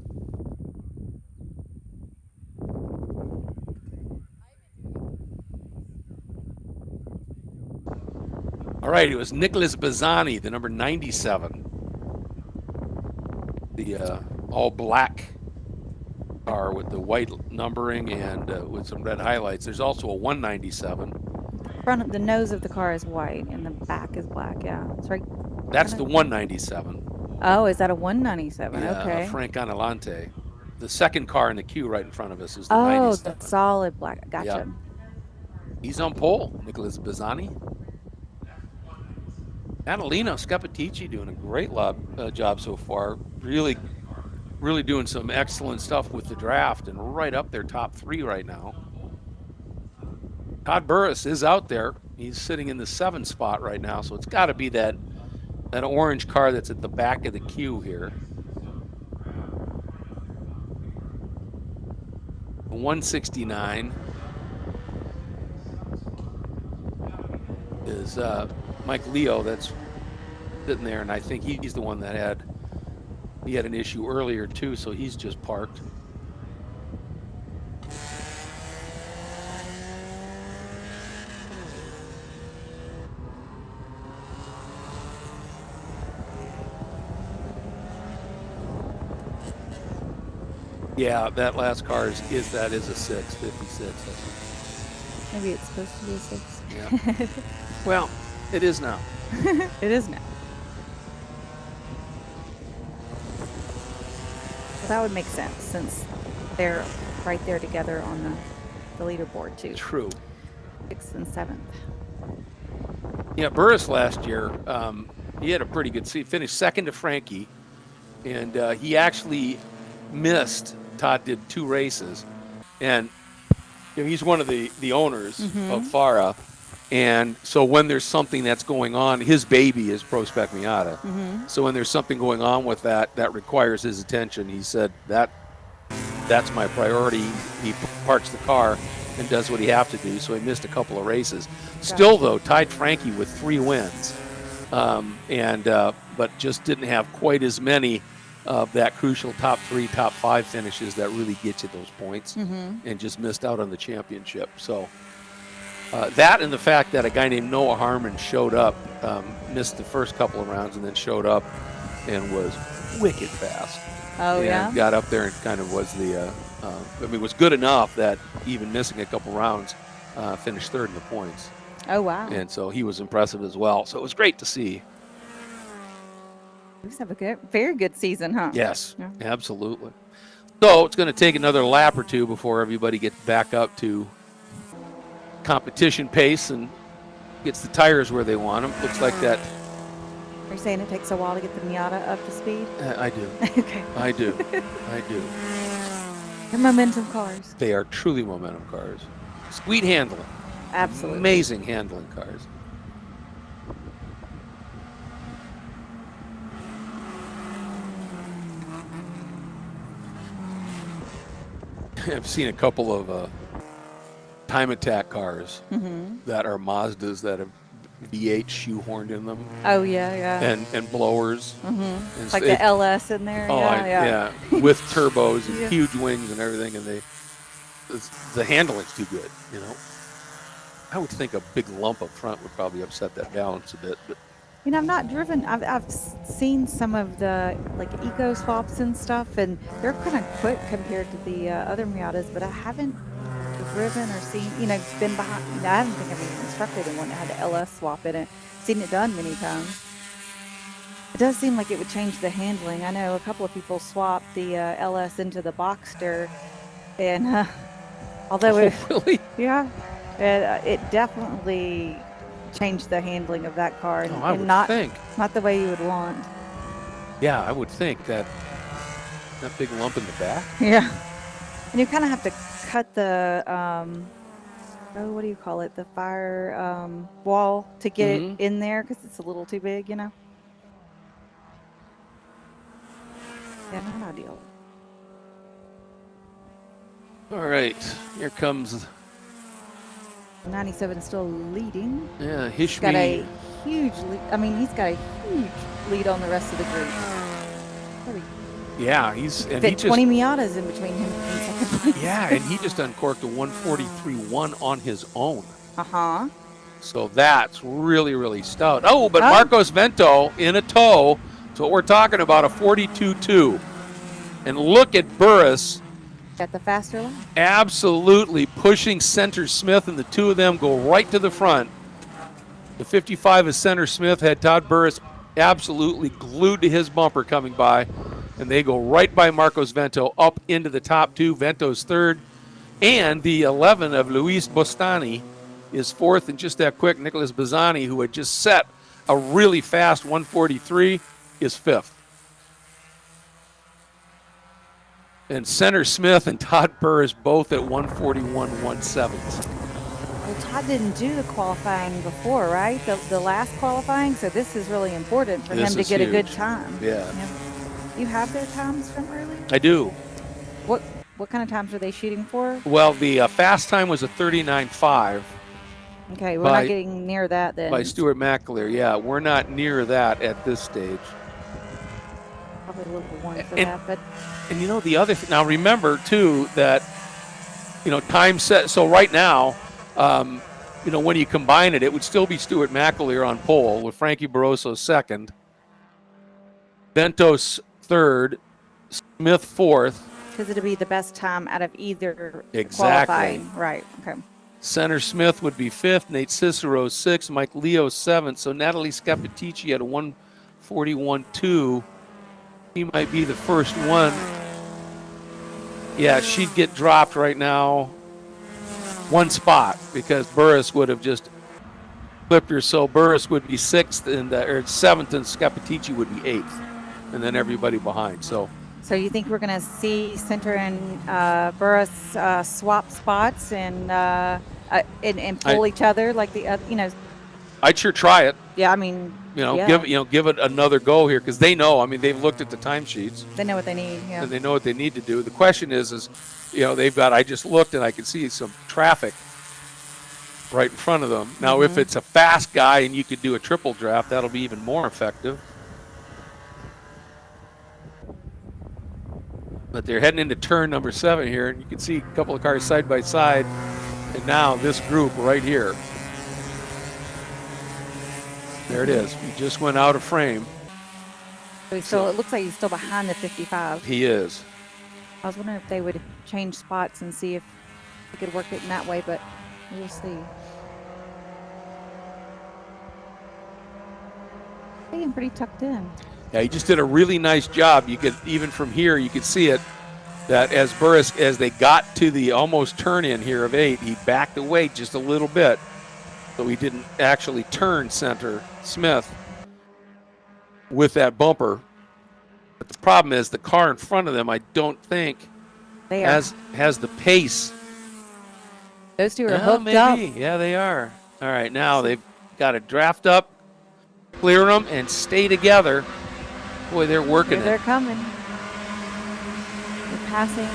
All right, it was Nicholas Bazzani, the number 97. The all black car with the white numbering and with some red highlights. There's also a 197. The nose of the car is white and the back is black. Yeah, it's right. That's the 197. Oh, is that a 197? Yeah, Okay. Frank Anelante. The second car in the queue right in front of us is the Oh, 97. the solid black. Gotcha. Yeah. He's on pole, Nicholas Bazzani. Catalina Scapitici doing a great job so far. Really doing some excellent stuff with the draft and right up there top 3 right now. Todd Burris is out there. He's sitting in the 7th spot right now, so it's got to be that orange car that's at the back of the queue here. 169 is Mike Leo that's sitting there, and I think he's the one that had an issue earlier too, so he's just parked. Yeah, that last car is a 6, 56. Maybe it's supposed to be a 6. Yeah. Well, it is now. It is now. Well, that would make sense since they're right there together on the leaderboard too. True. 6th and 7th. Yeah, Burris last year, he had a pretty good season. Finished second to Frankie, and he actually missed. Todd did 2 races, and he's one of the owners of FARA. And so when there's something that's going on, his baby is Pro Spec Miata. So when there's something going on with that requires his attention, he said that's my priority. He parks the car and does what he has to do. So he missed a couple of races. Still though, tied Frankie with 3 wins, but just didn't have quite as many of that crucial top 3, top 5 finishes that really get you those points, and just missed out on the championship. So. That and the fact that a guy named Noah Harmon showed up, missed the first couple of rounds, and then showed up and was wicked fast. Oh, and yeah? got up there and kind of was was good enough that even missing a couple rounds, finished 3rd in the points. Oh, wow. And so he was impressive as well. So it was great to see. We have a very good season, huh? Yes, Yeah. absolutely. So it's going to take another lap or 2 before everybody gets back up to competition pace and gets the tires where they want them. Looks like that. Are you saying it takes a while to get the Miata up to speed? I do. Okay. I do. I do. They're momentum cars. They are truly momentum cars. Sweet handling. Absolutely. Amazing handling cars. I've seen a couple of time attack cars that are Mazdas that have V8 shoehorned in them. Oh, yeah, yeah. And blowers. And Like the LS in there. Oh, yeah. with turbos and Yeah. huge wings and everything, and the handling's too good, I would think a big lump up front would probably upset that balance a bit, but I've not driven. I've seen some of the eco swaps and stuff, and they're kind of quick compared to the other Miatas. But I haven't driven or seen. Been behind. I don't think I've even instructed in one that had the LS swap in it. Seen it done many times. It does seem like it would change the handling. I know a couple of people swapped the LS into the Boxster, and although really, yeah, it definitely changed the handling of that car, and, I would not think. not the way you would want. Yeah, I would think that big lump in the back. Yeah, and you kind of have to cut the what do you call it? The fire wall to get it in there because it's a little too big, Yeah, not ideal. All right, here comes 97 still leading. yeah He's got a Hishmi. huge lead. I mean, he's got a huge lead on the rest of the group. Probably Yeah, he's and fit he just 20 Miatas in between him and second place. yeah, and he just uncorked a 143.1 on his own. Uh-huh. So that's really, really stout. Oh, but Marcos Vento in a tow. So what we're talking about, a 42.2. And look at Burris Got the faster lap. absolutely pushing Center Smith, and the two of them go right to the front. The 55 of Center Smith had Todd Burris absolutely glued to his bumper coming by, and they go right by Marcos Vento up into the top 2. Vento's 3rd, and the 11 of Luis Bostani is 4th, and just that quick, Nicholas Bazzani, who had just set a really fast 143, is 5th. And Center Smith and Todd Burris both at 141.17. Well, Todd didn't do the qualifying before, right? The last qualifying, so this is really important for him to get a good time. Yeah. You have their times from early? I do. What kind of times are they shooting for? Well, the fast time was a 39.5 Okay, we're not getting near that then. by Stuart McAleer. Yeah, we're not near that at this stage. Probably a little warm for And- that, but And the other thing, now remember too that, time set. So right now, when you combine it, it would still be Stuart McAleer on pole with Frankie Barroso 2nd, Ventos 3rd, Smith 4th. because it'd be the best time out of either Exactly. qualifying. Right, okay. Center Smith would be 5th, Nate Cicero 6th, Mike Leo 7th. So Natalie Scapitici at a 141.2. He might be the first one. Yeah, she'd get dropped right now. one spot because Burris would have just flipped her. So Burris would be 6th and or 7th, and Scapitici would be 8th, and then everybody behind. So you think we're going to see Center and Burris swap spots and pull each other like the other, I'd sure try it. Yeah, I mean, give it another go here because they know. I mean, they've looked at the timesheets. They know what they need. Yeah. And they know what they need to do. The question is they've got. I just looked and I can see some traffic right in front of them. Now, if it's a fast guy and you could do a triple draft, that'll be even more effective. But they're heading into turn number 7 here, and you can see a couple of cars side by side. And now this group right here. There it is. He just went out of frame. So it looks like he's still behind the 55. He is. I was wondering if they would change spots and see if we could work it in that way, but we'll see. Being pretty tucked in. Yeah, he just did a really nice job. You could, even from here, you could see it, that as Burris, as they got to the almost turn in here of 8, he backed away just a little bit. So he didn't actually turn Center Smith with that bumper. But the problem is the car in front of them, I don't think, has the pace. Those two are hooked up. Yeah, they are. All right, now they've got to draft up, clear them, and stay together. Boy, they're working They're coming. They're passing.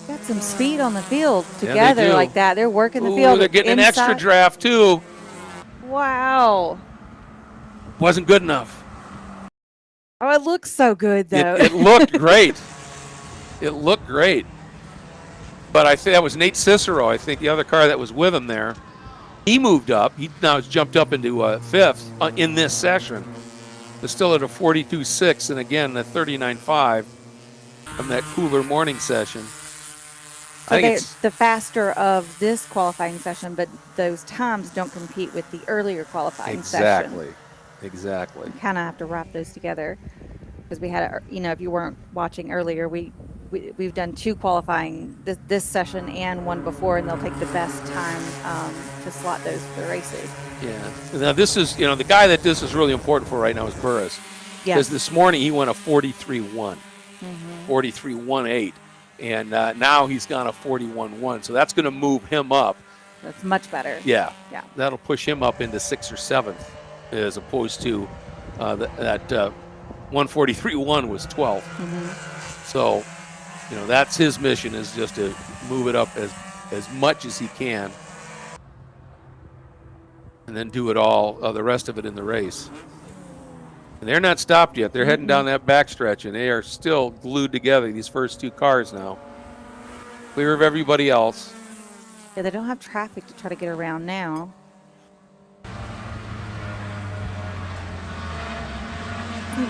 Got some speed on the field together like that. They're working the field. They're getting an extra draft, too. Wow. Wasn't good enough. Oh, it looks so good, though. It looked great. It looked great. But I think that was Nate Cicero, I think, the other car that was with him there. He moved up. He now has jumped up into 5th in this session. But still at a 42.6, and again, a 39.5 from that cooler morning session. So they're the faster of this qualifying session, but those times don't compete with the earlier qualifying session. Exactly. You kind of have to wrap those together because we had, if you weren't watching earlier, we've done 2 qualifying this session and one before, and they'll take the best time to slot those for the races. Yeah. Now this is, the guy that this is really important for right now is Burris. Yeah. Because this morning he went a 43.1, 43.18. And now he's gone a 41.1, so that's going to move him up. That's much better. Yeah. Yeah. That'll push him up into 6th or 7th, as opposed to that 143.1 was 12th. So, that's his mission, is just to move it up as much as he can, and then do it all, the rest of it in the race. And they're not stopped yet. They're heading down that backstretch, and they are still glued together, these first 2 cars now. Clear of everybody else. Yeah, they don't have traffic to try to get around now.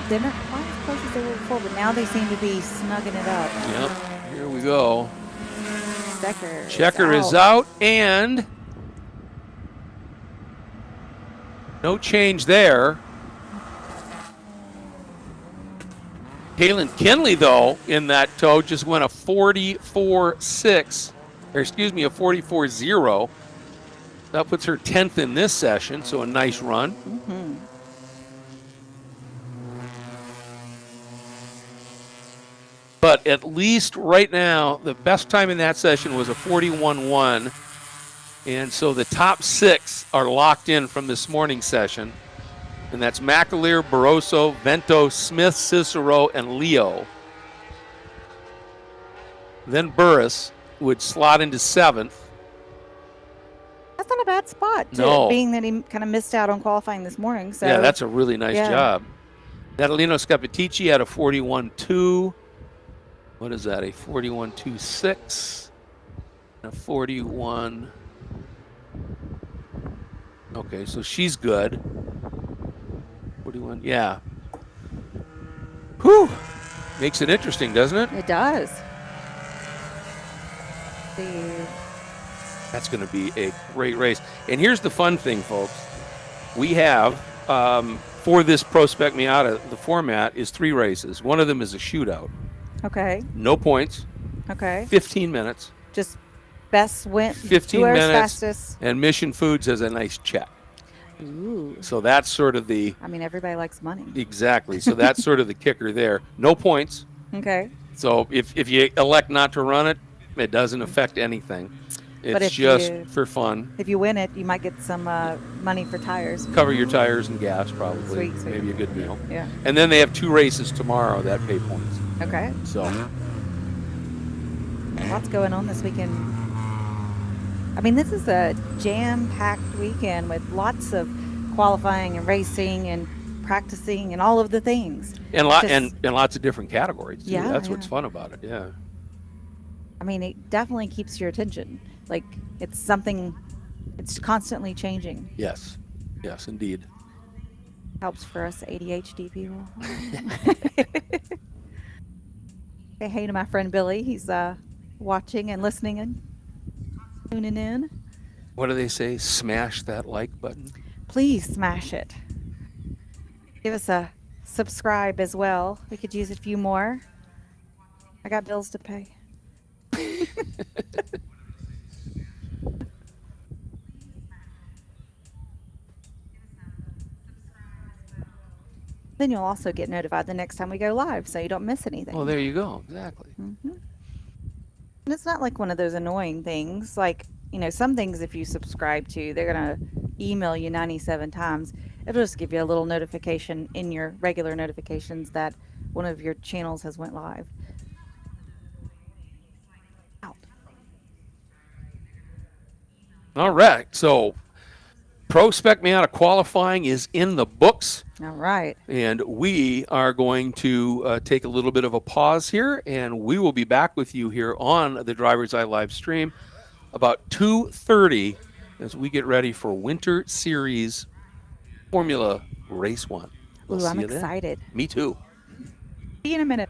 They're not quite as close as they were before, but now they seem to be snugging it up. Yep, here we go. Checker is out, and no change there. Kalen Kinley, though, in that tow just went a 44.6, or excuse me, a 44.0. That puts her 10th in this session, so a nice run. But at least right now, the best time in that session was a 41.1. And so the top 6 are locked in from this morning session. And that's McAleer, Barroso, Vento, Smith, Cicero, and Leo. Then Burris would slot into 7th. That's not a bad spot, being that he kind of missed out on qualifying this morning. So yeah, that's a really nice job. Natalino Scapitici had a 41.2. What is that, a 41.26? A 41. Okay, so she's good. 41, yeah. Whew. Makes it interesting, doesn't it? It does. That's going to be a great race. And here's the fun thing, folks. We have, for this Pro Spec Miata, the format is 3 races. One of them is a shootout. Okay. No points. Okay. 15 minutes. Just best win. 15 whoever's minutes, fastest. and Mission Foods has a nice check. Ooh. So that's sort of the I mean, everybody likes money. exactly. So that's sort of the kicker there. No points. Okay. So if you elect not to run it, it doesn't affect anything. But It's if just you- for fun. If you win it, you might get some money for tires. Cover your tires and gas, probably. Sweet, sweet. Maybe a good meal. Yeah. And then they have 2 races tomorrow that pay points. Okay. So Lots going on this weekend. I mean, this is a jam-packed weekend with lots of qualifying and racing and practicing and all of the things. and Just- lots of different categories. Too. Yeah, That's what's yeah. fun about it. Yeah. I mean, it definitely keeps your attention. Like, it's something, it's constantly changing. Yes. Yes, indeed. Helps for us ADHD people. Say hey to my friend Billy. He's watching and listening and tuning in. What do they say? Smash that like button. Please smash it. Give us a subscribe as well. We could use a few more. I got bills to pay. Then you'll also get notified the next time we go live, so you don't miss anything. Well, there you go. Exactly. And it's not like one of those annoying things. Like, you know, some things if you subscribe to, they're going to email you 97 times. It'll just give you a little notification in your regular notifications that one of your channels has went live. Out. All right. So Pro Spec Miata qualifying is in the books. All right. And we are going to take a little bit of a pause here, and we will be back with you here on the DriverSeye live stream about 2:30 as we get ready for Winter Series Formula Race 1. We'll Ooh, see I'm you then. excited. Me too. See you in a minute.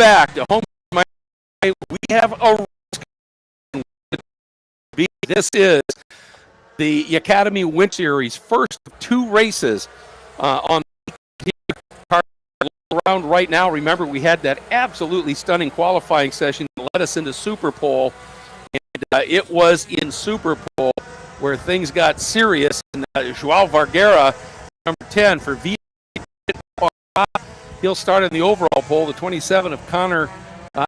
back to Homestead-Miami. We have a this is the Academy Winter Series first of 2 races on the car around right now. Remember, we had that absolutely stunning qualifying session that led us into Super Pole, and it was in Super Pole where things got serious. And Joao Vergara, number 10 for V. He'll start in the overall pole. The 27 of Connor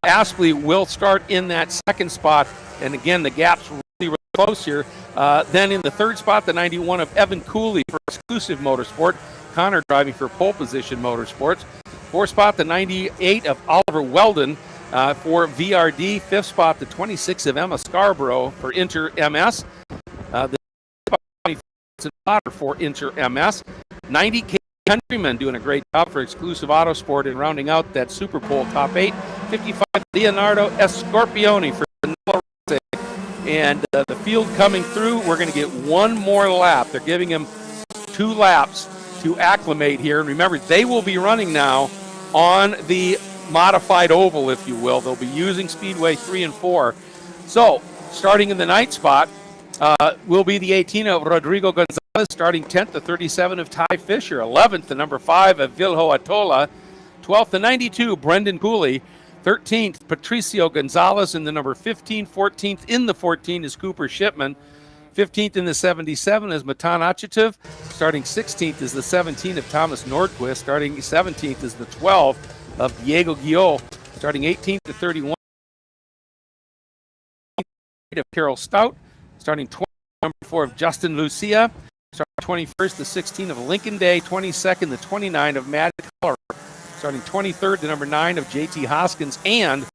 Aspley will start in that second spot. And again, the gap's really close here. Then in the third spot, the 91 of Evan Cooley for Exclusive Motorsport. Connor driving for Pole Position Motorsports. Fourth spot, the 98 of Oliver Weldon for VRD. Fifth spot, the 26 of Emma Scarborough for Inter MS. The 25 for Inter MS. 90K Countryman doing a great job for Exclusive Autosport and rounding out that Super Pole top 8. 55 Leonardo Escorpione for Vanilla Racing. And the field coming through, we're going to get one more lap. They're giving him 2 laps to acclimate here. And remember, they will be running now on the modified oval, if you will. They'll be using Speedway 3 and 4. So, starting in the 9th spot will be the 18 of Rodrigo Gonzalez, starting 10th, the 37 of Ty Fisher, 11th, the number 5 of Vilho Atola, 12th, the 92, Brendan Cooley, 13th, Patricio Gonzalez in the number 15, 14th in the 14 is Cooper Shipman, 15th in the 77 is Matan Achetiv, starting 16th is the 17 of Thomas Nordquist, starting 17th is the 12 of Diego Guillot, starting 18th to 31 of Carol Stout, starting 20, number 4 of Justin Lucia, starting 21st, the 16 of Lincoln Day, 22nd, the 29 of Matt Color, starting 23rd, the number 9 of JT Hoskins, and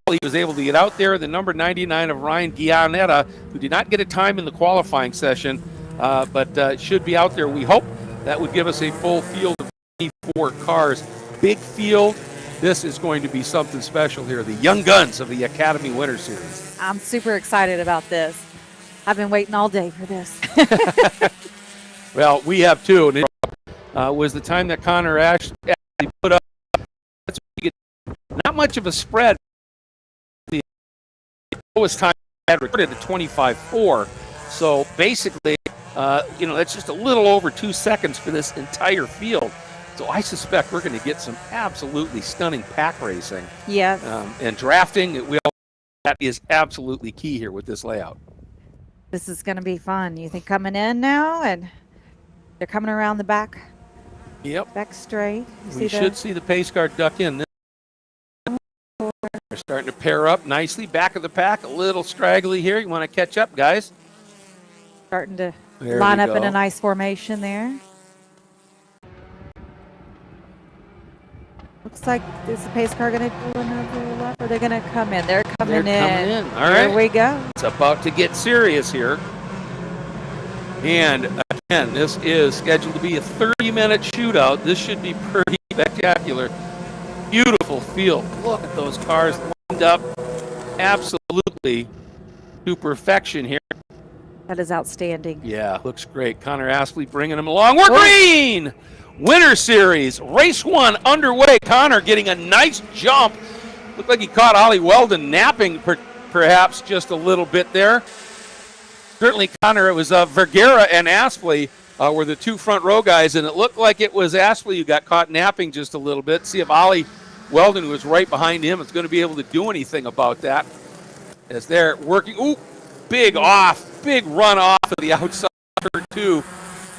he was able to get out there, the number 99 of Ryan Gianetta, who did not get a time in the qualifying session, but should be out there. We hope that would give us a full field of 24 cars. Big field. This is going to be something special here. The young guns of the Academy Winter Series. I'm super excited about this. I've been waiting all day for this. Well, we have too. And it was the time that Connor actually put up. Not much of a spread. The lowest time I had recorded at 25.4. So basically, that's just a little over 2 seconds for this entire field. So I suspect we're going to get some absolutely stunning pack racing. Yes. And drafting, that is absolutely key here with this layout. This is going to be fun. You think coming in now, and they're coming around the back? Yep. Back straight. We should see the pace car duck in. They're starting to pair up nicely. Back of the pack, a little straggly here. You want to catch up, guys? Starting to line up in a nice formation there. Looks like, is the pace car going to do another lap? Or are they going to come in? They're coming in. All right. There we go. It's about to get serious here. And again, this is scheduled to be a 30-minute shootout. This should be pretty spectacular. Beautiful field. Look at those cars lined up absolutely to perfection here. That is outstanding. Yeah, looks great. Connor Aspley bringing them along. We're green! Winter Series, race 1 underway. Connor getting a nice jump. Looked like he caught Ollie Weldon napping perhaps just a little bit there. Certainly, Connor, it was Vergara and Aspley were the 2 front row guys, and it looked like it was Aspley who got caught napping just a little bit. See if Ollie Weldon, who was right behind him, is going to be able to do anything about that. As they're working, big run off of the outside turn 2.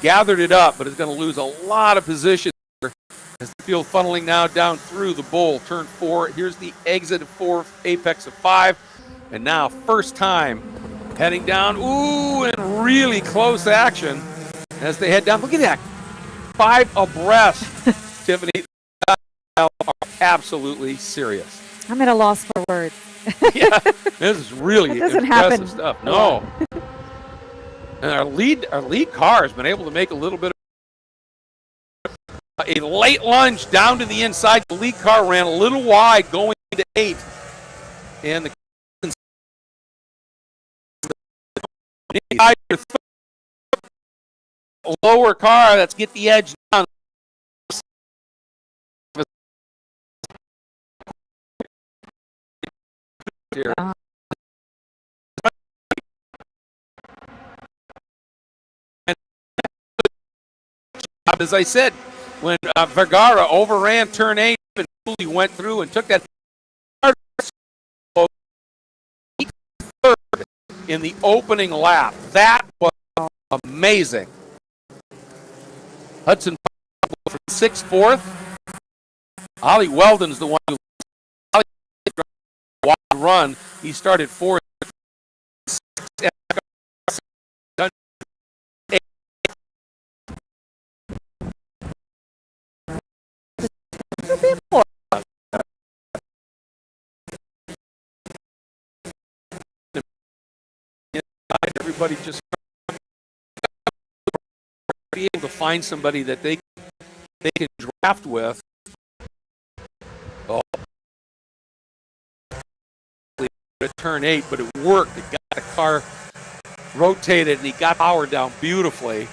Gathered it up, but is going to lose a lot of position as the field funneling now down through the bowl. Turn 4. Here's the exit of 4, apex of 5. And now, first time heading down. And really close action as they head down. Look at that. 5 abreast. Tiffany, are absolutely serious. I'm at a loss for words. Yeah, this is really impressive stuff. No. And our lead car has been able to make a little bit of a late lunge down to the inside. The lead car ran a little wide going to 8. And the lower car, let's get the edge down. here. As I said, when Vergara overran turn 8 and Cooley went through and took that in the opening lap. That was amazing. Hudson from 6th, 4th. Ollie Weldon's the one who run. He started 4th. Everybody just be able to find somebody that they can draft with. Oh, at turn 8, but it worked. It got the car rotated and he got power down beautifully.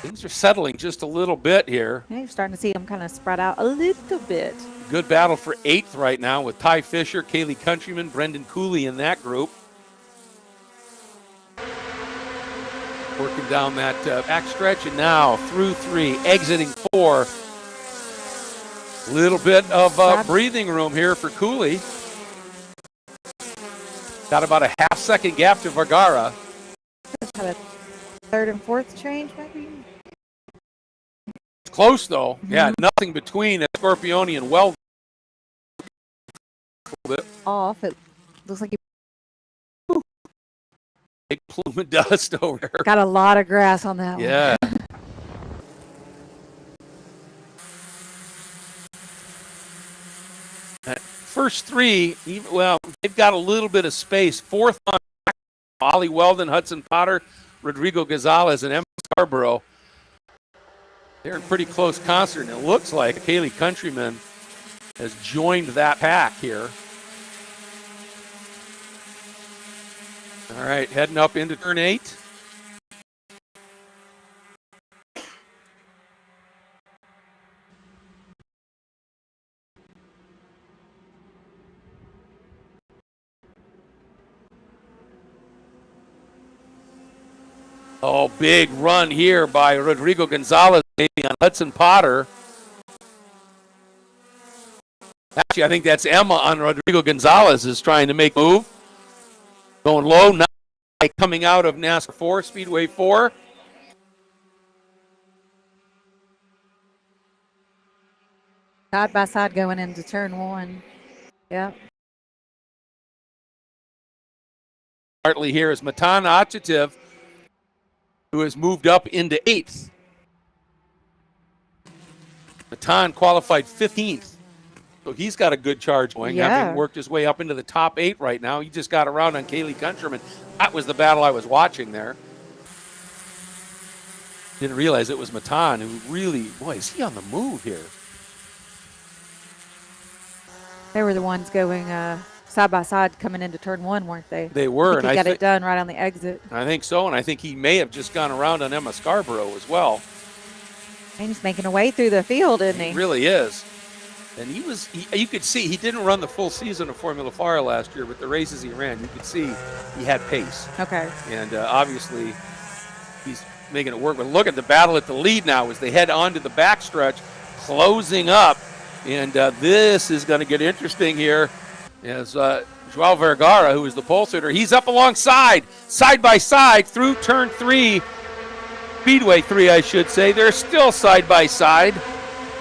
Things are settling just a little bit here. Yeah, you're starting to see them kind of spread out a little bit. Good battle for 8th right now with Ty Fisher, Kaylee Countryman, Brendan Cooley in that group. Working down that back stretch, and now through 3, exiting 4. Little bit of breathing room here for Cooley. Got about a half-second gap to Vergara. Have a 3rd and 4th change, maybe? It's close, though. Yeah, nothing between Scorpioni and Weldon. A little bit Off. It looks like you big plume of dust over there. got a lot of grass on that one. Yeah. First 3, well, they've got a little bit of space. 4th on Ollie Weldon, Hudson Potter, Rodrigo Gonzalez, and Emma Scarborough. They're in pretty close concert, and it looks like Kaylee Countryman has joined that pack here. All right, heading up into turn 8. Oh, big run here by Rodrigo Gonzalez on Hudson Potter. Actually, I think that's Emma on Rodrigo Gonzalez is trying to make a move. Going low, not coming out of NASCAR 4, Speedway 4. Side by side going into turn 1. Yep. Partly here is Matan Achatev, who has moved up into 8th. Matan qualified 15th. So he's got a good charge going, having worked his way up into the top 8 right now. He just got around on Kaylee Countryman. That was the battle I was watching there. Didn't realize it was Matan who really, boy, is he on the move here. They were the ones going side by side coming into turn 1, weren't they? They were. And I got it done right on the exit. I think so, and I think he may have just gone around on Emma Scarborough as well. And he's making a way through the field, isn't he? He really is. And you could see he didn't run the full season of Formula FARA last year, but the races he ran, you could see he had pace. Okay. And obviously he's making it work. But look at the battle at the lead now as they head onto the backstretch, closing up. And this is going to get interesting here as Joao Vergara, who is the pole sitter, he's up alongside, side by side through turn 3, Speedway 3, I should say. They're still side by side.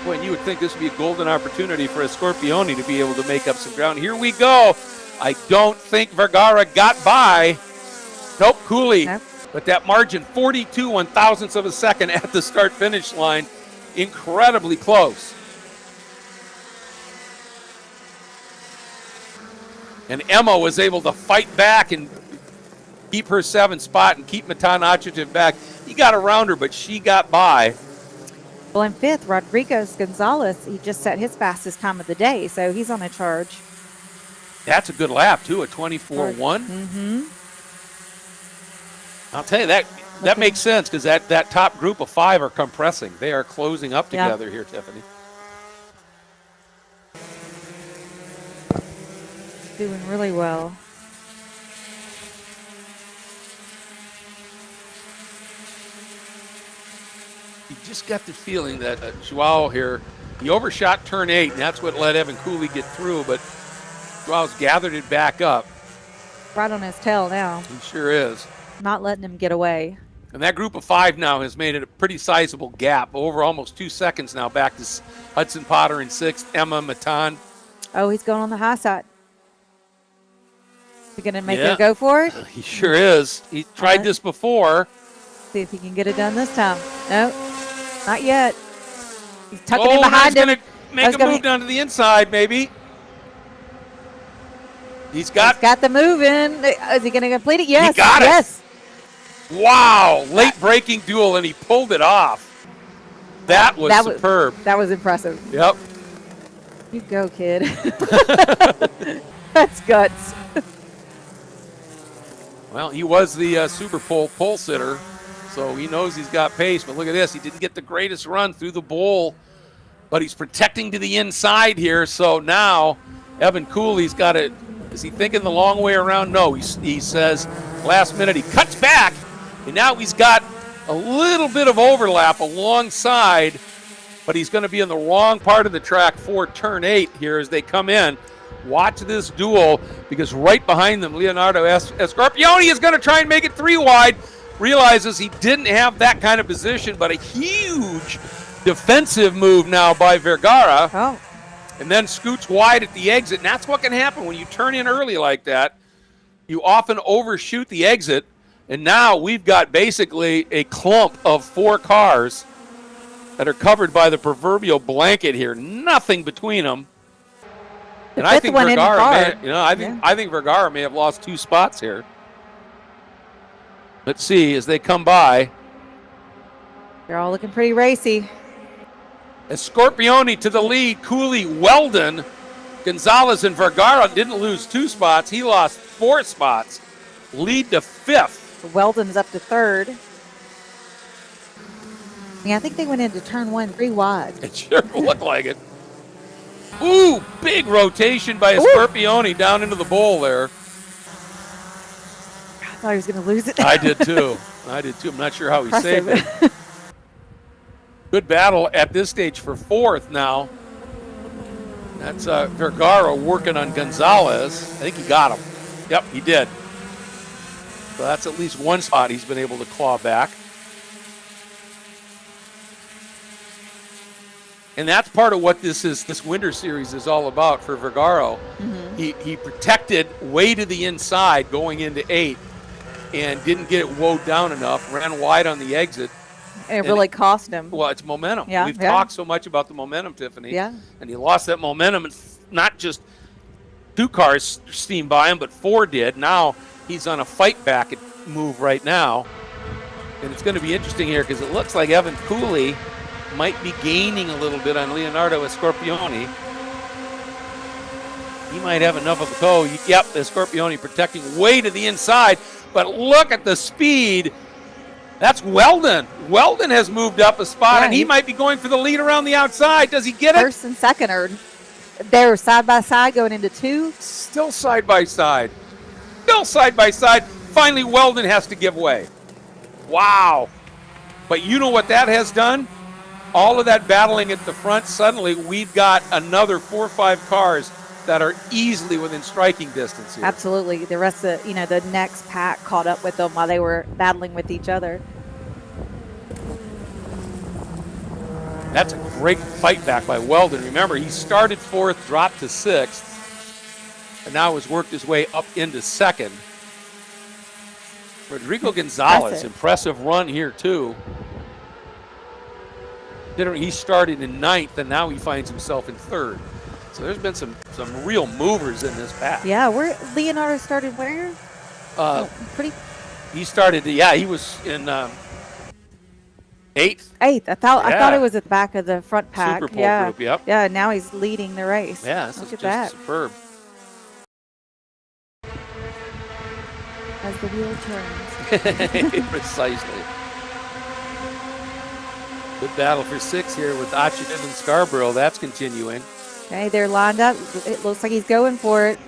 Boy, and you would think this would be a golden opportunity for a Scorpioni to be able to make up some ground. Here we go. I don't think Vergara got by. Nope, Cooley. Nope. But that margin, 42 one-thousandths of a second at the start-finish line, incredibly close. And Emma was able to fight back and keep her 7th spot and keep Matan Achatev back. He got around her, but she got by. Well, in 5th, Rodrigo Gonzalez, he just set his fastest time of the day, so he's on a charge. That's a good lap, too, a 24-1. Mm-hmm. I'll tell you, that makes sense because that top group of 5 are compressing. They are closing up together here, Tiffany. doing really well. You just got the feeling that Joao here, he overshot turn 8, and that's what let Evan Cooley get through, but Joao's gathered it back up. Right on his tail now. He sure is. Not letting him get away. And that group of 5 now has made it a pretty sizable gap, over almost 2 seconds now, back to Hudson Potter in 6th, Emma Matan. Oh, he's going on the high side. Is he going to make Yeah. a go for it? He sure is. He tried this before. See if he can get it done this time. No, not yet. He's tucking Oh, in behind him. going to make a move down to the inside, maybe. He's got the move in. Is he going to complete it? Yes. He got it. Yes. Wow, late breaking duel, and he pulled it off. That was superb. That was impressive. Yep. You go, kid. That's guts. Well, he was the Super Bowl pole sitter, so he knows he's got pace. But look at this. He didn't get the greatest run through the bowl, but he's protecting to the inside here. So now Evan Cooley's got it. Is he thinking the long way around? No, he says last minute he cuts back, and now he's got a little bit of overlap alongside, but he's going to be in the wrong part of the track for turn 8 here as they come in. Watch this duel, because right behind them, Leonardo Scarpioni is going to try and make it 3 wide. Realizes he didn't have that kind of position, but a huge defensive move now by Vergara. Oh. And then scoots wide at the exit. And that's what can happen when you turn in early like that. You often overshoot the exit. And now we've got basically a clump of 4 cars that are covered by the proverbial blanket here. Nothing between them. And I think Vergara I think Vergara may have lost 2 spots here. Let's see as they come by. They're all looking pretty racy. As Scorpioni to the lead, Cooley, Weldon, Gonzalez, and Vergara didn't lose 2 spots. He lost 4 spots. Lead to 5th. Weldon's up to 3rd. Yeah, I think they went into turn 1 3 wide. It sure looked like it. Ooh, big rotation by Scorpioni down into the bowl there. I thought he was going to lose it. I did too. I'm not sure how he saved it. Good battle at this stage for 4th now. That's Vergara working on Gonzalez. I think he got him. Yep, he did. So that's at least 1 spot he's been able to claw back. And that's part of what this winter series is all about for Vergara. Mm-hmm. He protected way to the inside going into 8 and didn't get it woed down enough, ran wide on the exit. And it really cost him. Well, it's momentum. Yeah, We've talked so much about the momentum, Tiffany. Yeah. And he lost that momentum, and not just 2 cars steamed by him, but 4 did. Now he's on a fight back move right now. And it's going to be interesting here because it looks like Evan Cooley might be gaining a little bit on Leonardo Scorpioni. He might have enough of a go. Yep, Scorpioni protecting way to the inside. But look at the speed. That's Weldon. Weldon has moved up a spot, and he might be going for the lead around the outside. Does he get it? 1st and 2nd they're side by side going into 2. Still side by side. Still side by side. Finally, Weldon has to give way. Wow. But you know what that has done? All of that battling at the front, suddenly we've got another 4 or 5 cars that are easily within striking distance here. Absolutely. The rest of the next pack caught up with them while they were battling with each other. That's a great fight back by Weldon. Remember, he started 4th, dropped to 6th, and now has worked his way up into 2nd. Rodrigo Gonzalez, impressive run here too. He started in 9th, and now he finds himself in 3rd. So there's been some real movers in this pack. Yeah, Leonardo started where? He started. He was in 8th. 8th. I thought it was at the back of the front pack. Super Bowl group. Yep. Yeah. Now he's leading the race. Yeah, this Look is at just superb. As the wheel turns. Precisely. Good battle for 6 here with Achetin and Scarborough. That's continuing. Okay, they're lined up. It looks like he's going for it.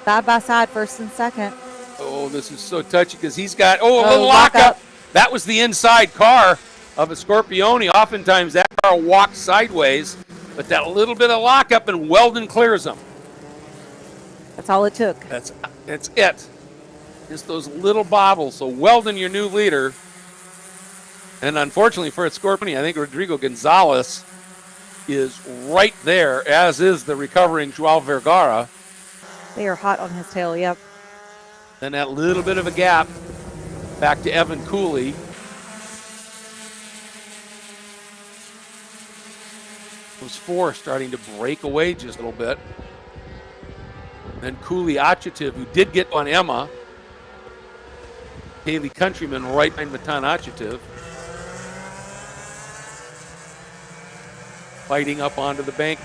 Side by side, first and second. Oh, this is so touchy because he's got, a Oh, little lock lockup. up. That was the inside car of a Scorpione. Oftentimes that car walks sideways, but that little bit of lockup and Weldon clears them. That's all it took. That's it. Just those little bobbles. So Weldon, your new leader. And unfortunately for Scorpione, I think Rodrigo Gonzalez is right there, as is the recovering Joao Vergara. They are hot on his tail, yep. Then that little bit of a gap back to Evan Cooley. Those four starting to break away just a little bit. Then Cooley Achativ, who did get on Emma. Haley Countryman right behind Matan Achativ. Fighting up onto the bank.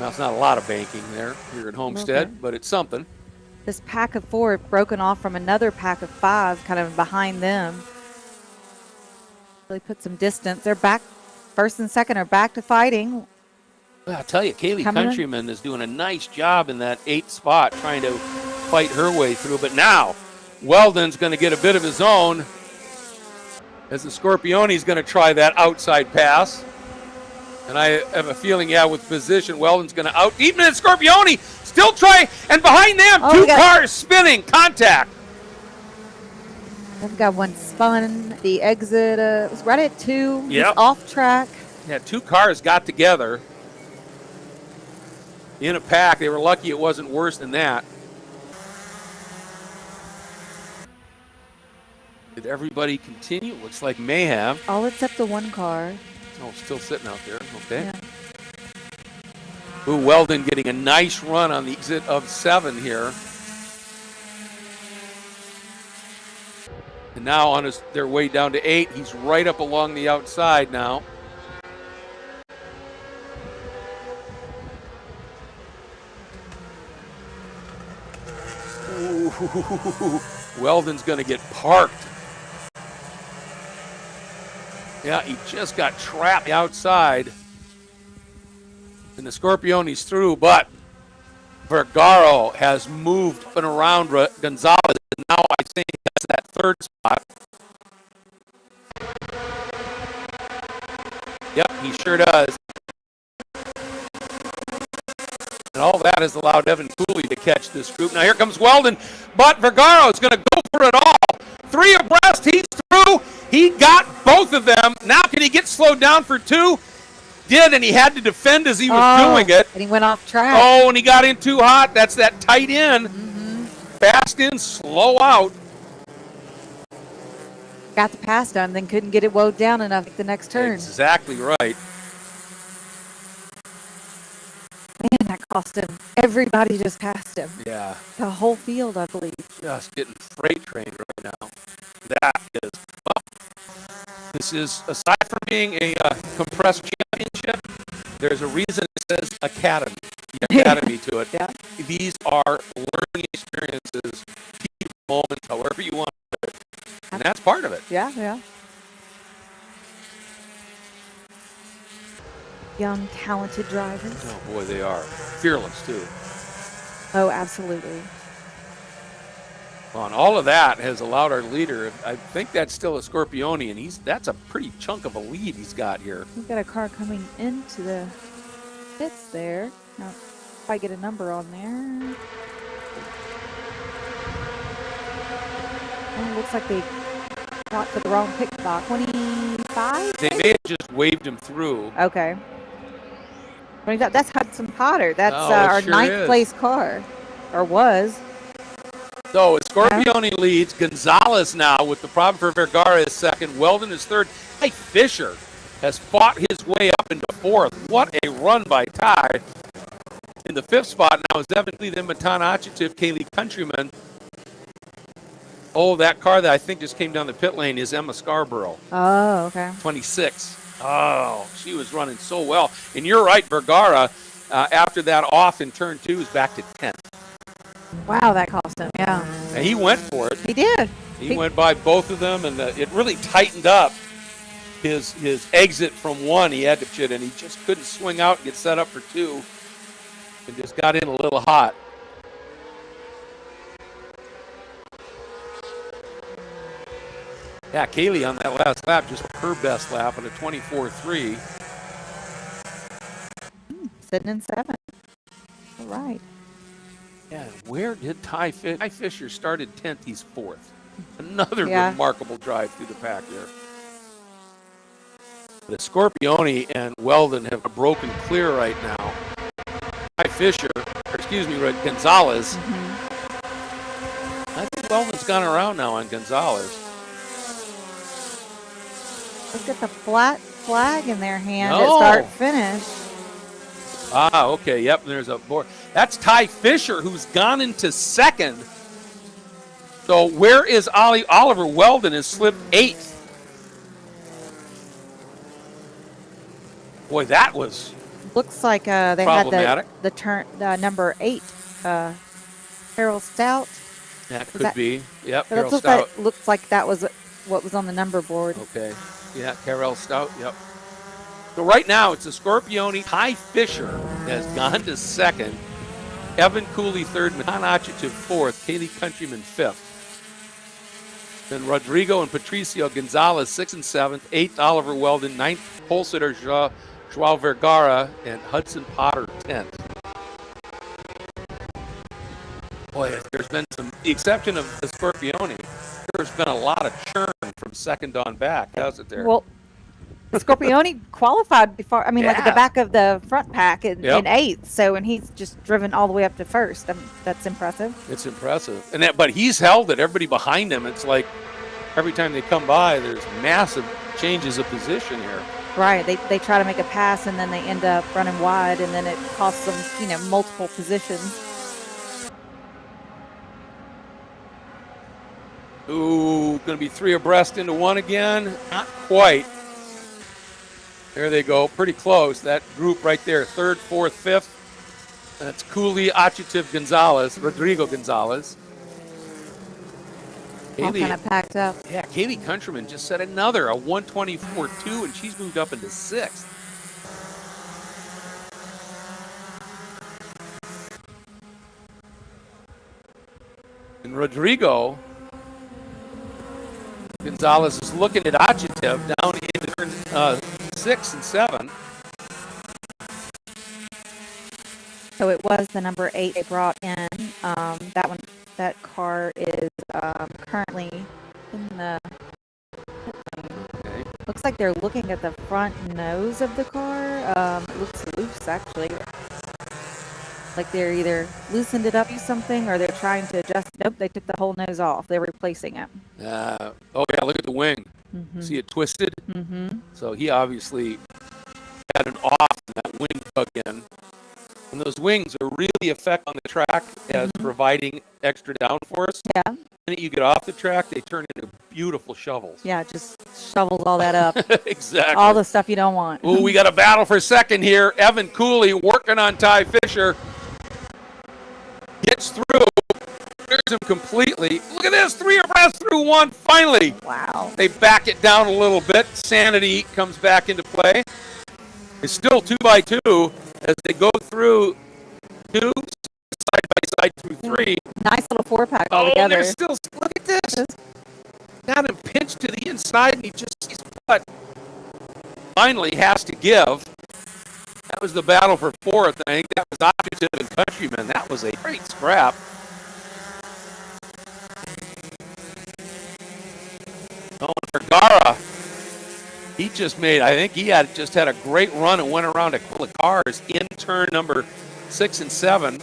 Now, it's not a lot of banking there here at Homestead, Okay. but it's something. This pack of four broken off from another pack of five kind of behind them. Really put some distance. They're back, first and second are back to fighting. Well, I'll tell you, Kaylee Coming in. Countryman is doing a nice job in that 8th spot, trying to fight her way through. But now, Weldon's going to get a bit of his own, as the Scorpione's going to try that outside pass. And I have a feeling, with position, Weldon's going to out. Even in Scorpione, still try, and behind them, Oh, two we got- cars spinning, contact. I've got one spun. The exit was right at 2. He's Yep. off track. Yeah, two cars got together in a pack. They were lucky it wasn't worse than that. Did everybody continue? Looks like may have. All except the one car. Oh, still sitting out there. Okay. Yeah. Ooh, Weldon getting a nice run on the exit of 7 here. And now on their way down to 8, he's right up along the outside now. Ooh, Weldon's going to get parked. Yeah, he just got trapped outside. And the Scorpione's through, but Vergara has moved up and around Gonzalez. And now I think that's that 3rd spot. Yep, he sure does. And all that has allowed Evan Cooley to catch this group. Now here comes Weldon, but Vergara is going to go for it all. 3 abreast, he's through. He got both of them. Now can he get slowed down for 2? Did, and he had to defend as he was doing it. And he went off track. Oh, and he got in too hot. That's that tight in. Fast in, slow out. Got the pass done, then couldn't get it woed down enough at the next turn. Exactly right. Man, that cost him. Everybody just passed him. Yeah, The whole field, I believe. just getting freight trained right now. That is, this is, aside from being a compressed championship, there's a reason it says academy to it. Yeah. These are learning experiences, key moments, however you want to put it. And that's part of it. Yeah, yeah. Young, talented drivers. Oh, boy, they are. Fearless, too. Oh, absolutely. Well, and all of that has allowed our leader, I think that's still a Scorpione, and that's a pretty chunk of a lead he's got here. We've got a car coming into the pits there. Now, if I get a number on there. Oh, looks like they got to the wrong pit spot. 25? They may have just waved him through. Okay. 25. That's Hudson Potter. That's Oh, it our sure 9th is. place car. Or was. So Scorpione leads. Gonzalez now with the problem for Vergara is 2nd. Weldon is 3rd. Ty Fisher has fought his way up into 4th. What a run by Ty. In the 5th spot now is Evan Lee, then Matan Achativ, Kaylee Countryman. Oh, that car that I think just came down the pit lane is Emma Scarborough, Oh, okay. 26. Oh, she was running so well. And you're right, Vergara, after that off in turn 2 is back to 10th. Wow, that cost him. Yeah. And he went for it. He did. He went by both of them, and it really tightened up his exit from 1. He had to shit, and he just couldn't swing out and get set up for 2, and just got in a little hot. Yeah, Kaylee on that last lap, just her best lap at a 24.3. Sitting in 7th. All right. Yeah, where did Ty Fisher? Ty Fisher started 10th, he's 4th. Another Yeah. remarkable drive through the pack there. The Scorpione and Weldon have broken clear right now. Ty Fisher, or excuse me, Gonzalez. I think Weldon's gone around now on Gonzalez. Look at the flat flag in their hand No. at start finish. Ah, okay, yep, there's a board. That's Ty Fisher, who's gone into 2nd. So where is Oliver Weldon has slipped 8th. Boy, that was Looks like they problematic. had the turn number 8, Harold Stout. That could that- be. Yep, But Carol that Stout. looks like that was what was on the number board. Okay, yeah, Carol Stout, yep. So right now it's a Scorpione. Ty Fisher has gone to 2nd. Evan Cooley 3rd, Matan Achitiv 4th, Kaylee Countryman 5th. Then Rodrigo and Patricio Gonzalez 6th and 7th, 8th Oliver Weldon, 9th pole sitter Joao Vergara, and Hudson Potter 10th. Boy, there's been some, the exception of the Scorpione, there's been a lot of churn from 2nd on back, hasn't there? Well, Scorpione qualified before. I mean, like at the Yeah. back of the front pack in Yep. 8th. So, and he's just driven all the way up to 1st. That's impressive. It's impressive. And that, but he's held it. Everybody behind him, it's like every time they come by, there's massive changes of position here. Right. They try to make a pass and then they end up running wide, and then it costs them, multiple positions. Ooh, going to be 3 abreast into 1 again. Not quite. There they go. Pretty close. That group right there, 3rd, 4th, 5th. That's Cooley, Achitiv, Gonzalez, Rodrigo Gonzalez. All kind of packed up. Yeah, Kaylee Countryman just set another, a 124.2, and she's moved up into 6th. And Rodrigo Gonzalez is looking at Achitiv down into turn 6 and 7. So it was the number 8 they brought in. That car is currently in the. Okay. Looks like they're looking at the front nose of the car. It looks loose, actually. Like they're either loosened it up or something, or they're trying to adjust. Nope, they took the whole nose off. They're replacing it. Oh yeah, look at the wing. See it twisted? So he obviously had an off and that wing dug in. And those wings are really effect on the track as providing extra downforce. Yeah. The minute you get off the track, they turn into beautiful shovels. Yeah, it just shovels all that up. Exactly. All the stuff you don't want. Ooh, we got a battle for 2nd here. Evan Cooley working on Ty Fisher. Gets through. Clears him completely. Look at this. 3 abreast through 1. Finally. Wow. They back it down a little bit. Sanity comes back into play. It's still 2 by 2 as they go through 2 side by side through 3. Nice little 4-pack Oh, altogether. they're still. Look at this. Got him pinched to the inside, and he's but finally has to give. That was the battle for 4th. I think that was Achitiv and Countryman. That was a great scrap. Oh, Vergara. He just made, I think he had just had a great run and went around a couple of cars in turn number 6 and 7.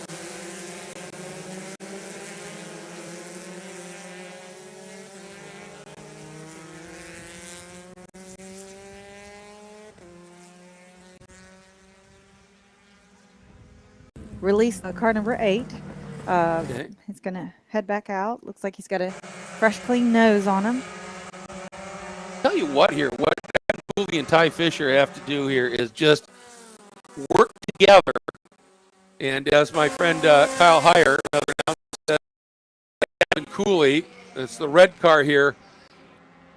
Release car number 8. Okay. He's going to head back out. Looks like he's got a fresh, clean nose on him. Tell you what here, what Evan Cooley and Ty Fisher have to do here is just work together. And as my friend Kyle Heyer, another announcer, said, Evan Cooley, it's the red car here,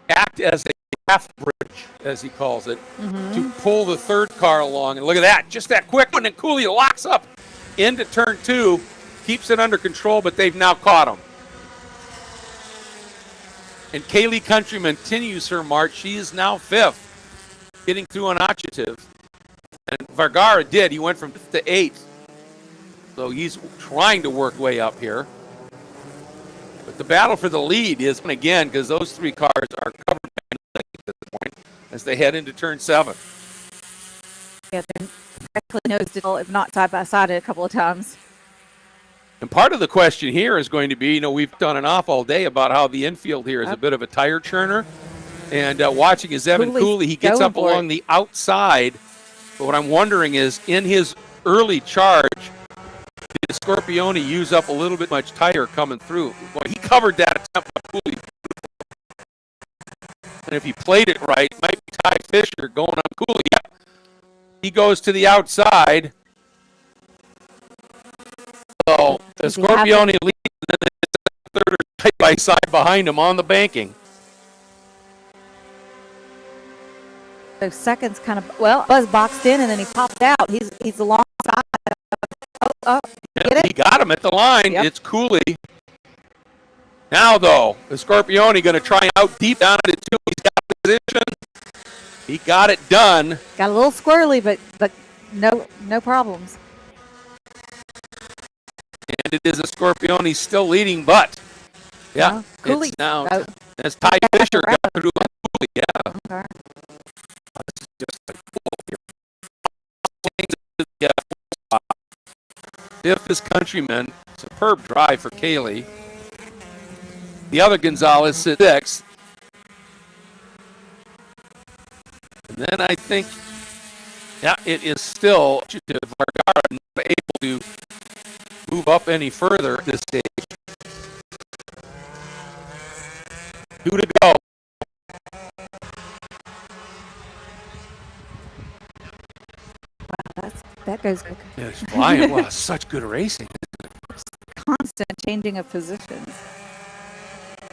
act as a half bridge, as he calls it, to pull the 3rd car along. And look at that, just that quick one. And Cooley locks up into turn 2, keeps it under control, but they've now caught him. And Kaylee Countryman continues her march. She is now 5th, getting through an Ochative. And Vergara did. He went from 5th to 8th. So he's trying to work way up here. But the battle for the lead is, again, because those 3 cars are covered by at this point as they head into turn 7. Yeah, they're actually nose to tail, if not side by side, a couple of times. And part of the question here is going to be, we've done an off all day about how the infield here is a bit of a tire churner. And watching as Evan Cooley, he gets up along the outside. But what I'm wondering is, in his early charge, did Scorpione use up a little bit much tire coming through? Well, he covered that attempt by Cooley. And if he played it right, it might be Ty Fisher going on Cooley. Yeah. He goes to the outside. So the Scorpione leads, and then the third side by side behind him on the banking. So seconds kind of, was boxed in and then he popped out. He's alongside. He got him at the line. Yep. It's Cooley. Now, though, the Scorpione going to try out deep down at it, too. He's got position. He got it done. Got a little squirrely, but no problems. And it is a Scorpione still leading, but yeah, Cooley. It's now as Ty Fisher got through on Cooley. Yeah. Okay. This is just like cool. If his countryman, superb drive for Kaylee. The other Gonzalez sits 6th. And then I think, it is still Vergara not able to move up any further at this stage. 2 to go. Wow, that goes quick. Yeah, it's flying. Wow, such good racing. Constant changing of positions.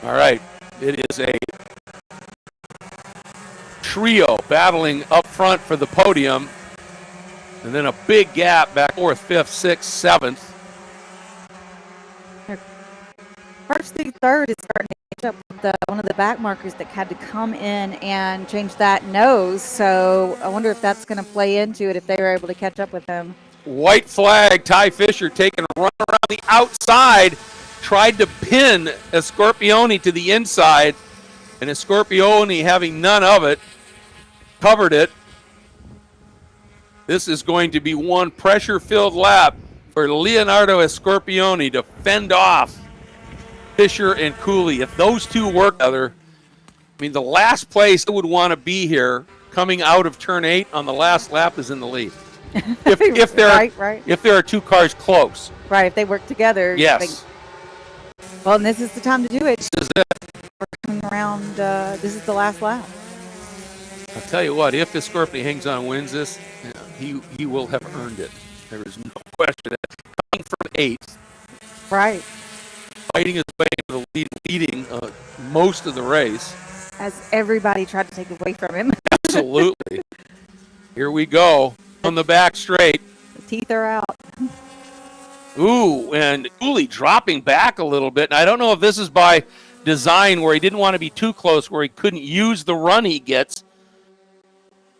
All right, it is a trio battling up front for the podium, and then a big gap back 4th, 5th, 6th, 7th. First through 3rd is starting to catch up with one of the back markers that had to come in and change that nose. So I wonder if that's going to play into it if they were able to catch up with him. White flag, Ty Fisher taking a run around the outside, tried to pin a Scorpione to the inside, and a Scorpione having none of it, covered it. This is going to be one pressure-filled lap for Leonardo Scorpione to fend off Fisher and Cooley. If those two work together, the last place that would want to be here coming out of turn 8 on the last lap is in the lead. If there are 2 cars close. Right, if they work together. Yes. Well, and this is the time to do it. This is it. We're coming around, this is the last lap. I'll tell you what, if Scorpione hangs on and wins this, he will have earned it. There is no question. Coming from 8th. Right. Fighting his way to the lead, leading most of the race. As everybody tried to take away from him. Absolutely. Here we go. On the back straight. The teeth are out. Ooh, and Cooley dropping back a little bit. And I don't know if this is by design where he didn't want to be too close, where he couldn't use the run he gets.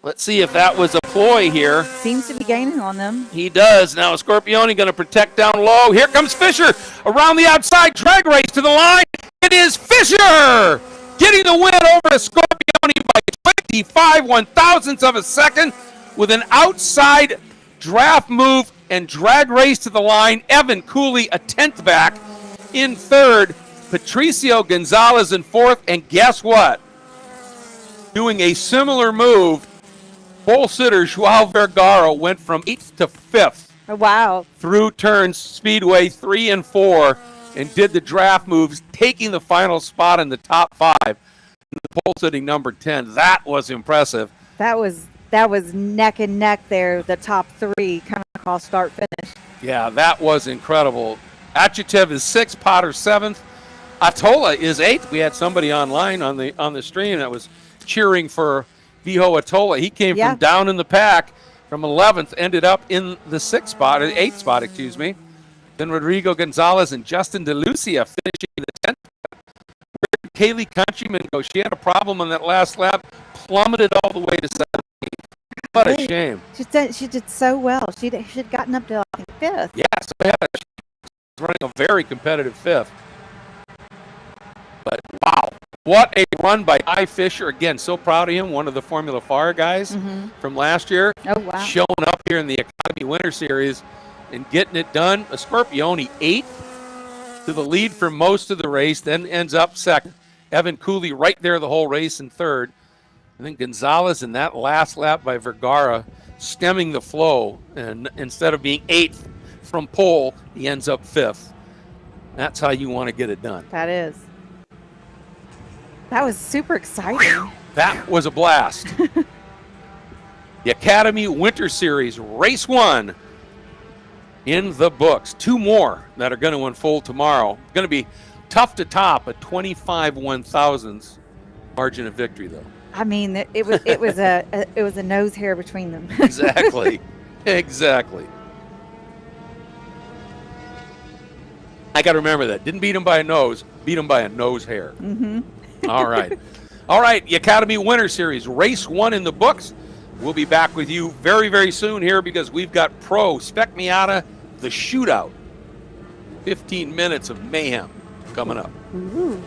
Let's see if that was a ploy here. Seems to be gaining on them. He does. Now Scorpione going to protect down low. Here comes Fisher around the outside. Drag race to the line. It is Fisher getting the win over Scorpione by 25 1/1000ths of a second with an outside draft move and drag race to the line. Evan Cooley a 10th back in 3rd. Patricio Gonzalez in 4th. And guess what? Doing a similar move, pole sitter Joao Vergara went from 8th to 5th. Oh, wow. Through turns Speedway 3 and 4 and did the draft moves, taking the final spot in the top 5. The pole sitting number 10. That was impressive. That was neck and neck there, the top 3 kind of call start finish. Yeah, that was incredible. Achatev is 6th, Potter 7th. Atola is 8th. We had somebody online on the stream that was cheering for Viho Atola. He came from down in the pack from 11th, ended up in the 6th spot, or 8th spot, excuse me. Then Rodrigo Gonzalez and Justin DeLucia finishing the 10th. Kaylee Countryman go? She had a problem on that last lap, plummeted all the way to 17th. What a shame. She did so well. She'd gotten up to like 5th. Yeah, so yeah, she's running a very competitive 5th. But wow, what a run by Ty Fisher. Again, so proud of him, one of the Formula FARA guys from last year. Oh, wow. Showing up here in the Academy Winter Series and getting it done. Scorpione 8th to the lead for most of the race, then ends up 2nd. Evan Cooley right there the whole race in 3rd. And then Gonzalez in that last lap by Vergara stemming the flow. And instead of being 8th from pole, he ends up 5th. That's how you want to get it done. That is. That was super exciting. That was a blast. The Academy Winter Series, race 1 in the books. 2 more that are going to unfold tomorrow. Going to be tough to top a 25 1,000ths margin of victory, though. I mean, it was a nose hair between them. Exactly. Exactly. I got to remember that. Didn't beat him by a nose, beat him by a nose hair. All right. All right, the Academy Winter Series, race 1 in the books. We'll be back with you very, very soon here because we've got Pro Spec Miata, the Shootout. 15 minutes of mayhem coming up. Ooh.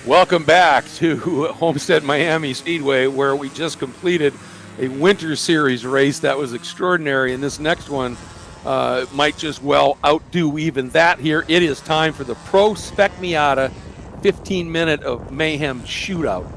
Welcome back to Homestead-Miami Speedway, where we just completed a winter series race that was extraordinary, and this next one might just well outdo even that here. It is time for the Pro Spec Miata 15-minute of mayhem shootout.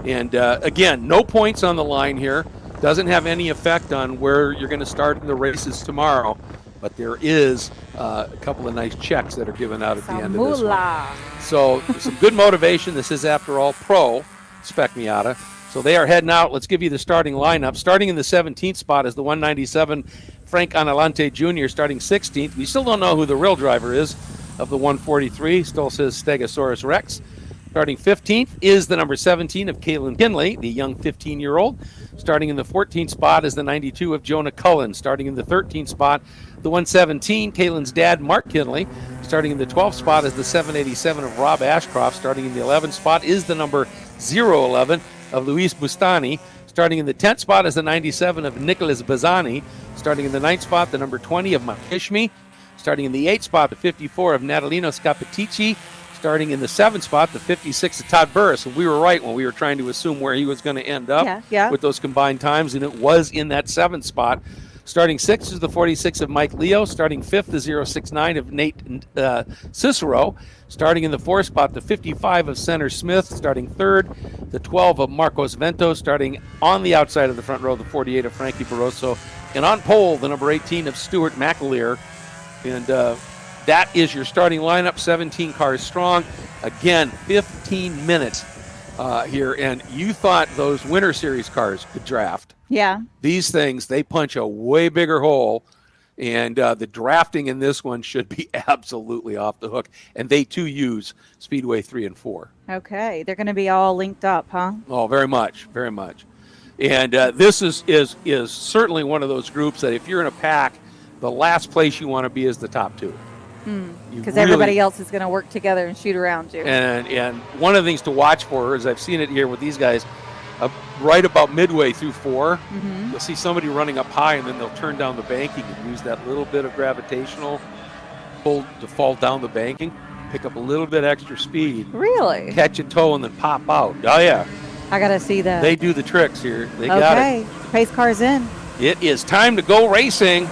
And again, no points on the line here. Doesn't have any effect on where you're going to start in the races tomorrow. But there is a couple of nice checks that are given out at the end of this one. So some good motivation. This is, after all, Pro Spec Miata. So they are heading out. Let's give you the starting lineup. Starting in the 17th spot is the 197 Frank Anelante Jr. starting 16th. We still don't know who the real driver is of the 143. Still says Stegosaurus Rex. Starting 15th is the number 17 of Kalen Kinley, the young 15-year-old. Starting in the 14th spot is the 92 of Jonah Cullen. Starting in the 13th spot, the 117, Kalen's dad, Mark Kinley. Starting in the 12th spot is the 787 of Rob Ashcroft. Starting in the 11th spot is the number 011 of Luis Bustani. Starting in the 10th spot is the 97 of Nicholas Bazzani. Starting in the 9th spot, the number 20 of Makishmi. Starting in the 8th spot, the 54 of Natalino Scapitici. Starting in the 7th spot, the 56 of Todd Burris. And we were right when we were trying to assume where he was going to end up with those combined times, and it was in that 7th spot. Starting 6th is the 46 of Mike Leo. Starting 5th, the 069 of Nate Cicero. Starting in the 4th spot, the 55 of Center Smith. Starting 3rd, the 12 of Marcos Vento. Starting on the outside of the front row, the 48 of Frankie Barroso. And on pole, the number 18 of Stuart McAleer. And that is your starting lineup, 17 cars strong. Again, 15 minutes here. And you thought those Winter Series cars could draft. Yeah. These things, they punch a way bigger hole. And the drafting in this one should be absolutely off the hook. And they, too, use Speedway 3 and 4. Okay. They're going to be all linked up, huh? Oh, very much, very much. And this is certainly one of those groups that if you're in a pack, the last place you want to be is the top two. Because everybody else is going to work together and shoot around you. And one of the things to watch for is, I've seen it here with these guys, right about midway through 4, you'll see somebody running up high, and then they'll turn down the banking and use that little bit of gravitational pull to fall down the banking, pick up a little bit extra speed. Really? Catch a toe and then pop out. Oh, yeah. I got to see that. They do the tricks here. They got it. Okay. Pace car's in. It is time to go racing.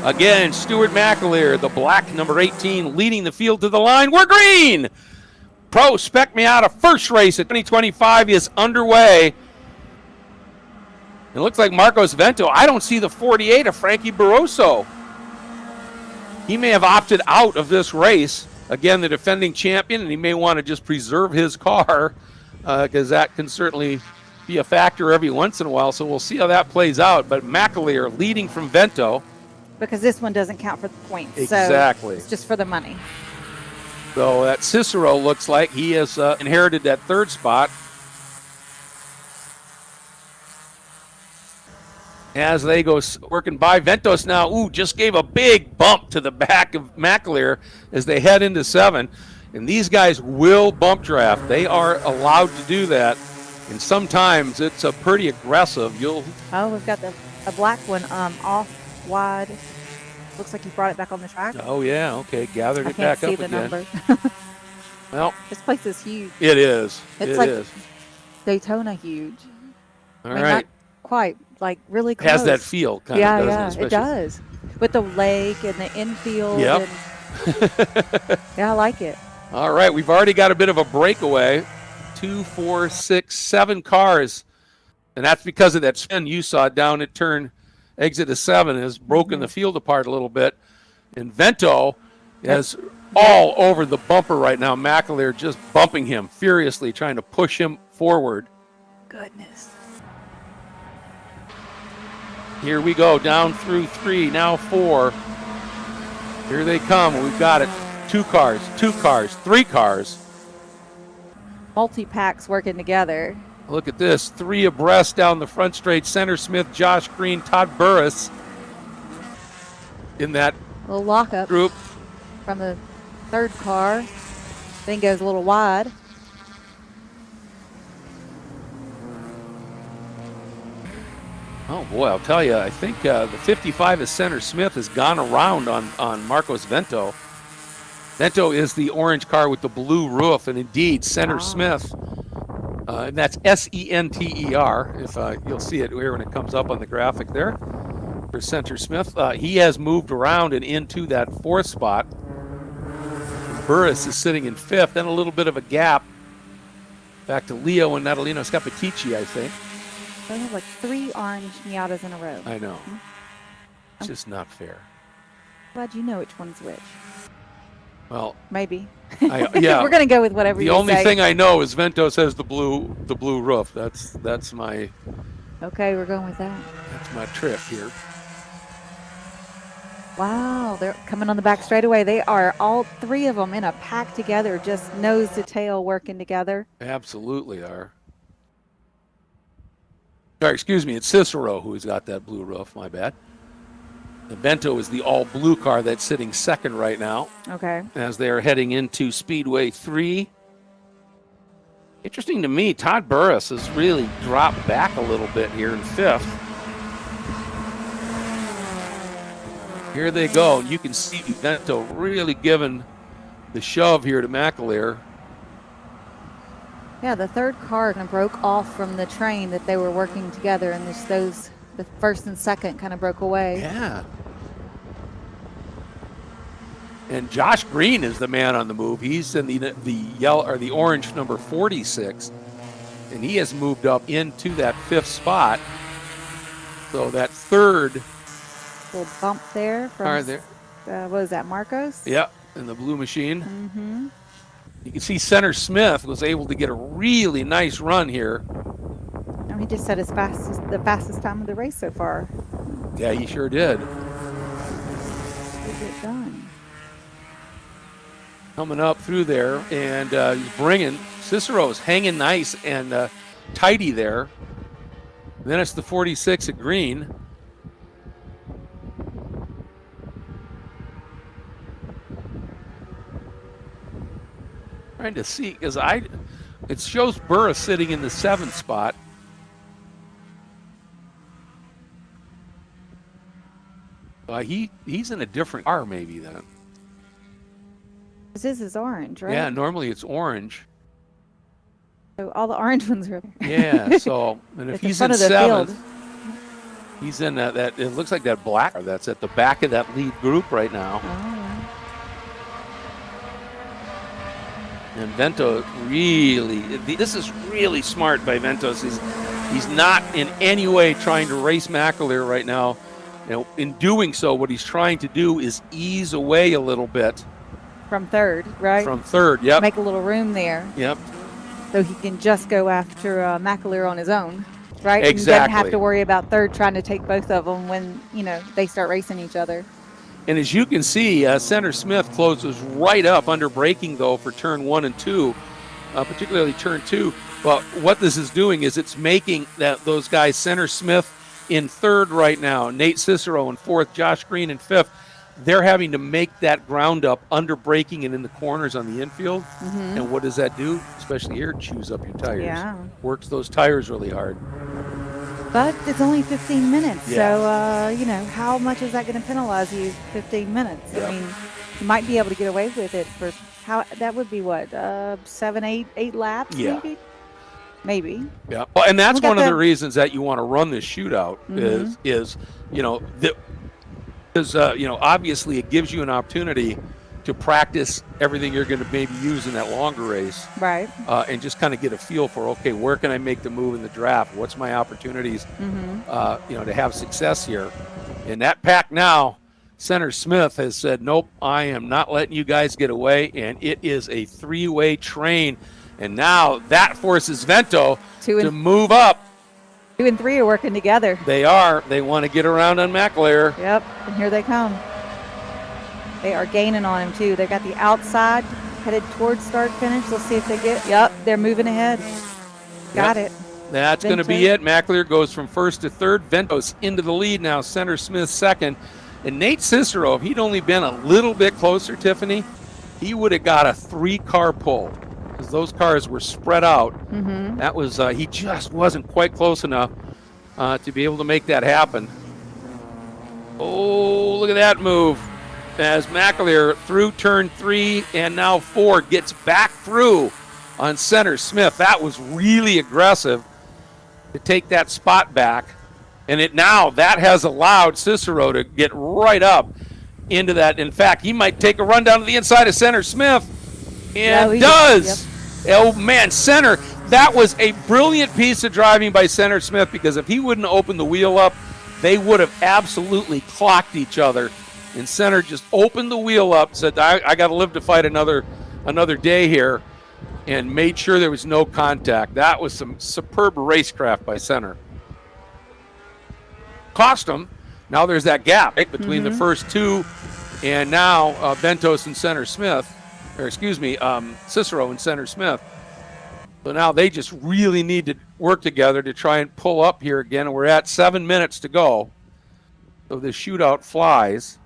Again, Stuart McAleer, the black number 18, leading the field to the line. We're green! Pro Spec Miata first race at 2025 is underway. It looks like Marcos Vento. I don't see the 48 of Frankie Barroso. He may have opted out of this race. Again, the defending champion, and he may want to just preserve his car because that can certainly be a factor every once in a while. So we'll see how that plays out. But McAleer leading from Vento. Because this one doesn't count for the points. Exactly. So it's just for the money. So that Cicero looks like he has inherited that 3rd spot. As they go working by, Ventos now, just gave a big bump to the back of McAleer as they head into 7. And these guys will bump draft. They are allowed to do that. And sometimes it's a pretty aggressive. Oh, we've got a black one off wide. Looks like he brought it back on the track. Oh, yeah. Okay. Gathered it back up again. I can't see the number. Well, this place is huge. It is. It's like Daytona huge. All right. Not quite, like really close. Has that feel, kind of, doesn't it? It does. With the lake and the infield. Yep. Yeah, I like it. All right. We've already got a bit of a breakaway. 2, 4, 6, 7 cars. And that's because of that spin you saw down at turn exit of 7 has broken the field apart a little bit. And Vento is all over the bumper right now. McAleer just bumping him furiously, trying to push him forward. Goodness. Here we go, down through 3, now 4. Here they come. We've got it. 2 cars, 3 cars. Multi-packs working together. Look at this, 3 abreast down the front straight. Center Smith, Josh Green, Todd Burris in that little lockup group. From the 3rd car. Then goes a little wide. Oh, boy, I'll tell you, I think the 55 of Center Smith has gone around on Marcos Vento. Vento is the orange car with the blue roof, and indeed, Center Smith, and that's Senter, if you'll see it here when it comes up on the graphic there, for Center Smith. He has moved around and into that 4th spot. Burris is sitting in 5th, then a little bit of a gap back to Leo and Natalino Scapitici, I think. They have like 3 orange Miatas in a row. I know. It's just not fair. Glad you know which one's which. Well, Maybe. yeah. We're gonna go with whatever The you only say. thing I know is Ventos has the blue roof. That's my Okay, we're going with that. trick here. Wow, they're coming on the back straightaway. They are all 3 of them in a pack together, just nose to tail working together. Absolutely are. Sorry, excuse me, it's Cicero who's got that blue roof, my bad. The Vento is the all blue car that's sitting 2nd right now Okay. as they are heading into Speedway 3. Interesting to me, Todd Burris has really dropped back a little bit here in 5th. Here they go. You can see Vento really giving the shove here to McAleer. Yeah, the 3rd car kind of broke off from the train that they were working together, and the 1st and 2nd kind of broke away. Yeah. And Josh Green is the man on the move. He's in the yellow or the orange number 46, and he has moved up into that 5th spot. So that 3rd Little bump there from car there. What was that, Marcos? Yeah, in the blue machine. Mm-hmm. You can see Center Smith was able to get a really nice run here. And he just set the fastest time of the race so far. Yeah, he sure did. Get it done. Coming up through there, and he's bringing Cicero's hanging nice and tidy there. Then it's the 46 at green. Trying to see, because it shows Burris sitting in the 7th spot. He's in a different car maybe then. This is orange, right? Yeah, normally it's orange. So all the orange ones are there. Yeah, so, and if At the he's front in of the 7th, field. he's in that, it looks like that black car that's at the back of that lead group right now. Oh, yeah. And Vento really, this is really smart by Ventos. He's not in any way trying to race McAleer right now. You know, in doing so, what he's trying to do is ease away a little bit. From 3rd, right? From 3rd, yep. Make a little room there. Yep. So he can just go after McAleer on his own, right? Exactly. And doesn't have to worry about 3rd trying to take both of them when, they start racing each other. And as you can see, Center Smith closes right up under braking, though, for turn 1 and 2, particularly turn 2. But what this is doing is it's making those guys, Center Smith in 3rd right now, Nate Cicero in 4th, Josh Green in 5th, they're having to make that ground up under braking and in the corners on the infield. Mm-hmm. And what does that do? Especially here, it chews up your tires. Yeah. Works those tires really hard. But it's only 15 minutes, Yeah. so, how much is that going to penalize you, 15 minutes? Yep. I mean, you might be able to get away with it for, that would be what, 7, 8 laps, Yeah. Maybe. Yeah. Well, and that's We got one of the the- reasons that you want to run this shootout is obviously it gives you an opportunity to practice everything you're going to maybe use in that longer race. Right. And just kind of get a feel for, okay, where can I make the move in the draft? What's my opportunities, to have success here? In that pack now, Center Smith has said, nope, I am not letting you guys get away, and it is a 3-way train. And now that forces Vento to move up. 2 and 3 are working together. They are. They want to get around on McAleer. Yep, and here they come. They are gaining on him, too. They got the outside headed towards start-finish. Let's see if they yep, they're moving ahead. Got it. That's going to be it. McAleer goes from 1st to 3rd. Ventos into the lead now. Center Smith 2nd. And Nate Cicero, if he'd only been a little bit closer, Tiffany, he would have got a 3-car pull because those cars were spread out. Mm-hmm. That was, he just wasn't quite close enough to be able to make that happen. Oh, look at that move. as McAleer through turn 3 and now 4 gets back through on center Smith. That was really aggressive to take that spot back. And that has allowed Cicero to get right up into that. In fact, he might take a run down to the inside of center Smith, and does. Yep. Oh, man, center. That was a brilliant piece of driving by center Smith, because if he wouldn't open the wheel up, they would have absolutely clocked each other. And center just opened the wheel up, said, I got to live to fight another day here, and made sure there was no contact. That was some superb racecraft by center. Cost him. Now there's that gap between the first two, and now Ventos and center Smith, or excuse me, Cicero and center Smith. So now they just really need to work together to try and pull up here again. And we're at 7 minutes to go. So the shootout flies.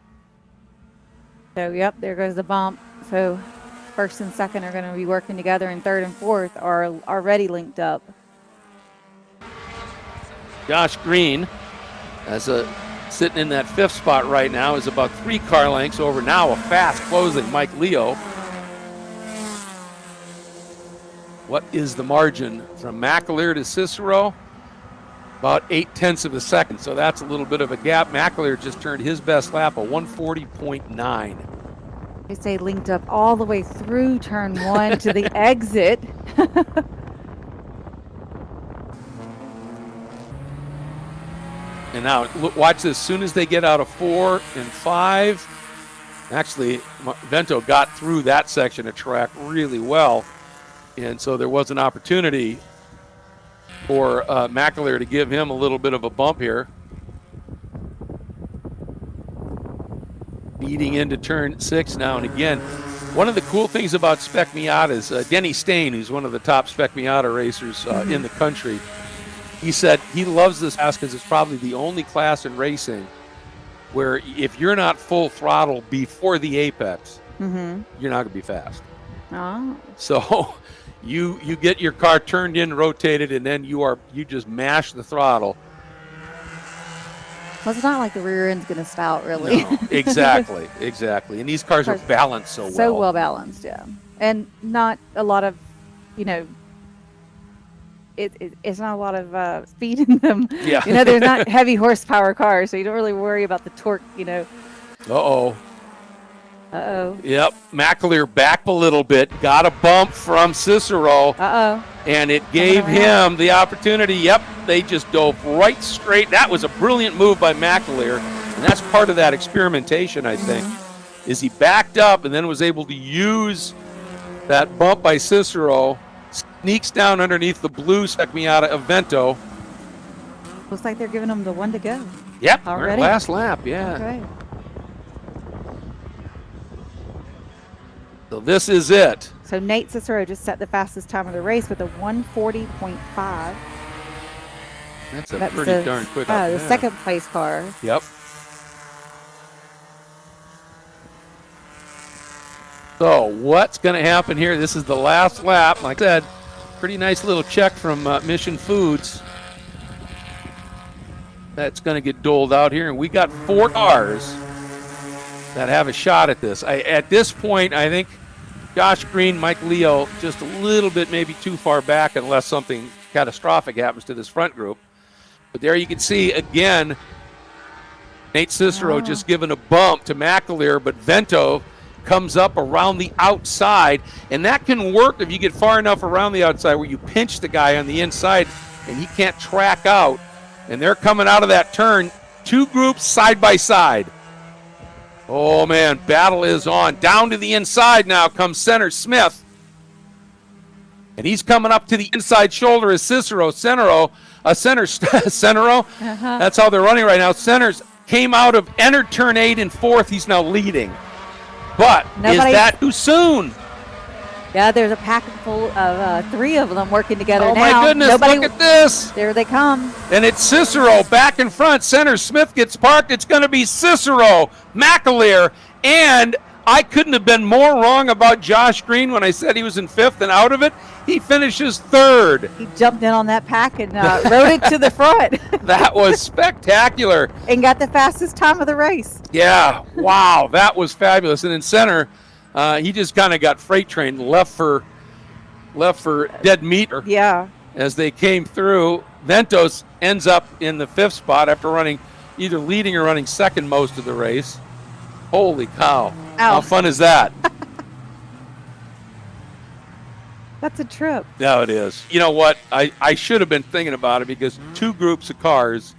So, yep, there goes the bump. So first and second are going to be working together, and third and fourth are already linked up. Josh Green, sitting in that 5th spot right now, is about 3 car lengths over now a fast closing Mike Leo. What is the margin from McAleer to Cicero? About 0.8 of a second, so that's a little bit of a gap. McAleer just turned his best lap, a 140.9. They say linked up all the way through turn 1 to the exit. And now, watch this. As soon as they get out of 4 and 5, actually, Vento got through that section of track really well. And so there was an opportunity for McAleer to give him a little bit of a bump here. Leading into turn 6 now. And again, one of the cool things about Spec Miata is Denny Stain, who's one of the top Spec Miata racers in the country, he said he loves this class because it's probably the only class in racing where if you're not full throttle before the apex, you're not going to be fast. Oh. So you get your car turned in, rotated, and then you just mash the throttle. Well, it's not like the rear end's going to spout, really. No, exactly. And these cars are balanced so well. So well balanced, yeah. And not a lot of, it's not a lot of speed in them. Yeah. They're not heavy horsepower cars, so you don't really worry about the torque, Uh-oh. Uh-oh. Yep, McAleer back a little bit, got a bump from Cicero. Uh-oh. And it gave him the opportunity. Yep, they just dove right straight. That was a brilliant move by McAleer, and that's part of that experimentation, I think, is he backed up and then was able to use that bump by Cicero, sneaks down underneath the blue Spec Miata of Vento. Looks like they're giving him the one to go. Yep, already. Last lap, yeah. Okay. So this is it. So Nate Cicero just set the fastest time of the race with a 140.5. That's pretty darn quick. The second place car. Yep. So what's going to happen here? This is the last lap. Like I said, pretty nice little check from Mission Foods. That's going to get doled out here. And we got 4 cars that have a shot at this. At this point, I think Josh Green, Mike Leo, just a little bit maybe too far back unless something catastrophic happens to this front group. But there you can see, again, Nate Cicero just giving a bump to McAleer, but Vento comes up around the outside, and that can work if you get far enough around the outside where you pinch the guy on the inside and he can't track out. And they're coming out of that turn, 2 groups side by side. Oh, man, battle is on. Down to the inside now comes center Smith. And he's coming up to the inside shoulder as Cicero. Centero. That's how they're running right now. Centers entered turn 8 and 4th. He's now leading. But is that too soon? Yeah, there's a pack full of 3 of them working together now. Oh, my goodness, look at this. There they come. And it's Cicero back in front. Center Smith gets parked. It's going to be Cicero, McAleer, and I couldn't have been more wrong about Josh Green when I said he was in 5th and out of it. He finishes 3rd. He jumped in on that pack and rode it to the front. That was spectacular. And got the fastest time of the race. Yeah, wow, that was fabulous. And in center, he just kind of got freight trained, left for dead meat. Yeah. As they came through, Ventos ends up in the 5th spot after running either leading or running 2nd most of the race. Holy cow. Ow. How fun is that? That's a trip. No, it is. You know what? I should have been thinking about it because 2 groups of cars,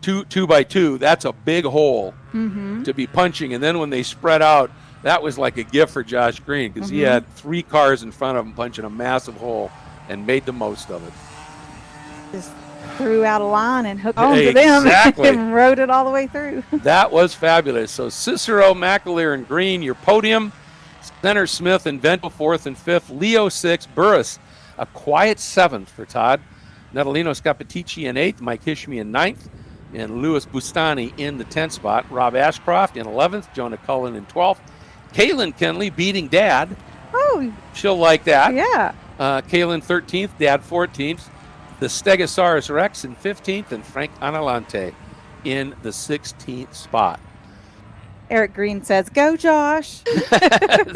two by two, that's a big hole to be punching. And then when they spread out, that was like a gift for Josh Green because he had 3 cars in front of him punching a massive hole and made the most of it. Just threw out a line and hooked on to them and rode it all the way through. That was fabulous. So Cicero, McAleer, and Green, your podium. Center, Smith, and Ventel 4th and 5th. Leo 6th. Burris, a quiet 7th for Todd. Natalino Scapitici in 8th. Mike Hishmi in 9th. And Louis Bustani in the 10th spot. Rob Ashcroft in 11th. Jonah Cullen in 12th. Kaylin Kenley beating Dad. Oh. She'll like that. Yeah. Kaylin 13th. Dad 14th. The Stegosaurus Rex in 15th. And Frank Analante in the 16th spot. Eric Green says, "Go, Josh."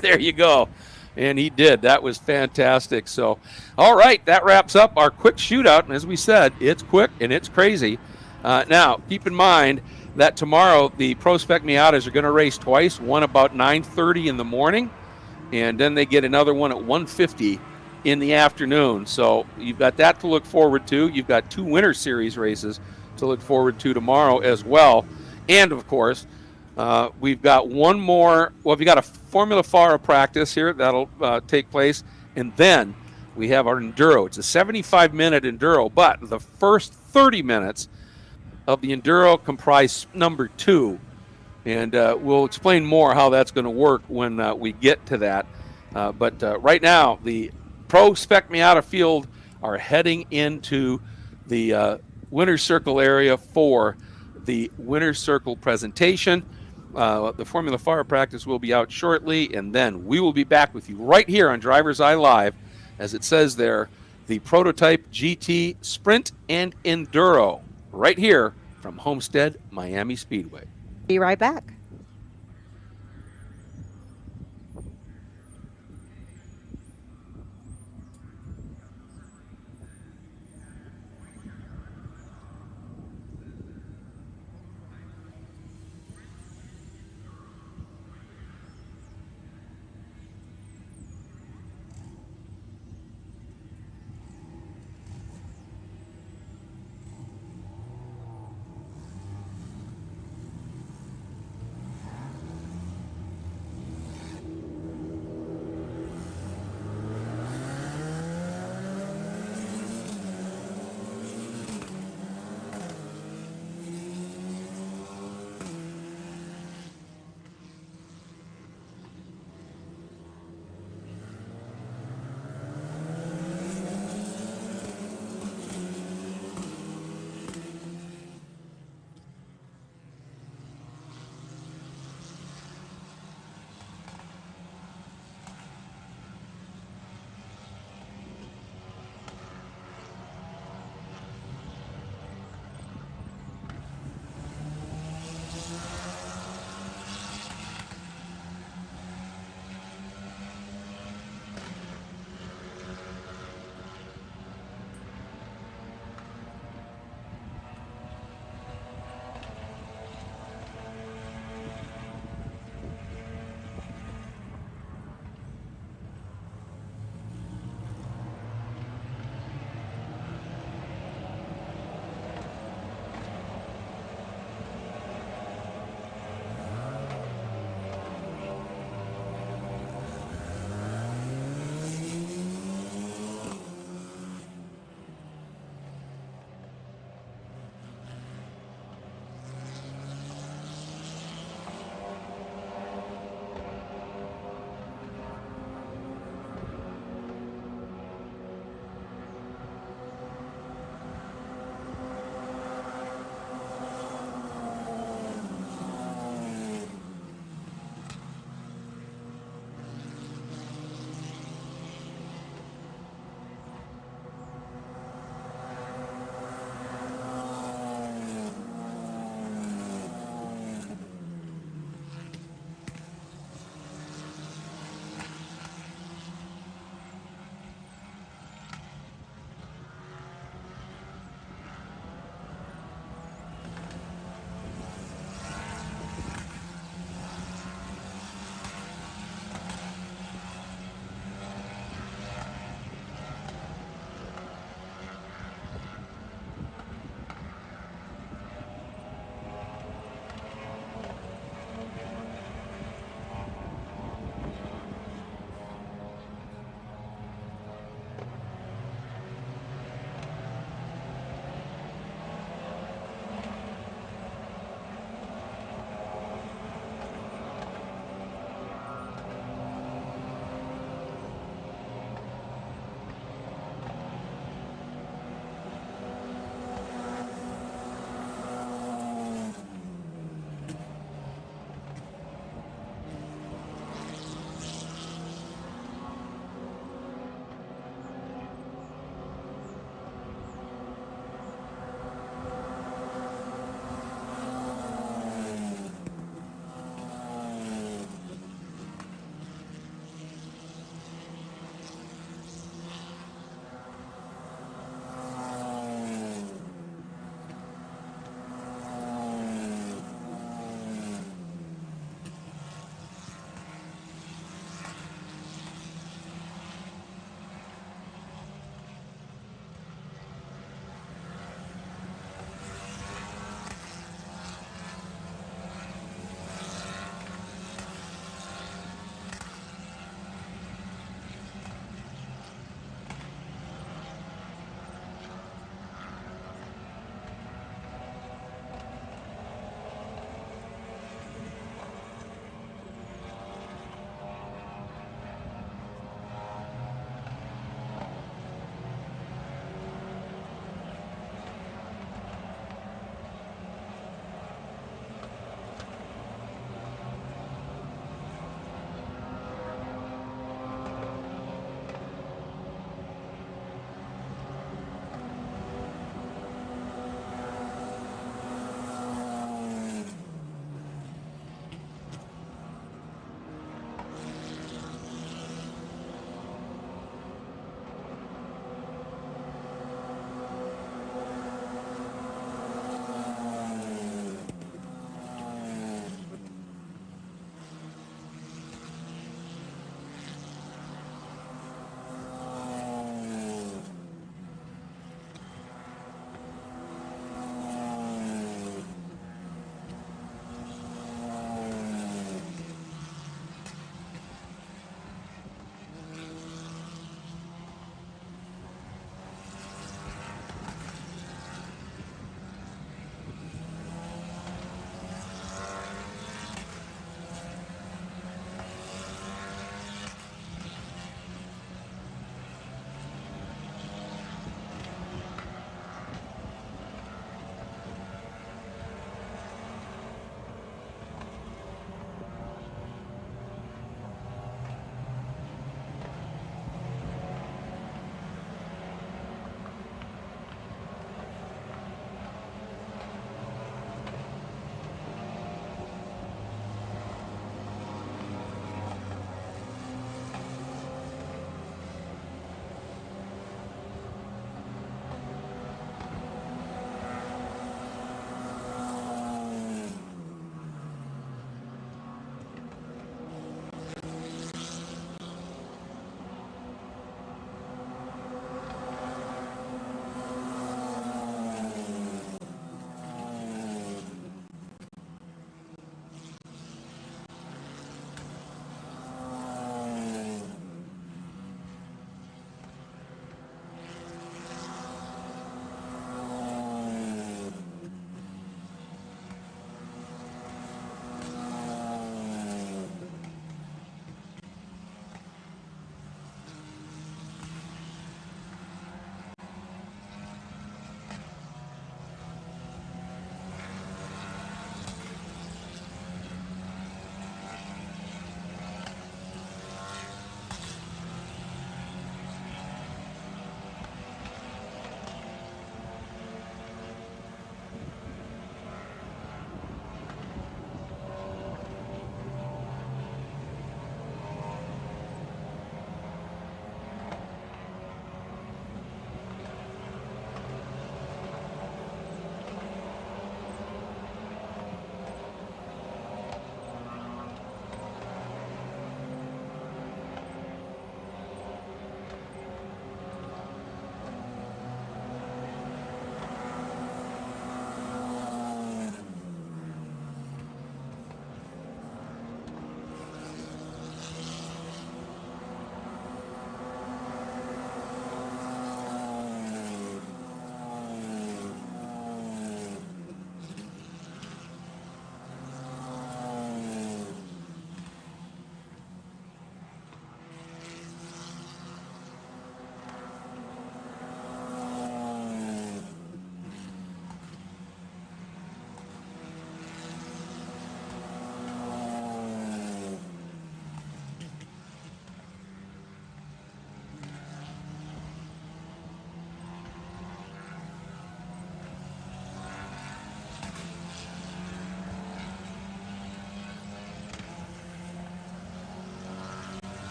There you go. And he did. That was fantastic. So, all right, that wraps up our quick shootout. And as we said, it's quick and it's crazy. Now, keep in mind that tomorrow the Pro Spec Miatas are going to race twice, one about 9:30 in the morning, and then they get another one at 1:50 in the afternoon. So you've got that to look forward to. You've got 2 Winter Series races to look forward to tomorrow as well. And, of course, we've got one more. Well, we've got a Formula FARA practice here that'll take place, and then we have our Enduro. It's a 75-minute Enduro, but the first 30 minutes of the Enduro comprise number 2, and we'll explain more how that's going to work when we get to that. But right now, the Pro Spec Miata field are heading into the Winner's Circle area for the Winner's Circle presentation. The Formula FARA practice will be out shortly, and then we will be back with you right here on DriversEye Live, as it says there, the Prototype GT Sprint and Enduro, right here from Homestead-Miami Speedway. Be right back.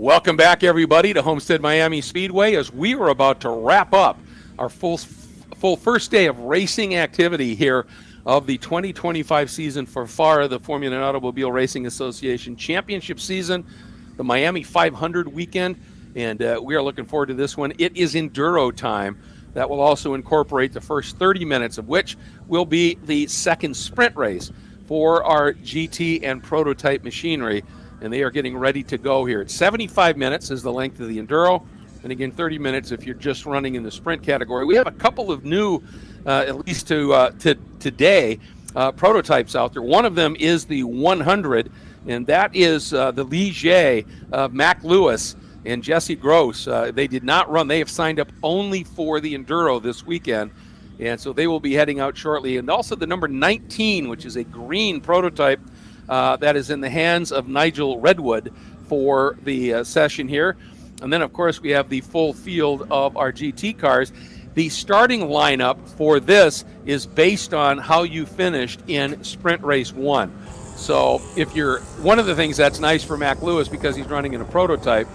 Welcome back, everybody, to Homestead-Miami Speedway as we are about to wrap up our full first day of racing activity here of the 2025 season for FARA, the Formula and Automobile Racing Association Championship season, the Miami 500 weekend, and we are looking forward to this one. It is Enduro time. That will also incorporate the first 30 minutes of which will be the second sprint race for our GT and prototype machinery, and they are getting ready to go here. It's 75 minutes is the length of the Enduro, and again 30 minutes if you're just running in the sprint category. We have a couple of new, at least to today, prototypes out there. One of them is the 100, and that is the Ligier of Mac Lewis and Jesse Gross. They did not run. They have signed up only for the Enduro this weekend, and so they will be heading out shortly. And also the number 19, which is a green prototype that is in the hands of Nigel Redwood for the session here. And then, of course, we have the full field of our GT cars. The starting lineup for this is based on how you finished in Sprint Race 1. So if you're, one of the things that's nice for Mac Lewis, because he's running in a prototype,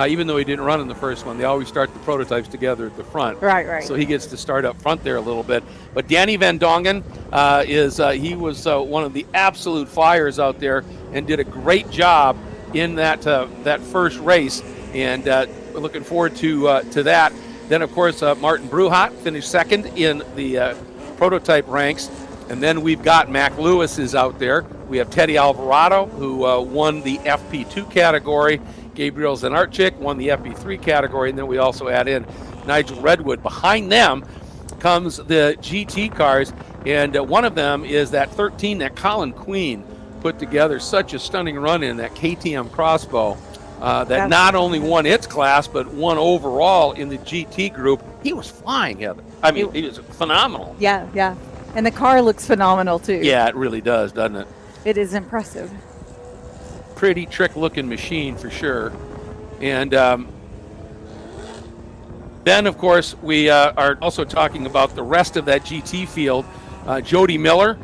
even though he didn't run in the first one, they always start the prototypes together at the front. Right. So he gets to start up front there a little bit. But Danny Van Dongen he was one of the absolute flyers out there and did a great job in that first race, and we're looking forward to that. Then, of course, Martin Bruhat finished second in the prototype ranks. And then we've got Mac Lewis is out there. We have Teddy Alvarado, who won the FP2 category. Gabriel Zanarchik won the FP3 category. And then we also add in Nigel Redwood. Behind them comes the GT cars. And one of them is that 13 that Colin Queen put together. Such a stunning run in that KTM Crossbow. That not only won its class, but won overall in the GT group. He was flying, Heather. I mean, he was phenomenal. Yeah. And the car looks phenomenal, too. Yeah, it really does, doesn't it? It is impressive. Pretty trick-looking machine for sure. And then, of course, we are also talking about the rest of that GT field. Jody Miller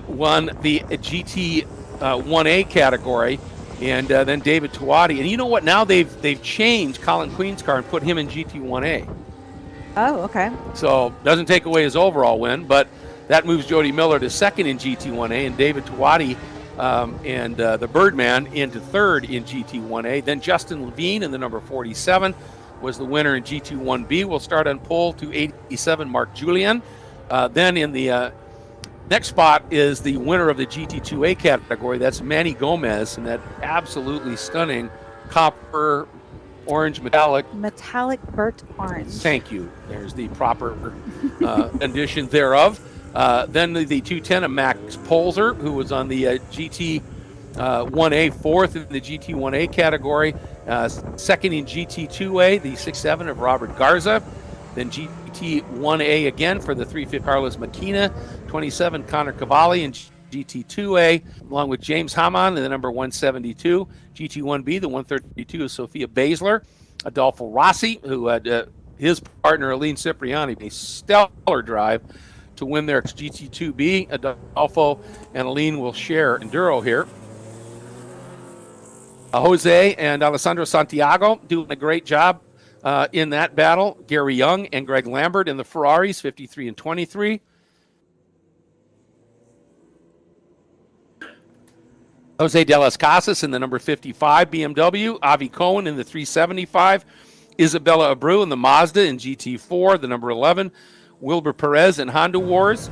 won the GT 1A category. And then David Tuati. And you know what? Now they've changed Colin Queen's car and put him in GT1A. Oh, okay. So doesn't take away his overall win, but that moves Jody Miller to second in GT1A and David Tuati and the Birdman into third in GT1A. Then Justin Levine in the number 47 was the winner in GT1B. We'll start on pole to 87, Mark Julian. Then in the next spot is the winner of the GT2A category. That's Manny Gomez in that absolutely stunning copper orange metallic burnt orange. Thank you. There's the proper edition thereof. Then the 210 of Max Polzer, who was on the GT 1A, fourth in the GT 1A category. Second in GT 2A, the 6.7 of Robert Garza. Then GT 1A again for the 350 Carlos Makina. 27 Connor Cavalli in GT 2A, along with James Hamann in the number 172. GT 1B, the 132 of Sophia Basler. Adolfo Rossi, who had his partner Aline Cipriani, a stellar drive to win their GT2B. Adolfo and Aline will share Enduro here. Jose and Alessandro Santiago doing a great job in that battle. Gary Young and Greg Lambert in the Ferraris, 53 and 23. Jose De Las Casas in the number 55 BMW. Avi Cohen in the 375. Isabella Abreu in the Mazda in GT4, the number 11. Wilbur Perez in Honda Wars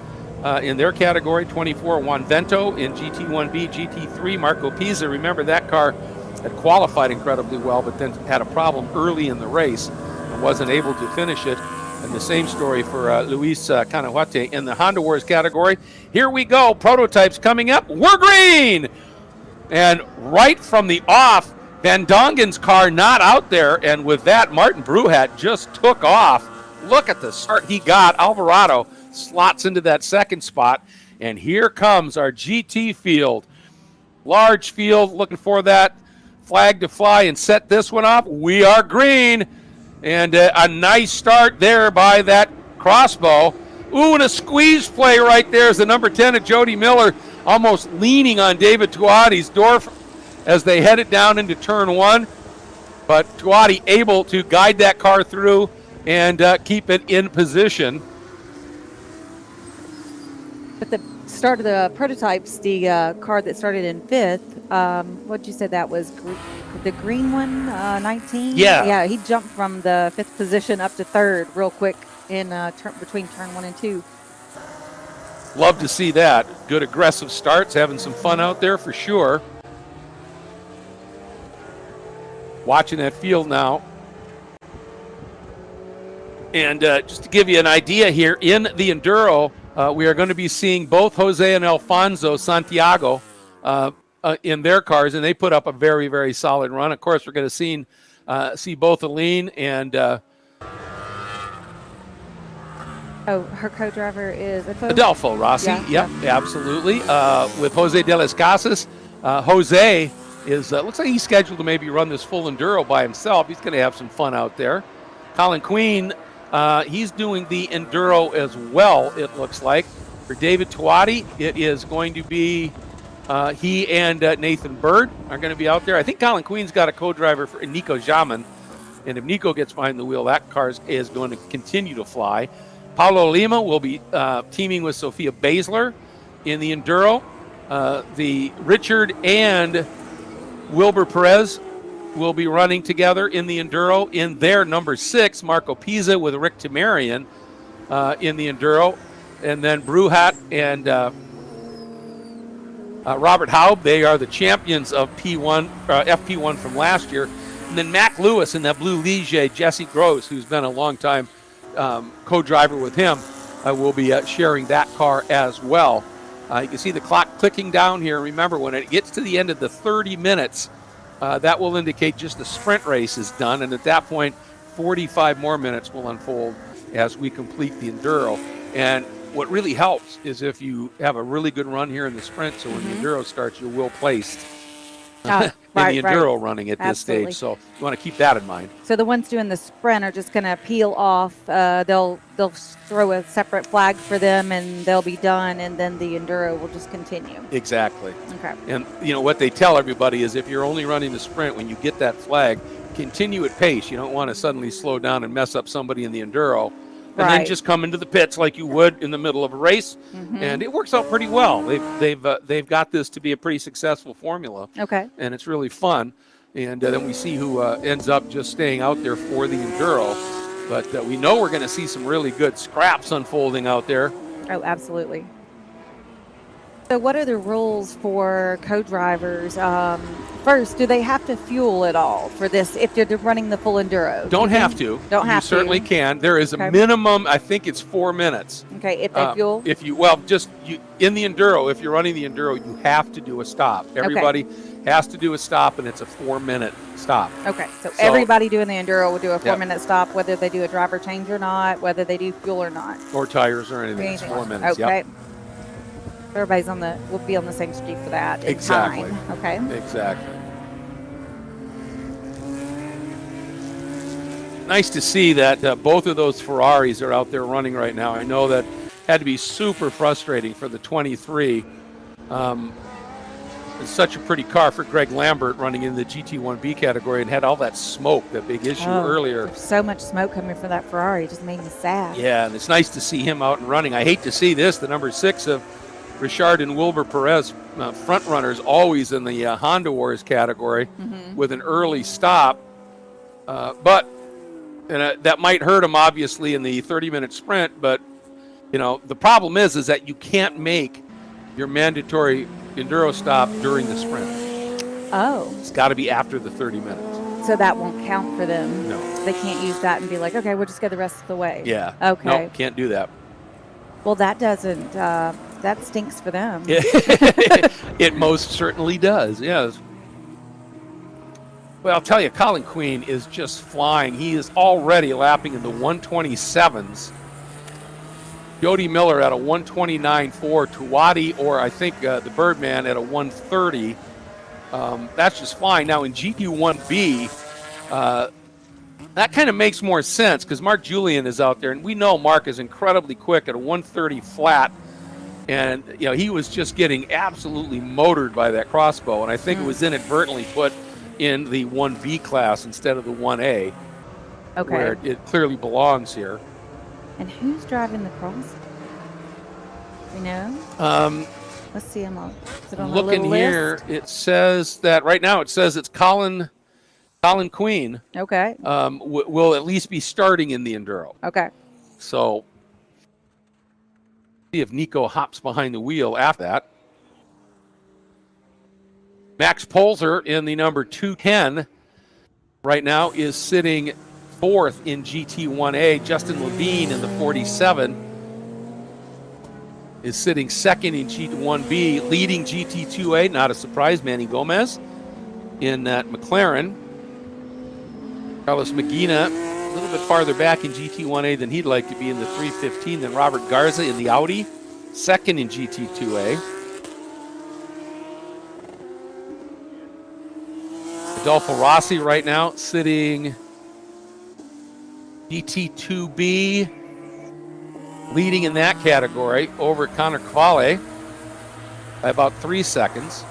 in their category. 24, Juan Vento in GT1B. GT3, Marco Pisa. Remember, that car had qualified incredibly well, but then had a problem early in the race and wasn't able to finish it. And the same story for Luis Canahuate in the Honda Wars category. Here we go. Prototypes coming up. We're green! And right from the off, Van Dongen's car not out there, and with that, Martin Bruhat just took off. Look at the start he got. Alvarado slots into that second spot, and here comes our GT field. Large field, looking for that flag to fly and set this one off. We are green, and a nice start there by that Crossbow. Ooh, and a squeeze play right there is the number 10 of Jody Miller, almost leaning on David Tuati's door as they headed down into turn one. But Tuati able to guide that car through and keep it in position. At the start of the prototypes, the car that started in 5th, what'd you say that was? The green one, 19? Yeah. Yeah, he jumped from the 5th position up to 3rd real quick in between turn 1 and 2. Love to see that. Good aggressive starts, having some fun out there for sure. Watching that field now. And just to give you an idea here, in the Enduro, we are going to be seeing both Jose and Alfonso Santiago in their cars, and they put up a very, very solid run. Of course, we're going to see both Aline and her co-driver is Adolfo Rossi. Yeah, Yep, absolutely. With Jose de las Casas. Jose is looks like he's scheduled to maybe run this full Enduro by himself. He's going to have some fun out there. Colin Queen, he's doing the Enduro as well, it looks like. For David Tuati, it is going to be he and Nathan Bird are going to be out there. I think Colin Queen's got a co-driver for Nico Jamin. And if Nico gets behind the wheel, that car is going to continue to fly. Paulo Lima will be teaming with Sofia Basler in the Enduro. The Richard and Wilbur Perez will be running together in the Enduro in their number 6. Marco Pisa with Rick Tamarian in the Enduro. And then Bruhat and Robert Haub, they are the champions of FP1 from last year. And then Mac Lewis in that blue Ligier, Jesse Gross, who's been a long time co-driver with him, will be sharing that car as well. You can see the clock clicking down here. Remember, when it gets to the end of the 30 minutes, that will indicate just the sprint race is done. And at that point, 45 more minutes will unfold as we complete the Enduro. And what really helps is if you have a really good run here in the sprint, so when the Enduro starts, you're well placed in the Enduro running at this stage. So you want to keep that in mind. So the ones doing the sprint are just going to peel off. They'll throw a separate flag for them, and they'll be done, and then the Enduro will just continue. Exactly. Okay. And what they tell everybody is if you're only running the sprint, when you get that flag, continue at pace. You don't want to suddenly slow down and mess up somebody in the Enduro. And then just come into the pits like you would in the middle of a race, and it works out pretty well. They've got this to be a pretty successful formula. Okay. And it's really fun. And then we see who ends up just staying out there for the Enduro. But we know we're going to see some really good scraps unfolding out there. Oh, absolutely. So what are the rules for co-drivers? First, do they have to fuel at all for this if they're running the full Enduro? Don't have to. Don't have to. You certainly can. There is a minimum, I think it's 4 minutes. Okay, if they fuel? In the Enduro, if you're running the Enduro, you have to do a stop. Everybody has to do a stop, and it's a 4-minute stop. Okay, so everybody doing the Enduro will do a 4-minute stop, whether they do a driver change or not, whether they do fuel or not. Or tires or anything. It's 4 minutes. Okay. Yep. Everybody's will be on the same street for that. Exactly. Time. Okay. Exactly. Nice to see that both of those Ferraris are out there running right now. I know that had to be super frustrating for the 23. It's such a pretty car for Greg Lambert running in the GT1B category and had all that smoke, that big issue earlier. So much smoke coming from that Ferrari. It just made me sad. Yeah, and it's nice to see him out and running. I hate to see this, the number 6 of Richard and Wilbur Perez, front runners, always in the Honda Wars category with an early stop. But that might hurt him, obviously, in the 30-minute sprint. But, the problem is that you can't make your mandatory Enduro stop during the sprint. Oh. It's got to be after the 30 minutes. So that won't count for them? No. They can't use that and be like, okay, we'll just go the rest of the way. Yeah. Okay. No, can't do that. Well, that doesn't, that stinks for them. It most certainly does, yes. Well, I'll tell you, Colin Queen is just flying. He is already lapping in the 127s. Jody Miller at a 129.4, Tuati, or I think the Birdman at a 130. That's just flying. Now in GT1B, that kind of makes more sense because Mark Julian is out there, and we know Mark is incredibly quick at a 130 flat. And, he was just getting absolutely motored by that crossbow, and I think it was inadvertently put in the 1B class instead of the 1A, Okay. where it clearly belongs here. And who's driving the cross? You know? Let's see. Is it on the Looking little here, list? it says that right now it says it's Colin Queen. Okay. Will at least be starting in the Enduro. Okay. So see if Nico hops behind the wheel after that. Max Polzer in the number 210 right now is sitting 4th in GT1A. Justin Levine in the 47 is sitting 2nd in GT1B, leading GT2A. Not a surprise, Manny Gomez in that McLaren. Carlos Magina a little bit farther back in GT1A than he'd like to be in the 315 than Robert Garza in the Audi, 2nd in GT2A. Adolfo Rossi right now sitting GT2B, leading in that category over Connor Quale by about 3 seconds.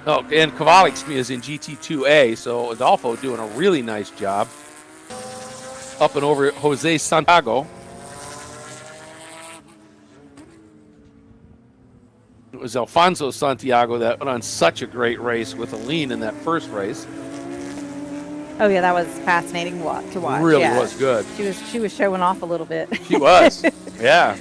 Oh, and Kovalik is in GT2A, so Adolfo doing a really nice job up and over Jose Santiago. It was Alfonso Santiago that went on such a great race with a lean in that first race. Oh yeah, that was fascinating to watch. Really yeah. was good. She was showing off a little bit. She was, yeah.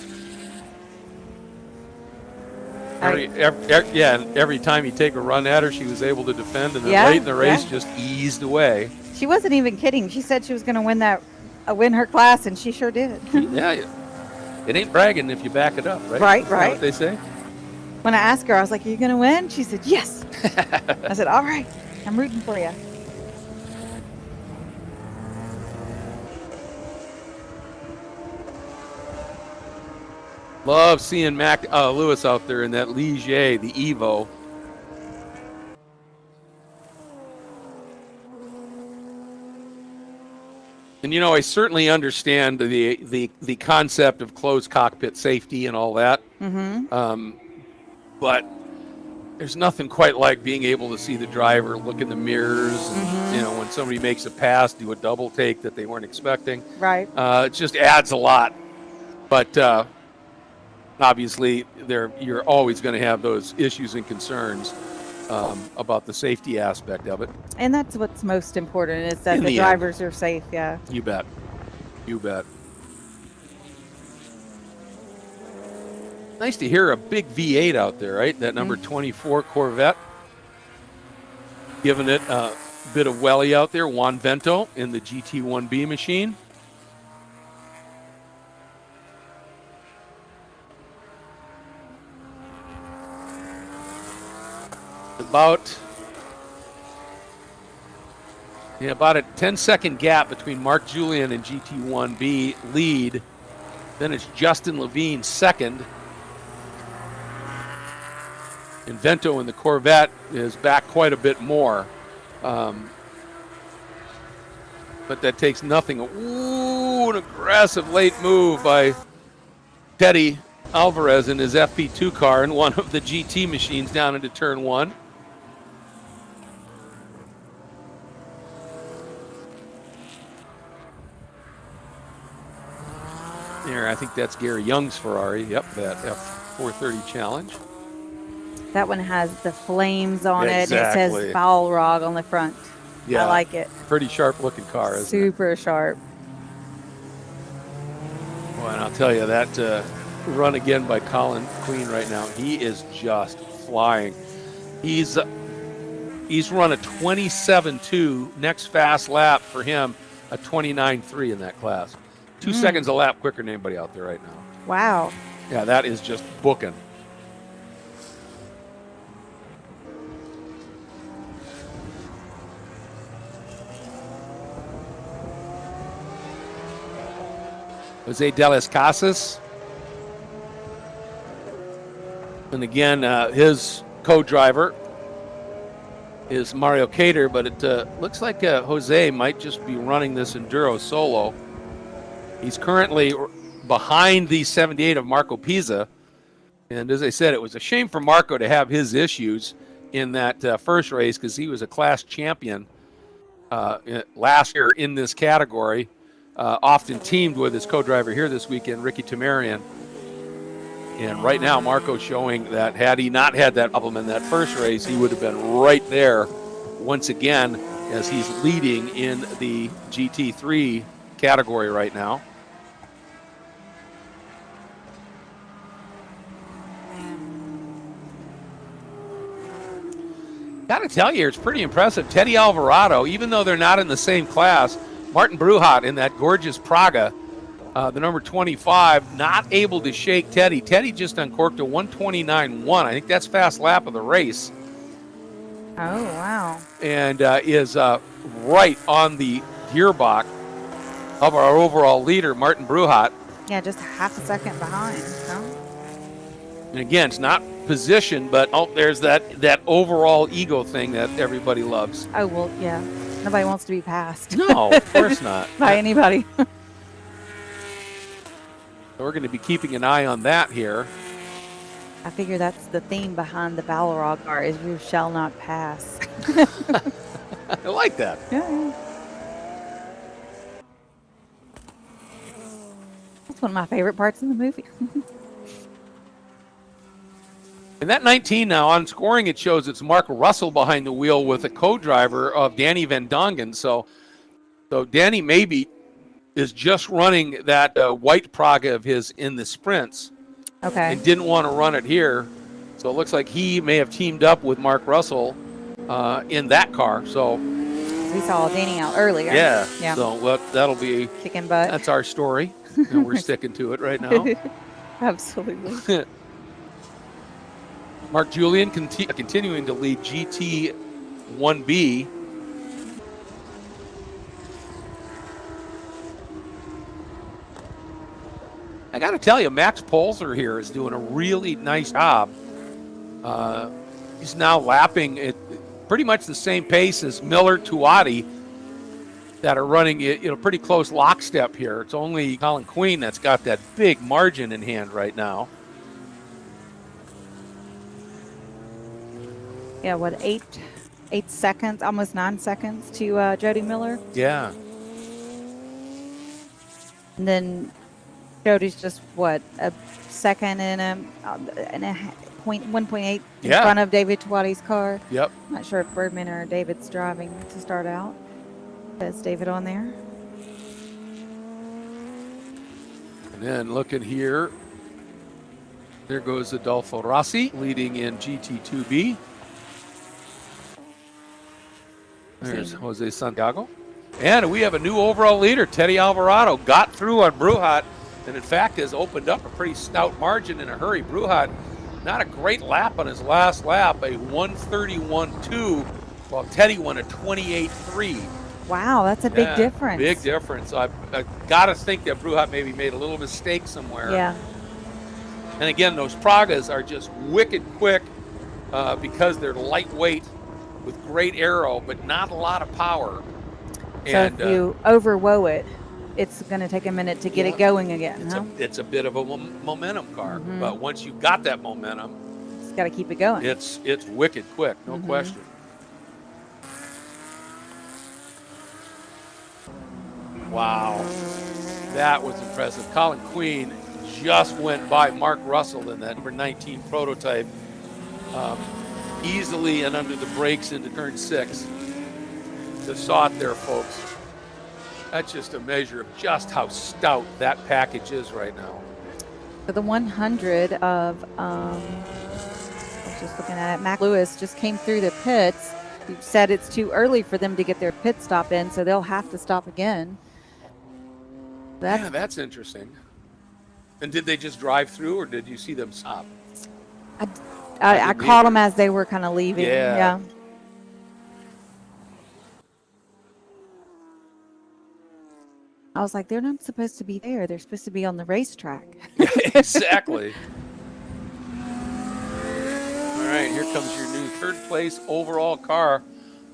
Every time you take a run at her, she was able to defend, and then late in the race just eased away. She wasn't even kidding. She said she was going to win her class, and she sure did. Yeah, it ain't bragging if you back it up, right? Right, Isn't that right. what they say? When I asked her, I was like, "Are you going to win?" She said, "Yes." I said, "All right, I'm rooting for you." Love seeing Lewis out there in that Ligier, the Evo. And I certainly understand the concept of closed cockpit safety and all that. Mm-hmm. But there's nothing quite like being able to see the driver look in the mirrors, and, when somebody makes a pass, do a double take that they weren't expecting. Right. It just adds a lot. But obviously, you're always going to have those issues and concerns about the safety aspect of it. And that's what's most important, is that In the the drivers are safe. Yeah. You bet. You bet. Nice to hear a big V8 out there, right? That number 24 Corvette. Giving it a bit of welly out there. Juan Vento in the GT1B machine. About a 10-second gap between Mark Julian and GT1B lead. Then it's Justin Levine second. And Vento in the Corvette is back quite a bit more. But that takes nothing. Ooh, an aggressive late move by Teddy Alvarez in his FP2 car in one of the GT machines down into turn one. There, I think that's Gary Young's Ferrari. Yep, that F430 Challenge. That one has the flames on it, and it Exactly. says Balrog on the front. Yeah, I like it. Pretty sharp looking car, isn't it? Super sharp. Well, and I'll tell you, that run again by Colin Queen right now, he is just flying. He's run a 27.2, next fast lap for him, a 29.3 in that class. 2 seconds a lap quicker than anybody out there right now. Wow. Yeah, that is just booking. Jose de las Casas. And again, his co-driver is Mario Cater, but it looks like Jose might just be running this Enduro solo. He's currently behind the 78 of Marco Pisa. And as I said, it was a shame for Marco to have his issues in that first race because he was a class champion last year in this category. Often teamed with his co-driver here this weekend, Ricky Tamarian. And right now, Marco's showing that had he not had that problem in that first race, he would have been right there once again as he's leading in the GT3 category right now. Got to tell you, it's pretty impressive. Teddy Alvarado, even though they're not in the same class, Martin Bruhat in that gorgeous Praga, the number 25, not able to shake Teddy. Teddy just uncorked a 129.1. I think that's fast lap of the race. Oh, wow. And is right on the gearbox of our overall leader, Martin Bruhat. Yeah, just half a second behind. Huh? And again, it's not position, but there's that overall ego thing that everybody loves. Oh, well, yeah. Nobody wants to be passed. No, of course not. By anybody. We're going to be keeping an eye on that here. I figure that's the theme behind the Balrog car is you shall not pass. I like that. Yeah. That's one of my favorite parts in the movie. And that 19 now, on scoring, it shows it's Mark Russell behind the wheel with a co-driver of Danny Van Dongen. So Danny maybe is just running that white Praga of his in the sprints. Okay. And didn't want to run it here. So it looks like he may have teamed up with Mark Russell in that car. So we saw Danny out earlier. Yeah. Yeah. So that'll be kicking butt. That's our story. And we're sticking to it right now. Absolutely. Mark Julian continuing to lead GT 1B. I got to tell you, Max Polzer here is doing a really nice job. He's now lapping at pretty much the same pace as Miller, Tuati, that are running pretty close lockstep here. It's only Colin Queen that's got that big margin in hand right now. Yeah, what, 8 seconds, almost 9 seconds to Jody Miller. Yeah. And then Jody's just what, a second and a 1.8 in front of David Tuati's car. Yep. Not sure if Birdman or David's driving to start out. There's David on there. And then looking here, there goes Adolfo Rossi leading in GT2B. There's Jose Santiago. And we have a new overall leader, Teddy Alvarado, got through on Bruhat, and in fact has opened up a pretty stout margin in a hurry. Bruhat, not a great lap on his last lap, a 131.2, while Teddy won a 28.3. Wow, that's a big difference. Big difference. I've got to think that Bruhat maybe made a little mistake somewhere. Yeah. And again, those Pragas are just wicked quick because they're lightweight with great aero, but not a lot of power. So if you overwoe it, it's going to take a minute to get it going again. It's a bit of a momentum car, but once you've got that momentum, it's got to keep it going. It's wicked quick, no question. Wow, that was impressive. Colin Queen just went by Mark Russell in that number 19 prototype, easily and under the brakes into turn 6. Just saw it there, folks. That's just a measure of just how stout that package is right now. For the 100 of, I was just looking at it, Mac Lewis just came through the pits. You said it's too early for them to get their pit stop in, so they'll have to stop again. That's interesting. And did they just drive through, or did you see them stop? I caught them as they were kind of leaving. Yeah. I was like, they're not supposed to be there. They're supposed to be on the racetrack. Exactly. All right, here comes your new third place overall car,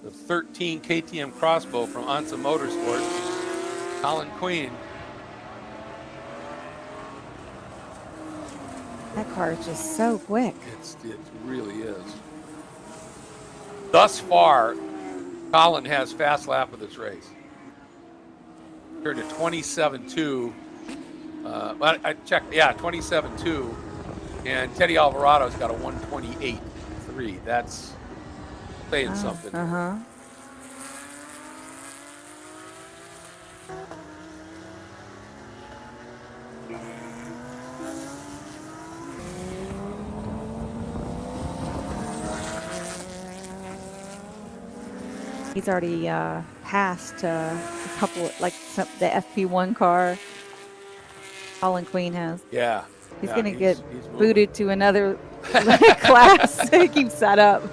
the 13 KTM Crossbow from Ansa Motorsports, Colin Queen. That car is just so quick. It really is. thus far, Colin has fast lap of this race. Turned to 27.2. I checked, 27.2. And Teddy Alvarado's got a 128.3. That's saying something. He's already passed a couple, like the FP1 car. Colin Queen has. Yeah. He's Yeah, going to get he's moving. booted to another class. He keeps that up.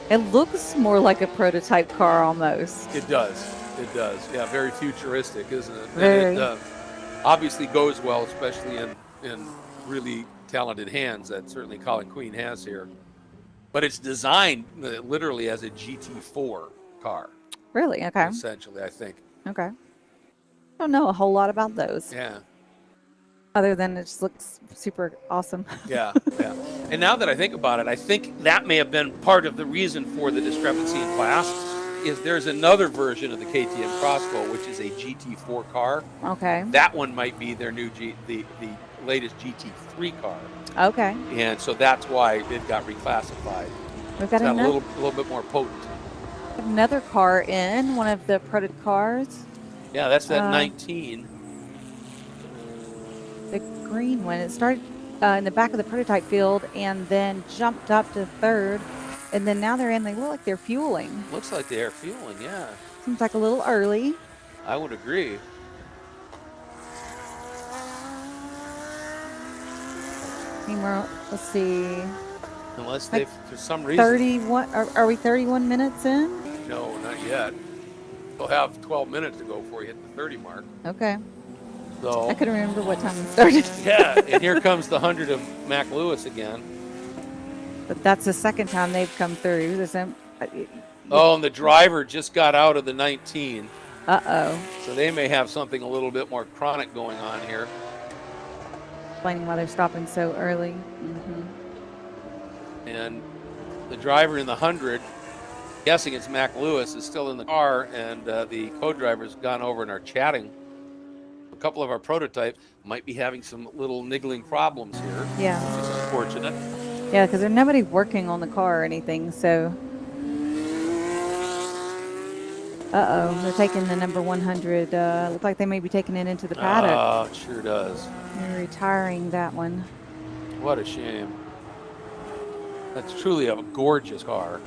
It looks more like a prototype car almost. It does. It does. Yeah, very futuristic, isn't it? Very. And it obviously goes well, especially in really talented hands that certainly Colin Queen has here. But it's designed literally as a GT4 car. Really? Okay. Essentially, I think. Okay. I don't know a whole lot about those. Yeah. Other than it just looks super awesome. Yeah, yeah. And now that I think about it, I think that may have been part of the reason for the discrepancy in class. Is there's another version of the KTM Crossbow, which is a GT4 car. Okay. That one might be their new the latest GT3 car. Okay. And so that's why it got reclassified. We've got It's got a another, little bit more potent. another car in, one of the prototype cars. Yeah, that's that 19. The green one. It started in the back of the prototype field and then jumped up to third. And then now they're in, they look like they're fueling. Looks like they are fueling, yeah. Seems like a little early. I would agree. Let's see. Unless they, for some reason. 31, are we 31 minutes in? No, not yet. We'll have 12 minutes to go before you hit the 30 mark. Okay. So, I couldn't remember what time we started. yeah, and here comes the 100 of Mac Lewis again. But that's the second time they've come through. Oh, and the driver just got out of the 19. Uh-oh. So they may have something a little bit more chronic going on here. Explaining why they're stopping so early. And the driver in the 100, guessing it's Mac Lewis, is still in the car, and the co-driver's gone over and are chatting. A couple of our prototype might be having some little niggling problems here. Yeah. Which is unfortunate. Yeah, because there's nobody working on the car or anything, so. Uh-oh, they're taking the number 100. Look like they may be taking it into the paddock. Oh, it sure does. They're retiring that one. What a shame. That's truly a gorgeous car.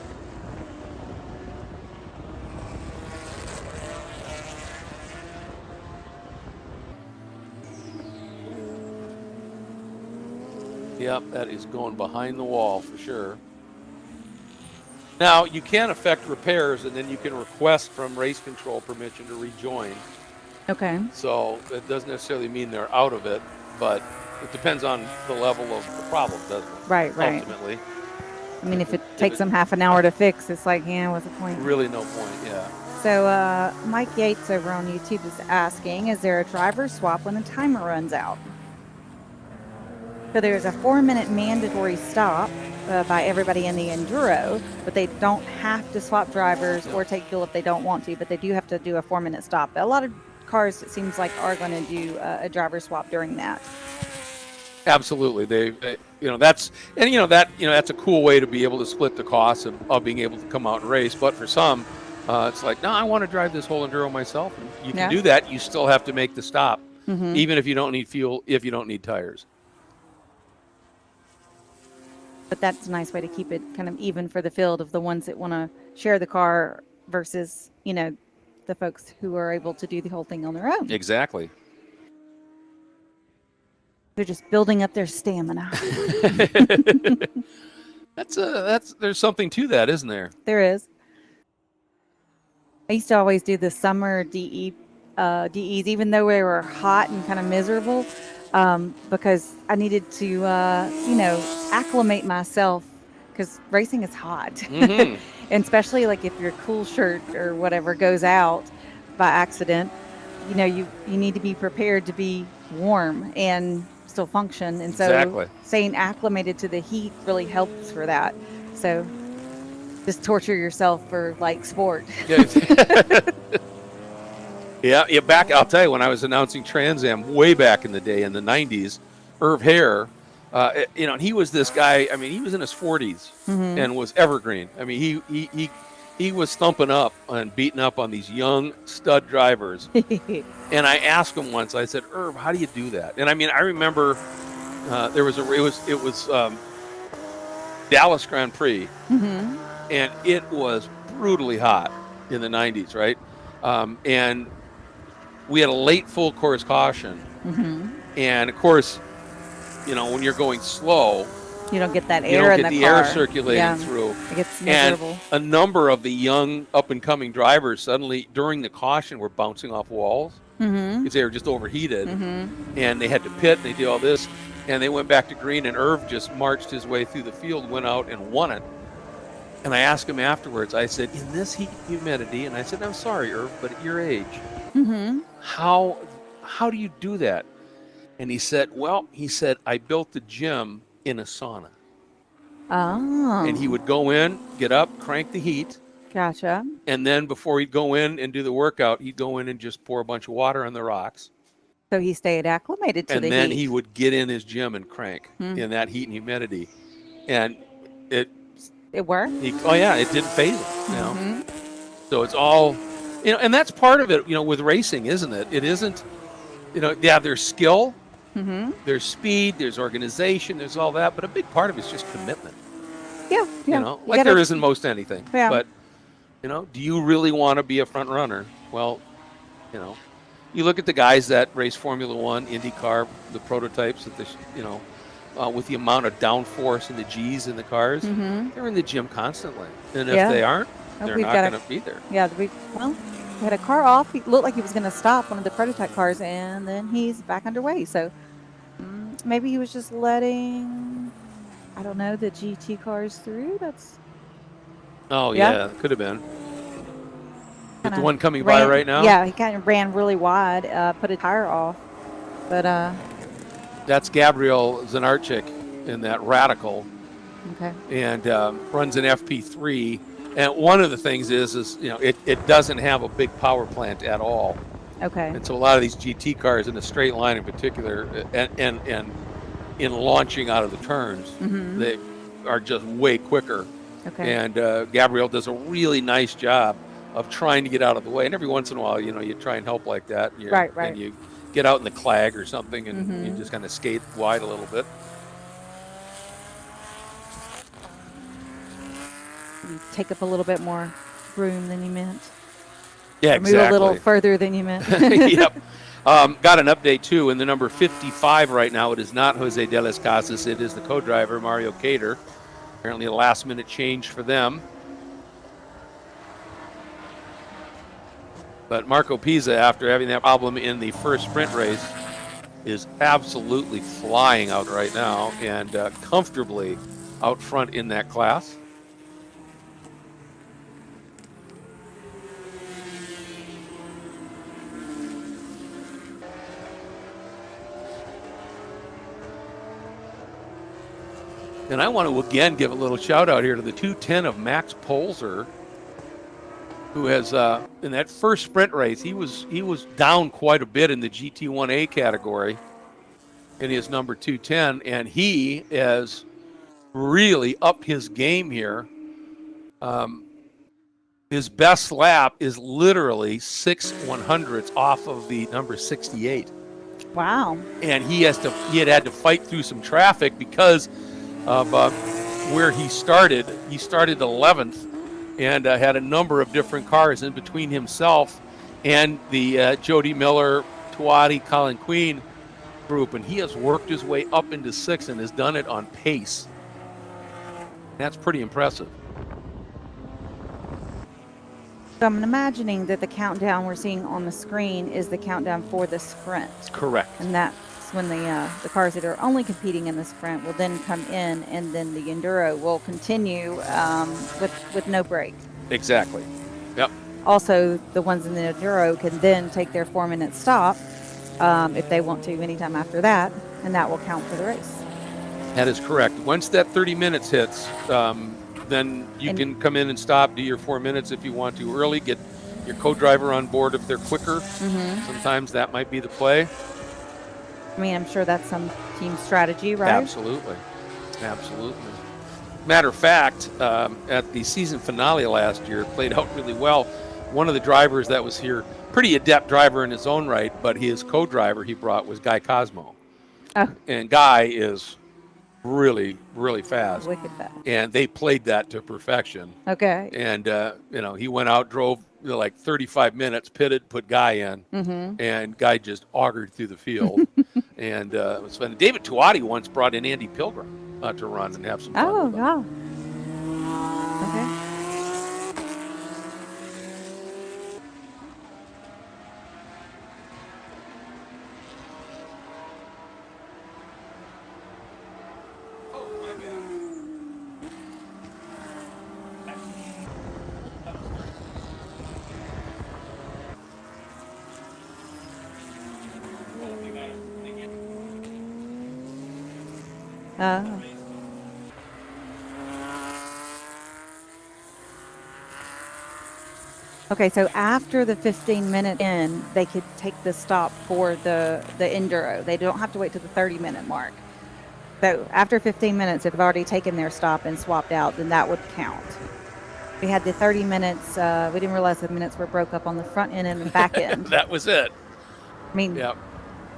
Yep, that is going behind the wall for sure. Now, you can affect repairs, and then you can request from race control permission to rejoin. Okay. So it doesn't necessarily mean they're out of it, but it depends on the level of the problem, doesn't it? Right. Ultimately. I mean, if it takes them half an hour to fix, it's like, yeah, what's the point? Really no point, yeah. So Mike Yates over on YouTube is asking, is there a driver swap when the timer runs out? So there's a 4-minute mandatory stop by everybody in the Enduro, but they don't have to swap drivers or take fuel if they don't want to, but they do have to do a 4-minute stop. A lot of cars, it seems like, are going to do a driver swap during that. Absolutely. They that's a cool way to be able to split the costs of being able to come out and race. But for some, it's like, no, I want to drive this whole Enduro myself. And you can do that. You still have to make the stop, even if you don't need fuel, if you don't need tires. But that's a nice way to keep it kind of even for the field of the ones that want to share the car versus, the folks who are able to do the whole thing on their own. Exactly. They're just building up their stamina. There's something to that, isn't there? There is. I used to always do the summer DEs, even though they were hot and kind of miserable, because I needed to, acclimate myself, because racing is hot. And especially like if your cool shirt or whatever goes out by accident, you need to be prepared to be warm. And still function. And so Exactly. staying acclimated to the heat really helps for that. So just torture yourself for like sport. Yeah, back, I'll tell you, when I was announcing Trans Am way back in the day in the 90s, Irv Hare, he was this guy, I mean, he was in his 40s and was evergreen. I mean, he was thumping up and beating up on these young stud drivers. And I asked him once, I said, Irv, how do you do that? And I mean, I remember it was Dallas Grand Prix, and it was brutally hot in the 90s, right? And we had a late full course caution. And of course, when you're going slow, You don't get that you air don't in get the the car. air circulating through. It gets And miserable. a number of the young up-and-coming drivers suddenly, during the caution, were bouncing off walls because they were just overheated. And they had to pit, and they did all this. And they went back to green, and Irv just marched his way through the field, went out and won it. And I asked him afterwards, I said, in this heat humidity, and I said, I'm sorry, Irv, but at your age, how do you do that? And he said, I built the gym in a sauna. Oh. And he would go in, get up, crank the heat, Gotcha. and then before he'd go in and do the workout, he'd go in and just pour a bunch of water on the rocks. So he stayed acclimated to And the then heat. he would get in his gym and crank in that heat and humidity. And it worked? it didn't phase him. So it's all, and that's part of it, with racing, isn't it? It isn't, there's skill, there's speed, there's organization, there's all that, but a big part of it's just commitment. Yeah. There is in most anything. Yeah. But, do you really want to be a front runner? Well, you look at the guys that race Formula One, IndyCar, the prototypes, with the amount of downforce and the G's in the cars, they're in the gym constantly. And if they aren't, they're not going to be there. Yeah, we had a car off. He looked like he was going to stop one of the prototype cars, and then he's back underway. So maybe he was just letting, I don't know, the GT cars through. That's. Oh, yeah, could have been. With the one coming by right now? Yeah, he kind of ran really wide, put a tire off. But that's Gabriel Zanarchik in that Radical. Okay. And runs an FP3. And one of the things is it doesn't have a big power plant at all. Okay. And so a lot of these GT cars in a straight line in particular, and in launching out of the turns, they are just way quicker. Okay. And Gabriel does a really nice job of trying to get out of the way. And every once in a while, you try and help like that. Right. And you get out in the clag or something, and you just kind of skate wide a little bit. You take up a little bit more room than you meant. Yeah, exactly. Move a little further than you meant. Yep. Got an update, too. In the number 55 right now, it is not Jose de las Casas. It is the co-driver, Mario Cater. Apparently a last-minute change for them. But Marco Pisa, after having that problem in the first sprint race, is absolutely flying out right now and comfortably out front in that class. And I want to again give a little shout out here to the 210 of Max Polzer, who has in that first sprint race, he was down quite a bit in the GT1A category in his number 210, and he has really upped his game here. His best lap is literally 6/100ths off of the number 68. Wow. And he had to fight through some traffic because of where he started. He started 11th and had a number of different cars in between himself and the Jody Miller, Tuati, Colin Queen group, and he has worked his way up into 6th and has done it on pace. That's pretty impressive. So I'm imagining that the countdown we're seeing on the screen is the countdown for the sprint. Correct. And that's when the cars that are only competing in the sprint will then come in, and then the Enduro will continue with no break. Exactly. Yep. Also, the ones in the Enduro can then take their 4-minute stop if they want to anytime after that. and that will count for the race. That is correct. Once that 30 minutes hits, then you can come in and stop, do your 4 minutes if you want to early, get your co-driver on board if they're quicker. Sometimes that might be the play. I mean, I'm sure that's some team strategy, right? Absolutely. Matter of fact, at the season finale last year, it played out really well. One of the drivers that was here, pretty adept driver in his own right, but his co-driver he brought was Guy Cosmo. Oh. And Guy is really, really fast. Wicked fast. And they played that to perfection. Okay. And, he went out, drove like 35 minutes, pitted, put Guy in, and Guy just augured through the field. And it was fun. David Tuati once brought in Andy Pilgrim to run and have some fun. Oh, with him. wow. Okay. Oh. Okay, so after the 15-minute in, they could take the stop for the Enduro. They don't have to wait to the 30-minute mark. So after 15 minutes, if they've already taken their stop and swapped out, then that would count. We had the 30 minutes. We didn't realize the minutes were broke up on the front end and the back end. That was it. I mean, Yeah.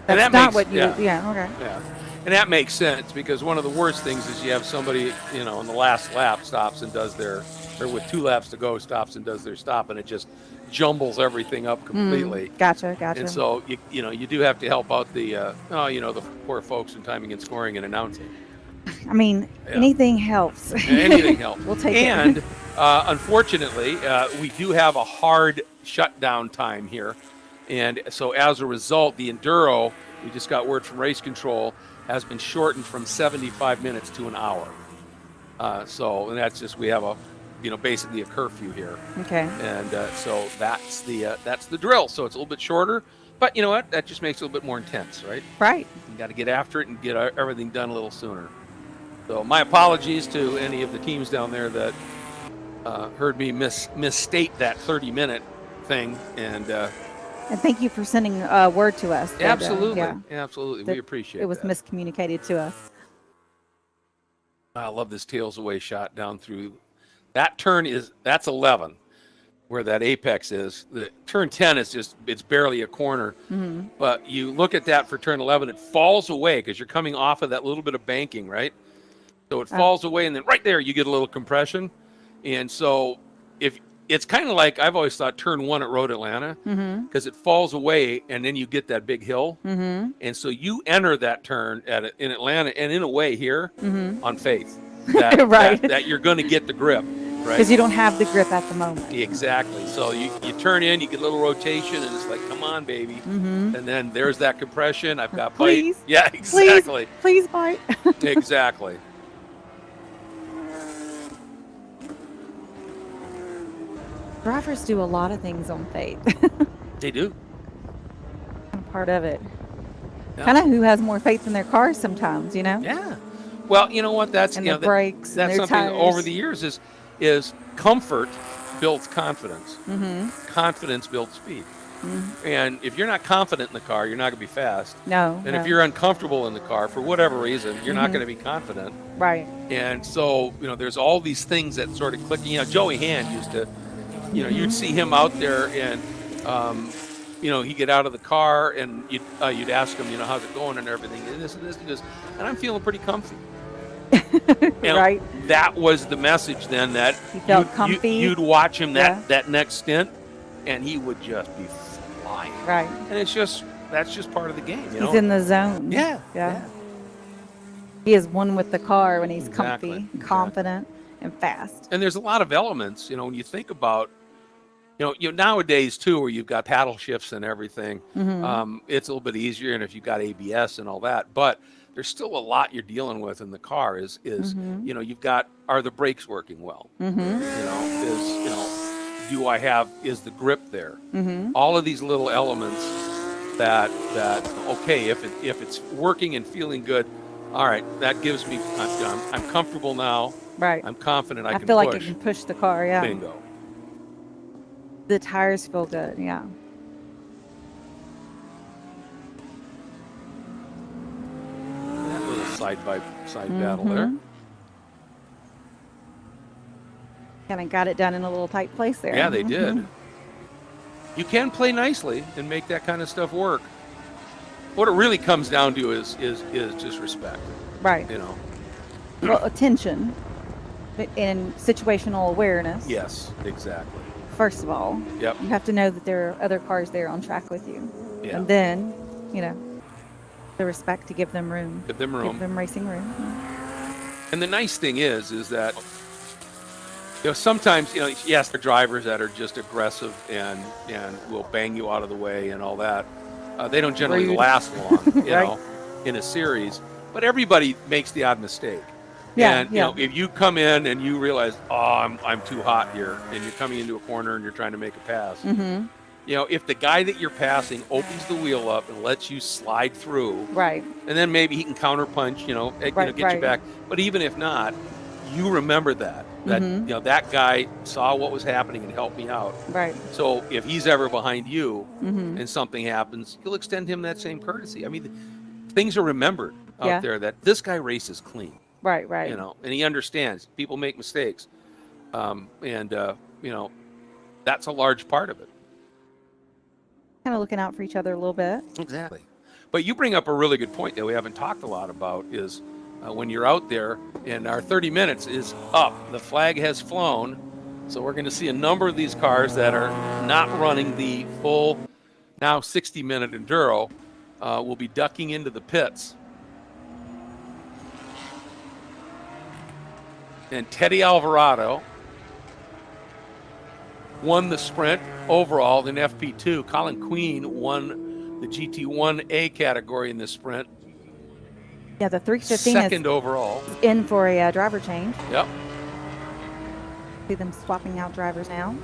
that's that not makes- what you, yeah, okay. Yeah. And that makes sense because one of the worst things is you have somebody, in the last lap stops and does or with 2 laps to go, stops and does their stop, and it just jumbles everything up completely. Gotcha. And so, you do have to help out the poor folks in timing and scoring and announcing. I mean, anything helps. Anything helps. We'll take and, it. unfortunately, we do have a hard shutdown time here. And so as a result, the Enduro, we just got word from race control, has been shortened from 75 minutes to an hour. And that's just, we have basically a curfew here. Okay. And so that's the drill. So it's a little bit shorter, but you know what? That just makes it a little bit more intense, right? Right. You got to get after it and get everything done a little sooner. So my apologies to any of the teams down there that heard me misstate that 30-minute thing. And thank you for sending word to us. Absolutely. Yeah, Absolutely. that We appreciate it. it was that. miscommunicated to us. I love this tails away shot down through. That turn that's 11, where that apex is. The turn 10 is it's barely a corner. Mm-hmm. But you look at that for turn 11, it falls away because you're coming off of that little bit of banking, right? So it falls away, and then right there you get a little compression. And so if it's kind of like I've always thought turn 1 at Road Atlanta, because it falls away and then you get that big hill. Mm-hmm. And so you enter that turn in Atlanta and in a way here on faith Right. that you're going to get the grip, right? Because you don't have the grip at the moment. Exactly. So you turn in, you get a little rotation, and it's like, come on, baby. Mm-hmm. And then there's that compression. I've got Please. bite. Yeah, exactly. Please bite. Exactly. Drivers do a lot of things on faith. They do. Part of it. Yeah. Kind of who has more faith in their cars sometimes, Yeah. Well, you know what? That's And you their know, brakes and that's their something tires. over the years is comfort builds confidence. Mm-hmm. Confidence builds speed. And if you're not confident in the car, you're not going to be fast. No. And if you're uncomfortable in the car for whatever reason, you're not going to be confident. Right. And so, there's all these things that sort of click. Joey Hand used to, you'd see him out there and, he'd get out of the car and you'd ask him, how's it going and everything. And this and this and this. And I'm feeling pretty comfy. Right. That was the message then that He felt comfy. You'd watch him Yeah. that next stint and he would just be flying. Right. And that's just part of the game, He's in the zone. Yeah. He is one with the car when he's Exactly. comfy, confident, and fast. And there's a lot of elements, when you think about, nowadays too, where you've got paddle shifts and everything, it's a little bit easier. And if you've got ABS and all that, but there's still a lot you're dealing with in the car is you've got, are the brakes working well? Is the grip there? All of these little elements that okay, if it's working and feeling good, all right, that gives me, I'm comfortable now. Right. I'm confident I can feel push. like I can push the car. Yeah. Bingo. The tires feel good. Yeah. That little side by side battle there. Kind of got it done in a little tight place there. Yeah, they did. You can play nicely and make that kind of stuff work. What it really comes down to is just respect. Right. You know. Well, attention and situational awareness. Yes, exactly. First of all, Yep. you have to know that there are other cars there on track with you. Yeah. And then, you know, the respect to give them room. Give them room. Give them racing room. And the nice thing is that, you know, sometimes, you know, yes, there are drivers that are just aggressive and will bang you out of the way and all that. They don't generally Rude. last long, you Right. know, in a series. But everybody makes the odd mistake. Yeah, And, you yeah. know, if you come in and you realize, oh, I'm too hot here, and you're coming into a corner and you're trying to make a pass, Mm-hmm. you know, if the guy that you're passing opens the wheel up and lets you slide through, Right. and then maybe he can counterpunch, you know, get you right. back. But even if not, you remember that you know, that guy saw what was happening and helped me out. Right. So if he's ever behind you Mm-hmm. and something happens, you'll extend him that same courtesy. I mean, things are remembered out Yeah. there that this guy races clean, Right. Right. you know, and he understands people make mistakes. You know, that's a large part of it. Kind of looking out for each other a little bit. Exactly. But you bring up a really good point that we haven't talked a lot about is when you're out there and our 30 minutes is up, the flag has flown. So we're going to see a number of these cars that are not running the full now 60-minute enduro will be ducking into the pits. And Teddy Alvarado won the sprint overall in FP2. Colin Queen won the GT1A category in this sprint. Yeah, the 315 Second overall. is in for a driver change. Yep. See them swapping out drivers now.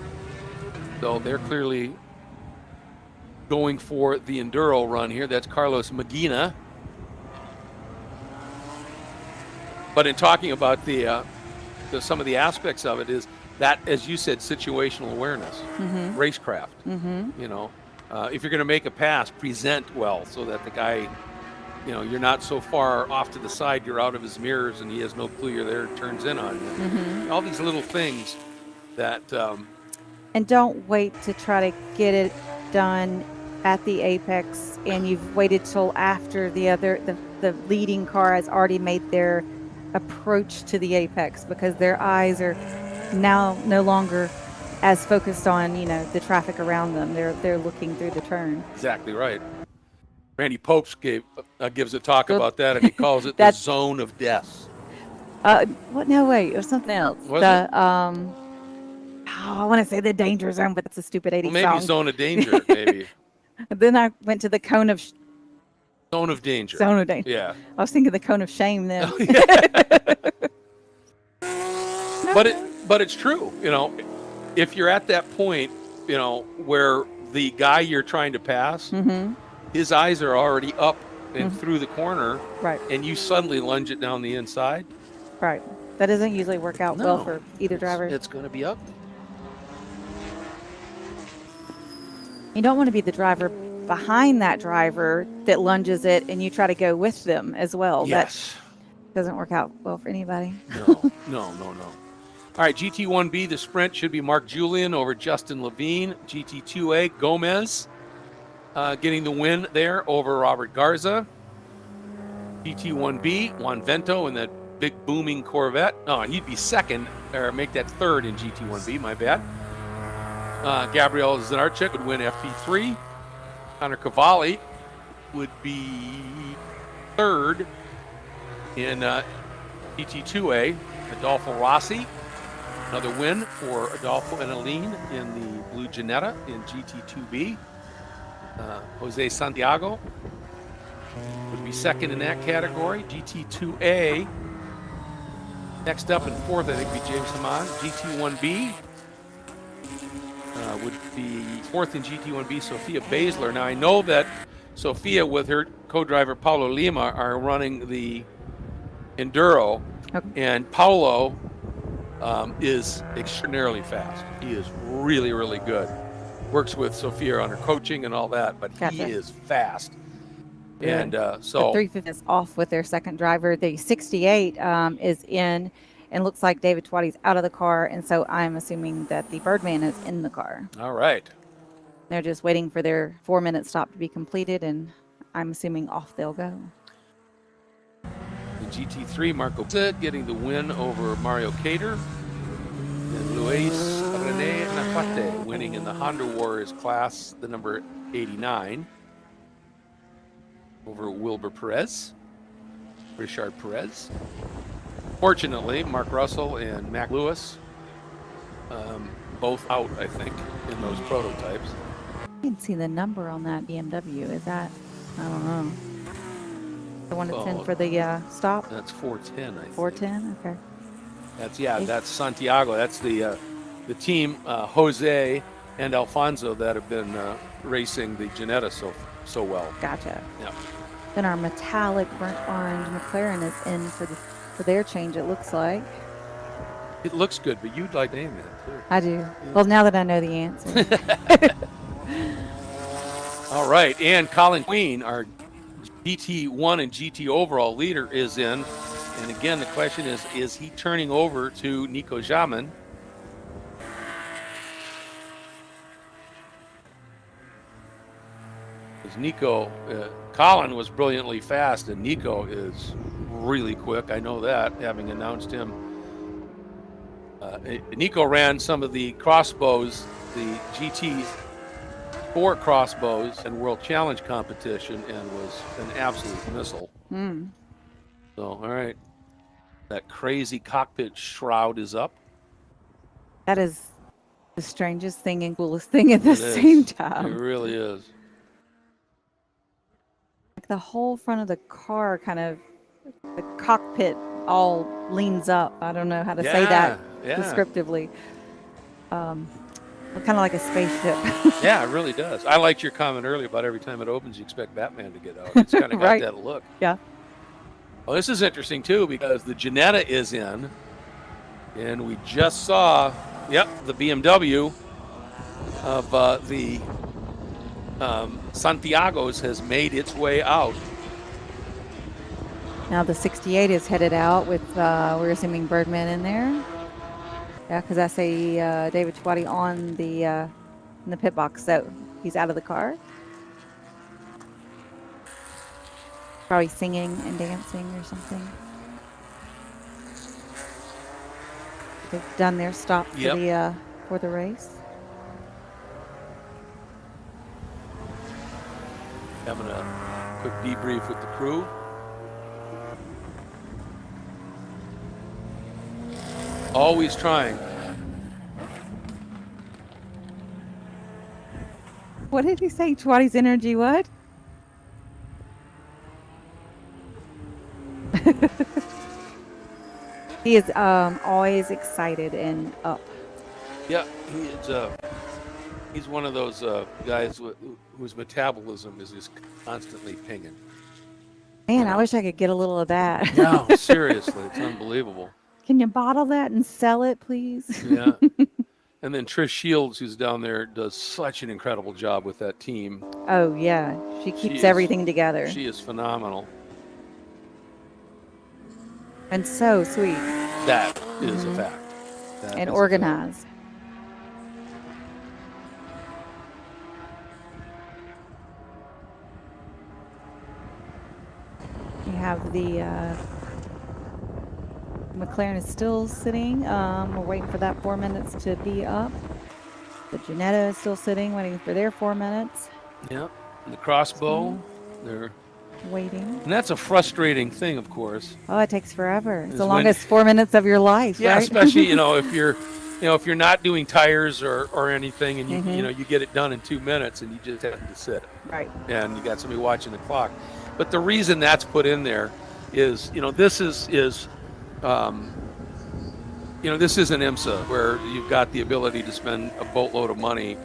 So they're clearly going for the enduro run here. That's Carlos Medina. But in talking about the some of the aspects of it is that, as you said, situational awareness, racecraft. You know, if you're going to make a pass, present well so that the guy, you know, you're not so far off to the side, you're out of his mirrors and he has no clue you're there, turns in on you. All these little things that. And don't wait to try to get it done at the apex and you've waited till after the leading car has already made their approach to the apex, because their eyes are now no longer as focused on, you know, the traffic around them. They're looking through the turn. Exactly right. Randy Popes gives a talk about that, and he calls it the That's- zone of death. What? No, wait, it was something else. Was I want to say the danger zone, but that's a stupid 80s Well, maybe song. zone of danger, maybe. Then I went to the cone of Zone of danger. zone of danger. Yeah. I was thinking the cone of shame then. But it's true, you know, if you're at that point, you know, where the guy you're trying to pass, his eyes are already up and through the corner, Right. and you suddenly lunge it down the inside. Right. That doesn't usually work out well No, for either driver. It's going to be up. You don't want to be the driver behind that driver that lunges it and you try to go with them as well. Yes. That doesn't work out well for anybody. No. All right, GT1B, the sprint should be Mark Julian over Justin Levine. GT2A, Gomez getting the win there over Robert Garza. GT1B, Juan Vento in that big booming Corvette. Oh, he'd be second, or make that third in GT1B, my bad. Gabriel Zanarchuk would win FP3. Connor Cavalli would be third in GT2A. Adolfo Rossi, another win for Adolfo and Aline in the Blue Janetta in GT2B. Jose Santiago would be second in that category. GT2A. Next up in fourth, I think, would be James Haman. GT1B would be fourth in GT1B, Sophia Baszler. Now, I know that Sophia with her co-driver Paulo Lima are running the Enduro, Okay. and Paulo is extraordinarily fast. He is really, really good. Works with Sophia on her coaching and all that, but Gotcha. he is fast. Yeah. And The so 350 is off with their second driver. The 68 is in, and looks like David Twatty's out of the car, and so I'm assuming that the Birdman is in the car. all right. They're just waiting for their 4-minute stop to be completed, and I'm assuming off they'll go. The GT3, Marco Zed getting the win over Mario Cater. And Luis Rene Napate winning in the Honda Warriors class, the number 89, over Wilbur Perez, Richard Perez. Fortunately, Mark Russell and Mac Lewis, both out, I think, in those prototypes. You can see the number on that BMW. Is that, I don't know, the one that's in for the stop? That's 410, I think. 410? Okay. That's Santiago. That's the team, Jose and Alfonso, that have been racing the Ginetta so well. Gotcha. Yeah. Then our metallic burnt orange McLaren is in for their change, it looks like. It looks good, but you'd like to name that too. I do. Well, now that I know the answer. All right, and Colin Queen, our GT1 and GT overall leader, is in. And again, the question is he turning over to Nico Jamin? Because Nico, Colin was brilliantly fast, and Nico is really quick. I know that, having announced him. Nico ran some of the crossbows, the GT4 crossbows and World Challenge competition, and was an absolute missile. So, all right. That crazy cockpit shroud is up. That is the strangest thing and coolest thing at the It same is. time. It really is. Like the whole front of the car, kind of, the cockpit all leans up. I don't know how to say that descriptively. Kind of like a spaceship. Yeah, it really does. I liked your comment earlier about every time it opens, you expect Batman to get out. It's kind of got Right. that look. Yeah. Well, this is interesting too, because the Ginetta is in, and we just saw, the BMW of the Santiago's has made its way out. Now the 68 is headed out with, we're assuming Birdman in there. Yeah, because I see David Twatty on the in the pit box, so he's out of the car. Probably singing and dancing or something. They've done their stop for the race. Having a quick debrief with the crew. Always trying. What did he say? Twatty's energy, what? He is always excited and up. Yeah, he's one of those guys whose metabolism is just constantly pinging. Man, I wish I could get a little of that. No, seriously, it's unbelievable. Can you bottle that and sell it, please? Yeah. And then Trish Shields, who's down there, does such an incredible job with that team. Oh, yeah. She keeps is- everything together. She is phenomenal. And so sweet That is a fact. That and is a organized. You have the McLaren is still sitting. We're waiting for that 4 minutes to be up. The Ginetta is still sitting, waiting for their 4 minutes. fact. Yeah. And the crossbow, they're, Waiting. and that's a frustrating thing, of course. Oh, it takes forever. It's Is the when- longest 4 minutes of your life, Yeah, right? especially if you're not doing tires or anything, and you get it done in 2 minutes, and you just have to sit, Right. and you got somebody watching the clock. But the reason that's put in there is this is this isn't IMSA where you've got the ability to spend a boatload of money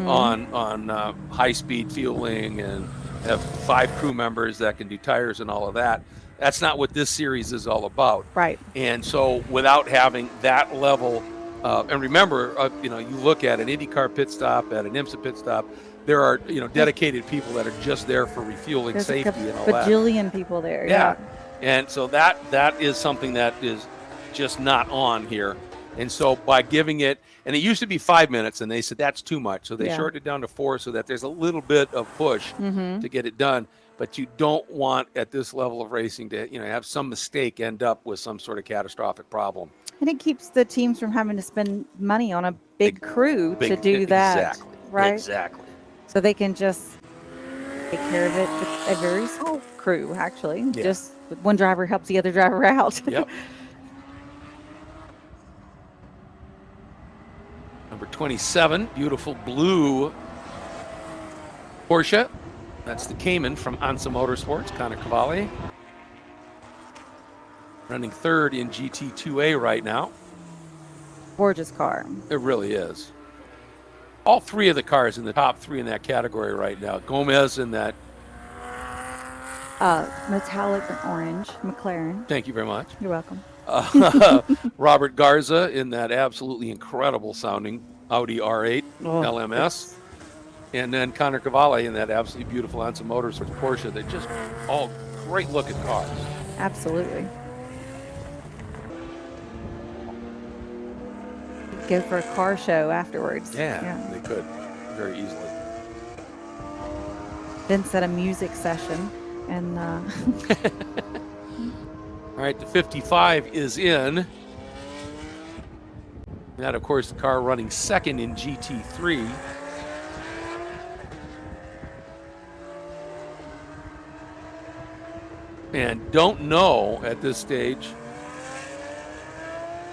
on high speed fueling and have 5 crew members that can do tires and all of that. That's not what this series is all about. Right. And so without having that level, and remember, you look at an IndyCar pit stop, at an IMSA pit stop, there are, dedicated people that are just there for refueling, There's safety, like and all a that. bajillion people there. Yeah. And so that is something that is just not on here. And so by giving it, and it used to be 5 minutes, and they said that's too much. So they shortened it down to 4 so that there's a little bit of push to get it done. But you don't want at this level of racing to, have some mistake end up with some sort of catastrophic problem. And it keeps the teams from having to spend money on a big crew to do that. Exactly. Right? Exactly. So they can just take care of it with a very small crew, actually. Yeah. Just one driver helps the other driver out. Yep. Number 27, beautiful blue Porsche. That's the Cayman from Ansa Motorsports, Connor Cavalli. Running 3rd in GT2A right now. Gorgeous car. It really is. All 3 of the cars in the top 3 in that category right now. Gomez in that. Metallic and orange McLaren. Thank you very much. You're welcome. Robert Garza in that absolutely incredible sounding Audi R8 LMS. And then Connor Cavalli in that absolutely beautiful Ansa Motorsports Porsche. They're just all great looking cars. Absolutely. Go for a car show afterwards. Yeah, they could very easily. Then set a music session and all right, the 55 is in. That, of course, the car running 2nd in GT3. And don't know at this stage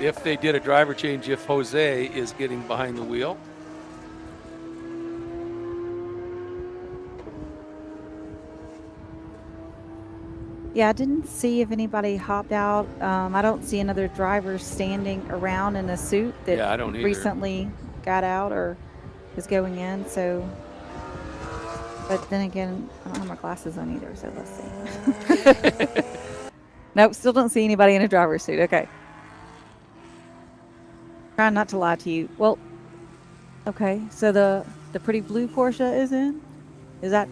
if they did a driver change, if Jose is getting behind the wheel. yeah, I didn't see if anybody hopped out. I don't see another driver standing around in a suit that I don't either. recently got out or is going in. So, but then again, I don't have my glasses on either. So let's see. Nope, still don't see anybody in a driver's suit. Okay. Trying not to lie to you. Well, okay. So the pretty blue Porsche is in. Is that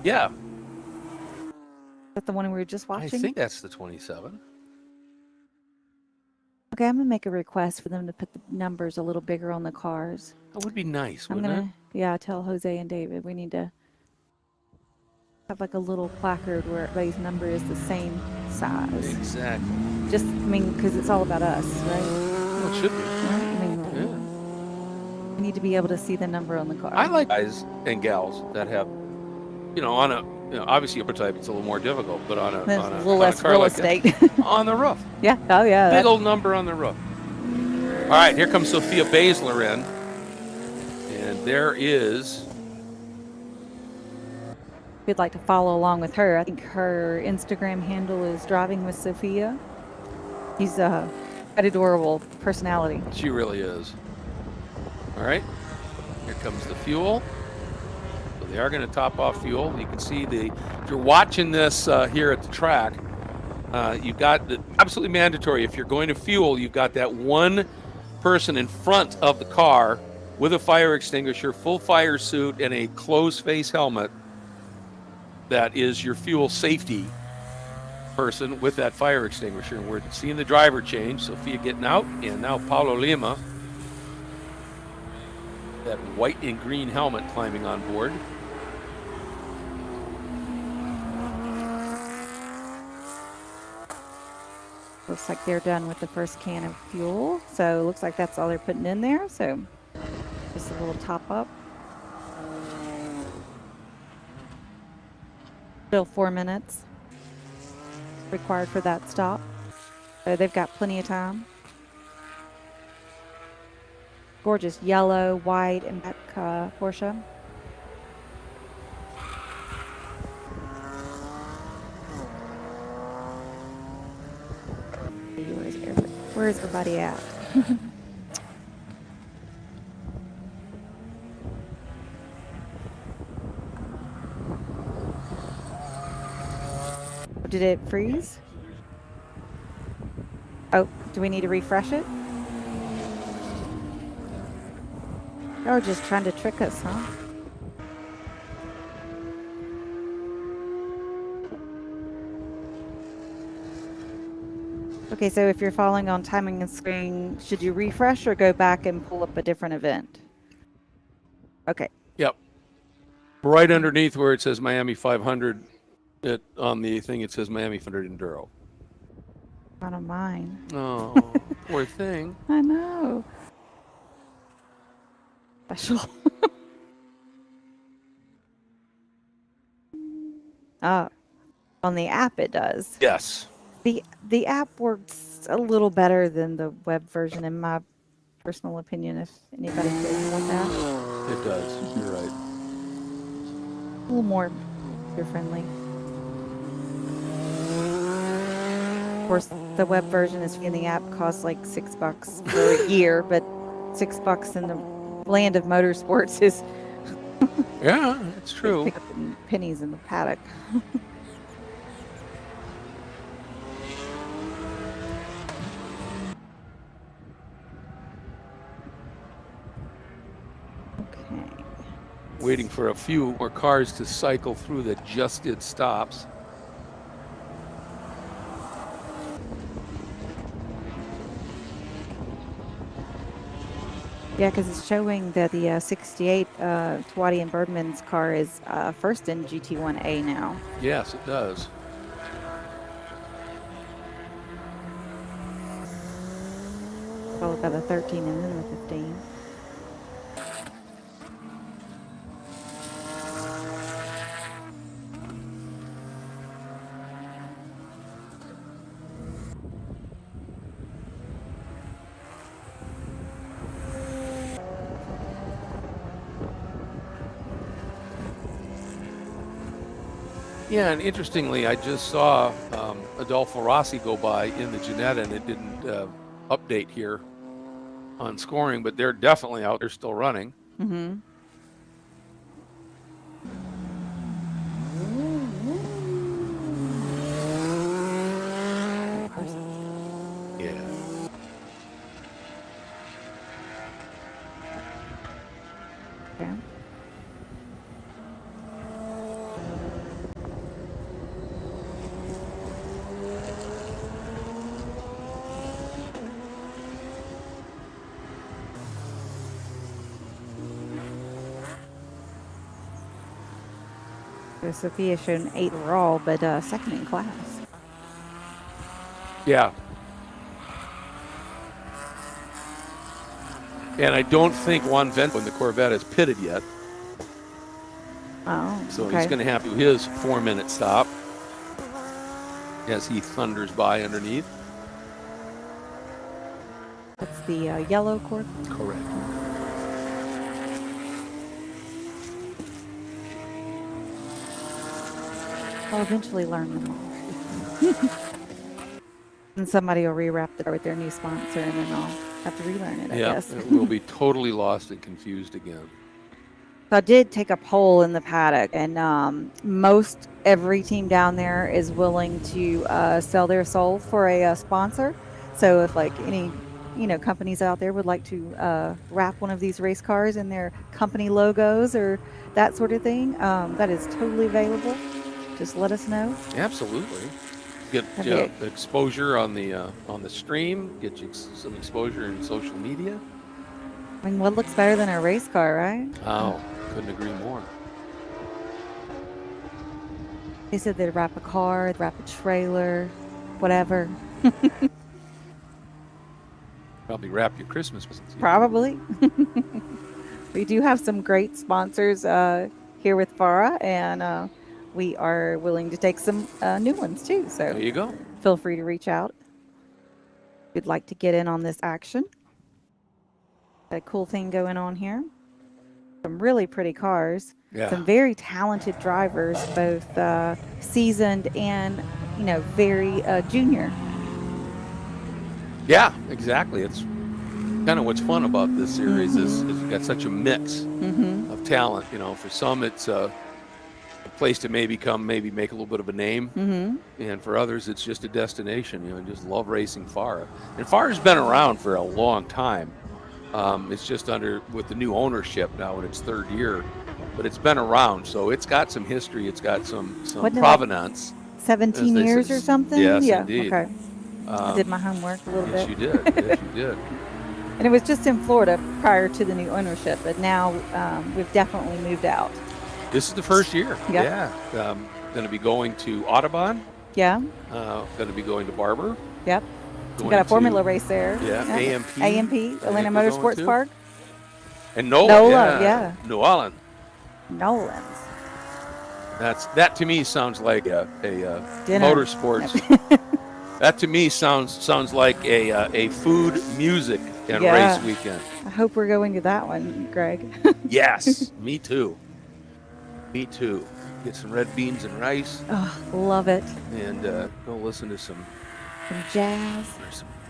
Yeah, the one we were just watching? I think that's the 27. Okay, I'm gonna make a request for them to put the numbers a little bigger on the cars. That would be nice, I'm wouldn't gonna, yeah, tell Jose and David we need to have like a little placard where everybody's number is the same it? size. Exactly. Just, I mean, because it's all about us, right? Well, it should be. Right? I mean, Yeah. we need to be able to see the number on the car. I like guys and gals that have, on a, obviously a prototype it's a little more difficult, but on a, There's on a a, little on less a car real like that, estate. on the roof. Yeah. Oh, yeah. Big old number on the roof. All right, here comes Sophia Basler in. And there is, If you'd like to follow along with her, I think her Instagram handle is Driving with Sophia. She's an adorable personality. she really is. All right, here comes the fuel. So they are going to top off fuel. You can see if you're watching this here at the track, you've got the absolutely mandatory. If you're going to fuel, you've got that one person in front of the car with a fire extinguisher, full fire suit, and a closed face helmet. That is your fuel safety person with that fire extinguisher. And we're seeing the driver change. Sophia getting out, and now Paulo Lima, that white and green helmet, climbing on board. Looks like they're done with the first can of fuel. So it looks like that's all they're putting in there. So just a little top up. Still 4 minutes required for that stop. So they've got plenty of time. Gorgeous yellow, white, and black Porsche. Where's everybody at? Did it freeze? Oh, do we need to refresh it? Y'all just trying to trick us, huh? Okay, so if you're following on timing and screen, should you refresh or go back and pull up a different event? Okay. Yep. Right underneath where it says Miami 500, on the thing it says Miami 500 Enduro. Not on mine. Oh, poor thing. I know. Special. On the app it does. Yes. The app works a little better than the web version, in my personal opinion, if anybody feels like that. It does. You're right. A little more user-friendly. Of course, the web version is free and the app costs like $6 for a year, but $6 in the land of motorsports is Yeah, it's true. pick up pennies in the paddock. Okay. Waiting for a few more cars to cycle through that just did stops. Yeah, because it's showing that the 68 Twatty and Birdman's car is first in GT1A now. Yes, it does. Followed by the 13 and then the 15. Yeah, and interestingly, I just saw Adolfo Rossi go by in the Ginetta, and it didn't update here on scoring, but they're definitely out. They're still running. Mm-hmm. Yeah. Okay. So Sophia showed an 8 overall, but second in class. Yeah. And I don't think Juan Vento in the Corvette is pitted yet. Oh, So okay. he's going to have to do his 4-minute stop as he thunders by underneath. That's the yellow cord. Correct. I'll eventually learn them all. And somebody will rewrap it with their new sponsor, and then I'll have to relearn it, I Yeah, guess. it will be totally lost and confused again. So I did take a poll in the paddock, and most every team down there is willing to sell their soul for a sponsor. So if like any companies out there would like to wrap one of these race cars in their company logos or that sort of thing, that is totally available. Just let us know. Absolutely. Get exposure on the stream. Get you some exposure in social media. I mean, what looks better than a race car, right? Oh, couldn't agree more. They said they'd wrap a car, they'd wrap a trailer, whatever. Probably wrap your Christmas presents. Probably. We do have some great sponsors here with FARA, and we are willing to take some new ones too. So There you go. feel free to reach out if you'd like to get in on this action. A cool thing going on here. Some really pretty cars. Yeah. Some very talented drivers, both seasoned and very junior. Yeah, exactly. It's kind of what's fun about this series is you've got such a mix of talent. For some, it's place to maybe come, maybe make a little bit of a name. Mm-hmm. And for others, it's just a destination. You know, just love racing FARA. And FARA's been around for a long time. It's just with the new ownership now in its third year, but it's been around, so it's got some history. It's got some provenance. 17 as they years say. or something? Yes, yeah. indeed. Okay. I did my homework a little Yes, bit. you did. Yes, you did. And it was just in Florida prior to the new ownership, but now we've definitely moved out. This is the first year. Yep. Yeah. Going to be going to Audubon. Yeah. Going to be going to Barber. Yep. We Going got a to- formula race there. Yeah. Yep. AMP. AMP, Atlanta we're going Motorsports to. Park. And NOLA. NOLA, yeah. New Orleans. Nolan's. That to me sounds like a Dinner. motorsports. That to me sounds like a food, music, and Yeah. race weekend. I hope we're going to that one, Greg. Yes, me too. Me too. Get some red beans and rice, Oh, love it. and go listen to some Jazz.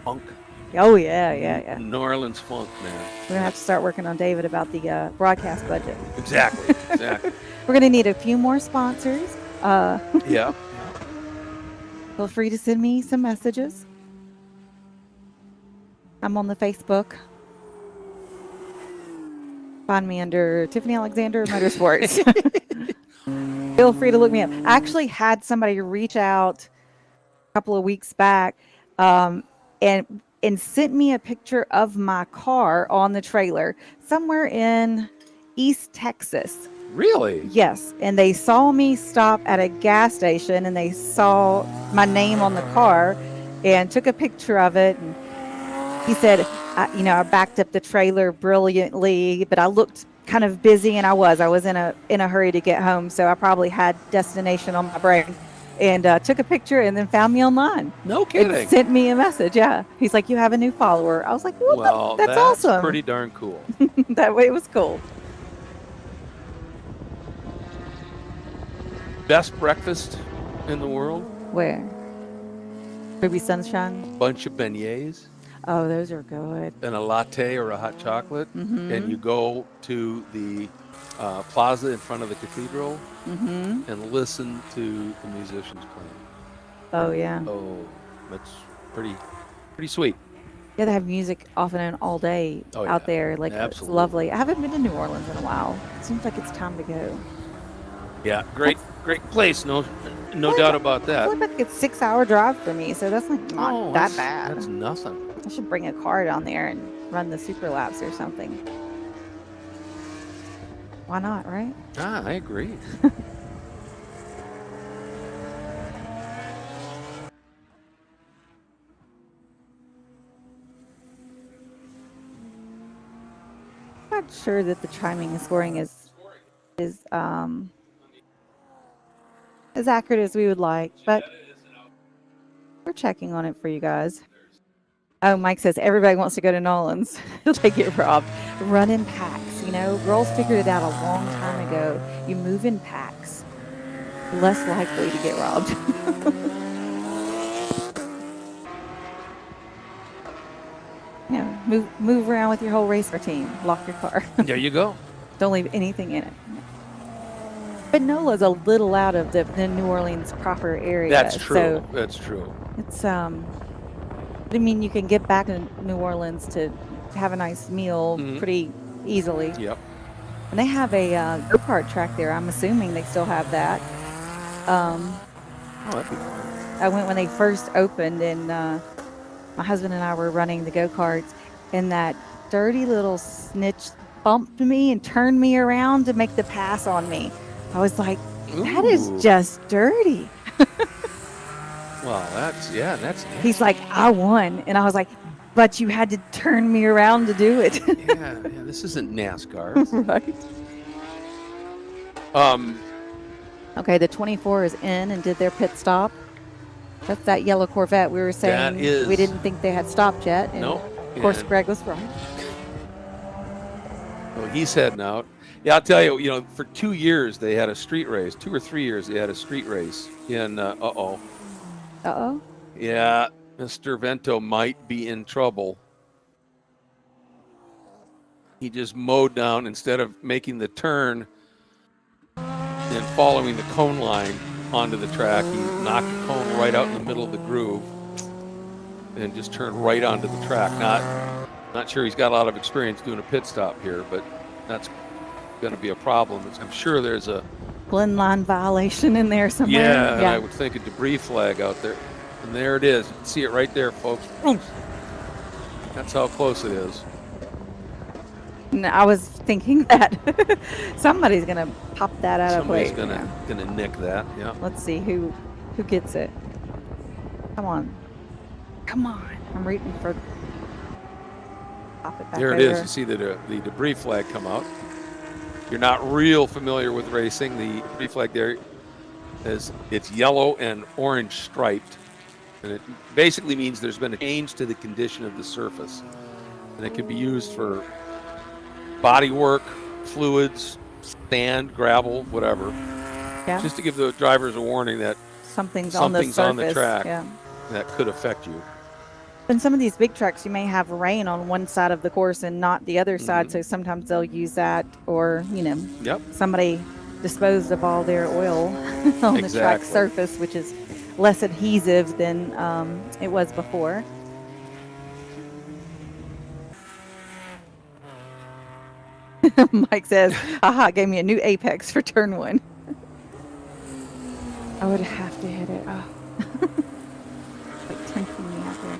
funk. Oh, yeah. New Orleans funk, man. We're going to have to start working on David about the broadcast budget. Exactly. We're going to need a few more sponsors. Yeah. Feel free to send me some messages. I'm on the Facebook. Find me under Tiffany Alexander Motorsports. Feel free to look me up. I actually had somebody reach out a couple of weeks back and sent me a picture of my car on the trailer somewhere in East Texas. Really? Yes, and they saw me stop at a gas station, and they saw my name on the car, and took a picture of it. And he said, I backed up the trailer brilliantly, but I looked kind of busy, and I was in a hurry to get home, so I probably had destination on my brain, and took a picture, and then found me online. No kidding. And sent me a message. Yeah, he's like, "You have a new follower." I was like, Well, that's awesome. Pretty darn cool. That way, it was cool. Best breakfast in the world? Where? Ruby Sunshine. Bunch of beignets Oh, those are good. and a latte or a hot chocolate, Mm-hmm. and you go to the plaza in front of the cathedral Mm-hmm. and listen to the musicians playing. Oh, yeah. Oh, that's pretty sweet. Yeah, they have music off and on all day Oh, out yeah. there. Like, Absolutely. it's lovely. I haven't been to New Orleans in a while. It seems like it's time to go. Yeah, great place. No doubt about I that. feel like it's a 6-hour drive for me, so that's like not Oh, that that's- bad. That's nothing. I should bring a car down there and run the super laps or something. Why not, right? I agree. I'm not sure that the chiming and scoring is as accurate as we would like, but we're checking on it for you guys. Oh, Mike says everybody wants to go to Nolan's. They get robbed. Run in packs. Girls figured it out a long time ago. You move in packs. Less likely to get robbed. Move around with your whole race car team. Lock your car. There you go. Don't leave anything in it. But NOLA's a little out of the New Orleans proper area. That's true. So That's true. it's you can get back to New Orleans to have a nice meal Mhm. pretty easily. Yep. And they have a go-kart track there. I'm assuming they still have that. Oh, that'd be fun. I went when they first opened, and my husband and I were running the go-karts, and that dirty little snitch bumped me and turned me around to make the pass on me. I was like, that is Ooh. just dirty. Well, that's nasty. He's like, I won. And I was like, but you had to turn me around to do it. yeah, this isn't NASCAR. Right. Okay, the 24 is in and did their pit stop. That's that yellow Corvette we were saying. That is- We didn't think they had stopped yet. And No. Of course, and- Greg was right. So he's heading out. Yeah, I'll tell you, for 2 years they had a street race. 2 or 3 years they had a street race in, Uh-oh. Yeah, Mr. Vento might be in trouble. He just mowed down instead of making the turn. and following the cone line onto the track. He knocked the cone right out in the middle of the groove and just turned right onto the track. Not sure he's got a lot of experience doing a pit stop here, but that's going to be a problem. I'm sure there's a blend line violation in there somewhere. Yeah, and I would think a debris flag out there. And there it is. You can see it right there, folks. Boom. That's how close it is. No, I was thinking that somebody's gonna pop that out of Somebody's play. gonna nick that. Yeah. Let's see who gets it. Come on. I'm rooting for. Pop it back There it over. is. You see the debris flag come out. You're not real familiar with racing. The debris flag there is it's yellow and orange striped, and it basically means there's been a change to the condition of the surface, and it can be used for body work, fluids, sand, gravel, whatever. Yeah. Just to give the drivers a warning that Something's on the surface. on the track Yeah. that could affect you. In some of these big tracks, you may have rain on one side of the course and not the other side. So sometimes they'll use that, or Yep. somebody disposed of all their oil on the track surface, which is less adhesive than it was before. Mike says, "Aha! Gave me a new apex for turn 1." I would have to hit it. Oh. Like tempting me out there.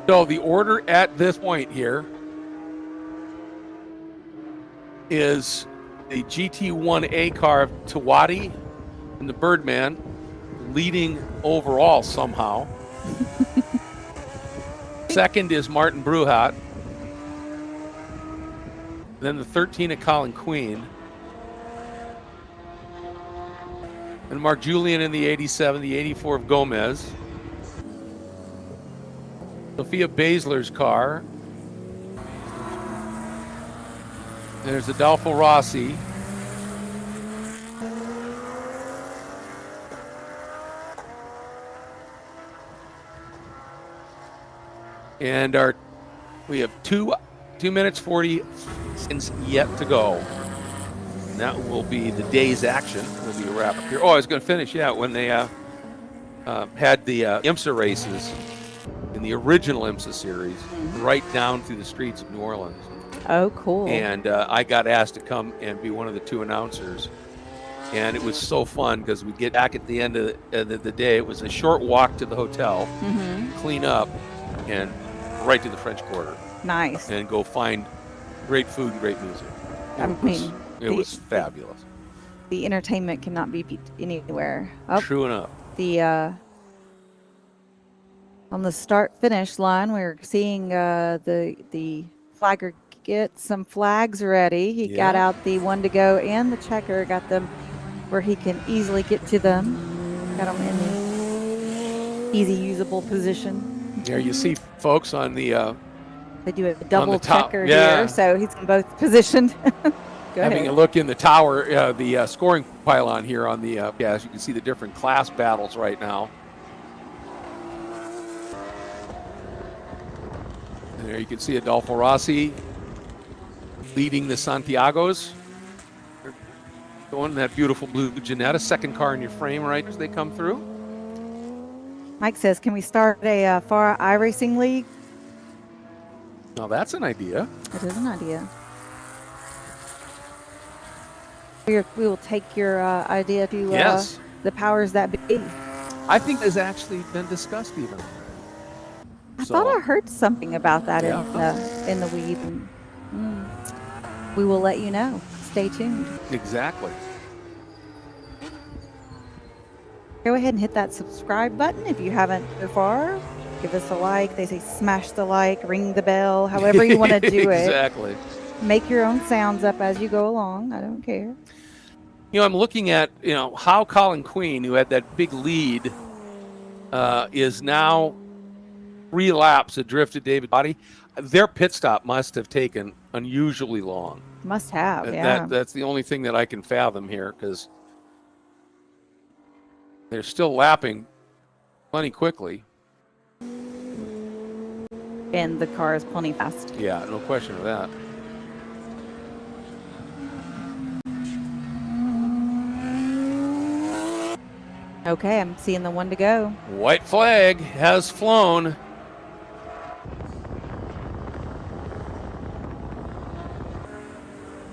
So the order at this point here is the GT1A car of Tawadi and the Birdman leading overall somehow. Second is Martin Bruhat. Then the 13 of Colin Queen. And Mark Julian in the 87, the 84 of Gomez. Sophia Basler's car. There's Adolfo Rossi. And we have 2 minutes 40 seconds yet to go. And that will be the day's action. Will be a wrap up here. Oh, I was going to finish. Yeah, when they had the IMSA races in the original IMSA series, right down through the streets of New Orleans. Oh, cool. And I got asked to come and be one of the 2 announcers. And it was so fun because we get back at the end of the day. It was a short walk to the hotel, clean up, and right to the French Quarter. Nice. And go find great food and great music. It was fabulous. The entertainment cannot be beat anywhere. Oh, True enough. On the start-finish line, we're seeing the flagger get some flags ready. He got out the one to go and the checker, got them where he can easily get to them. Got them in the easy usable position. There you see folks on the they do a double top, checker here, so he's in both positioned. Go having ahead. a look in the tower, the scoring pylon here on the as you can see the different class battles right now. And there you can see Adolfo Rossi leading the Santiagos. Going in that beautiful blue Ginetta, second car in your frame right as they come through. Mike says, can we start a FARA iRacing league? Now that's an idea. It is an idea. We will take your idea to the powers that be. I think has actually been discussed even. I thought I heard something about that in the weed. And, we will let you know. Stay tuned. Exactly. Go ahead and hit that subscribe button if you haven't so far. Give us a like. They say smash the like, ring the bell, however you want to do it. Exactly. Make your own sounds up as you go along. I don't care. You know, I'm looking at, how Colin Queen, who had that big lead, is now 3 laps adrift to David Body. Their pit stop must have taken unusually long. Must have, yeah. That's the only thing that I can fathom here, because they're still lapping plenty quickly. and the car is plenty fast. Yeah, no question of that. Okay, I'm seeing the one to go. White flag has flown.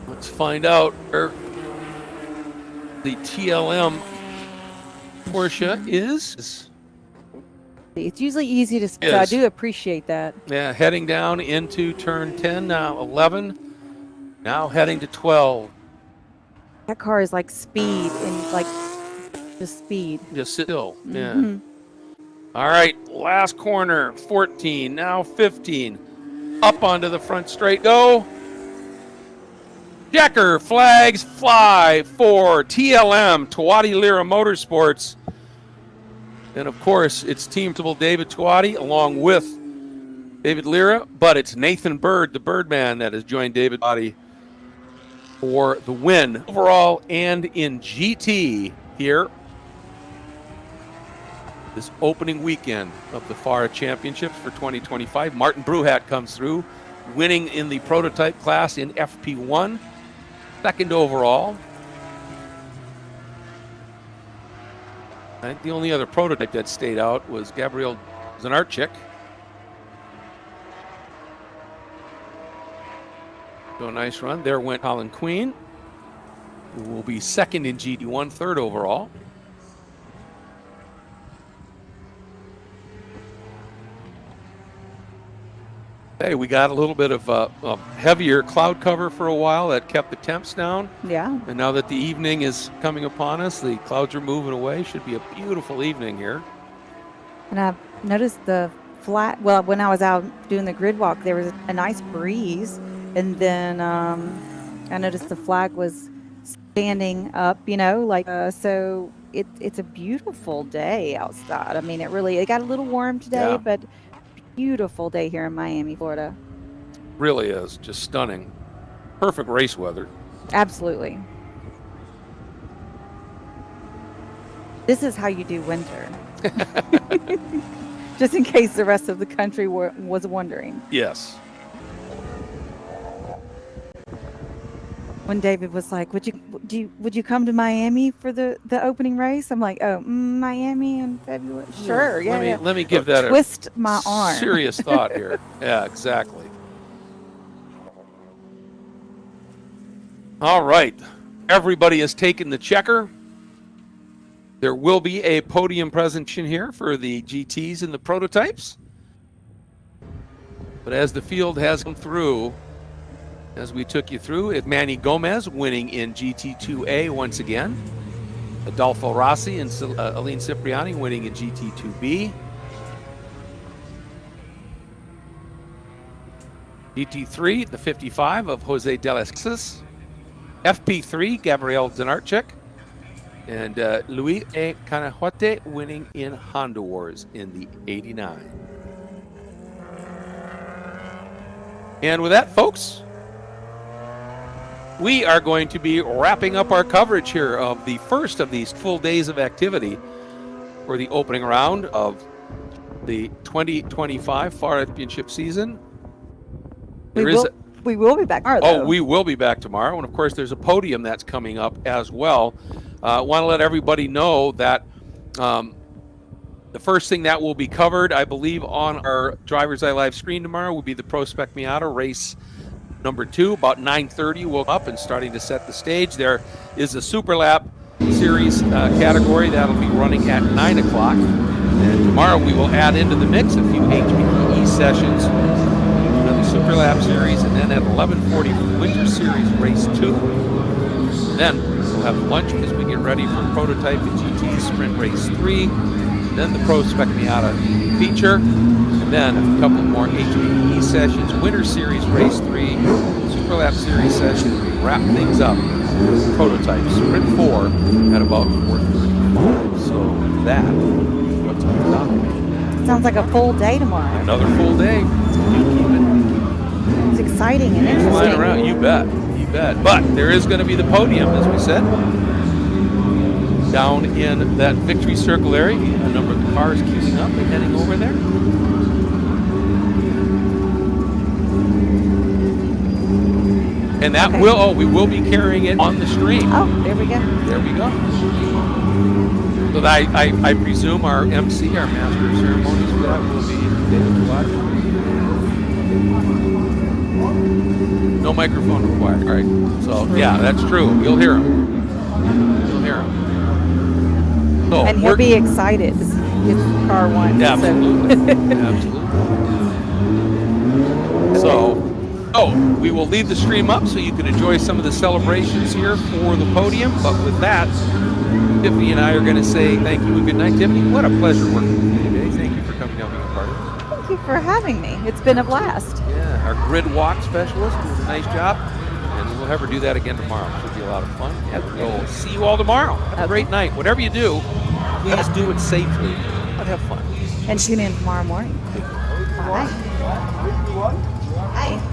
Let's find out where the TLM Porsche is. It's usually easy to see, so I do appreciate that. Yeah, heading down into turn 10, now 11, now heading to 12. That car is like speed and like just speed. Just still, yeah. All right, last corner, 14, now 15. Up onto the front straight, go. Checker flags fly for TLM, Tuati Lira Motorsports. And of course, it's team principal David Tuati along with David Lira, but it's Nathan Bird, the Birdman, that has joined David Tuati for the win overall and in GT here this opening weekend of the FARA Championships for 2025. Martin Bruhat comes through, winning in the prototype class in FP1, second overall. I think the only other prototype that stayed out was Gabriel Zanarchik. So a nice run. There went Colin Queen, who will be second in GT1, third overall. Hey, we got a little bit of heavier cloud cover for a while that kept the temps down. Yeah. And now that the evening is coming upon us, the clouds are moving away. Should be a beautiful evening here. And I've noticed the flat, well, when I was out doing the grid walk, there was a nice breeze. And then I noticed the flag was standing up, you know, like, so it's a beautiful day outside. I mean, it got a little warm today, Yeah. but beautiful day here in Miami, Florida. Really is. Just stunning. Perfect race weather. Absolutely. This is how you do winter. Just in case the rest of the country was wondering. Yes. When David was like, would you come to Miami for the opening race? I'm like, oh, Miami in February? Sure, yeah. Let me give that twist my arm. Serious thought here. Yeah, exactly. All right. Everybody has taken the checker. There will be a podium presentation here for the GTs and the prototypes. But as the field has come through, as we took you through, it's Manny Gomez winning in GT2A once again. Adolfo Rossi and Aline Cipriani winning in GT2B. GT3, the 55 of Jose De Las Casas. FP3, Gabriel Zanarchik. And Luis E. Canajote winning in Honda Wars in the 89. And with that, folks, we are going to be wrapping up our coverage here of the first of these full days of activity for the opening round of the 2025 FARA Championship season. We will be back tomorrow, though. Oh, we will be back tomorrow. And, of course, there's a podium that's coming up as well. I want to let everybody know that the first thing that will be covered, I believe, on our DriverSeye live screen tomorrow will be the Pro Spec Miata race number 2, about 9:30, woke up and starting to set the stage. There is a Super Lap Series category that'll be running at 9 o'clock. And tomorrow we will add into the mix a few HPDE sessions, another Super Lap Series, and then at 11:40 for the Winter Series Race 2. Then we'll have lunch as we get ready for Prototype and GT Sprint Race 3. Then the Pro Spec Miata feature, and then a couple more HPDE sessions, Winter Series Race 3, Super Lap Series session. We wrap things up with Prototype Sprint 4 at about 4:30. So that is what's going on. Sounds like a full day tomorrow. Another full day. It's exciting and interesting. Flying around, you bet. You bet. But there is going to be the podium, as we said, down in that victory circle area. A number of the cars queuing up and heading over there. And that Okay. we will be carrying it on the stream. Oh, there we go. There we go. So I presume our MC, our master of ceremonies for that, will be David Watt. No microphone required. All right. So yeah, that's true. You'll hear him. You'll hear him. So And he'll be excited to see his car won. Yeah, so. absolutely. Absolutely. So, we will leave the stream up so you can enjoy some of the celebrations here for the podium. But with that, Tiffany and I are going to say thank you and good night. Tiffany, what a pleasure working with you today. Thank you for coming down and being a part of it. Thank you for having me. It's been a blast. Yeah, our grid walk specialist doing a nice job. And we'll have her do that again tomorrow. Should be a lot of fun. And we'll see you all tomorrow. Have a great night. Whatever you do, please do it safely. But have fun. And tune in tomorrow morning. Bye. Bye.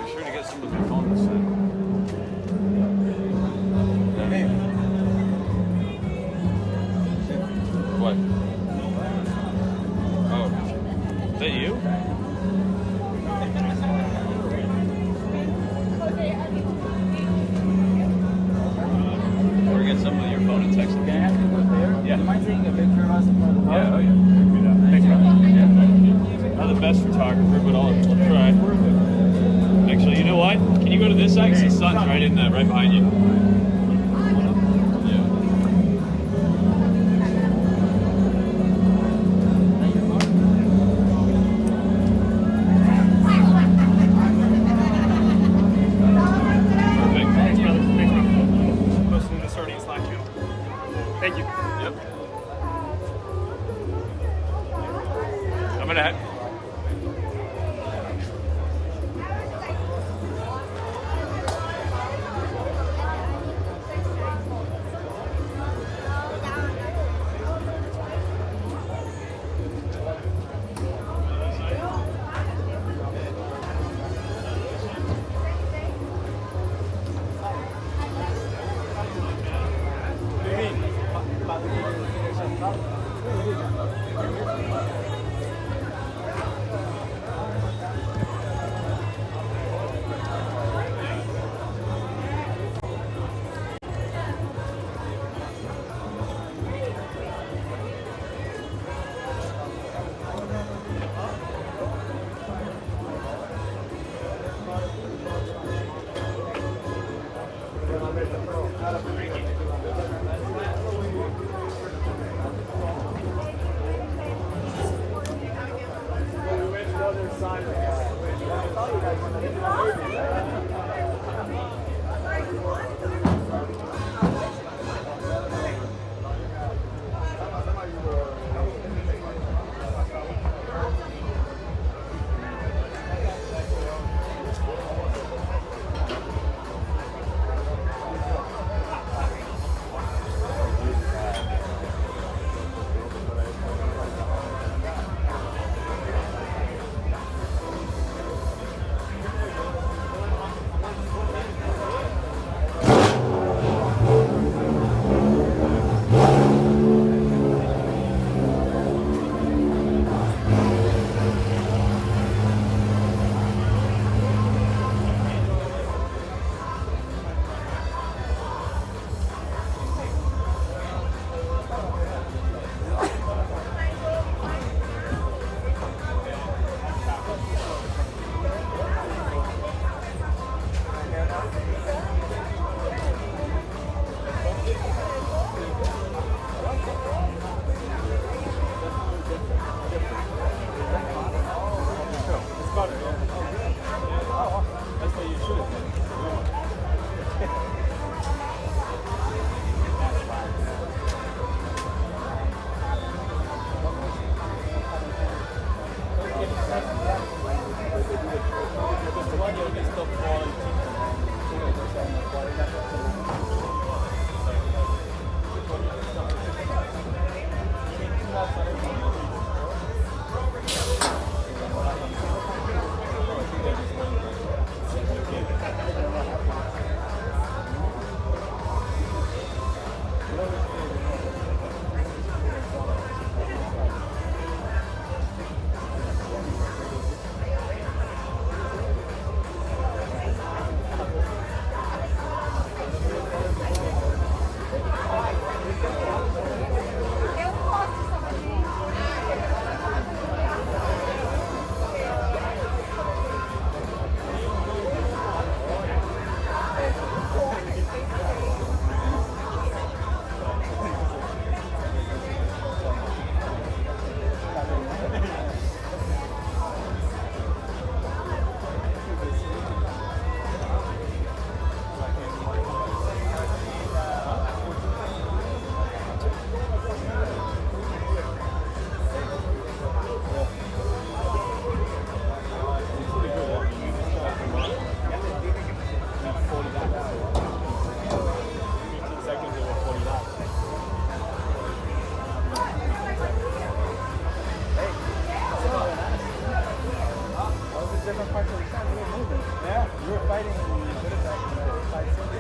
sure to get some of your phone to send. What? Oh. Is that you? Or get some of your phone and text them. Yeah. Do you mind taking a picture of us in front of the car? Yeah, oh yeah. Thanks, man. Yeah. Not the best photographer, but I'll try. Actually, you know what? Can you go to this side? Because the sun's right in right behind you. Thank you. Yep. I'm gonna. Yeah, you were fighting in Budapest in the 560.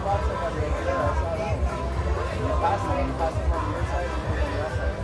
Passed somebody over there, I saw that one. You passed him on your side and on the other side.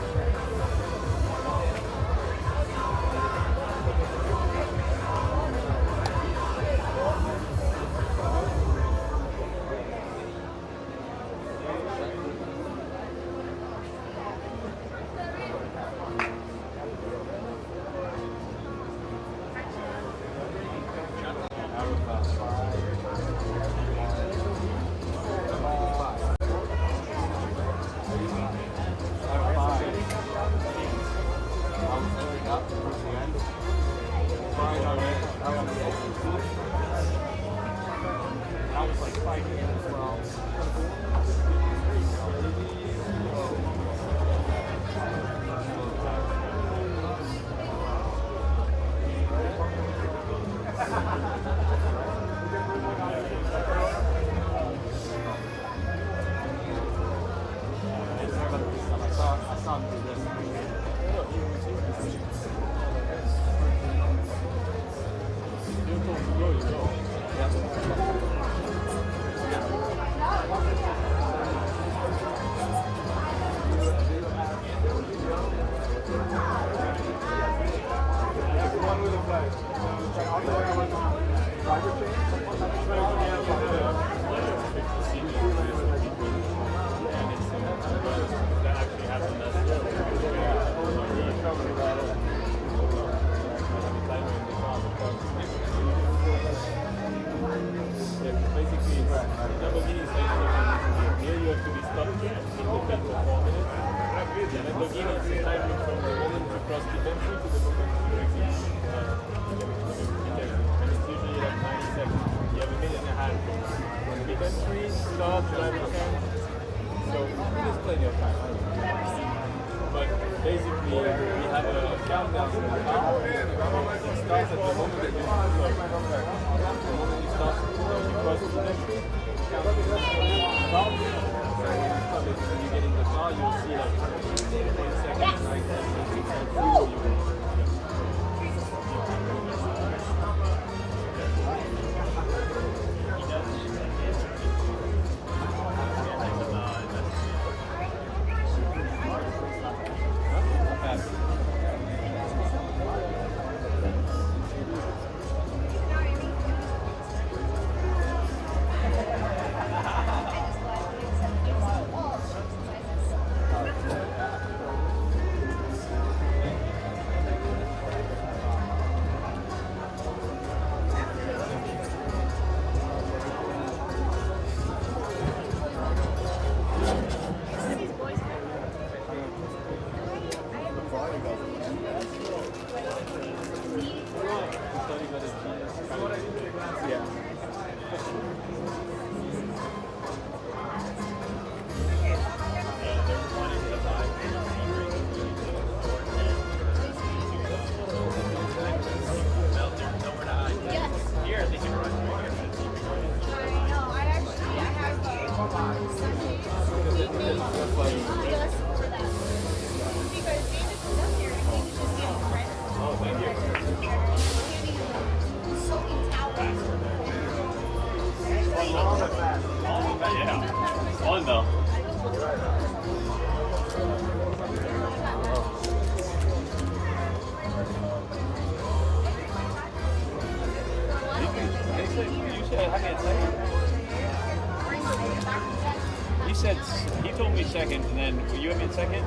He told me second, and then you had me in second,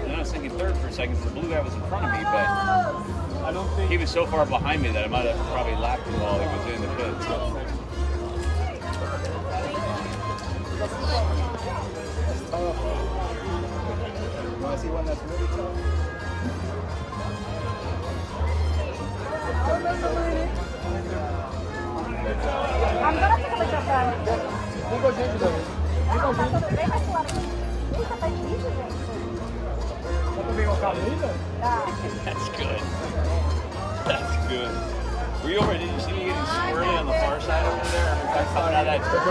and I was thinking third for a second. The blue guy was in front of me, but I don't think he was so far behind me that I might have probably lapped him while he was in the pit. You want to see one that's really tough? I'm gonna take a picture of that. Ficou gente, Davi. Não, tá tudo bem, mas claro. Eita, tá difícil, gente. Dá pra pegar o carro ainda? That's good. That's good. Were you over? Did you see me getting squirrely on the far side over there? Coming out of that turn.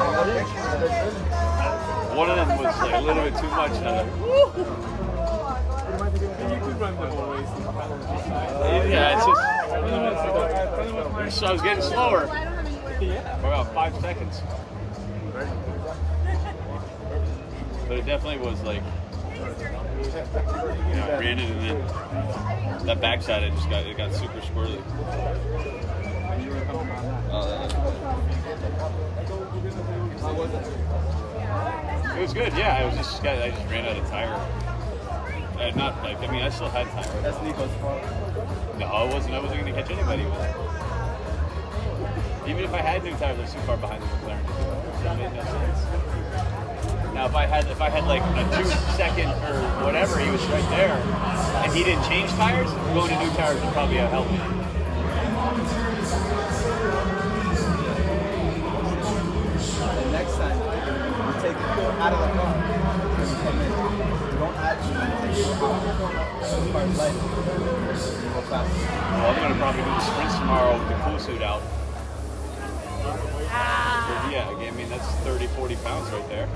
One of them was like a little bit too much. And I was like, woo! Yeah, it's just. So I was getting slower. For about 5 seconds. But it definitely was like, you know, I ran it and then that backside it got super squirrely. It was good, yeah. I just ran out of tire. Not like, I mean, I still had tire. That's Nico's fault. No, I wasn't going to catch anybody with it. Even if I had new tires, I was too far behind the McLaren. That made no sense. Now, if I had like a 2-second or whatever, he was right there, and he didn't change tires, going to new tires would probably have helped me. And next time, you take the fuel out of the car and you come in. You don't actually take the fuel out. So the car's light. You go faster. Well, I'm going to probably do the sprints tomorrow with the cool suit out. Yeah, I mean, that's 30, 40 pounds right there.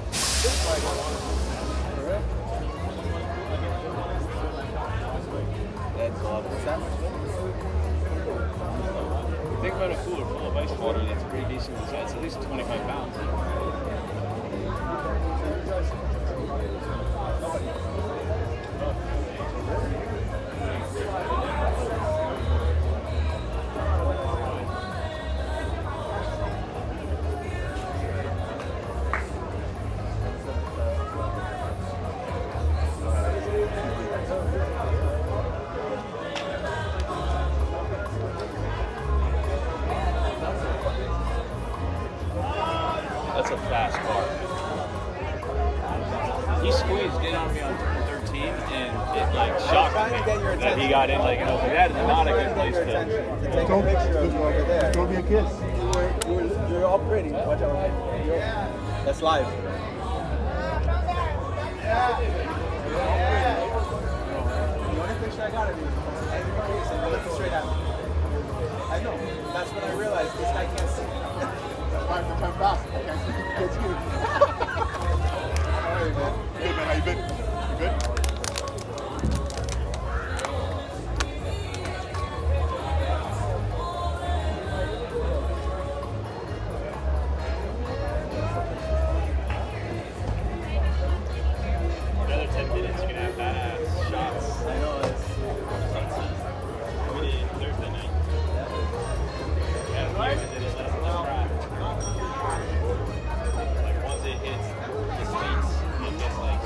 That's a lot. Think about a cooler full of ice water that's pretty decent in size. It's at least 25 pounds. That's a fast car. He squeezed in on me on turn 13, and it like shocked me that he got in. Like, and I was like, that is not a good place to. Take a picture of you over there. Throw me a kiss. You're all pretty. Watch out. That's live. The only picture I got of you is hang your face and look straight at me. I know. That's when I realized this guy can't see. Time to come back. Okay. It's you. Alright, man. Good, man. How you been? You good? Another 10 minutes, you're gonna have badass shots. I know. We did Thursday night. Yeah, we did it last night. Like once it hits the streets, it gets like.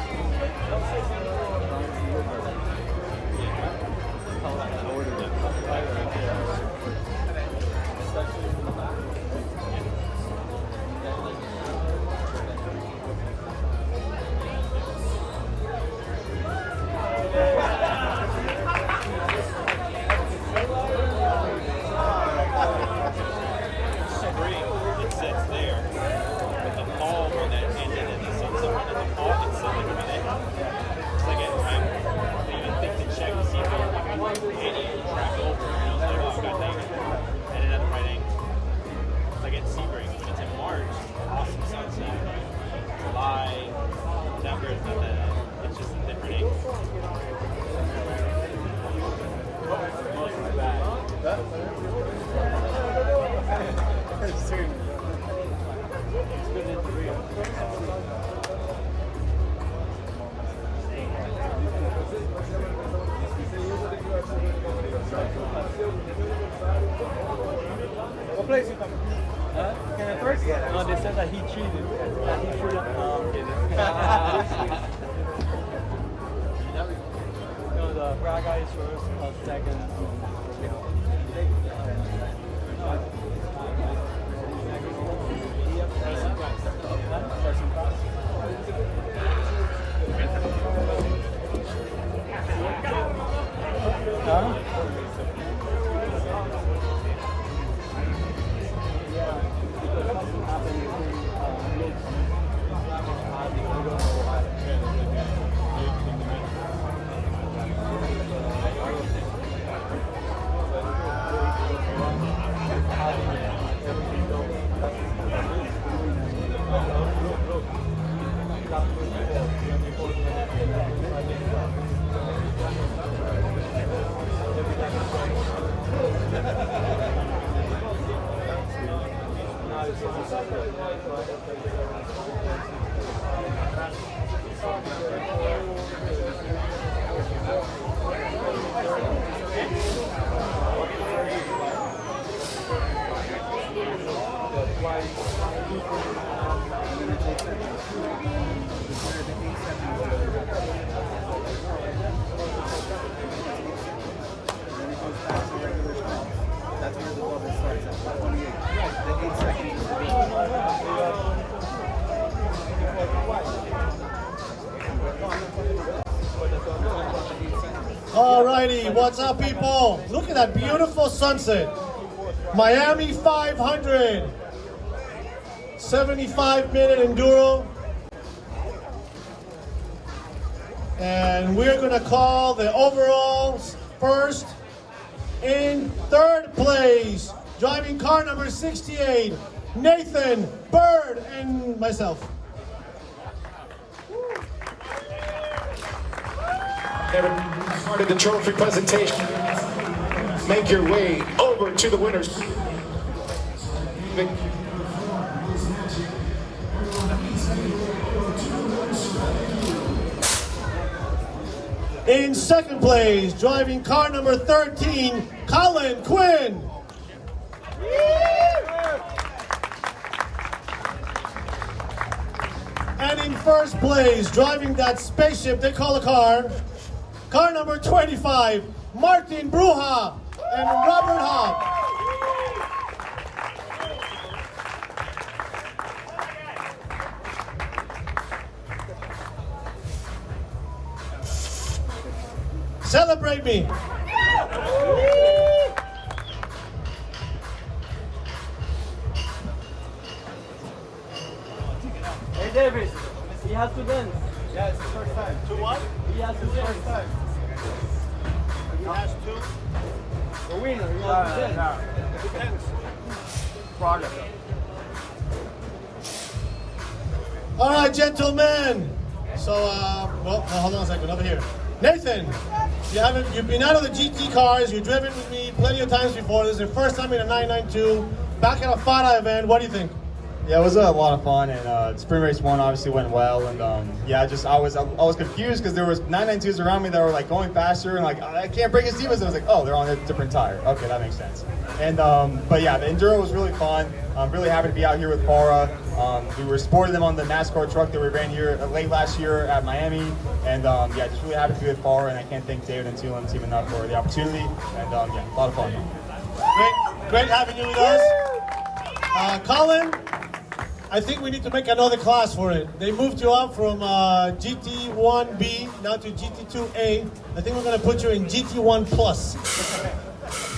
It sits there with the palm on that engine and the sunset on the palm. It's sitting there with it. It's like I'm even thinking to check to see if it'll any track over. And I was like, oh, god dang it. And it had the right angle. It's like at Sebring, but it's in March. Awesome sunset. July. September, it's not that. It's just a different angle. Most of the bad. What place you coming? Can I first? No, they said that he cheated. That he should have. No, the Prague guy is first, second. That's where the bubble starts at 28. The 8 seconds. Alrighty, what's up, people? Look at that beautiful sunset. Miami 500. 75-minute enduro. And we're going to call the overalls first. In third place, driving car number 68, Nathan, Bird, and myself. Started the trophy presentation. Make your way over to the winners. In second place, driving car number 13, Colin Quinn. And in first place, driving that spaceship they call a car, car number 25, Martin Bruja and Robert Hobb. Celebrate me. Hey Davis, he has to dance. Yeah, it's his first time. To what? He has his first time. He has to? The winner, he has to dance. It depends. Progress. All right, gentlemen. So, well, hold on a second, over here. Nathan, you've been out of the GT cars, you've driven with me plenty of times before. This is your first time in a 992, back at a FARA event. What do you think? Yeah, it was a lot of fun, and Spring Race 1 obviously went well, and yeah, I was confused because there was 992s around me that were like going faster, and like I can't break his Divas. I was like, oh, they're on a different tire. Okay, that makes sense. And but yeah, the Enduro was really fun. I'm really happy to be out here with FARA. We were supporting them on the NASCAR truck that we ran here late last year at Miami, and yeah, just really happy to be with FARA, and I can't thank David and Teal and team enough for the opportunity, and yeah, a lot of fun. Great having you with us. Colin, I think we need to make another class for it. They moved you up from GT1B now to GT2A. I think we're going to put you in GT1 Plus.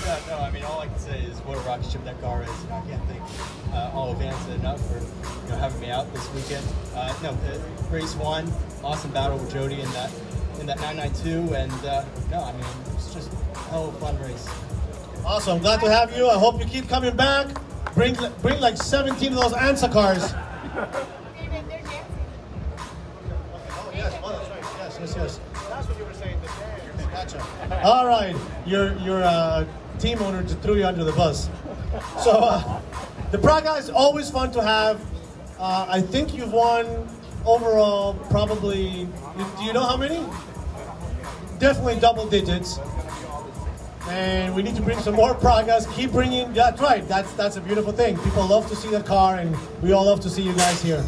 Yeah, no, I mean, all I can say is what a rocket ship that car is. You know, I can't thank all of Vance enough for having me out this weekend. No, race 1, awesome battle with Jody in that 992, and no, I mean, it's just a hell of a fun race. Awesome, glad to have you. I hope you keep coming back. Bring like 17 of those ANSA cars. Oh yes, oh that's right. Yes. That's what you were saying. Gotcha. All right, your team owner just threw you under the bus. So the Praga is always fun to have. I think you've won overall probably. Do you know how many? Definitely double digits. And we need to bring some more Pragas. Keep bringing. That's right. That's a beautiful thing. People love to see the car, and we all love to see you guys here.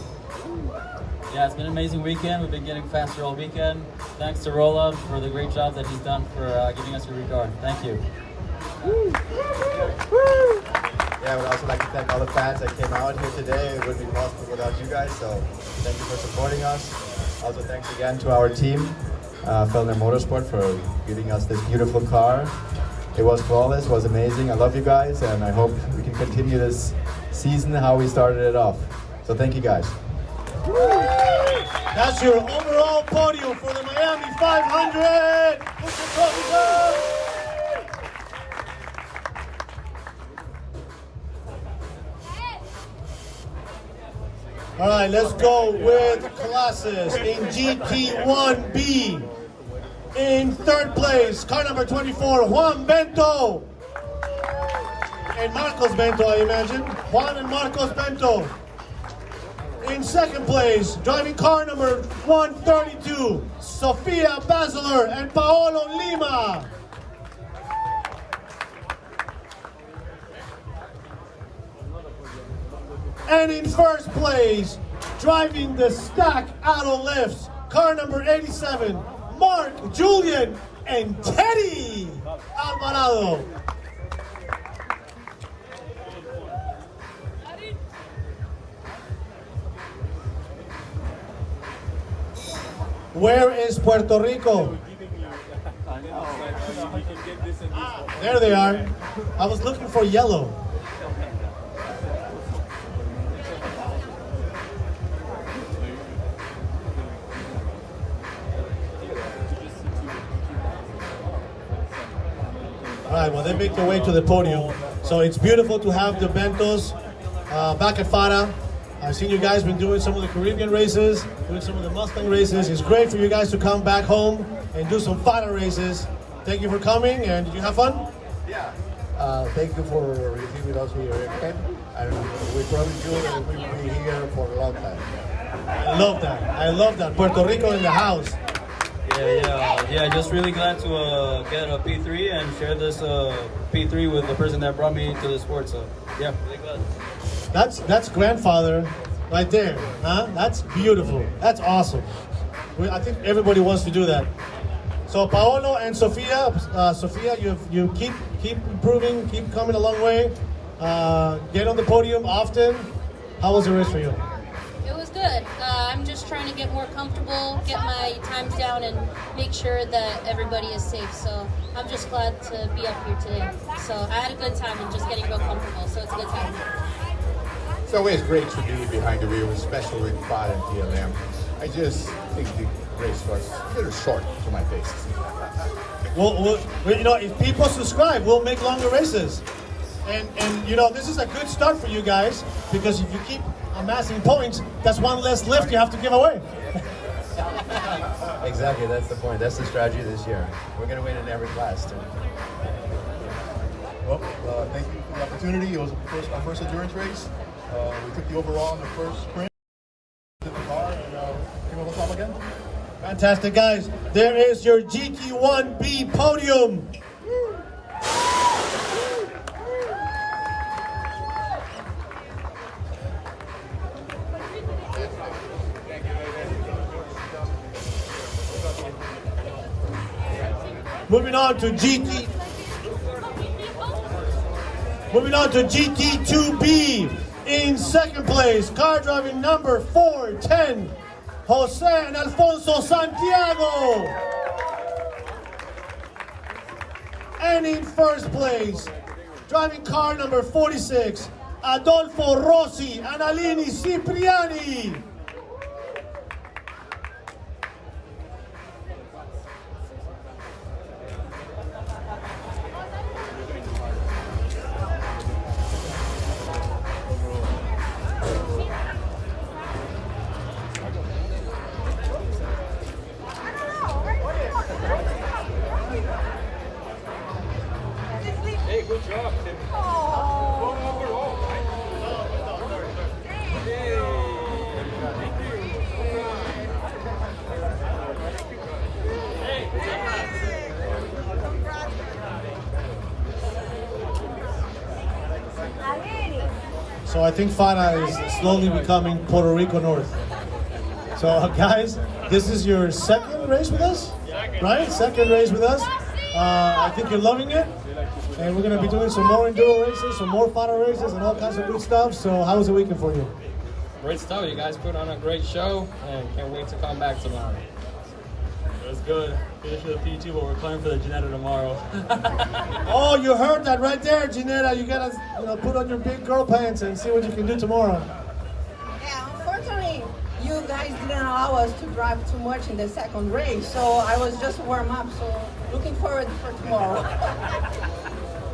Yeah, it's been an amazing weekend. We've been getting faster all weekend. Thanks to Rolla for the great job that he's done for giving us a regard. Thank you. Yeah, I would also like to thank all the fans that came out here today. It wouldn't be possible without you guys, so thank you for supporting us. Also, thanks again to our team, Fellner Motorsport, for giving us this beautiful car. It was flawless, was amazing. I love you guys, and I hope we can continue this season how we started it off. So thank you guys. That's your overall podium for the Miami 500. Push your trophies up. All right, let's go with classes in GT1B. In third place, car number 24, Juan Bento. and Marcos Bento, I imagine. Juan and Marcos Bento. In second place, driving car number 132, Sofia Basiler and Paolo Lima. And in first place, driving the stack auto lifts, car number 87, Mark, Julian, and Teddy Alvarado. Where is Puerto Rico? There they are. I was looking for yellow. All right, well, they make their way to the podium. So it's beautiful to have the Bentos back at FARA. I've seen you guys been doing some of the Caribbean races, doing some of the Mustang races. It's great for you guys to come back home and do some FARA races. Thank you for coming, and did you have fun? Yeah. Thank you for receiving us here again. And we promise you that we will be here for a long time. I love that. I love that. Puerto Rico in the house. Yeah, just really glad to get a P3 and share this P3 with the person that brought me to the sport. So yeah, really glad. That's grandfather right there, huh? That's beautiful. That's awesome. I think everybody wants to do that. So Paolo and Sofia, you keep improving, keep coming a long way. Get on the podium often. How was the race for you? It was good. I'm just trying to get more comfortable, get my times down, and make sure that everybody is safe. So I'm just glad to be up here today. So I had a good time and just getting real comfortable. So it's a good time. It's always great to be behind the wheel, especially with FARA and PLM. I just think the race was a little short to my taste. Well, if people subscribe, we'll make longer races. And this is a good start for you guys, because if you keep amassing points, that's one less lift you have to give away. Exactly, that's the point. That's the strategy this year. We're going to win in every class, too. Well, thank you for the opportunity. It was our first endurance race. We took the overall in the first sprint, did the car, and came up on top again. Fantastic, guys. There is your GT1B podium. Moving on to GT2B. In second place, car driving number 410, Jose and Alfonso Santiago. And in first place, driving car number 46, Adolfo Rossi and Alini Cipriani. Hey, good job, Tim. So I think FARA is slowly becoming Puerto Rico North. So guys, this is your second race with us, right? Second race with us. I think you're loving it. And we're going to be doing some more Enduro races, some more FARA races, and all kinds of good stuff. So how was the weekend for you? Great stuff. You guys put on a great show, and can't wait to come back tomorrow. It was good. Finished with a P2, but we're playing for the Ginetta tomorrow. Oh, you heard that right there, Ginetta. You got to put on your big girl pants and see what you can do tomorrow. Yeah, unfortunately, you guys didn't allow us to drive too much in the second race, so I was just warm up. So looking forward for tomorrow.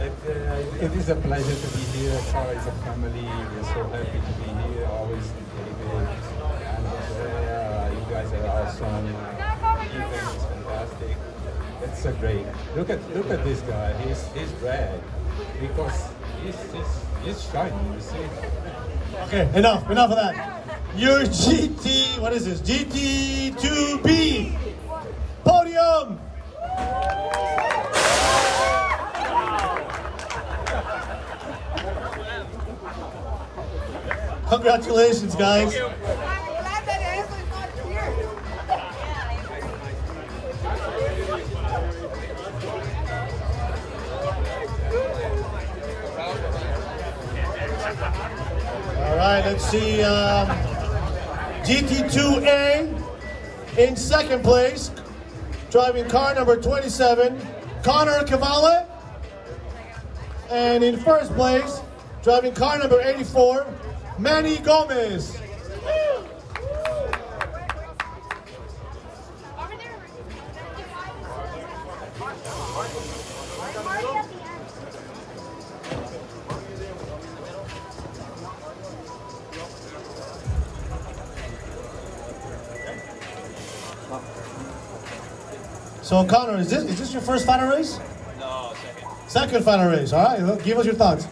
It is a pleasure to be here. FARA is a family. We're so happy to be here. Always David and you guys are awesome. Ethan is fantastic. It's so great. Look at this guy. He's red. because it's shining, you see. Okay, enough of that. Your GT, what is this? GT2B podium. Congratulations, guys. All right, let's see. GT2A in second place, driving car number 27, Connor Cavale. And in first place, driving car number 84, Manny Gomez. So Connor, is this your first final race? No, second. Second final race, all right. Well, give us your thoughts.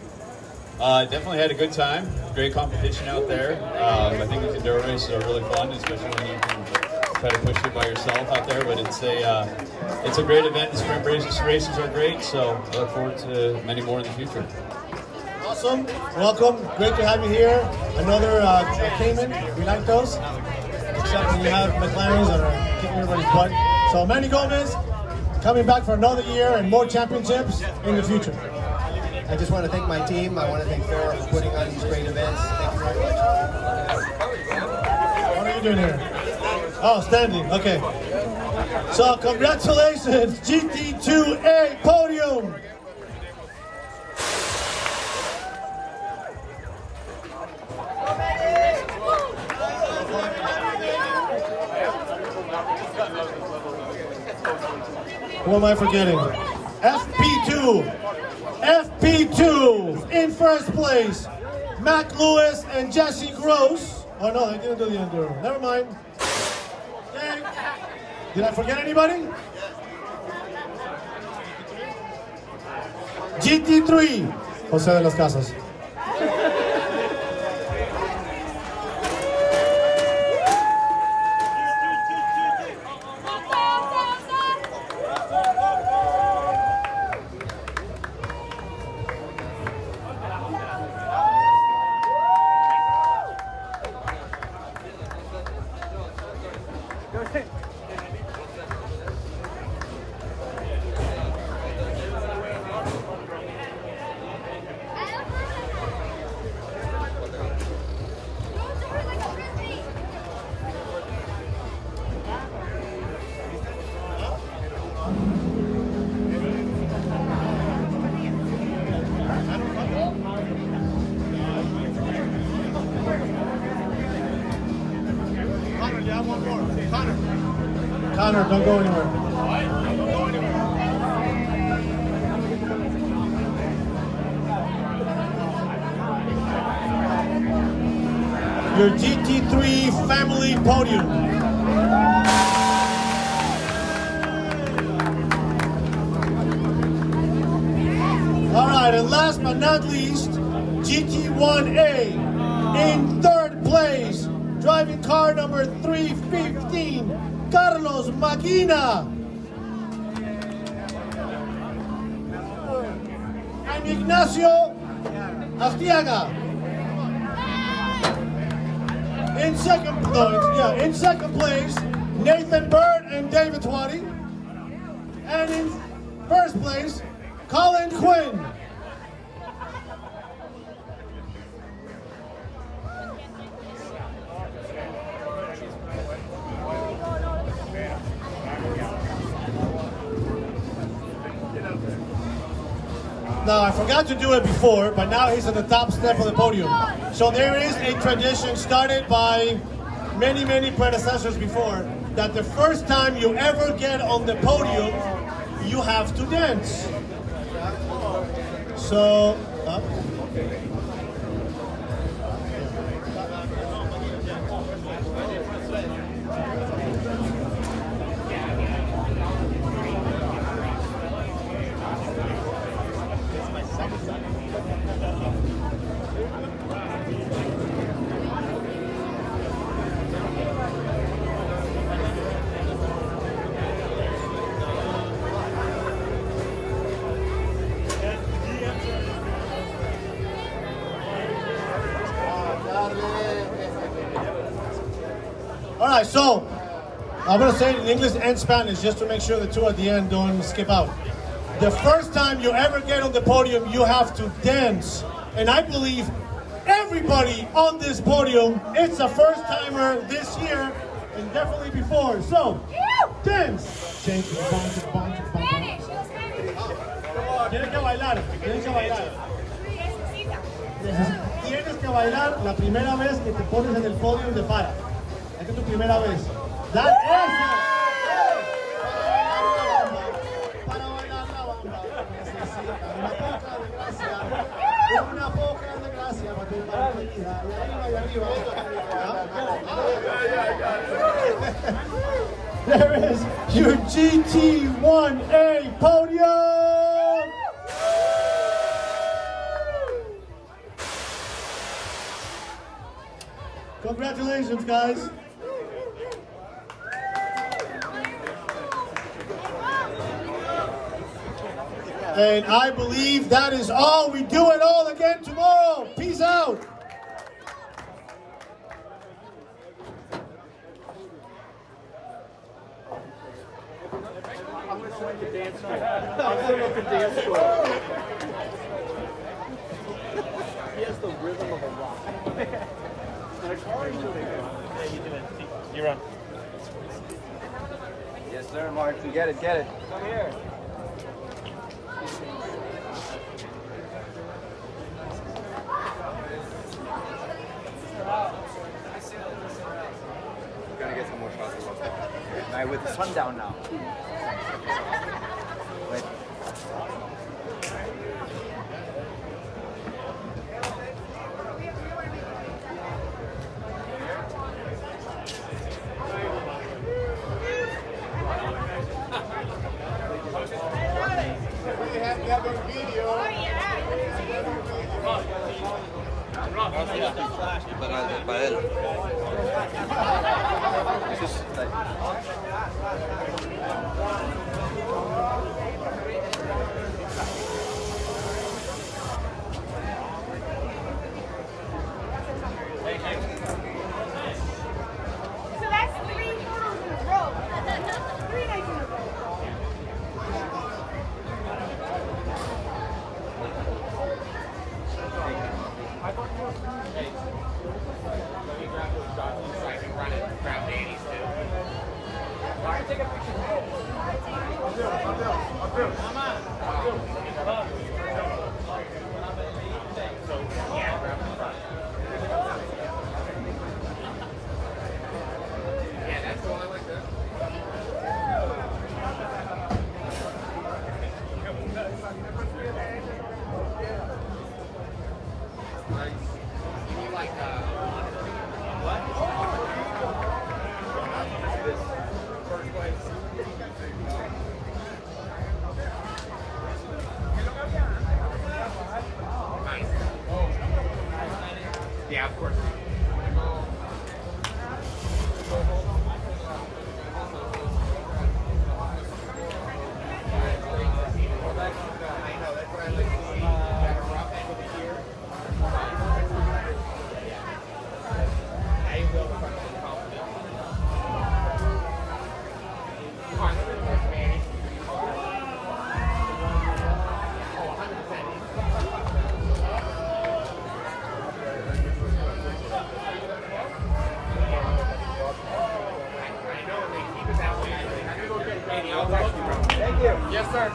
Definitely had a good time. Great competition out there. I think these Enduro races are really fun, especially when you can try to push it by yourself out there. But it's a great event. The sprint races are great, so I look forward to many more in the future. Awesome. Welcome. Great to have you here. Another Cayman. We like those. Except when you have McLarens that are kicking everybody's butt. So Manny Gomez coming back for another year and more championships in the future. I just want to thank my team. I want to thank FARA for putting on these great events. Thank you very much. What are you doing here? Oh, standing. Okay. So congratulations, GT2A podium. Who am I forgetting? FP2 in first place, Mac Lewis and Jesse Gross. Oh no, they didn't do the Enduro. Never mind. Okay. Did I forget anybody? GT3, Jose de las Casas. Connor, don't go anywhere. Your GT3 family podium. All right, and last but not least, GT1A in third place, driving car number 315, Carlos Maquina. And Ignacio Astiaga. In second place, Nathan Bird and David Twatty. And in first place, Colin Quinn. Now, I forgot to do it before, but now he's at the top step of the podium. So there is a tradition started by many, many predecessors before, that the first time you ever get on the podium, you have to dance. So, All right, so I'm gonna say it in English and Spanish just to make sure the two at the end don't skip out. The first time you ever get on the podium, you have to dance. And I believe everybody on this podium, it's a first timer this year and definitely before. So, dance. Change the bump. Tienes que bailar, tienes que bailar. Tienes que bailar la primera vez que te pones en el podio de FARA. Esta es tu primera vez. ¡Dale eso! Para bailar la bamba necesita una poca de gracia para tu vida. Y arriba. There is your GT1A podium! Congratulations, guys. And I believe that is all. We do it all again tomorrow. Peace out. I'm going to show you the dance floor. I'm going to the dance floor. He has the rhythm of a rock. You're on. Yes, sir, Martin. Get it, get it. Come here. We're gonna get some more shots of us. Now with the sun down now. Wait. We have a video. Para él. Eso es So that's 3 photos in a row. 3 nights in a row. Hey, let me grab those shots so I can run it. Grab Danny's too. I can take a picture. I'll do. Come on. So, yeah, grab the front. Yeah, that's the one I like that. You like what? This first place. Nice. Yeah, of course. I know, that's what I like to see. Got a rough end of the year. I will front some confidence. Come on, look at this, Manny. Oh, 100%. I know, they keep it that way. I'm going to go get Manny. I'll text you, bro. Thank you. Yes, sir.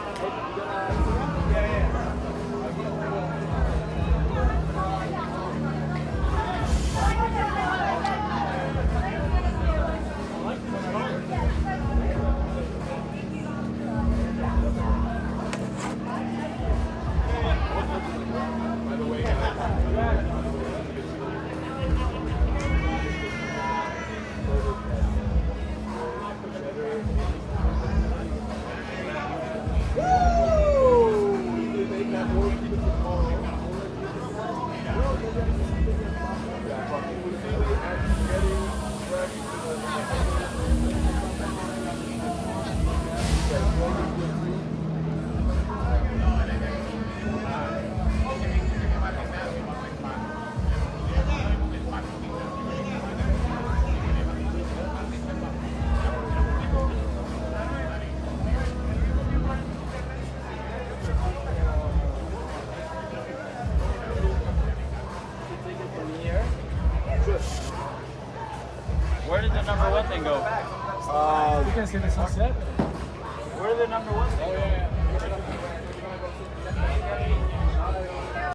Woo! Where did the number one thing go? You can see the sunset. Where did the number one thing go?